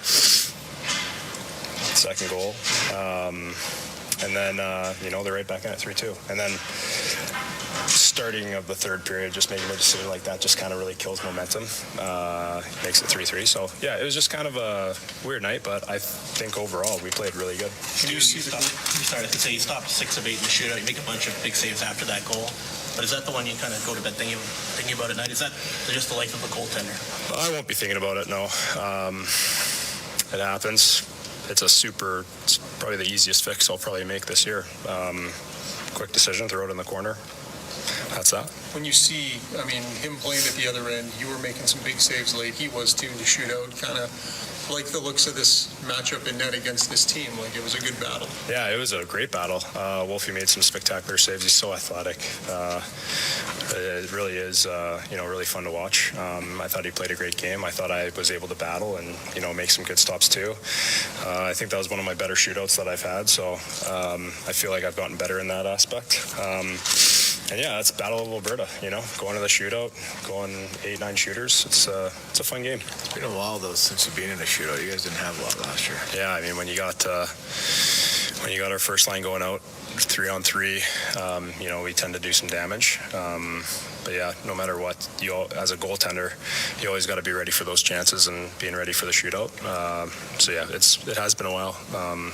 Speaker 13: second goal. And then, they're right back in at 3-2. And then starting of the third period, just making a decision like that just kind of really kills momentum, makes it 3-3. So, yeah, it was just kind of a weird night, but I think overall we played really good.
Speaker 5: You started to say you stopped 6 of 8 in the shootout. You make a bunch of big saves after that goal. But is that the one you kind of go to bed thinking about at night? Is that just the life of a goaltender?
Speaker 13: I won't be thinking about it, no. It happens. It's probably the easiest fix I'll probably make this year. Quick decision, throw it in the corner. That's that.
Speaker 1: When you see, him playing at the other end, you were making some big saves late. He was too in the shootout. Kind of like the looks of this matchup in net against this team. Like, it was a good battle.
Speaker 13: Yeah, it was a great battle. Wolfie made some spectacular saves. He's so athletic. It really is, really fun to watch. I thought he played a great game. I thought I was able to battle and, make some good stops too. I think that was one of my better shootouts that I've had. So I feel like I've gotten better in that aspect. And yeah, it's Battle of Alberta, going to the shootout, going 8-9 shooters. It's a fun game.
Speaker 4: It's been a while though since you've been in a shootout. You guys didn't have a lot last year.
Speaker 13: Yeah, when you got our first line going out 3-on-3, we tend to do some damage. But yeah, no matter what, as a goaltender, you always got to be ready for those chances and being ready for the shootout. So yeah, it has been a while,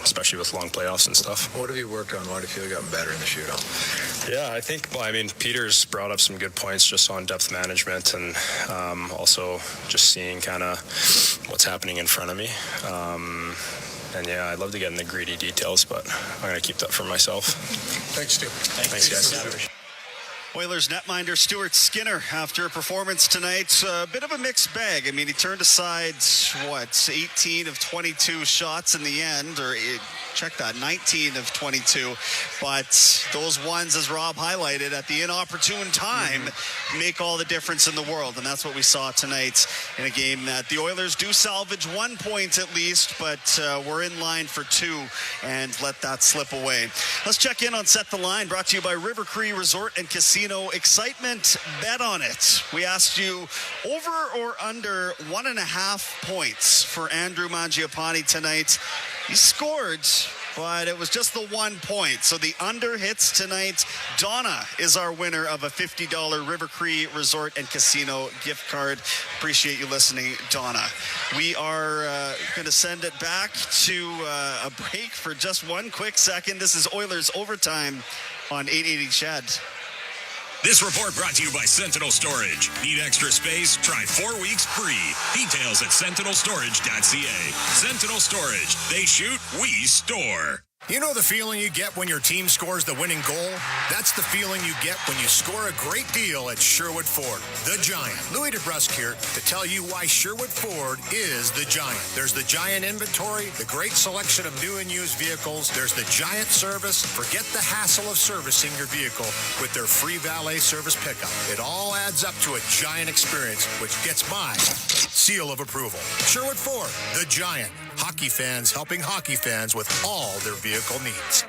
Speaker 13: especially with long playoffs and stuff.
Speaker 4: What have you worked on? Why do you feel you gotten better in the shootout?
Speaker 13: Yeah, I think, Peter's brought up some good points just on depth management and also just seeing kind of what's happening in front of me. And yeah, I'd love to get in the greedy details, but I'm going to keep that for myself.
Speaker 1: Thanks, Stu.
Speaker 13: Thanks guys.
Speaker 21: Oilers netminder Stuart Skinner after a performance tonight. A bit of a mixed bag. He turned aside, 18 of 22 shots in the end, or check that, 19 of 22. But those ones, as Rob highlighted, at the inopportune time, make all the difference in the world. And that's what we saw tonight in a game that the Oilers do salvage 1 point at least, but we're in line for 2 and let that slip away. Let's check in on Set the Line, brought to you by River Cree Resort and Casino. Excitement, bet on it. We asked you over or under 1.5 points for Andrew Mangiapane tonight. He scored, but it was just the 1 point. So the under hits tonight. Donna is our winner of a $50 River Cree Resort and Casino gift card. Appreciate you listening, Donna. We are going to send it back to a break for just 1 quick second. This is Oilers Overtime on 880 CHED.
Speaker 15: This report brought to you by Sentinel Storage. Need extra space? Try 4 weeks free. Details at sentinelstorage.ca. Sentinel Storage. They shoot, we store.
Speaker 16: You know the feeling you get when your team scores the winning goal? That's the feeling you get when you score a great deal at Sherwood Ford. The Giant. Louis DeBrusque here to tell you why Sherwood Ford is the Giant. There's the Giant inventory, the great selection of new and used vehicles. There's the Giant service. Forget the hassle of servicing your vehicle with their free valet service pickup. It all adds up to a Giant experience, which gets my seal of approval. Sherwood Ford, the Giant. Hockey fans helping hockey fans with all their vehicle needs.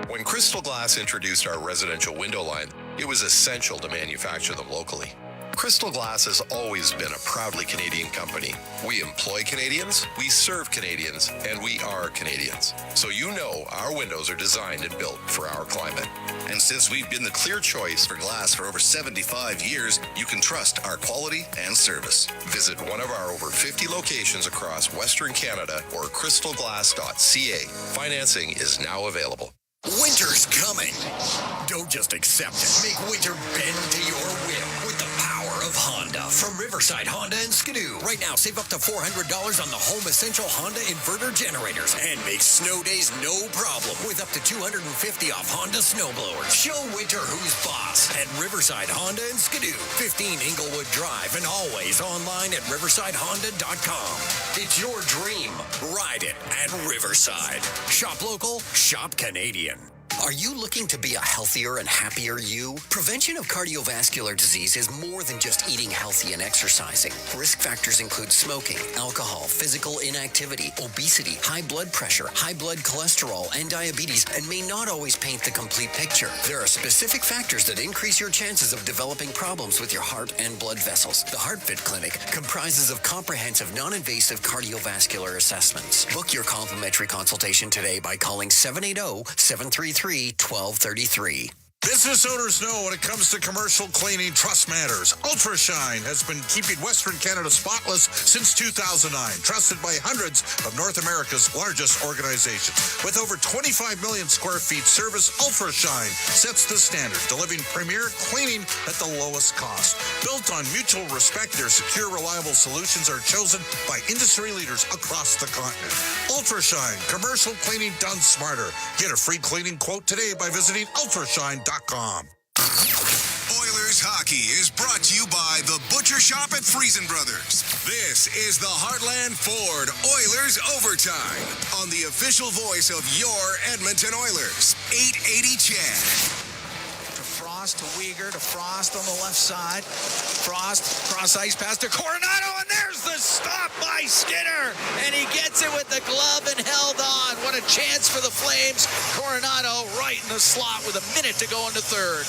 Speaker 17: When Crystal Glass introduced our residential window line, it was essential to manufacture them locally. Crystal Glass has always been a proudly Canadian company. We employ Canadians, we serve Canadians, and we are Canadians. So you know our windows are designed and built for our climate.
Speaker 8: And since we've been the clear choice for glass for over 75 years, you can trust our quality and service.
Speaker 17: Visit one of our over 50 locations across Western Canada or crystalglass.ca. Financing is now available.
Speaker 18: Winter's coming. Don't just accept it. Make winter bend to your will with the power of Honda from Riverside Honda and Skidoo. Right now, save up to $400 on the Home Essential Honda inverter generators and make snow days no problem with up to $250 off Honda snowblowers. Show winter who's boss at Riverside Honda and Skidoo. 15 Inglewood Drive and always online at riversidehonda.com. It's your dream. Ride it at Riverside. Shop local, shop Canadian. Are you looking to be a healthier and happier you? Prevention of cardiovascular disease is more than just eating healthy and exercising. Risk factors include smoking, alcohol, physical inactivity, obesity, high blood pressure, high blood cholesterol, and diabetes, and may not always paint the complete picture. There are specific factors that increase your chances of developing problems with your heart and blood vessels. The HeartFit Clinic comprises of comprehensive, non-invasive cardiovascular assessments. Book your complimentary consultation today by calling 780-733-1233.
Speaker 2: Business owners know when it comes to commercial cleaning, trust matters. Ultrashine has been keeping Western Canada spotless since 2009, trusted by hundreds of North America's largest organizations. With over 25 million square feet service, Ultrashine sets the standard, delivering premier cleaning at the lowest cost. Built on mutual respect, their secure, reliable solutions are chosen by industry leaders across the continent. Ultrashine, commercial cleaning done smarter. Get a free cleaning quote today by visiting ultrashine.com.
Speaker 8: Oilers hockey is brought to you by the Butcher Shop at Friesen Brothers. This is the Heartland Ford Oilers Overtime on the official voice of your Edmonton Oilers, 880 Chad.
Speaker 7: Frost to Weegar to Frost on the left side. Frost cross ice pass to Coronado, and there's the stop by Skinner, and he gets it with the glove and held on. What a chance for the Flames. Coronado right in the slot with a minute to go in the third.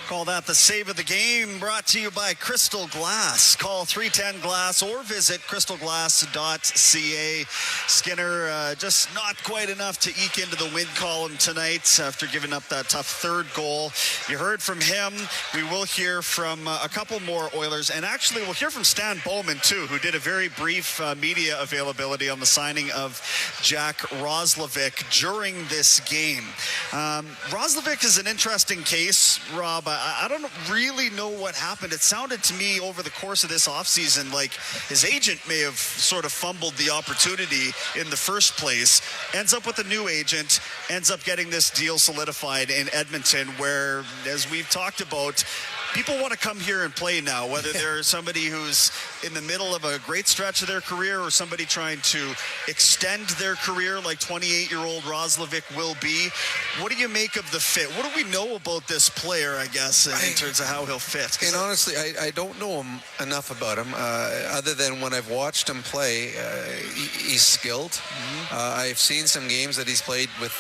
Speaker 21: Call that the save of the game, brought to you by Crystal Glass. Call 310-GLASS or visit crystalglass.ca. Skinner just not quite enough to eke into the win column tonight after giving up that tough third goal. You heard from him. We will hear from a couple more Oilers, and actually we'll hear from Stan Bowman too, who did a very brief media availability on the signing of Jack Roslovic during this game. Roslovic is an interesting case, Rob. I don't really know what happened. It sounded to me over the course of this offseason like his agent may have sort of fumbled the opportunity in the first place. Ends up with a new agent, ends up getting this deal solidified in Edmonton, where, as we've talked about, people want to come here and play now, whether they're somebody who's in the middle of a great stretch of their career or somebody trying to extend their career like 28-year-old Roslovic will be. What do you make of the fit? What do we know about this player, I guess, in terms of how he'll fit?
Speaker 19: And honestly, I don't know him enough about him, other than when I've watched him play, he's skilled. Mm-hmm. I've seen some games that he's played with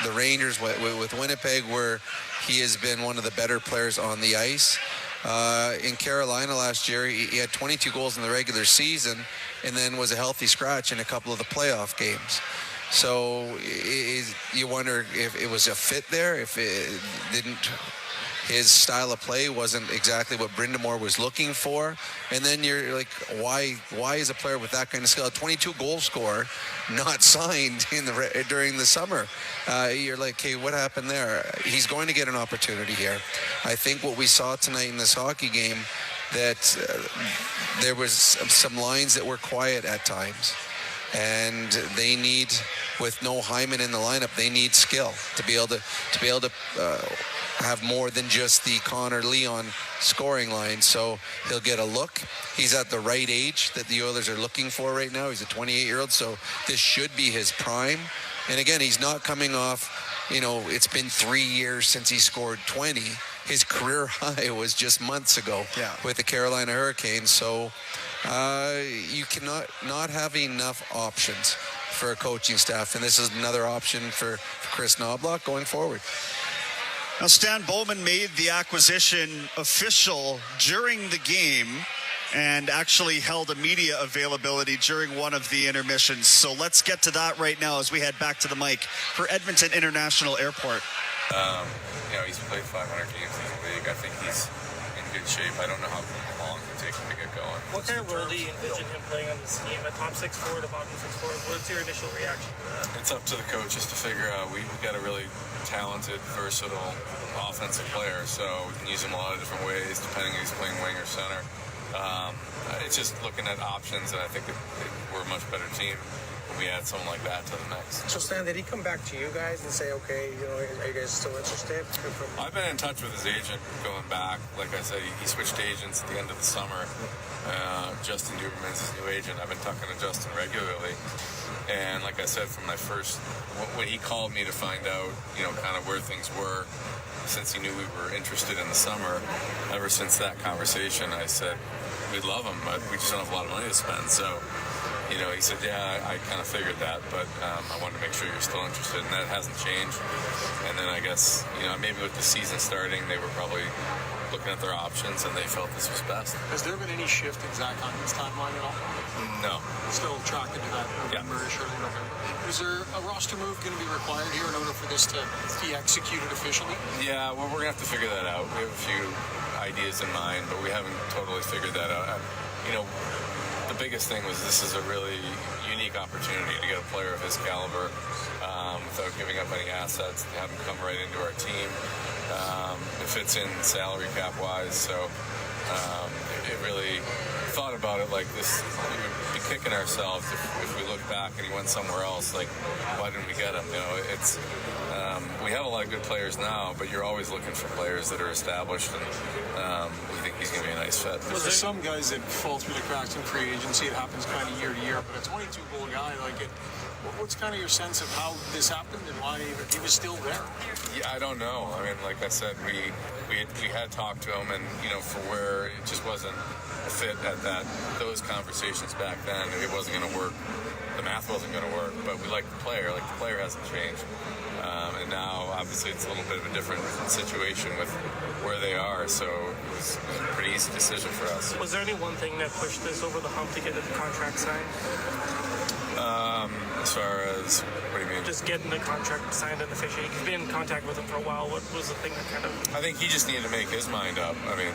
Speaker 19: the Rangers, with Winnipeg, where he has been one of the better players on the ice. In Carolina last year, he had 22 goals in the regular season and then was a healthy scratch in a couple of the playoff games. So you wonder if it was a fit there, if it didn't, his style of play wasn't exactly what Brindamore was looking for. And then you're like, why is a player with that kind of skill, a 22 goal scorer, not signed during the summer? You're like, hey, what happened there? He's going to get an opportunity here. I think what we saw tonight in this hockey game, that there was some lines that were quiet at times. And they need, with no Hyman in the lineup, they need skill to be able to have more than just the Connor Leon scoring line. So he'll get a look. He's at the right age that the Oilers are looking for right now. He's a 28-year-old, so this should be his prime. And again, he's not coming off, it's been 3 years since he scored 20. His career high was just months ago with the Carolina Hurricanes. So you cannot not have enough options for a coaching staff, and this is another option for Chris Knobloch going forward.
Speaker 21: Now, Stan Bowman made the acquisition official during the game and actually held a media availability during one of the intermissions. So let's get to that right now as we head back to the mic for Edmonton International Airport.
Speaker 3: He's played 500 games in the league. I think he's in good shape. I don't know how long it will take him to get going.
Speaker 6: What kind of role do you envision him playing on this team? A top 6 forward, a bottom 6 forward? What's your initial reaction to that?
Speaker 3: It's up to the coaches to figure out. We've got a really talented, versatile offensive player, so we can use him a lot of different ways depending if he's playing wing or center. It's just looking at options, and I think we're a much better team we add someone like that to the mix.
Speaker 24: So Stan, did he come back to you guys and say, okay, are you guys still interested?
Speaker 3: I've been in touch with his agent going back. Like I said, he switched agents at the end of the summer. Justin Duberman's his new agent. I've been talking to Justin regularly. And like I said, from my first, when he called me to find out, kind of where things were, since he knew we were interested in the summer, ever since that conversation, I said, we love him, but we just don't have a lot of money to spend. So, he said, yeah, I kind of figured that, but I wanted to make sure you're still interested, and that hasn't changed. And then I guess, maybe with the season starting, they were probably looking at their options, and they felt this was best.
Speaker 9: Has there been any shift in Zach Hunting's timeline at all?
Speaker 3: No.
Speaker 9: Still tracking to that November-ish, early November. Is there a roster move going to be required here in order for this to be executed officially?
Speaker 3: Yeah, well, we're going to have to figure that out. We have a few ideas in mind, but we haven't totally figured that out. The biggest thing was this is a really unique opportunity to get a player of his caliber without giving up any assets, to have him come right into our team. It fits in salary cap wise, so it really thought about it like this. We would be kicking ourselves if we look back and he went somewhere else. Like, why didn't we get him? It's we have a lot of good players now, but you're always looking for players that are established, and we think he's going to be a nice fit.
Speaker 9: There's some guys that fall through the cracks in free agency. It happens kind of year to year, but a 22-goal guy like it. What's kind of your sense of how this happened and why he was still there?
Speaker 3: Yeah, I don't know. I mean, like I said, we had talked to him, and for where it just wasn't a fit at those conversations back then, it wasn't going to work. The math wasn't going to work, but we liked the player. Like, the player hasn't changed, and now obviously it's a little bit of a different situation with where they are. So it was a pretty easy decision for us.
Speaker 6: Was there any one thing that pushed this over the hump to get the contract signed?
Speaker 3: As far as, what do you mean?
Speaker 6: Just getting the contract signed and officially. You've been in contact with him for a while. What was the thing that kind of...
Speaker 3: I think he just needed to make his mind up. I mean,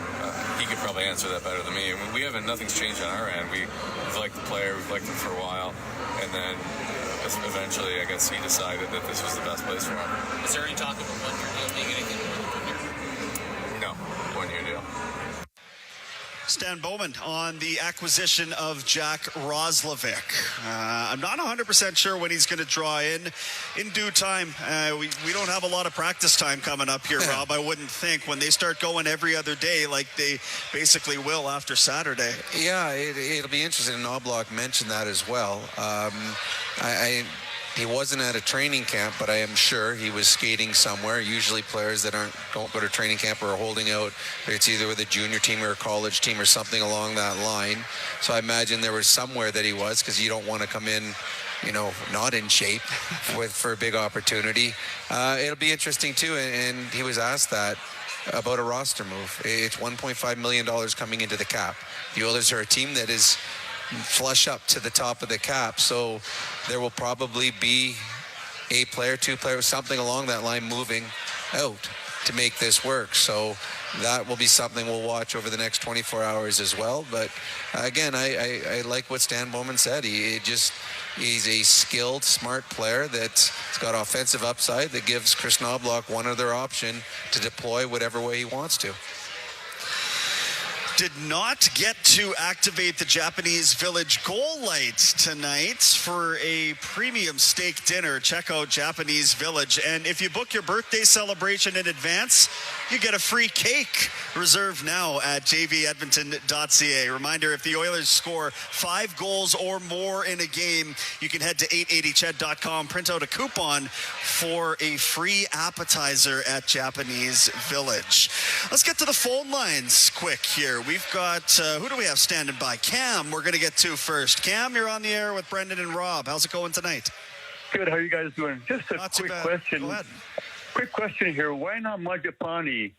Speaker 3: he could probably answer that better than me. I mean, nothing's changed on our end. We've liked the player, we've liked him for a while, and then eventually, I guess he decided that this was the best place for him.
Speaker 10: Is there any talk of a one-year deal being anything more than 1 year?
Speaker 3: No, 1 year deal.
Speaker 21: Stan Bowman on the acquisition of Jack Roslovic. I'm not 100% sure when he's going to draw in due time. We don't have a lot of practice time coming up here, Rob, I wouldn't think, when they start going every other day like they basically will after Saturday.
Speaker 19: Yeah, it'll be interesting. Knobloch mentioned that as well. He wasn't at a training camp, but I am sure he was skating somewhere. Usually players that don't go to training camp or are holding out, it's either with a junior team or a college team or something along that line. So I imagine there was somewhere that he was, because you don't want to come in, not in shape for a big opportunity. It'll be interesting too, and he was asked that about a roster move. It's $1.5 million coming into the cap. The Oilers are a team that is flush up to the top of the cap, so there will probably be a player, two players, something along that line moving out to make this work. So that will be something we'll watch over the next 24 hours as well. But again, I like what Stan Bowman said. He's a skilled, smart player that's got offensive upside that gives Chris Knobloch one other option to deploy whatever way he wants to.
Speaker 21: Did not get to activate the Japanese Village goal lights tonight for a premium steak dinner. Check out Japanese Village. And if you book your birthday celebration in advance, you get a free cake. Reserve now at jvedmonton.ca. Reminder, if the Oilers score 5 goals or more in a game, you can head to 880ched.com, print out a coupon for a free appetizer at Japanese Village. Let's get to the phone lines quick here. We've got, who do we have standing by? Cam, we're going to get to first. Cam, you're on the air with Brendan and Rob. How's it going tonight?
Speaker 11: Good. How are you guys doing? Just a quick question.
Speaker 21: Go ahead.
Speaker 11: Quick question here. Why not Mangiapane?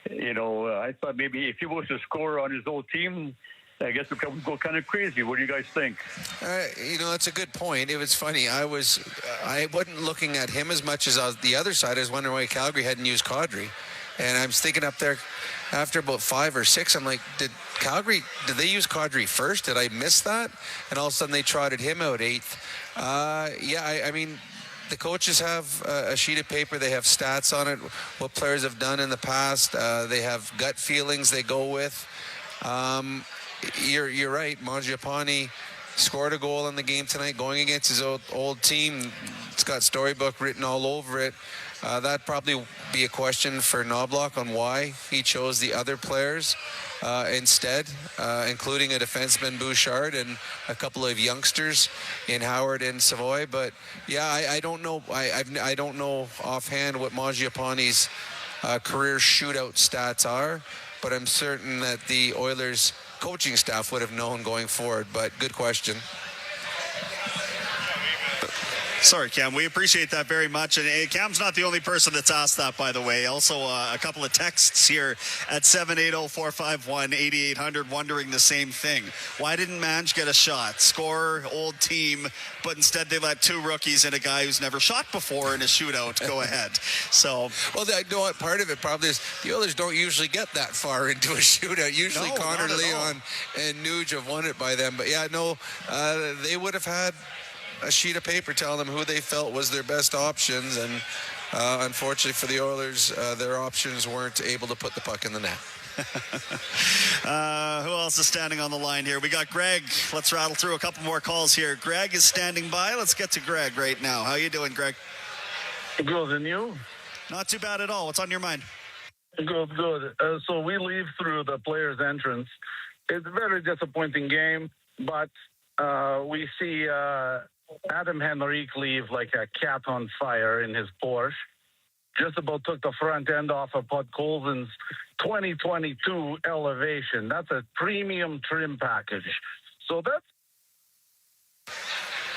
Speaker 11: I thought maybe if he was to score on his old team, I guess it would go kind of crazy. What do you guys think?
Speaker 19: That's a good point. It was funny. I wasn't looking at him as much as the other side. I was wondering why Calgary hadn't used Kadri. And I was thinking up there, after about 5 or 6, I'm like, did they use Kadri first? Did I miss that? And all of a sudden they trotted him out 8th. I mean, the coaches have a sheet of paper. They have stats on it, what players have done in the past. They have gut feelings they go with. You're right. Mangiapane scored a goal in the game tonight, going against his old team. It's got storybook written all over it. That'd probably be a question for Knobloch on why he chose the other players instead, including a defenseman Bouchard and a couple of youngsters in Howard and Savoy. But yeah, I don't know. I don't know offhand what Mangiapane's career shootout stats are, but I'm certain that the Oilers coaching staff would have known going forward. But good question.
Speaker 21: Sorry, Cam. We appreciate that very much. And Cam's not the only person that's asked that, by the way. Also, a couple of texts here at 780-451-8800 wondering the same thing. Why didn't Mange get a shot? Scorer, old team, but instead they let two rookies and a guy who's never shot before in a shootout go ahead. So,
Speaker 19: well, I know what part of it probably is. The Oilers don't usually get that far into a shootout. Usually Connor, Leon, and Nuge have won it by them. But yeah, no, they would have had a sheet of paper telling them who they felt was their best options, and unfortunately for the Oilers, their options weren't able to put the puck in the net.
Speaker 21: Who else is standing on the line here? We got Greg. Let's rattle through a couple more calls here. Greg is standing by. Let's get to Greg right now. How you doing, Greg?
Speaker 12: Good, and you?
Speaker 21: Not too bad at all. What's on your mind?
Speaker 12: Good. So we leave through the players' entrance. It's a very disappointing game, but we see Adam Henrique leave like a cat on fire in his Porsche. Just about took the front end off of Bud Colson's 2022 Elevation. That's a premium trim package. So that's...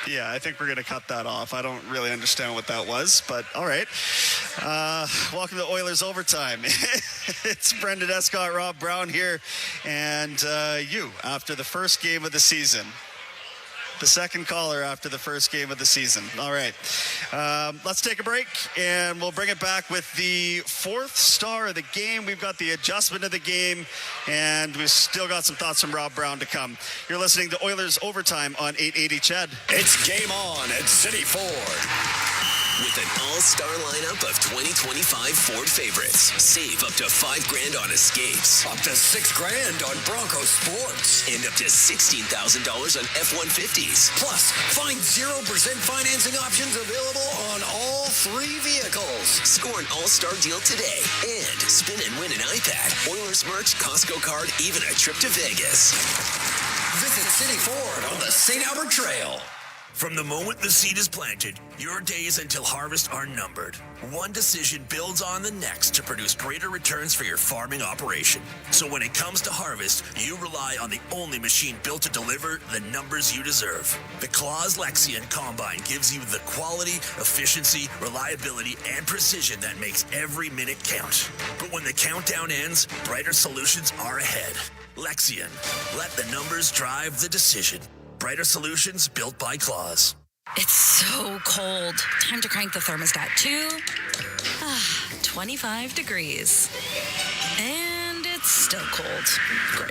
Speaker 21: Yeah, I think we're going to cut that off. I don't really understand what that was, but all right. Welcome to Oilers Overtime. It's Brendan Escott, Rob Brown here, and you, after the first game of the season. The second caller after the first game of the season. All right. Let's take a break, and we'll bring it back with the fourth star of the game. We've got the adjustment of the game, and we've still got some thoughts from Rob Brown to come. You're listening to Oilers Overtime on 880 CHED.
Speaker 18: It's game on at City Ford.
Speaker 8: With an all-star lineup of 2025 Ford favorites. Save up to $5,000 on Escapes.
Speaker 18: Up to $6,000 on Bronco Sports.
Speaker 8: And up to $16,000 on F-150s.
Speaker 18: Plus, find 0% financing options available on all three vehicles.
Speaker 8: Score an all-star deal today. And spin and win an iPad, Oilers merch, Costco card, even a trip to Vegas.
Speaker 18: Visit City Ford on the St. Albert Trail.
Speaker 15: From the moment the seed is planted, your days until harvest are numbered. One decision builds on the next to produce greater returns for your farming operation. So when it comes to harvest, you rely on the only machine built to deliver the numbers you deserve. The Claas Lexion Combine gives you the quality, efficiency, reliability, and precision that makes every minute count. But when the countdown ends, brighter solutions are ahead. Lexion. Let the numbers drive the decision. Brighter solutions built by Claas.
Speaker 20: It's so cold. Time to crank the thermostat to 25 degrees. And it's still cold. Great.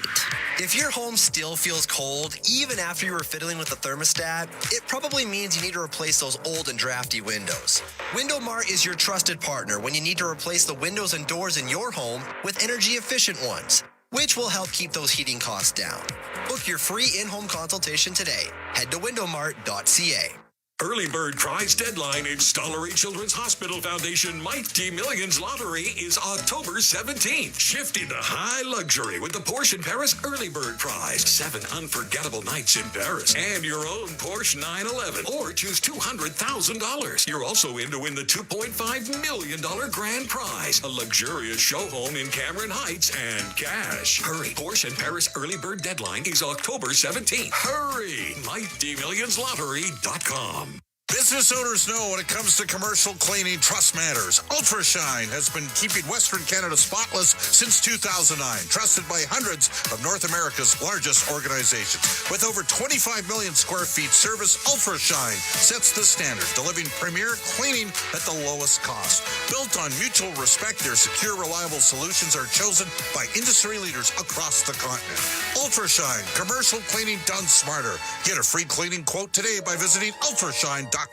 Speaker 22: If your home still feels cold, even after you were fiddling with the thermostat, it probably means you need to replace those old and drafty windows. Window Mart is your trusted partner when you need to replace the windows and doors in your home with energy-efficient ones, which will help keep those heating costs down. Book your free in-home consultation today. Head to windowmart.ca.
Speaker 15: Early Bird Prize Deadline in Stollery Children's Hospital Foundation Mighty Millions Lottery is October 17th. Shift into high luxury with the Porsche in Paris Early Bird Prize. 7 unforgettable nights in Paris and your own Porsche 911. Or choose $200,000. You're also in to win the $2.5 million grand prize. A luxurious show home in Cameron Heights and cash. Hurry. Porsche in Paris Early Bird Deadline is October 17th. Hurry. MightyMillionsLottery.com.
Speaker 23: Business owners know when it comes to commercial cleaning, trust matters. Ultrashine has been keeping Western Canada spotless since 2009, trusted by hundreds of North America's largest organizations. With over 25 million square feet service, Ultrashine sets the standard, delivering premier cleaning at the lowest cost. Built on mutual respect, their secure, reliable solutions are chosen by industry leaders across the continent. Ultrashine, commercial cleaning done smarter. Get a free cleaning quote today by visiting ultrashine.com.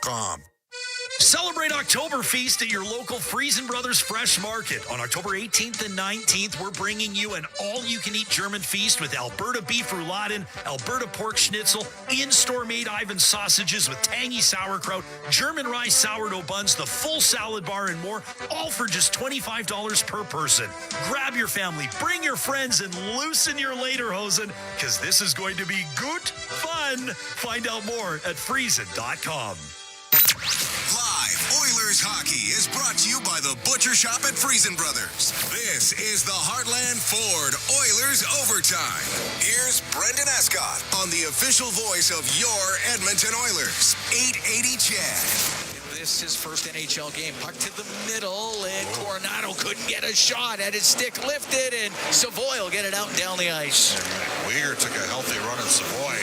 Speaker 1: Celebrate Oktoberfest at your local Friesen Brothers Fresh Market. On October 18th and 19th, we're bringing you an all-you-can-eat German feast with Alberta beef rouladen, Alberta pork schnitzel, in-store made Ivan sausages with tangy sauerkraut, German rice sourdough buns, the full salad bar, and more, all for just $25 per person. Grab your family, bring your friends, and loosen your lederhosen, because this is going to be good fun. Find out more at Friesen.com.
Speaker 8: Live Oilers hockey is brought to you by the Butcher Shop at Friesen Brothers. This is the Heartland Ford Oilers Overtime. Here's Brendan Escott on the official voice of your Edmonton Oilers, 880 Chad.
Speaker 7: This is his first NHL game. Puck to the middle, and Coronado couldn't get a shot. Had his stick lifted, and Savoy will get it out and down the ice.
Speaker 23: Weir took a healthy run at Savoy.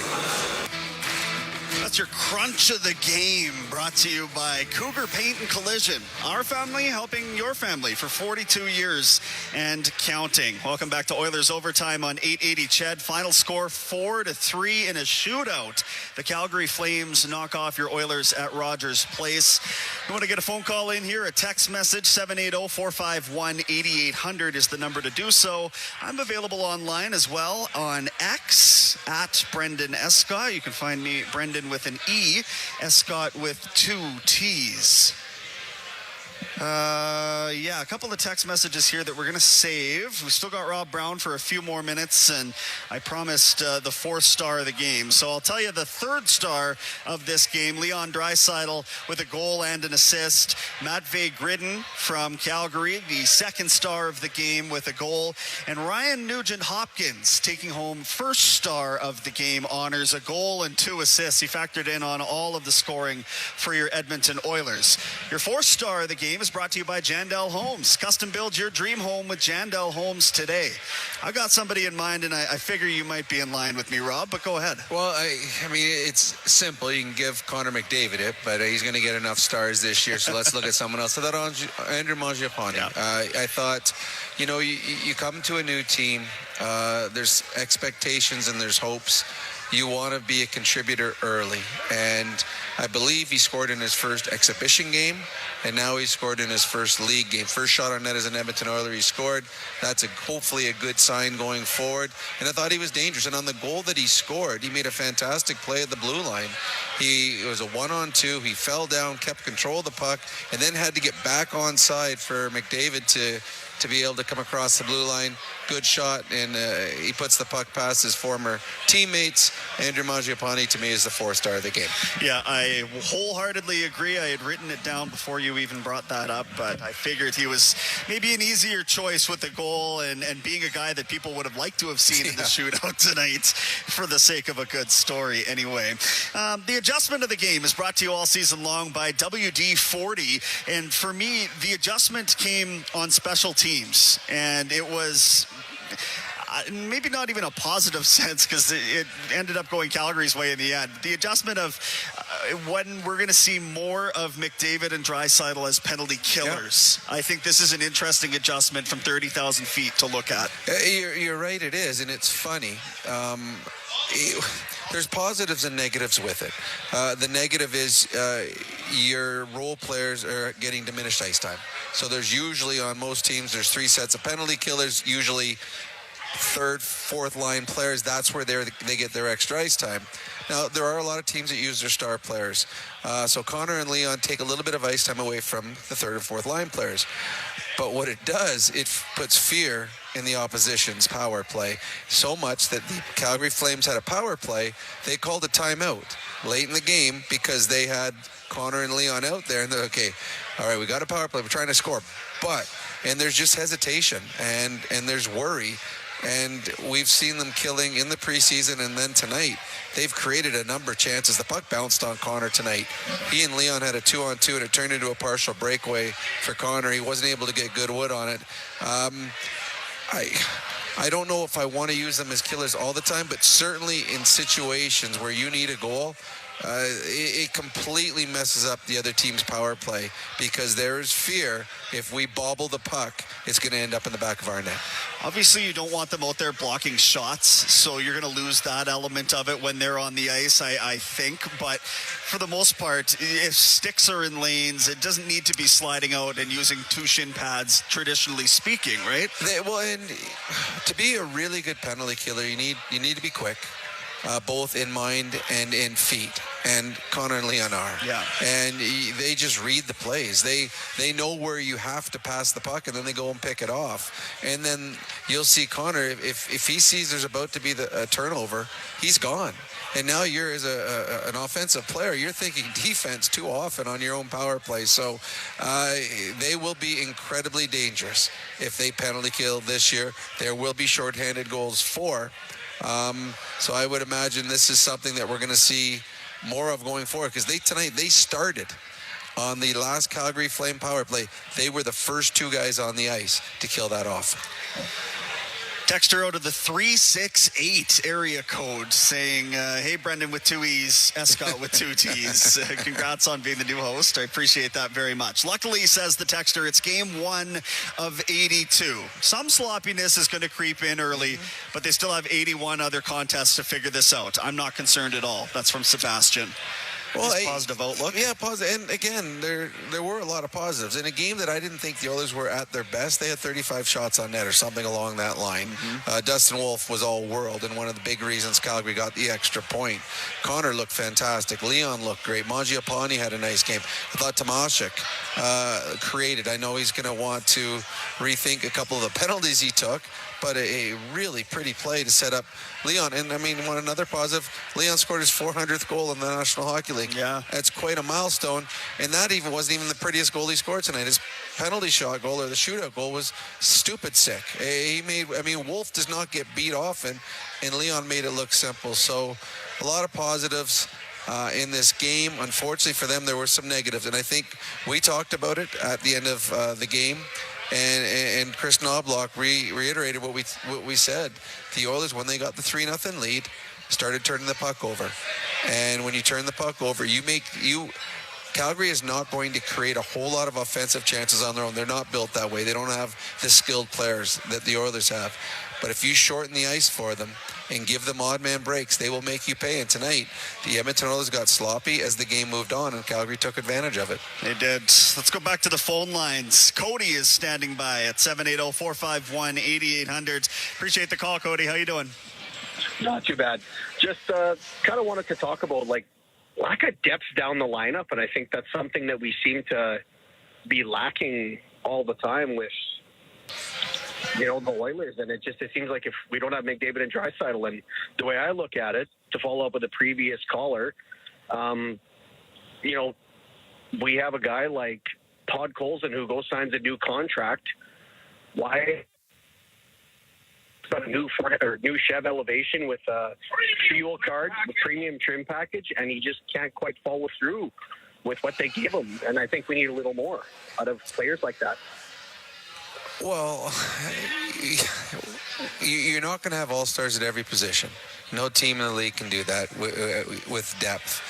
Speaker 21: That's your crunch of the game, brought to you by Cougar Paint and Collision. Our family helping your family for 42 years and counting. Welcome back to Oilers Overtime on 880 Ched. Final score 4-3 in a shootout. The Calgary Flames knock off your Oilers at Rogers Place. You want to get a phone call in here, a text message, 780-451-8800 is the number to do so. I'm available online as well on X at Brendan Escott. You can find me, Brendan, with an E, Escott with 2 T's. A couple of text messages here that we're going to save. We still got Rob Brown for a few more minutes, and I promised the 4th star of the game. So I'll tell you the 3rd star of this game, Leon Draisaitl with a goal and an assist. Matvei Gridin from Calgary, the 2nd star of the game with a goal. And Ryan Nugent-Hopkins taking home 1st star of the game honors, a goal and 2 assists. He factored in on all of the scoring for your Edmonton Oilers. Your 4th star of the game is brought to you by Jandel Homes. Custom build your dream home with Jandel Homes today. I've got somebody in mind, and I figure you might be in line with me, Rob, but go ahead.
Speaker 19: Well, I mean, it's simple. You can give Connor McDavid it, but he's going to get enough stars this year, so let's look at someone else. I thought Andrew Mangiapane. Yeah. I thought, you come to a new team, there's expectations and there's hopes. You want to be a contributor early, and I believe he scored in his first exhibition game, and now he scored in his first league game. First shot on net as an Edmonton Oiler, he scored. That's hopefully a good sign going forward. And I thought he was dangerous. And on the goal that he scored, he made a fantastic play at the blue line. It was a 1-on-2. He fell down, kept control of the puck, and then had to get back onside for McDavid to be able to come across the blue line. Good shot, and he puts the puck past his former teammates. Andrew Mangiapane, to me, is the 4th star of the game.
Speaker 21: Yeah, I wholeheartedly agree. I had written it down before you even brought that up, but I figured he was maybe an easier choice with the goal and being a guy that people would have liked to have seen in the shootout tonight for the sake of a good story anyway. The adjustment of the game is brought to you all season long by WD-40, and for me, the adjustment came on special teams, and it was maybe not even a positive sense, because it ended up going Calgary's way in the end. The adjustment of when we're going to see more of McDavid and Draisaitl as penalty killers. Yep. I think this is an interesting adjustment from 30,000 feet to look at.
Speaker 19: You're right, it is, and it's funny. There's positives and negatives with it. The negative is your role players are getting diminished ice time. So there's usually, on most teams, there's 3 sets of penalty killers, usually 3rd, 4th line players. That's where they get their extra ice time. Now, there are a lot of teams that use their star players. So Connor and Leon take a little bit of ice time away from the 3rd and 4th line players. But what it does, it puts fear in the opposition's power play, so much that the Calgary Flames had a power play. They called a timeout late in the game because they had Connor and Leon out there, and they're okay, all right, we got a power play, we're trying to score. And there's just hesitation, and there's worry. And we've seen them killing in the preseason, and then tonight they've created a number of chances. The puck bounced on Connor tonight. He and Leon had a 2-on-2, and it turned into a partial breakaway for Connor. He wasn't able to get good wood on it. I don't know if I want to use them as killers all the time, but certainly in situations where you need a goal, it completely messes up the other team's power play because there is fear if we bobble the puck, it's going to end up in the back of our net.
Speaker 21: Obviously, you don't want them out there blocking shots, so you're going to lose that element of it when they're on the ice, I think. But for the most part, if sticks are in lanes, it doesn't need to be sliding out and using two shin pads, traditionally speaking, right?
Speaker 19: And to be a really good penalty killer, you need to be quick. Both in mind and in feet, and Connor and Leon are.
Speaker 21: Yeah.
Speaker 19: And they just read the plays. They know where you have to pass the puck, and then they go and pick it off. And then you'll see Connor, if he sees there's about to be a turnover, he's gone. And now you're, as an offensive player, you're thinking defense too often on your own power play. So they will be incredibly dangerous if they penalty kill this year. There will be shorthanded goals for. So I would imagine this is something that we're going to see more of going forward, because tonight they started on the last Calgary Flame power play. They were the first two guys on the ice to kill that off.
Speaker 21: Texter out of the 368 area code saying, hey, Brendan with two E's, Escott with two T's. Congrats on being the new host. I appreciate that very much. Luckily, says the texter, it's game 1 of 82. Some sloppiness is going to creep in early, but they still have 81 other contests to figure this out. I'm not concerned at all. That's from Sebastian.
Speaker 19: Well,
Speaker 21: positive outlook.
Speaker 19: Yeah, positive. And again, there were a lot of positives. In a game that I didn't think the Oilers were at their best, they had 35 shots on net or something along that line. Dustin Wolf was all world, and one of the big reasons Calgary got the extra point. Connor looked fantastic. Leon looked great. Mangiapane had a nice game. I thought Tomaszek created. I know he's going to want to rethink a couple of the penalties he took, but a really pretty play to set up Leon. And I mean, another positive, Leon scored his 400th goal in the National Hockey League.
Speaker 21: Yeah.
Speaker 19: That's quite a milestone. And that wasn't even the prettiest goal he scored tonight. His penalty shot goal, or the shootout goal, was stupid sick. Wolf does not get beat often, and Leon made it look simple. So a lot of positives in this game. Unfortunately for them, there were some negatives. And I think we talked about it at the end of the game. And Chris Knobloch reiterated what we said. The Oilers, when they got the 3-0 lead, started turning the puck over. And when you turn the puck over, Calgary is not going to create a whole lot of offensive chances on their own. They're not built that way. They don't have the skilled players that the Oilers have. But if you shorten the ice for them and give them odd man breaks, they will make you pay. And tonight, the Edmonton Oilers got sloppy as the game moved on, and Calgary took advantage of it.
Speaker 21: They did. Let's go back to the phone lines. Cody is standing by at 780-451-8800. Appreciate the call, Cody. How you doing?
Speaker 4: Not too bad. Just kind of wanted to talk about lack of depth down the lineup, and I think that's something that we seem to be lacking all the time with the Oilers. And it seems like if we don't have McDavid and Draisaitl, and the way I look at it, to follow up with the previous caller, we have a guy like Todd Colson who signs a new contract. Why? He's got a new Chev Elevation with a fuel card, the premium trim package, and he just can't quite follow through with what they give him. And I think we need a little more out of players like that.
Speaker 19: Well, you're not going to have all-stars at every position. No team in the league can do that with depth.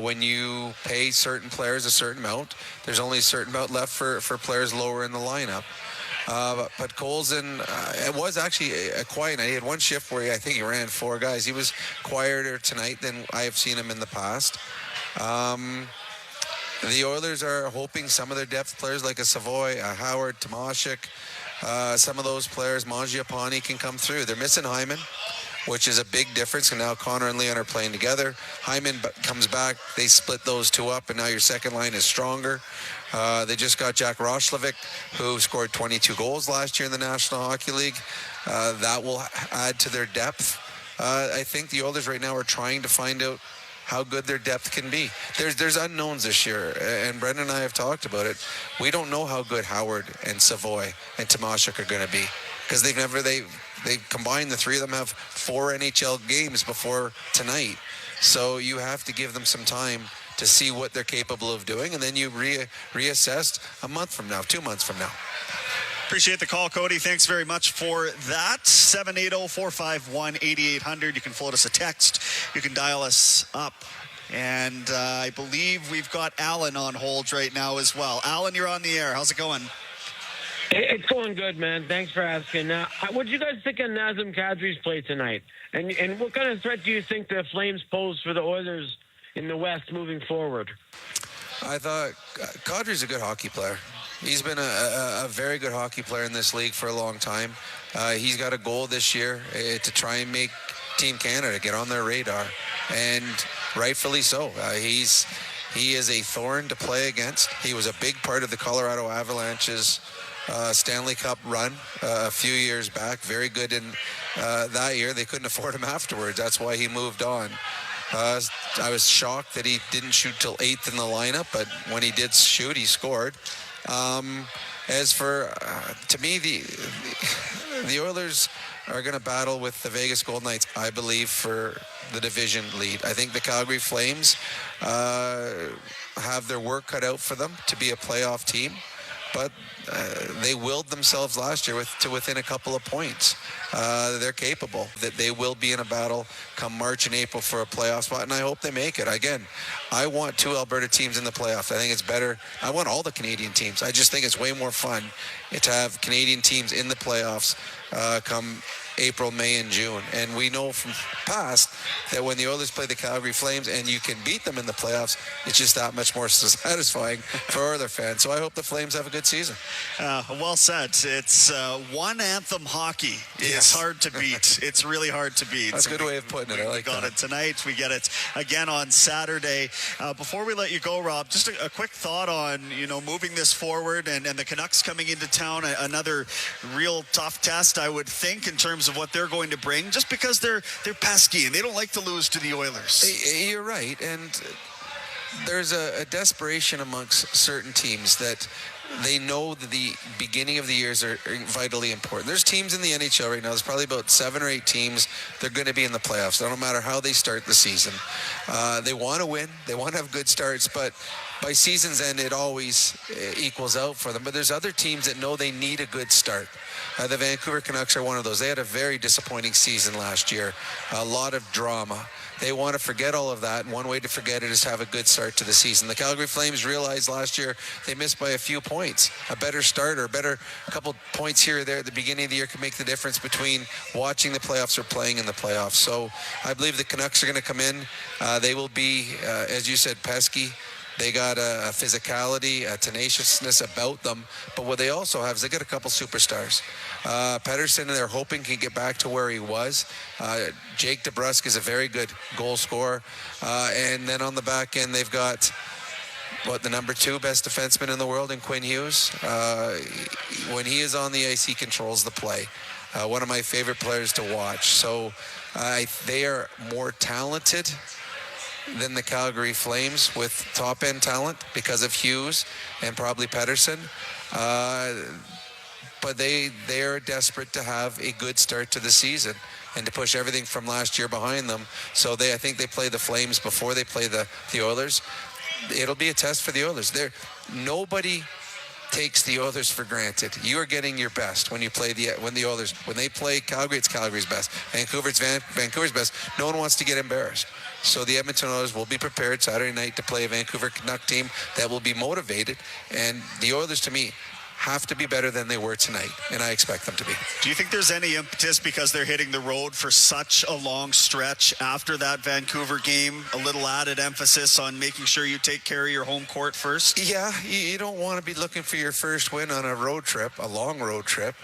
Speaker 19: When you pay certain players a certain amount, there's only a certain amount left for players lower in the lineup. But Colson, it was actually a quiet night. He had one shift where I think he ran 4 guys. He was quieter tonight than I have seen him in the past. The Oilers are hoping some of their depth players like a Savoy, a Howard, Tomaszek, some of those players, Mangiapane, can come through. They're missing Hyman, which is a big difference, and now Connor and Leon are playing together. Hyman comes back, they split those two up, and now your second line is stronger. They just got Jack Roslovic, who scored 22 goals last year in the National Hockey League. That will add to their depth. I think the Oilers right now are trying to find out how good their depth can be. There's unknowns this year, and Brendan and I have talked about it. We don't know how good Howard and Savoy and Tomaszek are going to be, because they combined, the three of them have 4 NHL games before tonight. So you have to give them some time to see what they're capable of doing, and then you reassess a month from now, 2 months from now.
Speaker 21: Appreciate the call, Cody. Thanks very much for that. 780-451-8800. You can float us a text. You can dial us up And I believe we've got Alan on hold right now as well. Alan, you're on the air. How's it going?
Speaker 5: It's going good, man. Thanks for asking. What did you guys think of Nazem Kadri's play tonight? And what kind of threat do you think the Flames pose for the Oilers in the West moving forward?
Speaker 19: I thought Kadri's a good hockey player. He's been a very good hockey player in this league for a long time. He's got a goal this year to try and make Team Canada get on their radar, and rightfully so. He is a thorn to play against. He was a big part of the Colorado Avalanche's Stanley Cup run a few years back. Very good in that year. They couldn't afford him afterwards. That's why he moved on. I was shocked that he didn't shoot till 8th in the lineup, but when he did shoot, he scored. As for, to me, the Oilers are going to battle with the Vegas Golden Knights, I believe, for the division lead. I think the Calgary Flames have their work cut out for them to be a playoff team, but they willed themselves last year to within a couple of points. They're capable. That they will be in a battle come March and April for a playoff spot, and I hope they make it. Again, I want 2 Alberta teams in the playoffs. I think it's better. I want all the Canadian teams. I just think it's way more fun to have Canadian teams in the playoffs come April, May, and June. And we know from past that when the Oilers play the Calgary Flames and you can beat them in the playoffs, it's just that much more satisfying for Oilers fans. So I hope the Flames have a good season.
Speaker 21: Well said. It's one anthem hockey. It's hard to beat. It's really hard to beat.
Speaker 19: That's a good way of putting it. I like that.
Speaker 21: We got it tonight. We get it again on Saturday. Before we let you go, Rob, just a quick thought on, moving this forward and the Canucks coming into town, another real tough test, I would think, in terms of what they're going to bring, just because they're pesky and they don't like to lose to the Oilers.
Speaker 19: You're right, and there's a desperation amongst certain teams that they know that the beginning of the years are vitally important. There's teams in the NHL right now, there's probably about 7 or 8 teams, they're going to be in the playoffs. No matter how they start the season. They want to win, they want to have good starts, but by season's end, it always equals out for them. But there's other teams that know they need a good start. The Vancouver Canucks are one of those. They had a very disappointing season last year. A lot of drama. They want to forget all of that, and one way to forget it is have a good start to the season. The Calgary Flames realized last year they missed by a few points. A better start or a couple points here or there at the beginning of the year could make the difference between watching the playoffs or playing in the playoffs. So I believe the Canucks are going to come in. They will be, as you said, pesky. They got a physicality, a tenaciousness about them. But what they also have is they got a couple superstars. Pettersson, they're hoping, can get back to where he was. Jake DeBrusk is a very good goal scorer. And then on the back end, they've got, the number 2 best defenseman in the world in Quinn Hughes. When he is on the ice, he controls the play. One of my favorite players to watch. So they are more talented than the Calgary Flames with top-end talent because of Hughes and probably Pettersson. But they are desperate to have a good start to the season and to push everything from last year behind them. So I think they play the Flames before they play the Oilers. It'll be a test for the Oilers. Nobody takes the Oilers for granted. You are getting your best when you play when they play Calgary, it's Calgary's best. Vancouver's best. No one wants to get embarrassed. So the Edmonton Oilers will be prepared Saturday night to play a Vancouver Canuck team that will be motivated. And the Oilers, to me, have to be better than they were tonight, and I expect them to be.
Speaker 21: Do you think there's any impetus because they're hitting the road for such a long stretch after that Vancouver game, a little added emphasis on making sure you take care of your home court first?
Speaker 19: Yeah, you don't want to be looking for your first win on a road trip, a long road trip.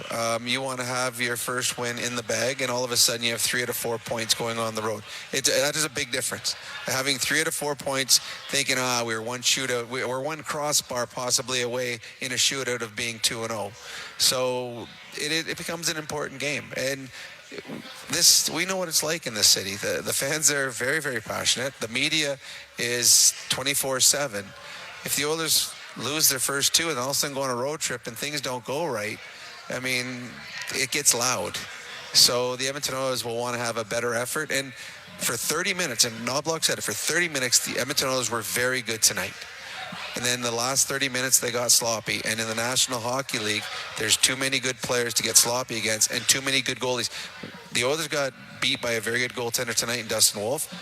Speaker 19: You want to have your first win in the bag, and all of a sudden you have 3 out of 4 points going on the road. That is a big difference. Having 3 out of 4 points, thinking, we were one shootout, we're one crossbar possibly away in a shootout of being 2-0. So it becomes an important game. And we know what it's like in this city. The fans are very, very passionate. The media is 24/7. If the Oilers lose their first 2 and all of a sudden go on a road trip and things don't go right, it gets loud. So the Edmonton Oilers will want to have a better effort. And for 30 minutes, and Knobloch said it, for 30 minutes, the Edmonton Oilers were very good tonight. And then the last 30 minutes, they got sloppy. And in the National Hockey League, there's too many good players to get sloppy against and too many good goalies. The Oilers got beat by a very good goaltender tonight in Dustin Wolf.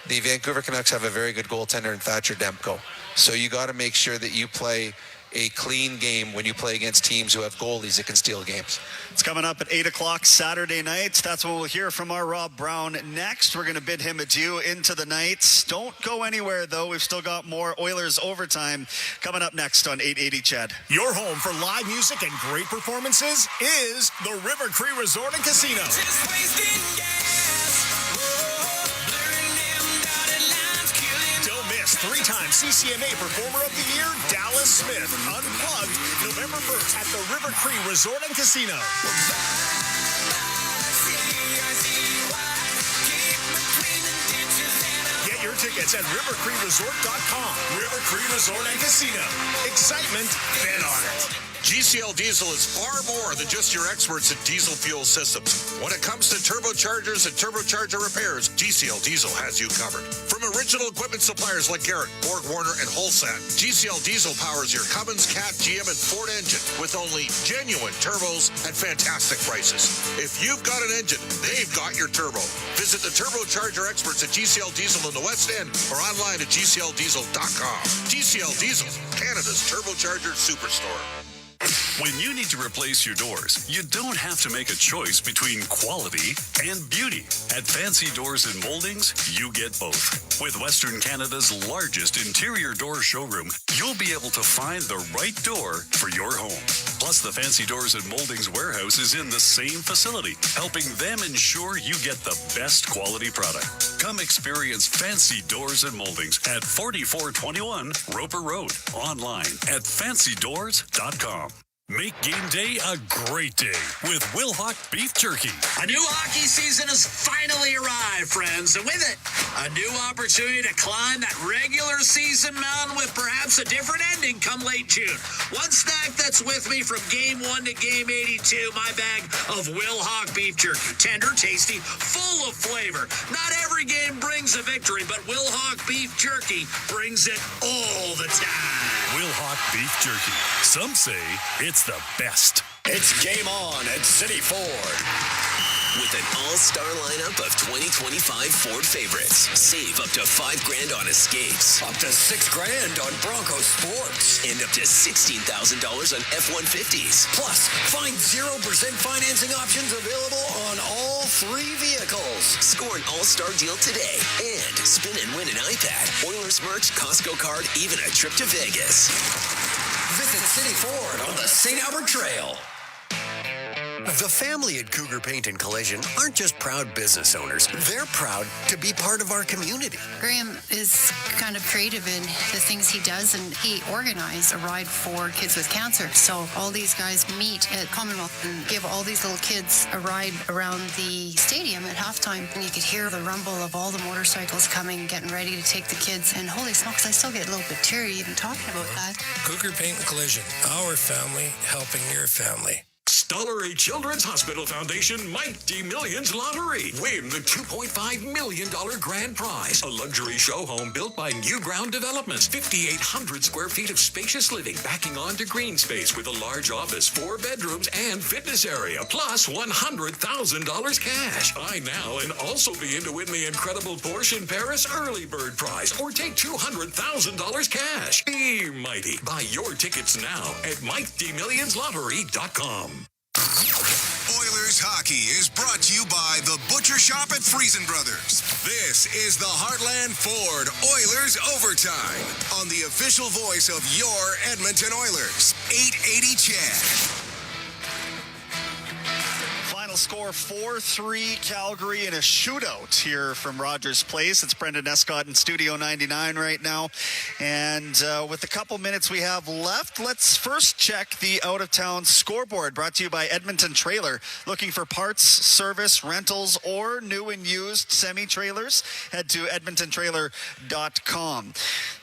Speaker 19: the Vancouver Canucks have a very good goaltender in Thatcher Demko. So you got to make sure that you play a clean game when you play against teams who have goalies that can steal games.
Speaker 21: It's coming up at 8 o'clock Saturday night. That's when we'll hear from our Rob Brown next. We're going to bid him adieu into the night. Don't go anywhere, though. We've still got more Oilers overtime coming up next on 880 Chad.
Speaker 13: Your home for live music and great performances is the River Cree Resort and Casino. Don't miss three-time CCMA Performer of the Year, Dallas Smith, Unplugged, November 1st at the River Cree Resort and Casino. Get your tickets at rivercreeresort.com. River Cree Resort and Casino. Excitement, bet on it.
Speaker 2: GCL Diesel is far more than just your experts in diesel fuel systems. When it comes to turbochargers and turbocharger repairs, GCL Diesel has you covered. From original equipment suppliers like Garrett, Borg Warner, and Holsat, GCL Diesel powers your Cummins, Cat, GM, and Ford engine with only genuine turbos at fantastic prices. If you've got an engine, they've got your turbo. Visit the turbocharger experts at GCL Diesel in the West End or online at GCLDiesel.com. GCL Diesel, Canada's turbocharger superstore.
Speaker 14: When you need to replace your doors, you don't have to make a choice between quality and beauty. At Fancy Doors and Moldings, you get both. With Western Canada's largest interior door showroom, you'll be able to find the right door for your home. Plus, the Fancy Doors and Moldings warehouse is in the same facility, helping them ensure you get the best quality product. Come experience Fancy Doors and Moldings at 4421 Roper Road. Online at fancydoors.com. Make game day a great day with Wilhauk Beef Jerky.
Speaker 1: A new hockey season has finally arrived, friends, and with it, a new opportunity to climb that regular season mountain with perhaps a different ending come late June. One snack that's with me from game 1 to game 82, my bag of Wilhauk Beef Jerky. Tender, tasty, full of flavor. Not every game brings a victory, but Wilhauk Beef Jerky brings it all the time.
Speaker 14: Wilhauk Beef Jerky. Some say it's the best.
Speaker 18: It's game on at City Ford. With an all-star lineup of 2025 Ford favorites. Save up to $5,000 on Escapes. Up to $6,000 on Bronco Sports. And up to $16,000 on F-150s. Plus, find 0% financing options available on all 3 vehicles. Score an all-star deal today. And spin and win an iPad, Oilers merch, Costco card, even a trip to Vegas. Visit City Ford on the St. Albert Trail. The family at Cougar Paint and Collision aren't just proud business owners. They're proud to be part of our community.
Speaker 16: Graham is kind of creative in the things he does, and he organized a ride for kids with cancer. So all these guys meet at Commonwealth and give all these little kids a ride around the stadium at halftime. And you could hear the rumble of all the motorcycles coming, getting ready to take the kids. And holy smokes, I still get a little bit teary even talking about that.
Speaker 17: Cougar Paint and Collision, our family helping your family.
Speaker 15: Stollery Children's Hospital Foundation Mike D. Millions Lottery. Win the $2.5 million grand prize. A luxury show home built by New Ground Developments. 5,800 square feet of spacious living, backing onto green space with a large office, 4 bedrooms, and fitness area. Plus $100,000 cash. Buy now and also be in to win the incredible Porsche in Paris early bird prize. Or take $200,000 cash. Be mighty. Buy your tickets now at MikeDMillionsLottery.com.
Speaker 8: Oilers hockey is brought to you by the Butcher Shop at Friesen Brothers. This is the Heartland Ford Oilers Overtime on the official voice of your Edmonton Oilers. 880 Chad.
Speaker 21: Final score 4-3 Calgary in a shootout here from Rogers Place. It's Brendan Escott in Studio 99 right now. And with a couple minutes we have left, let's first check the out-of-town scoreboard brought to you by Edmonton Trailer. Looking for parts, service, rentals, or new and used semi-trailers? Head to edmontontrailer.com.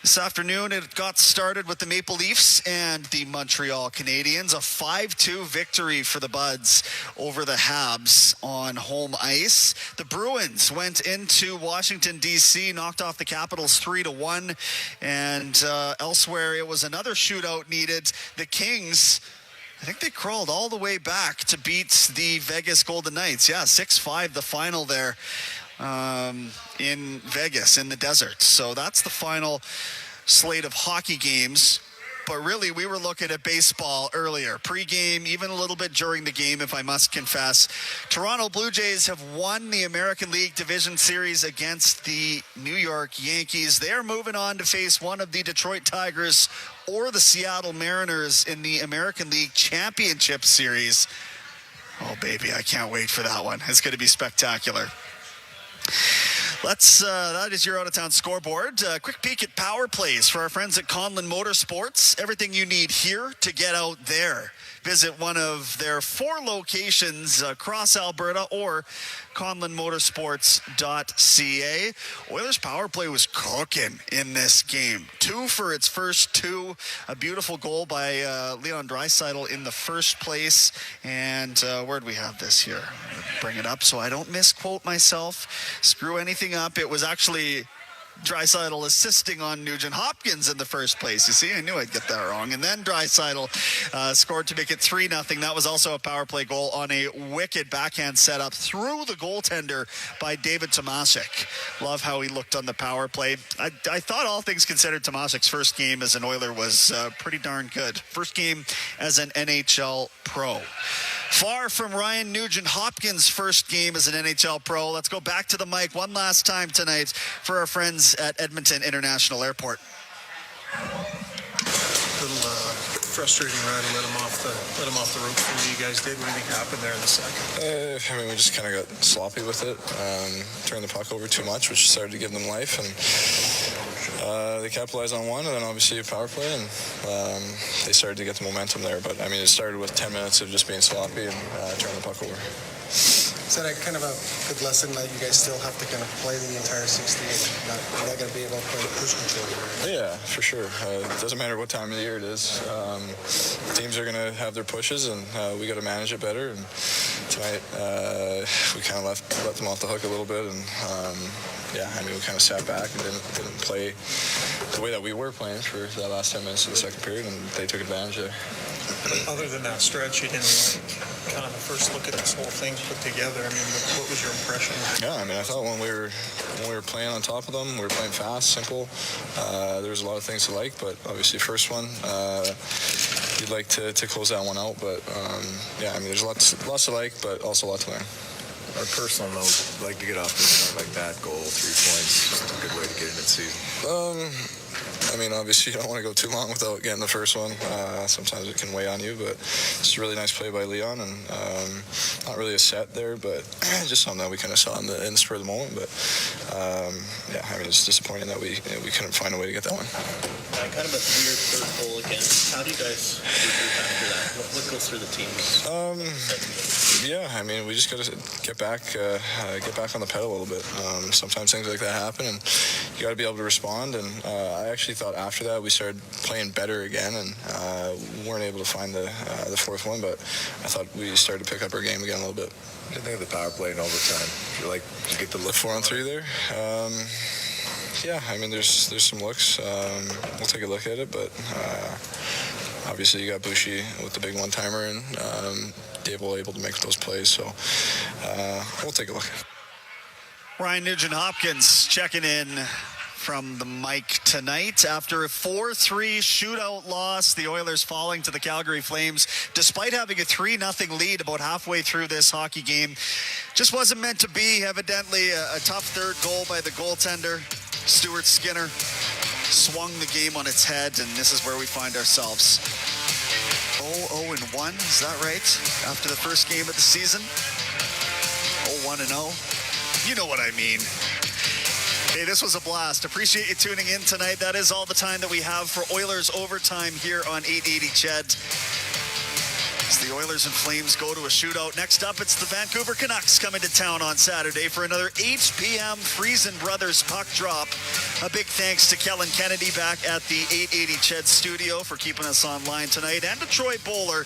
Speaker 21: This afternoon it got started with the Maple Leafs and the Montreal Canadiens. A 5-2 victory for the Buds over the Habs on home ice. The Bruins went into Washington, D.C., knocked off the Capitals 3-1. And elsewhere, it was another shootout needed. The Kings, I think they crawled all the way back to beat the Vegas Golden Knights. Yeah, 6-5 the final there. in Vegas, in the desert. So that's the final slate of hockey games. But really, we were looking at baseball earlier, pregame, even a little bit during the game, if I must confess. Toronto Blue Jays have won the American League Division Series against the New York Yankees. They're moving on to face one of the Detroit Tigers or the Seattle Mariners in the American League Championship Series. Oh, baby, I can't wait for that one. It's going to be spectacular. That is your out-of-town scoreboard. Quick peek at power plays for our friends at Conlon Motorsports. Everything you need here to get out there. Visit one of their 4 locations across Alberta or conlonmotorsports.ca. Oilers power play was cooking in this game. 2 for its first 2. A beautiful goal by Leon Draisaitl in the first place. And where do we have this here? Bring it up so I don't misquote myself. Screw anything up. It was actually Draisaitl assisting on Nugent Hopkins in the first place. You see, I knew I'd get that wrong. And then Draisaitl scored to make it 3-0. That was also a power play goal on a wicked backhand setup through the goaltender by David Tomasic. Love how he looked on the power play. I thought, all things considered, Tomasic's first game as an Oiler was pretty darn good. First game as an NHL pro. Far from Ryan Nugent-Hopkins' first game as an NHL pro. Let's go back to the mic one last time tonight for our friends at Edmonton International Airport.
Speaker 6: Little frustrating ride to let him off the ropes for what you guys did. What do you think happened there in the second?
Speaker 3: I mean, we just kind of got sloppy with it. Turned the puck over too much, which started to give them life, and they capitalized on one, and then obviously a power play, and they started to get the momentum there. But I mean, it started with 10 minutes of just being sloppy and turning the puck over.
Speaker 6: Is that a kind of a good lesson that you guys still have to kind of play the entire 60? You're not going to be able to play push control here?
Speaker 3: Yeah, for sure. It doesn't matter what time of the year it is. Teams are going to have their pushes, and we got to manage it better. And tonight, we kind of let them off the hook a little bit, and we kind of sat back and didn't play the way that we were playing for the last 10 minutes of the second period, and they took advantage there.
Speaker 6: Other than that stretch, you didn't like kind of the first look at this whole thing put together. I mean, what was your impression?
Speaker 3: Yeah, I mean, I thought when we were playing on top of them, we were playing fast, simple. There was a lot of things to like, but obviously first one, you'd like to close that one out. But I mean, there's lots to like, but also a lot to learn.
Speaker 9: On a personal note, like to get off to a start like that, goal, 3 points, just a good way to get into the season.
Speaker 3: I mean, obviously you don't want to go too long without getting the first one. Sometimes it can weigh on you, but it's a really nice play by Leon, and not really a set there, but just something that we kind of saw in the spur of the moment. But I mean, it's disappointing that we couldn't find a way to get that one.
Speaker 10: Kind of a weird third goal again. How do you guys regroup after that? What goes through the team?
Speaker 3: I mean, we just got to get back on the pedal a little bit. Sometimes things like that happen, and you got to be able to respond. And I actually thought after that we started playing better again, and weren't able to find the fourth one. But I thought we started to pick up our game again a little bit.
Speaker 9: What do you think of the power play in overtime? You get the look
Speaker 3: 4-on-3 there. I mean, there's some looks. We'll take a look at it, but obviously you got Bushi with the big one-timer, and Dable able to make those plays, so we'll take a look.
Speaker 21: Ryan Nugent-Hopkins checking in from the mic tonight after a 4-3 shootout loss. The Oilers falling to the Calgary Flames despite having a 3-0 lead about halfway through this hockey game. Just wasn't meant to be. Evidently a tough third goal by the goaltender. Stuart Skinner swung the game on its head, and this is where we find ourselves. 0-1, is that right? After the first game of the season? 0-1-0. You know what I mean. Hey, this was a blast. Appreciate you tuning in tonight. That is all the time that we have for Oilers Overtime here on 880 CHED. As the Oilers and Flames go to a shootout. Next up, it's the Vancouver Canucks coming to town on Saturday for another 8 p.m. Friesen Brothers puck drop. A big thanks to Kellen Kennedy back at the 880 CHED studio for keeping us online tonight, and to Troy Bowler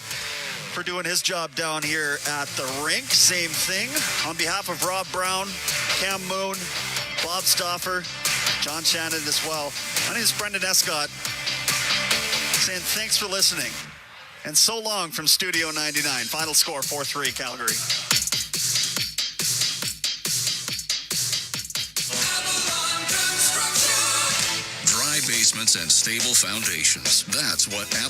Speaker 21: for doing his job down here at the rink. Same thing. On behalf of Rob Brown, Cam Moon, Bob Stauffer, John Shannon as well. My name is Brendan Escott, saying thanks for listening. And so long from Studio 99. Final score 4-3 Calgary.
Speaker 8: basements and stable foundations. That's what Apple